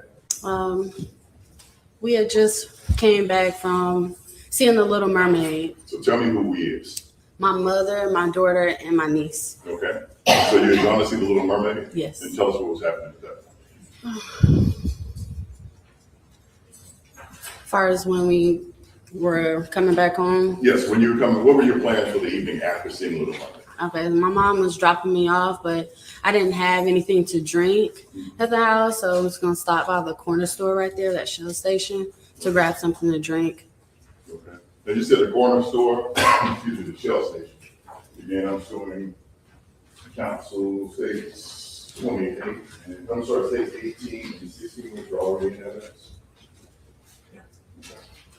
We had just came back from seeing The Little Mermaid. So tell me who we is. My mother, my daughter, and my niece. Okay. So you had gone to see The Little Mermaid? Yes. And tell us what was happening with that. As far as when we were coming back home, Yes, when you were coming, what were your plans for the evening after seeing Little Mermaid? okay, my mom was dropping me off, but I didn't have anything to drink at the house, so I was going to stop by the corner store right there, that Shell station, to grab something to drink. Okay. And you said the corner store, excuse me, the Shell station. Again, I'm showing council states 28, and I'm sorry, states 18 and 16, which are already in evidence.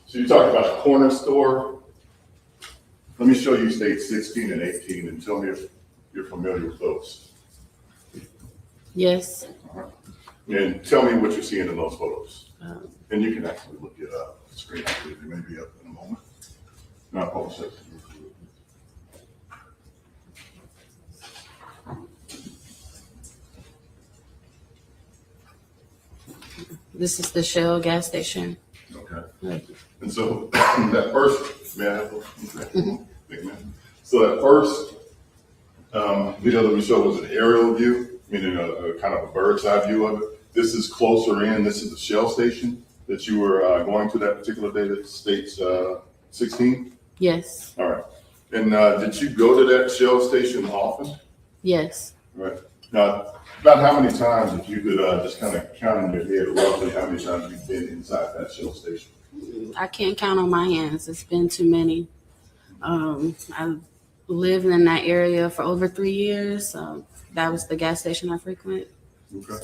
So you talked about a corner store. Let me show you states 16 and 18 and tell me if you're familiar with those. Yes. And tell me what you're seeing in those photos. And you can actually look it up. The screen, I believe, it may be up in a moment. No, I apologize. This is the Shell gas station. Okay. And so that first, may I have a- Thank you, ma'am. So that first video that we showed was an aerial view, meaning a kind of a bird's eye view of it. This is closer in. This is the Shell station that you were going to that particular day that states 16? Yes, All right. And did you go to that Shell station often? yes. Right. Now, about how many times, if you could just kind of count in your head roughly how many times you've been inside that Shell station? I can't count on my hands. It's been too many. I lived in that area for over 3 years. So that was the gas station I frequent. Okay.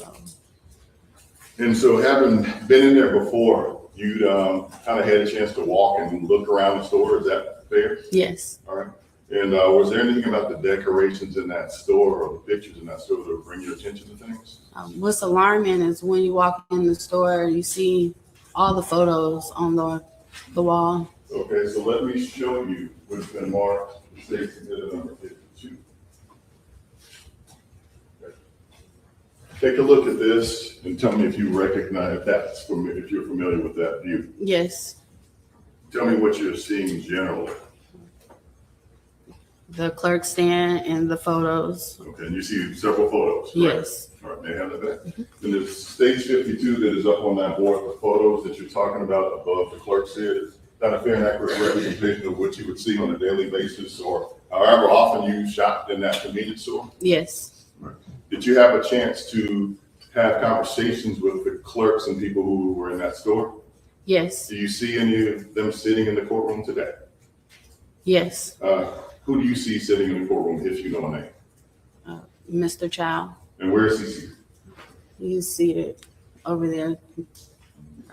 And so having been in there before, you'd kind of had a chance to walk and look around the store, is that fair? Yes, All right. And was there anything about the decorations in that store or the pictures in that store that would bring your attention to things? what's alarming is when you walk in the store, you see all the photos on the wall. Okay, so let me show you what's been marked, state exhibit number 52. Okay. Take a look at this and tell me if you recognize, if you're familiar with that view. Yes, Tell me what you're seeing generally. the clerk stand and the photos. Okay, and you see several photos, correct? Yes, All right, may I have that back? And the stage 52 that is up on that board, the photos that you're talking about above the clerk said, is that a fair and accurate representation of what you would see on a daily basis or however often you shopped in that convenience store? yes, Did you have a chance to have conversations with the clerks and people who were in that store? yes, Do you see any of them sitting in the courtroom today? yes. Who do you see sitting in the courtroom if you know a name? Mr. Chow, And where is he seated? he's seated over there.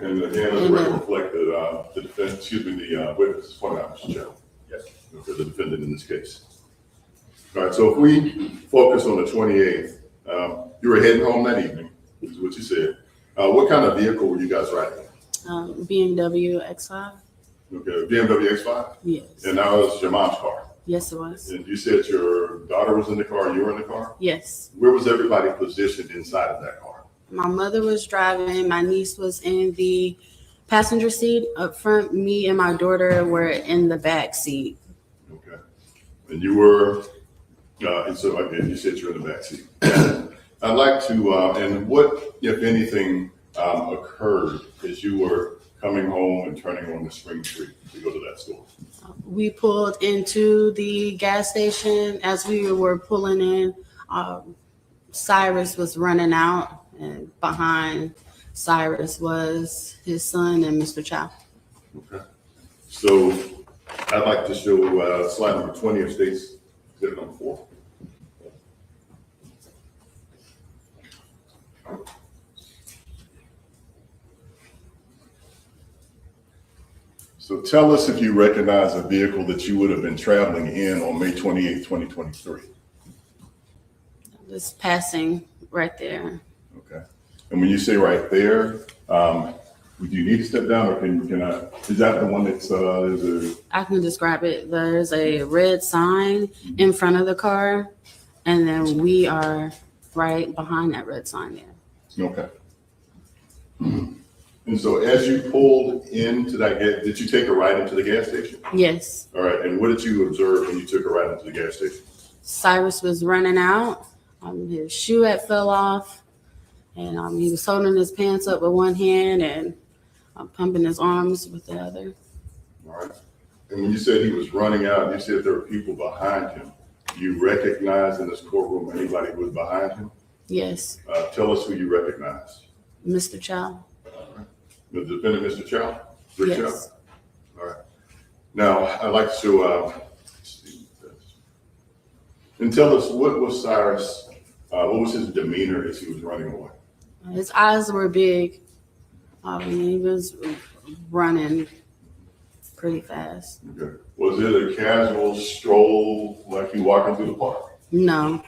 And again, the record reflect that the defense, the witness is pointing out Mr. Chow. Yes. Okay, the defendant in this case. All right, so if we focus on the 28th, you were heading home that evening, is what you said. What kind of vehicle were you guys riding? BMW X5. Okay, BMW X5? Yes, And that was your mom's car? yes, it was. And you said your daughter was in the car, you were in the car? Yes. Where was everybody positioned inside of that car? My mother was driving. My niece was in the passenger seat up front. Me and my daughter were in the back seat. Okay. And you were, and so again, you said you're in the back seat. I'd like to, and what, if anything, occurred as you were coming home and turning on the Spring Street to go to that store? We pulled into the gas station. As we were pulling in, Cyrus was running out, and behind Cyrus was his son and Mr. Chow. Okay. So I'd like to show slide number 20 of State's Exhibit number 4. So tell us if you recognize a vehicle that you would have been traveling in on May 28, 2023. Just passing right there. Okay. And when you say right there, do you need to step down or can I, is that the one that's, there's a, I can describe it. There's a red sign in front of the car, and then we are right behind that red sign there. okay. And so as you pulled into that gas, did you take a ride into the gas station? Yes. All right. And what did you observe when you took a ride into the gas station? Cyrus was running out. His shoe had fell off, and he was holding his pants up with one hand and pumping his arms with the other. All right. And when you said he was running out, you said there were people behind him. Do you recognize in this courtroom anybody who was behind him? Yes. Tell us who you recognize. Mr. Chow. The defendant, Mr. Chow? Rick Yes. Chow? All right. Now, I'd like to show, and tell us what was Cyrus, what was his demeanor as he was running away? His eyes were big. He was running pretty fast. Okay. Was it a casual stroll like you walking through the park? No.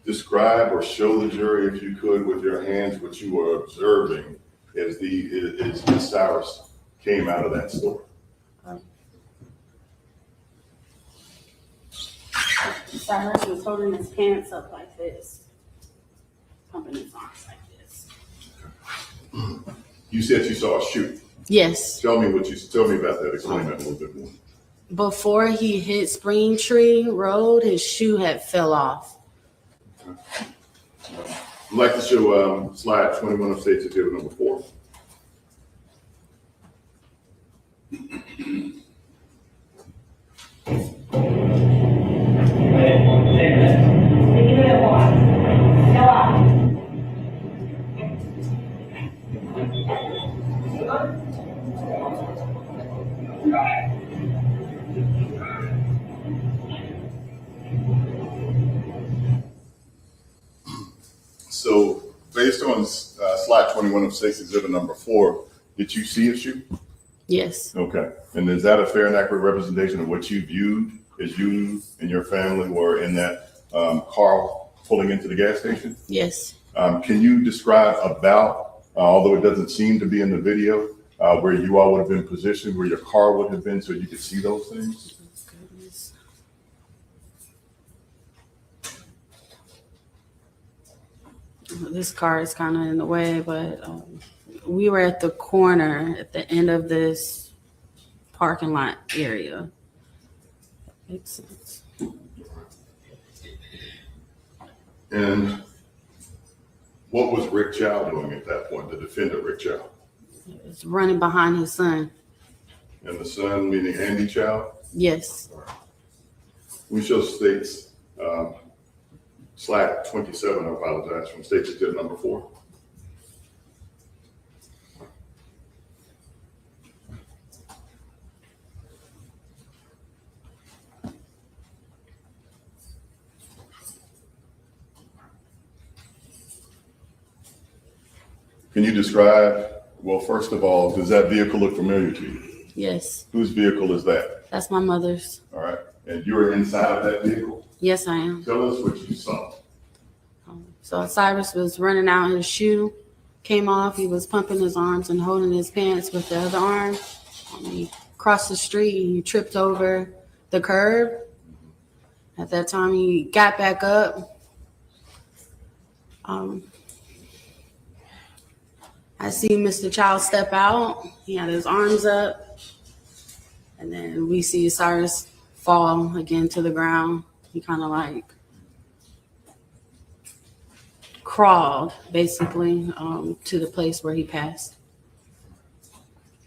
Describe or show the jury, if you could, with your hands what you were observing as Cyrus came out of that store. Cyrus was holding his pants up like this, pumping his arms like this. You said you saw a shoe. Yes. Tell me about that. Explain that a little bit more. Before he hit Spring Tree Road, his shoe had fell off. I'd like to show slide 21 of State's Exhibit number 4. So based on slide 21 of State's Exhibit number 4, did you see a shoe? Yes. Okay. And is that a fair and accurate representation of what you viewed as you and your family were in that car pulling into the gas station? Yes. Can you describe about, although it doesn't seem to be in the video, where you all would have been positioned, where your car would have been so you could see those things? This car is kind of in the way, but we were at the corner at the end of this parking lot area. Makes sense. And what was Rick Chow doing at that point, the defendant Rick Chow? It's running behind his son. And the son, meaning Andy Chow? Yes. We show State's slide 27, I apologize, from State's Exhibit number 4. Can you describe, well, first of all, does that vehicle look familiar to you? Yes. Whose vehicle is that? That's my mother's. All right. And you were inside of that vehicle? Yes, I am. Tell us what you saw. So Cyrus was running out, his shoe came off. He was pumping his arms and holding his pants with the other arm. He crossed the street. He tripped over the curb. At that time, he got back up. I see Mr. Chow step out. He had his arms up. And then we see Cyrus fall again to the ground. He kind of like crawled basically to the place where he passed.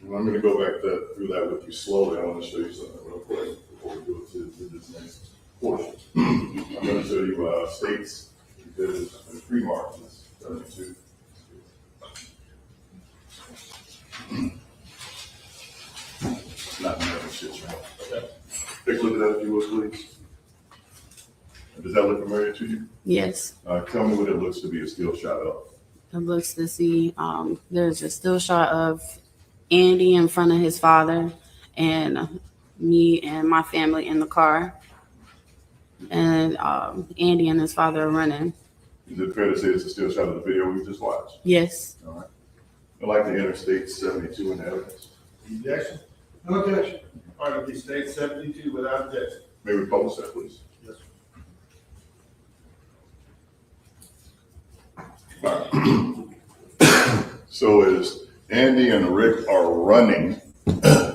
And I'm going to go back through that with you slowly. I want to show you something real quick before we go to this next portion. I'm going to show you State's Exhibit 3 marks. 32. Not never shit, right? Okay. Take a look at that if you would, please. Does that look familiar to you? Yes. Tell me what it looks to be a still shot of. It looks to see there's a still shot of Andy in front of his father and me and my family in the car. And Andy and his father are running. Is it fair to say it's a still shot of the video we just watched? Yes. All right. I'd like to enter State 72 in the evidence. Objection? No objection. All right, it'll be State 72 without objection. May we publish that, please? Yes, So as Andy and Rick are running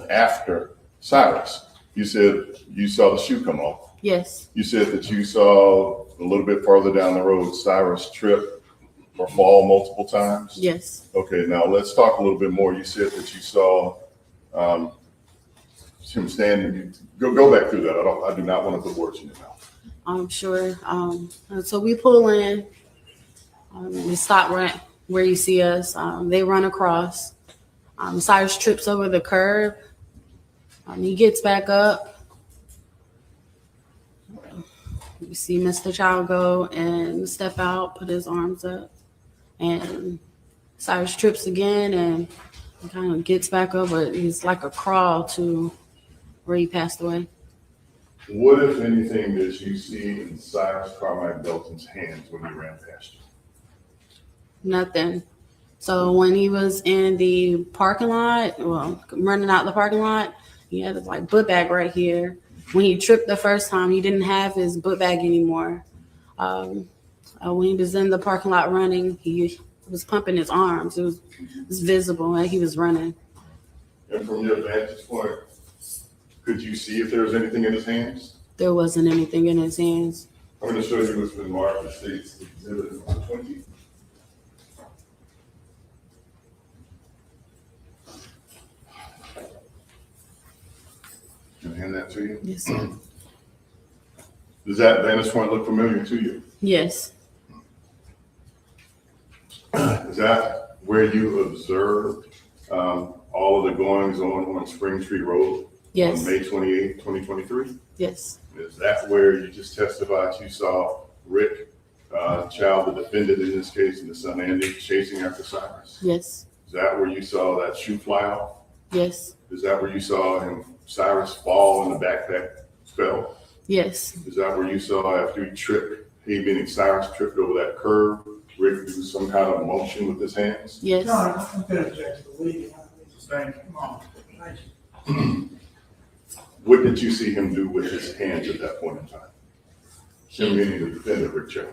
after Cyrus, you said you saw the shoe come off. Yes. You said that you saw a little bit farther down the road Cyrus trip or fall multiple times. Yes. Okay, now let's talk a little bit more. You said that you saw him standing. Go back through that. I do not want to put words in your mouth. I'm sure. So we pull in. We stop right where you see us. They run across. Cyrus trips over the curb. He gets back up. You see Mr. Chow go and step out, put his arms up. And Cyrus trips again and kind of gets back over. It's like a crawl to where he passed away. What, if anything, did you see in Cyrus Carmack-Belton's hands when he ran past you? Nothing. So when he was in the parking lot, well, running out the parking lot, he had his like book bag right here. When he tripped the first time, he didn't have his book bag anymore. When he was in the parking lot running, he was pumping his arms. It was visible and he was running. And from your vantage point, could you see if there was anything in his hands? There wasn't anything in his hands. I'm going to show you what's been marked as State's Exhibit number 20. Can I hand that to you? Yes, sir. Does that vantage point look familiar to you? Yes, Is that where you observed all of the goings on Spring Tree Road? yes, On May 28, 2023? yes, Is that where you just testified you saw Rick Chow, the defendant in this case, and his son Andy chasing after Cyrus? yes, Is that where you saw that shoe fly off? yes, Is that where you saw Cyrus fall and the backpack fell? yes, Is that where you saw after he tripped, he meaning Cyrus tripped over that curb, Rick do some kind of motion with his hands? yes. No, I'm going to object to the leading. Come on, thank you. What did you see him do with his hands at that point in time? Him meaning the defendant, Rick Chow.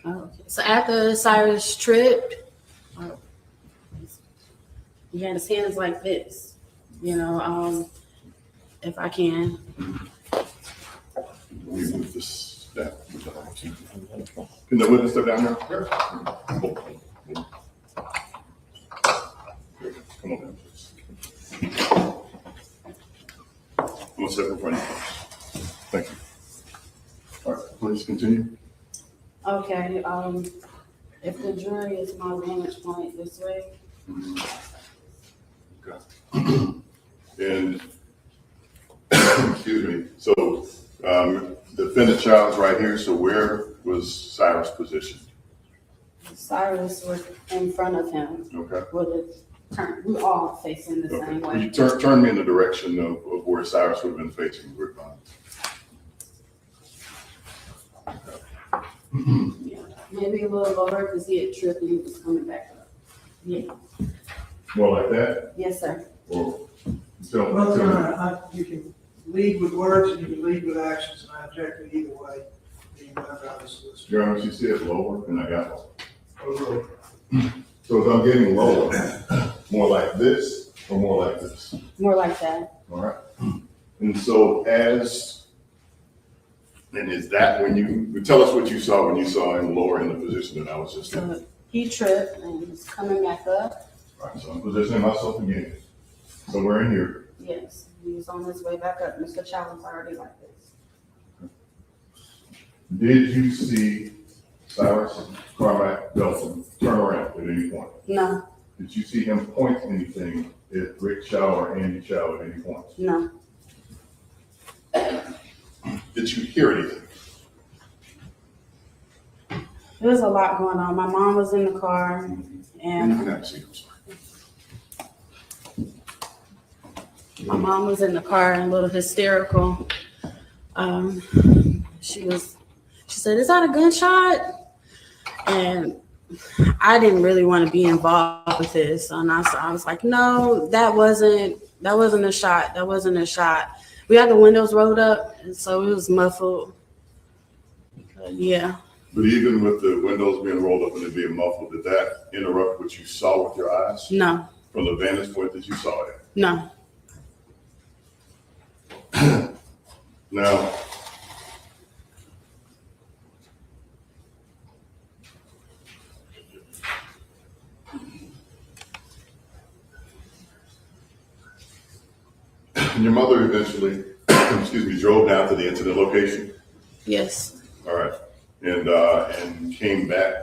Okay. So after Cyrus tripped, he had his hands like this, if I can. Let me move this down. Can the witness step down here? Come on down, please. I'm gonna step in front of you. Thank you. All right, please continue. Okay, if the jury is my vantage point this way, Okay. And, excuse me, so, defendant Child's right here, so where was Cyrus positioned? Cyrus was in front of him. Okay. We all facing the Okay. same Could way. you turn me in the direction of where Cyrus would have been facing Rick Bond? Yeah. Maybe a little lower because he had tripped and he was coming back up. Yeah. More like that? Yes, sir. Or, so, Well, Your Honor, you can lead with words and you can lead with actions, and I object to either way, being whatever I was solicited. Your Honor, she said lower, and I got lower. Overruled. So if I'm getting lower, more like this or more like this? More like that. All right. And so and is that when you tell us what you saw when you saw him lower in the position that I was just in? So he tripped and he was coming back up. All right, so I'm positioning myself again, somewhere in here. Yes, he was on his way back up. Mr. Chow was already like this. Did you see Cyrus Carmack-Belton turn around at any point? No, Did you see him point anything at Rick Chow or Andy Chow at any point? no, Did you hear anything? there was a lot going on. My mom was in the car and I'm sorry. my mom was in the car and a little hysterical. She said, "Is that a gunshot?" And I didn't really want to be involved with this. And I was like, "No, that wasn't a shot. That wasn't a shot." We had the windows rolled up, and so it was muffled. Yeah. But even with the windows being rolled up and it being muffled, did that interrupt what you saw with your eyes? No, From the vantage point that you saw it? no. Now, your mother eventually, drove down to the incident location? Yes. All right. And came back.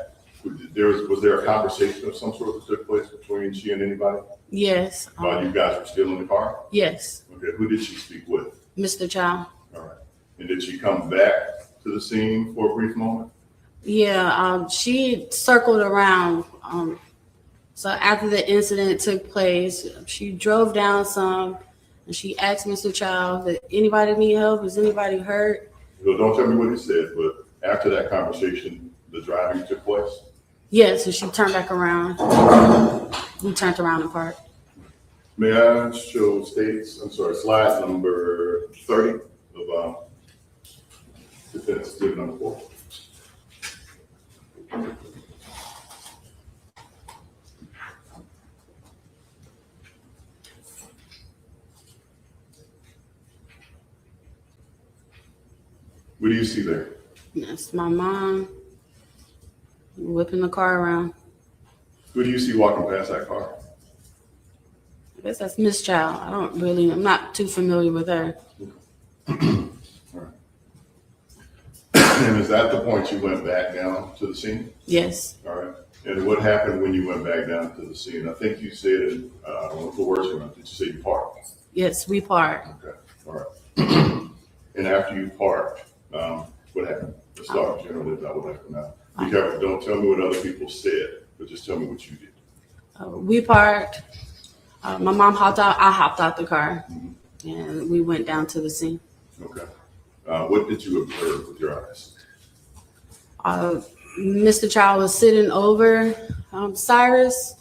Was there a conversation of some sort that took place between she and anybody Yes. while you guys were still in the car? Yes. Okay. Who did she speak with? Mr. Chow. All right. And did she come back to the scene for a brief moment? Yeah. She circled around. So after the incident took place, she drove down some and she asked Mr. Chow, "Did anybody need help? Is anybody hurt?" Well, don't tell me what he said, but after that conversation, the driving took place? Yes, and she turned back around. We turned around and parked. May I show slide number 30 of defense exhibit number 4. What do you see there? That's my mom whipping the car around. Who do you see walking past that car? I guess that's Miss Chow. I'm not too familiar with her. And is that the point you went back down to the scene? Yes. All right. And what happened when you went back down to the scene? I think you said, I don't want to put words in your mouth. Did you say you parked? Yes, we parked. Okay. All right. And after you parked, what happened? Let's start generally about what happened now. Be careful. Don't tell me what other people said, but just tell me what you did. We parked. My mom hopped out. I hopped out the car, and we went down to the scene. Okay. What did you observe with your eyes? Mr. Chow was sitting over Cyrus.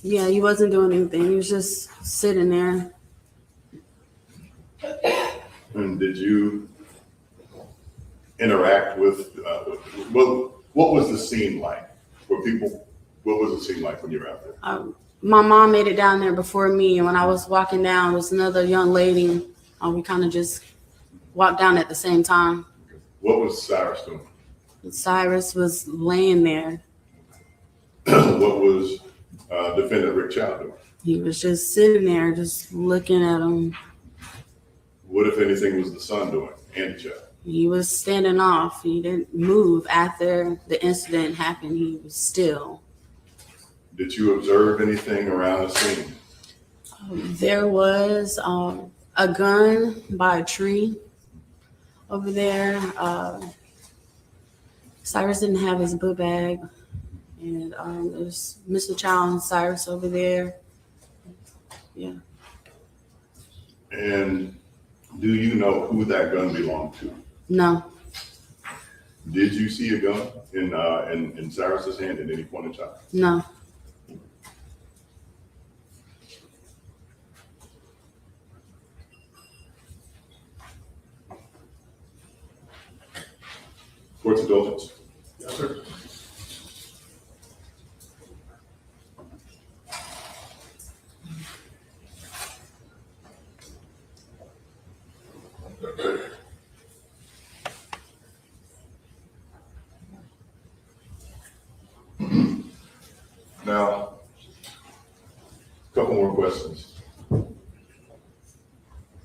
Yeah, he wasn't doing anything. He was just sitting there. And did you interact with, what was the scene like? What was the scene like when you were out there? My mom made it down there before me, and when I was walking down, there was another young lady. We kind of just walked down at the same time. What was Cyrus doing? Cyrus was laying there. What was defendant Rick Chow doing? He was just sitting there, just looking at him. What, if anything, was the son doing, Andy Chow? He was standing off. He didn't move after the incident happened. He was still. Did you observe anything around the scene? There was a gun by a tree over there. Cyrus didn't have his book bag. And there's Mr. Chow and Cyrus over there. Yeah. And do you know who that gun belonged to? No. Did you see a gun in Cyrus's hand at any point in time? No. Court's indulgence. Yes, sir. Now, a couple more questions.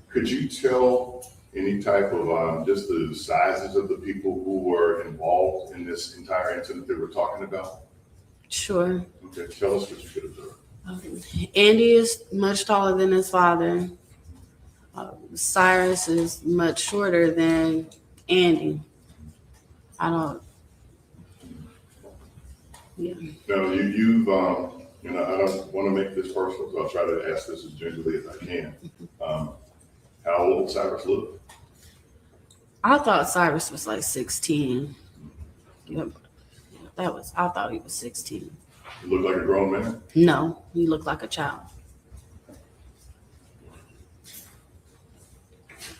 Could you tell any type of, just the sizes of the people who were involved in this entire incident that we're talking about? Sure. Okay, tell us what you could observe. Andy is much taller than his father. Cyrus is much shorter than Andy. Yeah. Now, you've, and I don't want to make this personal, so I'll try to ask this as gingerly as I can. How old Cyrus look? I thought Cyrus was like 16. Yep. I thought he was 16. He looked like a grown man? No, he looked like a child.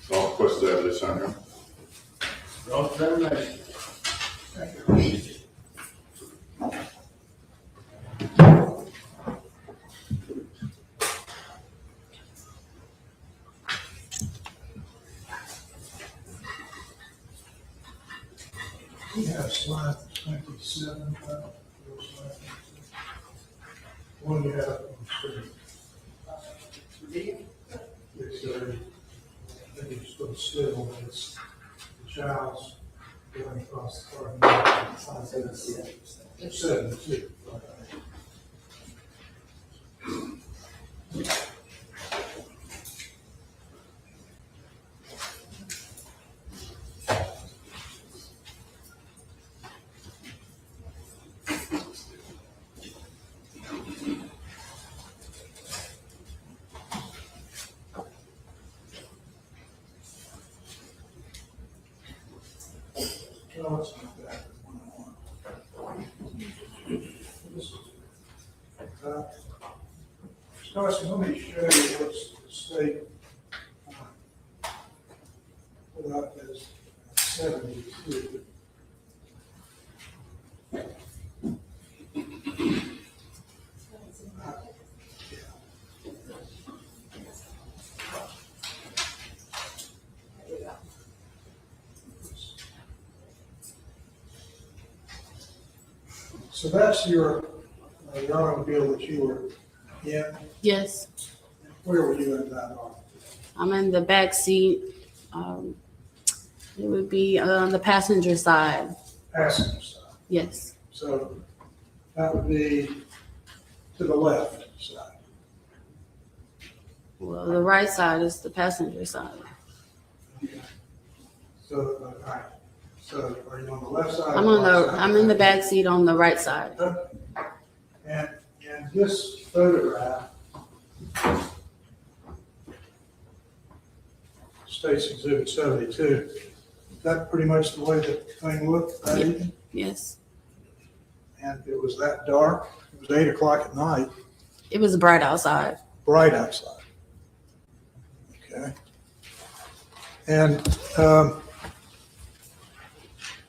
So all the questions I have this time here. Cross-examination. We have slide 27. One you have on the screen. It's I think it's sort of still, but it's the child's going across the parking lot. 72. No, it's not that. Scott, let me show you what's the state put up as 72. So that's your automobile that you were in. Yes, Where were you in that automobile? I'm in the back seat. It would be on the passenger side. Passenger side. Yes, So that would be to the left side. well, the right side is the passenger side. So, all right. So are you on the left side? I'm or on right the, side? I'm in the back seat on the right side. And this photograph states Exhibit 72. Is that pretty much the way the thing looked that evening? Yes, And it was that dark? It was 8 o'clock at night, it was bright outside. bright outside. Okay. And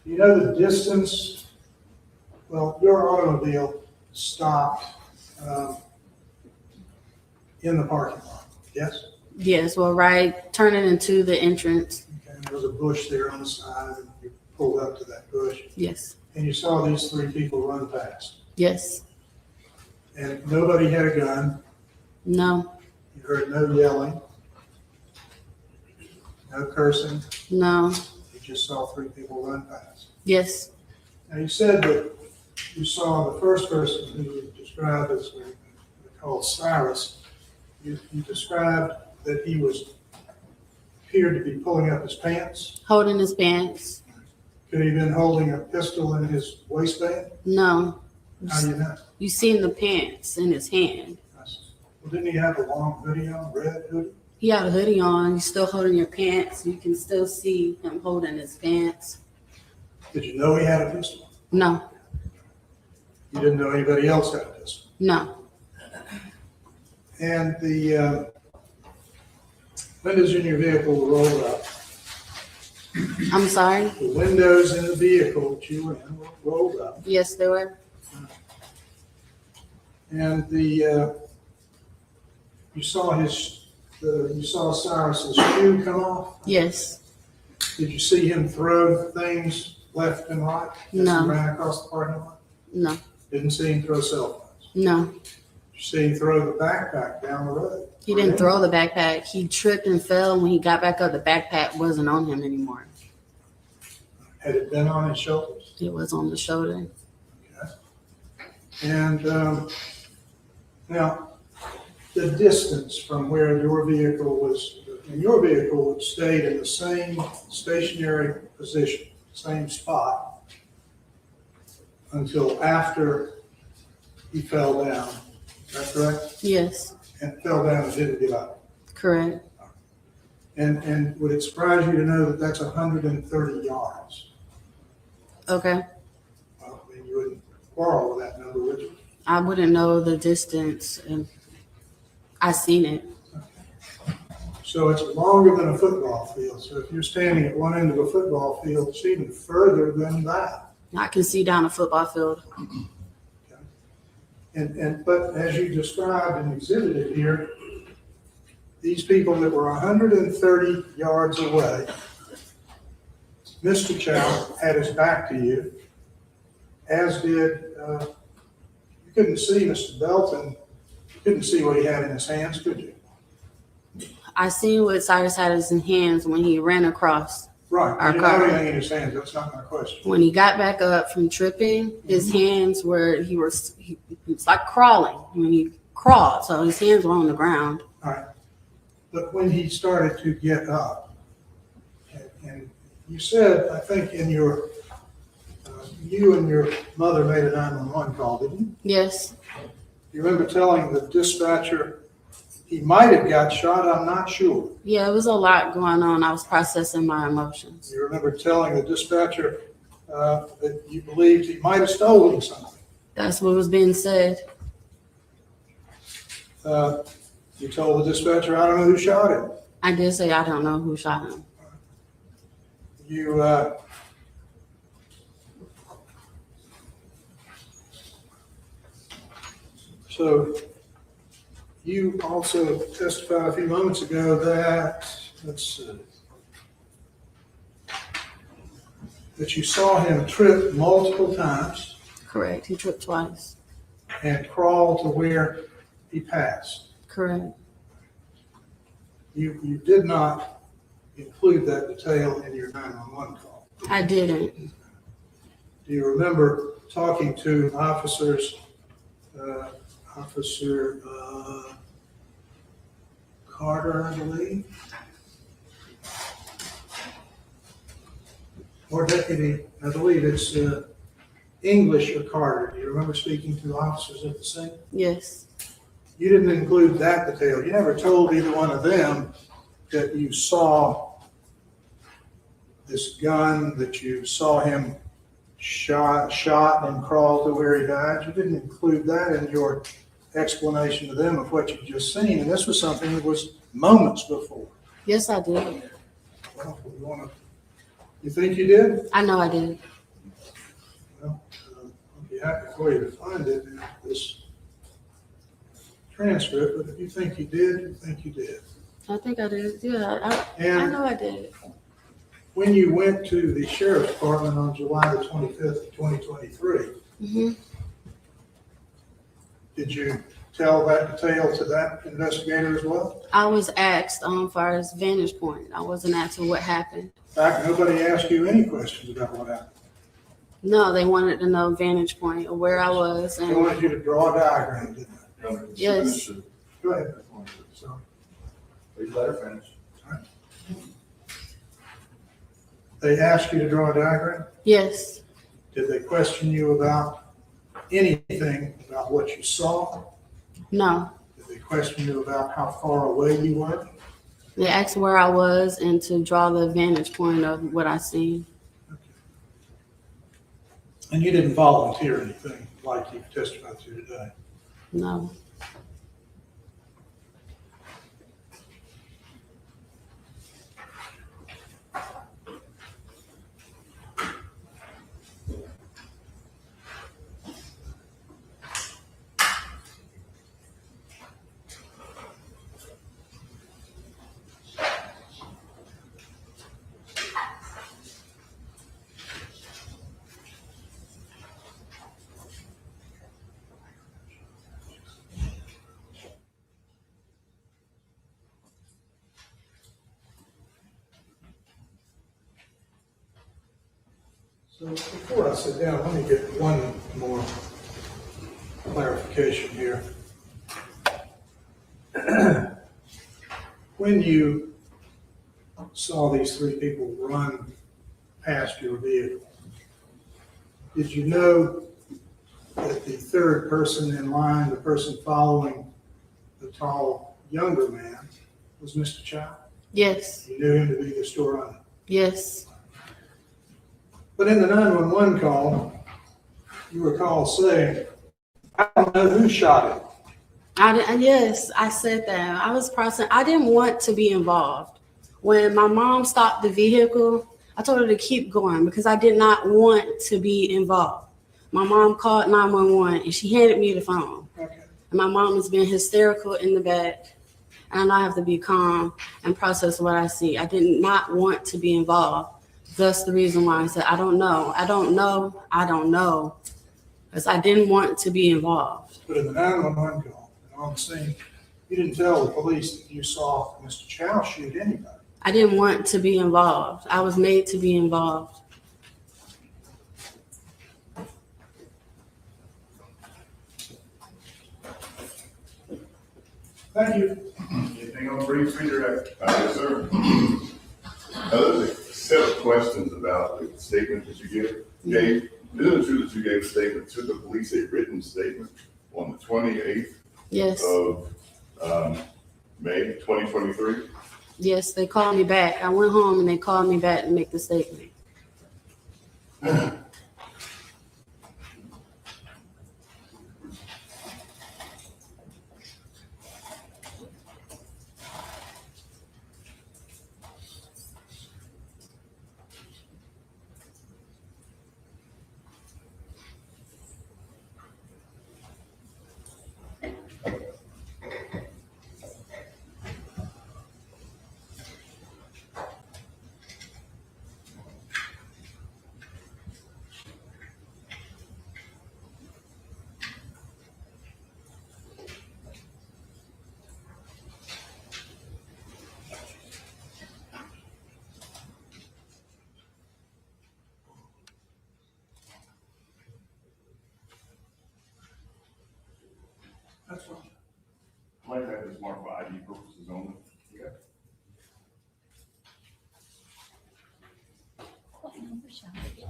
you know the distance? Well, your automobile stopped in the parking lot, yes? Yes, well, right, turning into the entrance. Okay, there was a bush there on the side, and you pulled up to that bush, Yes, and you saw these three people run past. yes, And nobody had a gun, no, you heard no yelling, no cursing, no, you just saw three people run past. yes, Now, you said that you saw the first person who you described as called Cyrus. You described that he appeared to be pulling up his pants. holding his pants. Could he have been holding a pistol in his waistband? No, How do you know? you seen the pants in his hand. Well, didn't he have a long hoodie on, red hoodie? He had a hoodie on, he's still holding your pants. You can still see him holding his pants. Did you know he had a pistol? No, You didn't know anybody else had a pistol? no, And the windows in your vehicle were rolled up. I'm sorry. The windows in the vehicle that you were in were rolled up. Yes, they were. And you saw Cyrus's shoe come off. Yes, Did you see him throw things left and right as No. he ran across the parking lot? no, Didn't see him throw cell phones. no. Did you see him throw the backpack down the road? He didn't throw the backpack. He tripped and fell. When he got back up, the backpack wasn't on him anymore. Had it been on his shoulders? It was on the shoulder. And now, the distance from where your vehicle was, and your vehicle stayed in the same stationary position, same spot, until after he fell down. Is that correct? Yes, And fell down and didn't get up. correct. And would it surprise you to know that that's 130 yards? Okay. Well, I mean, you wouldn't quarrel with that number, would you? I wouldn't know the distance, and I seen it. So it's longer than a football field. So if you're standing at one end of a football field, it's even further than that. I can see down a football field. But as you described and exhibited here, these people that were 130 yards away, Mr. Chow had his back to you, as did, you couldn't see Mr. Belton, you couldn't see what he had in his hands, could you? I seen what Cyrus had in his hands when he ran across Right, our you didn't have car. anything in his hands, that's not my question. When he got back up from tripping, his hands were, he was like crawling when he crawled. So his hands were on the ground. All right, but when he started to get up, and you said, I think in your, you and your mother made a 911 call, didn't you? Yes, You remember telling the dispatcher he might have got shot, I'm not sure. yeah, it was a lot going on. I was processing my emotions. You remember telling the dispatcher that you believed he might have stolen something. That's what was being said. You told the dispatcher, I don't know who shot him. I did say I don't know who shot him. You, so you also testified a few moments ago that, let's see, that you saw him trip multiple times. Correct. He tripped twice. and crawled to where he passed. Correct. You did not include that detail in your 911 call. I didn't. Do you remember talking to officers, Officer Carter, I believe? Or Deputy, I believe it's English or Carter. Do you remember speaking to officers at the scene? Yes. You didn't include that detail. You never told either one of them that you saw this gun, that you saw him shot and crawled to where he died. You didn't include that in your explanation to them of what you just seen. And this was something that was moments before. Yes, I did. Well, you think you did? I know I did. Well, I'll be happy for you to find it in this transcript, but if you think you did, you think you did. I think I did. Yeah, I And know I did. when you went to the sheriff's department on July the 25th, 2023, Mm-hmm. did you tell that detail to that investigator as well? I was asked far as vantage point. I wasn't asked what happened. In fact, nobody asked you any questions about what happened. No, they wanted to know vantage point of where I was. They And wanted you to draw a diagram, didn't they? yes, Go ahead. So, Please let her finish. they asked you to draw a diagram? yes, Did they question you about anything about what you saw? no. Did they question you about how far away you were? They asked where I was and to draw the vantage point of what I seen. And you didn't volunteer anything like you testified to today? No. So before I sit down, let me get one more clarification here. When you saw these three people run past your vehicle, did you know that the third person in line, the person following the tall, younger man, was Mr. Chow? Yes, You knew him to be the store owner. yes, But in the 911 call, you recall saying, I don't know who shot him. yes, I said that. I was processing. I didn't want to be involved. When my mom stopped the vehicle, I told her to keep going because I did not want to be involved. My mom called 911 and she handed me the phone. Okay. And my mom has been hysterical in the back. And I have to be calm and process what I see. I did not want to be involved. That's the reason why I said, I don't know. I don't know. I don't know. Because I didn't want to be involved. But in the 911 call, and on the scene, you didn't tell the police that you saw Mr. Chow shoot anybody. I didn't want to be involved. I was made to be involved. Thank you. Anything on brief redirect? Yes, sir. There's a set of questions about the statement that you gave. Isn't it true that you gave a statement to the police, a written statement on the 28th Yes, of May 2023? yes, they called me back. I went home and they called me back to make the statement. That's fine. I'd like to have this marked for ID purposes only. What number shall I get?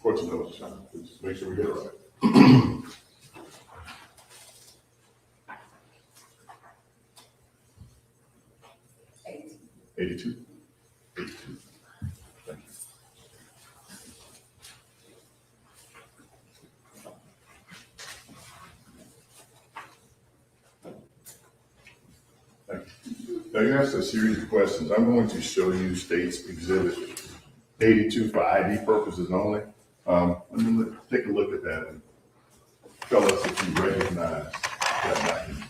Court's notes, just make sure we get it right. 82. 82. Thank you. Thank you. Now you asked a series of questions. I'm going to show you State's Exhibit 82 for ID purposes only. Take a look at that and tell us if you recognize that document.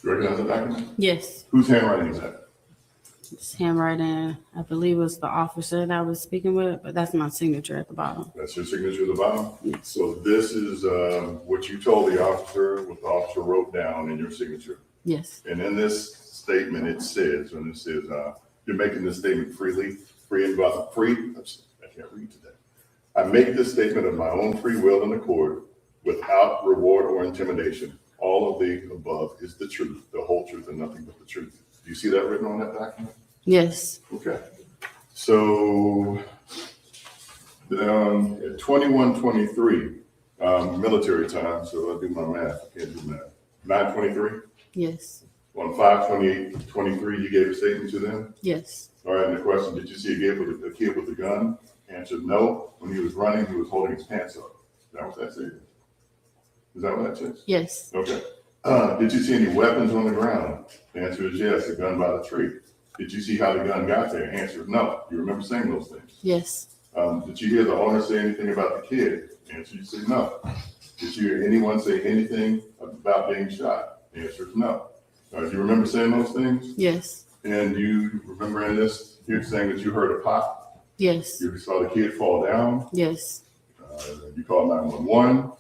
You recognize the document? Yes, Whose handwriting is that? it's handwriting. I believe it was the officer that I was speaking with, but that's my signature at the bottom. That's your signature at the bottom? Yes. So this is what you told the officer, what the officer wrote down in your signature. Yes, And in this statement, it says, you're making this statement free, I can't read today. I make this statement of my own free will in accord without reward or intimidation. All of the above is the truth, the whole truth, and nothing but the truth. Do you see that written on that document? yes, Okay. So at 21:23, military time, so I'll do my math. I can't do math. 9:23? yes, On 5/28/23, you gave a statement to them? yes, All right, and the question, did you see a kid with a gun? Answer, no. When he was running, he was holding his pants up. Is that what that said? Is that what that says? yes, Okay. Did you see any weapons on the ground? The answer is yes, a gun by the tree. Did you see how the gun got there? Answer is no. You remember saying those things? yes, Did you hear the owner say anything about the kid? Answer, you said no. Did you hear anyone say anything about being shot? Answer is no. Do you remember saying those things? yes, And you remember in this, you're saying that you heard a pop? yes, You saw the kid fall down? yes, You called 911?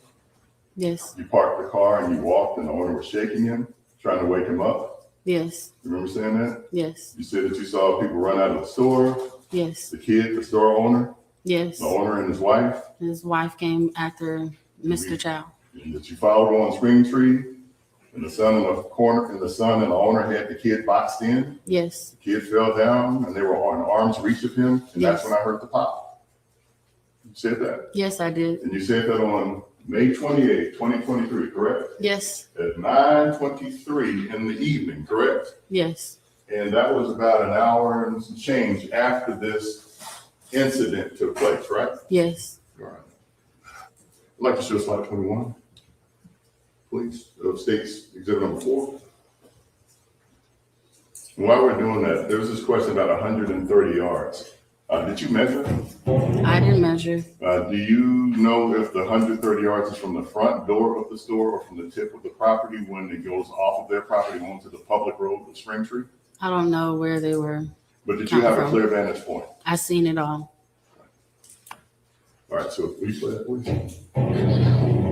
yes, You parked the car and you walked and the owner was shaking him, trying to wake him up? yes, You remember saying that? yes, You said that you saw people run out of the store, yes, the kid, the store owner, yes. the owner and his wife, His wife came after Mr. Chow. and that you followed on Spring Tree, and the son in the corner, and the son and the owner had the kid boxed in. Yes, The kid fell down and they were on arm's reach of him, and that's Yes. when I heard the pop. You said that. yes, I did. And you said that on May 28th, 2023, correct? Yes, At 9:23 in the evening, correct? yes, And that was about an hour and some change after this incident took place, right? yes. All right. I'd like to show slide 21, please, of State's Exhibit number 4. While we're doing that, there was this question about 130 yards. Did you measure? I didn't measure. Do you know if the 130 yards is from the front door of the store or from the tip of the property when it goes off of their property onto the public road with Spring Tree? I don't know where they were. But did you have a clear vantage point? I seen it all. All right, so please play that, please.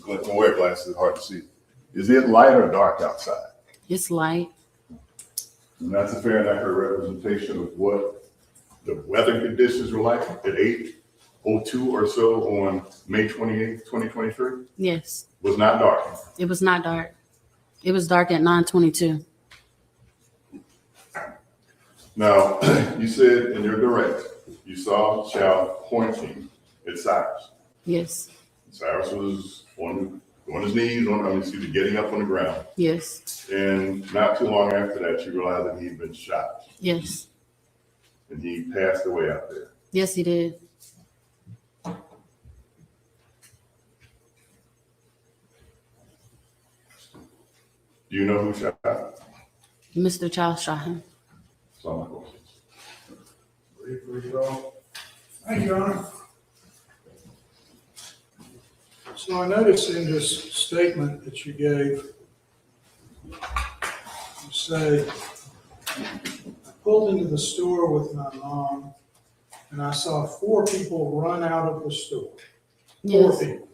Don't wear glasses, it's hard to see. Is it light or dark outside? It's light. And that's a fair and accurate representation of what the weather conditions were like at 8:02 or so on May 28th, 2023. Yes, Was not dark. it was not dark. It was dark at 9:22. Now, you said in your direct, you saw Chow pointing at Cyrus. Yes, Cyrus was on his knees, getting up on the ground. yes, And not too long after that, you realized that he'd been shot yes, and he passed away out there. yes, he did. Do you know who shot him? Mr. Chow shot him. That's all my questions. Thank you, Your Honor. So I noticed in this statement that you gave, you say, I pulled into the store with my mom and I saw 4 people run out of the store. 4 Yes, people.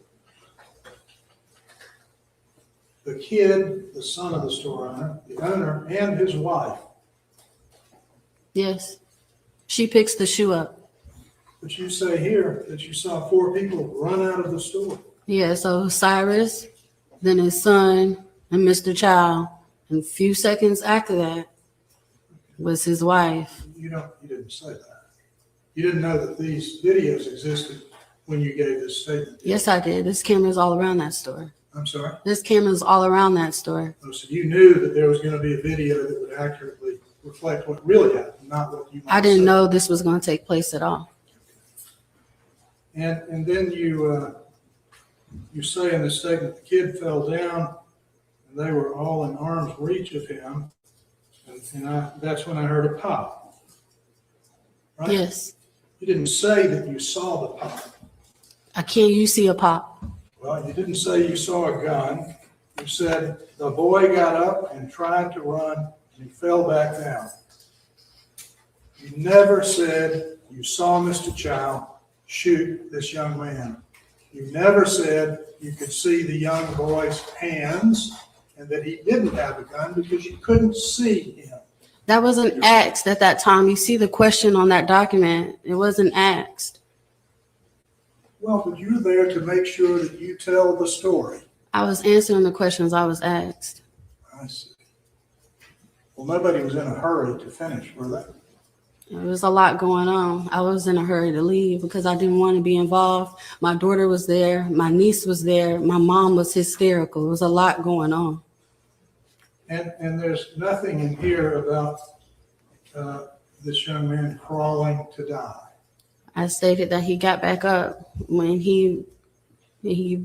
The kid, the son of the owner, and his wife. yes. She picks the shoe up. But you say here that you saw 4 people run out of the store. Yeah, so Cyrus, then his son, and Mr. Chow. And a few seconds after that was his wife. You didn't say that. You didn't know that these videos existed when you gave this statement. Yes, I did. There's cameras all around that store. I'm sorry? There's cameras all around that store. Oh, so you knew that there was going to be a video that would accurately reflect what really happened, not what you might I didn't say. know this was going to take place at all. And then you say in the statement, the kid fell down and they were all in arm's reach of him. And that's when I heard a pop. Right? Yes. You didn't say that you saw the pop. You see a pop. Well, you didn't say you saw a gun. You said the boy got up and tried to run and he fell back down. You never said you saw Mr. Chow shoot this young man. You never said you could see the young boy's hands and that he didn't have a gun because you couldn't see him. That wasn't asked at that time. You see the question on that document. It wasn't asked. Well, but you're there to make sure that you tell the story. I was answering the questions I was asked. I see. Well, nobody was in a hurry to finish, were they? There was a lot going on. I was in a hurry to leave because I didn't want to be involved. My daughter was there. My niece was there. My mom was hysterical. There was a lot going on. And there's nothing in here about this young man crawling to die. I stated that he got back up when he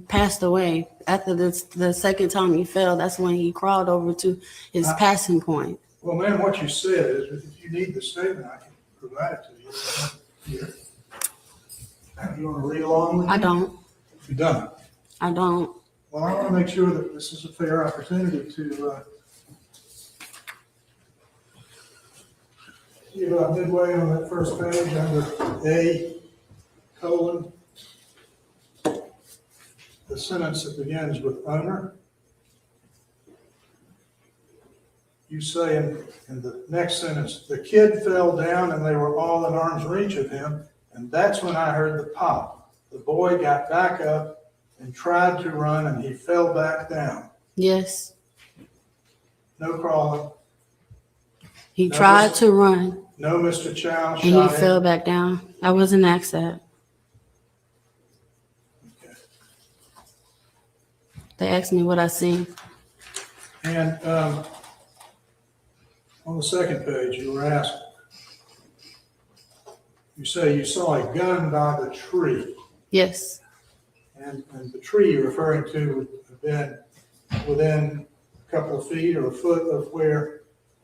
passed away. After the second time he fell, that's when he crawled over to his passing point. Well, ma'am, what you said is if you need the statement, I can provide it to you. Here. You want to read along with me? I don't. You don't? I don't. Well, I want to make sure that this is a fair opportunity to see about midway on that first page under A, colon, the sentence that begins with owner. You say in the next sentence, the kid fell down and they were all in arm's reach of him, and that's when I heard the pop. The boy got back up and tried to run and he fell back down. Yes. No crawling. He tried to run. No Mr. Chow shot And he him. fell back down. I wasn't asked that. Okay. They asked me what I seen. And on the second page, you were asked, you say you saw a gun by the tree. Yes. And the tree you're referring to would have been within a couple of feet or a foot of where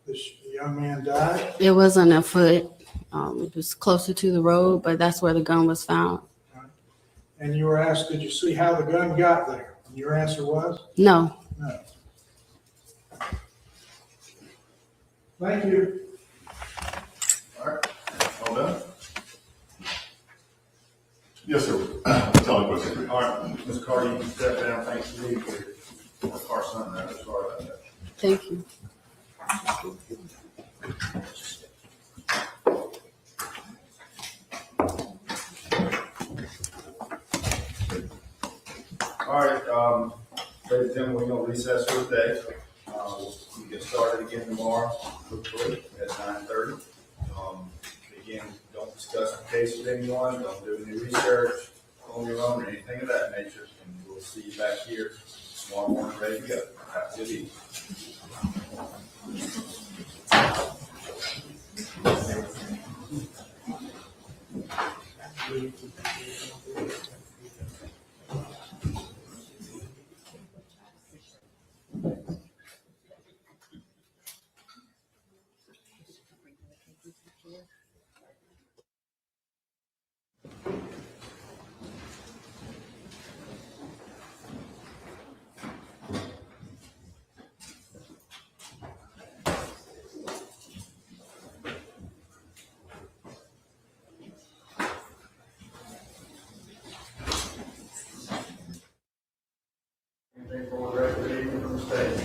this young man died. It wasn't a foot. It was closer to the road, but that's where the gun was found. And you were asked, did you see how the gun got there? And your answer was? No. No. Thank you. All right, all done? Yes, sir. Tell me question, please. All right, Ms. Carter, you can step down. Thanks to me for our son. I'm sorry about that. Thank you. Ladies and gentlemen, we're gonna recess for the day. We get started again tomorrow, hopefully, at 9:30. Again, don't discuss the case with anyone, don't do any research on your own or anything of that nature, and we'll see you back here tomorrow morning, ready to go. Have a good evening. Anything for the rest of the evening from the stage?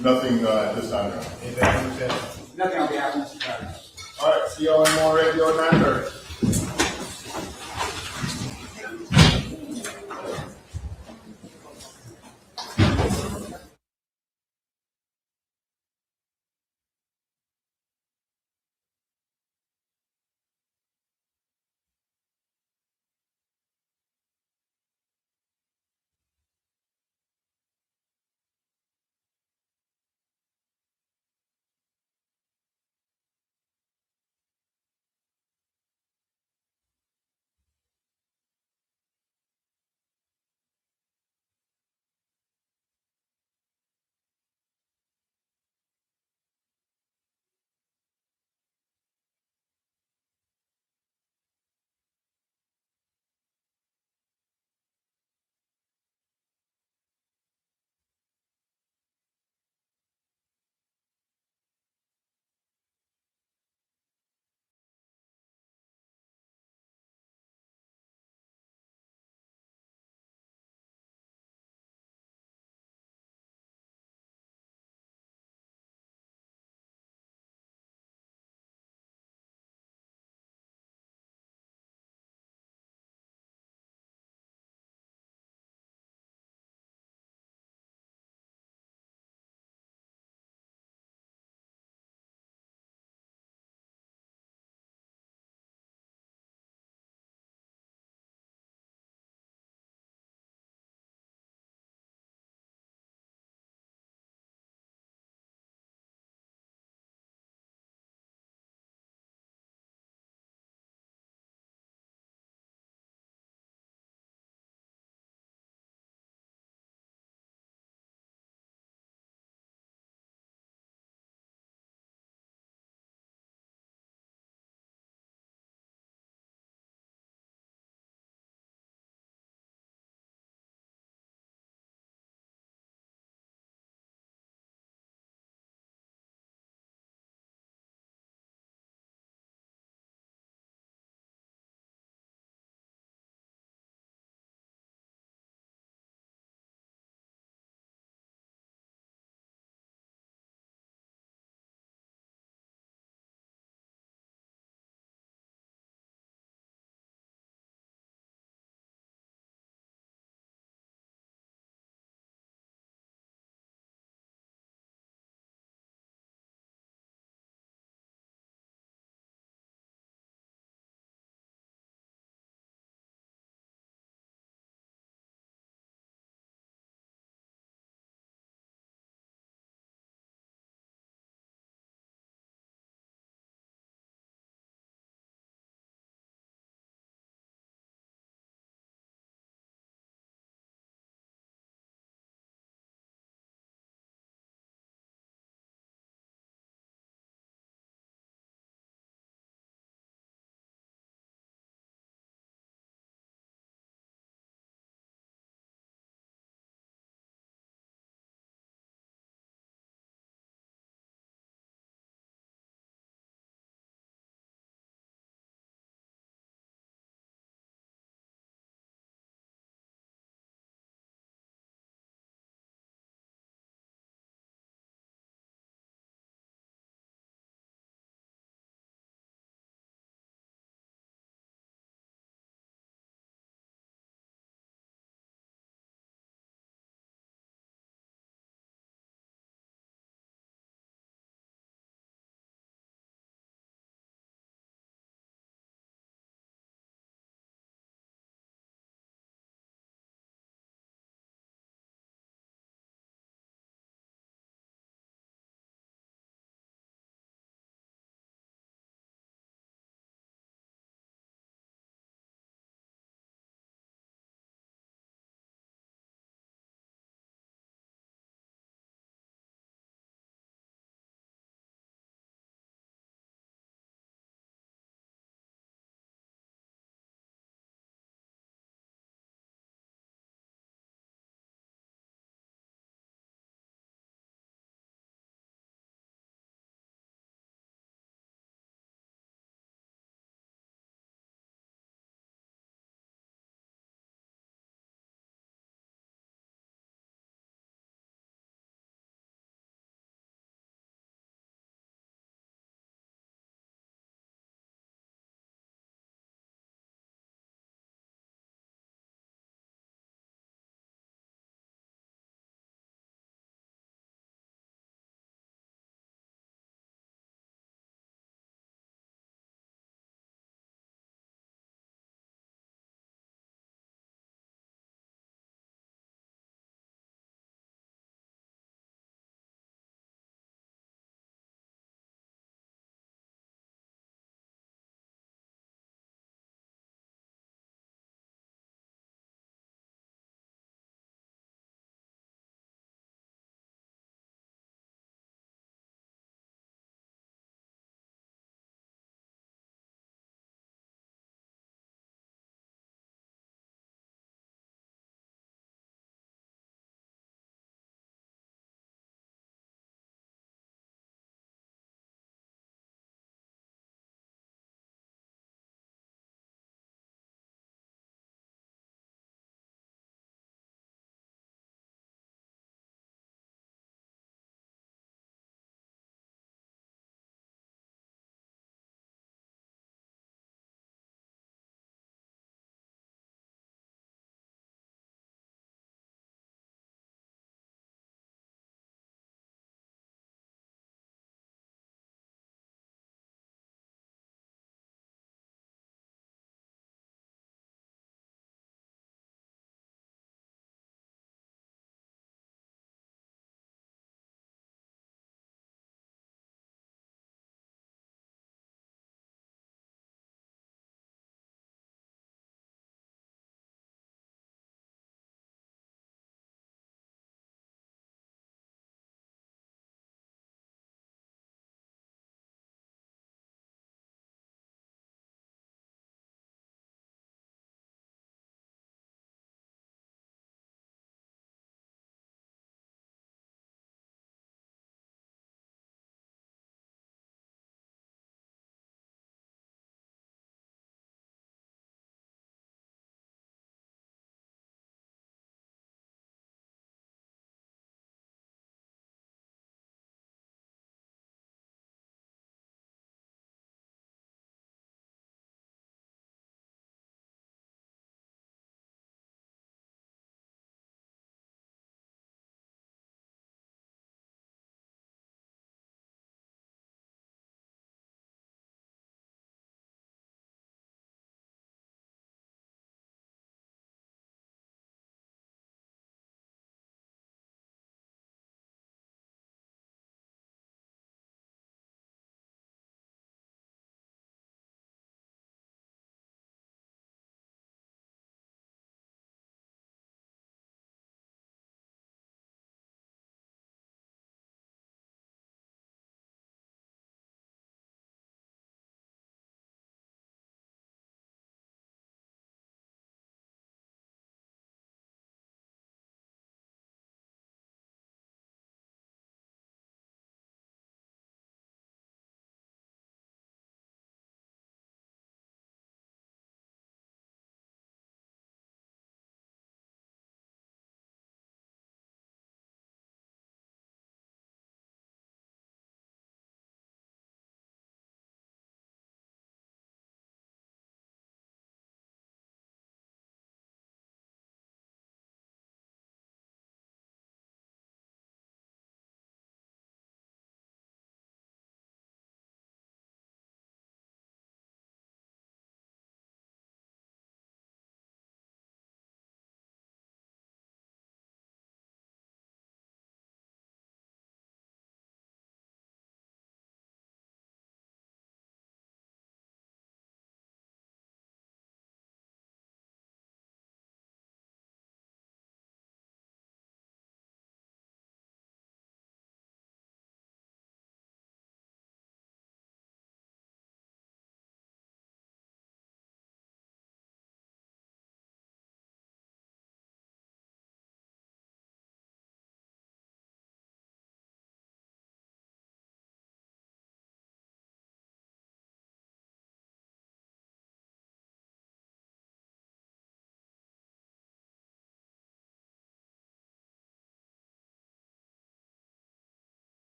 Nothing, this time. Anything from the stage? Nothing on behalf of Mr. Cyrus. All right, see y'all in the morning, radio at 9:30.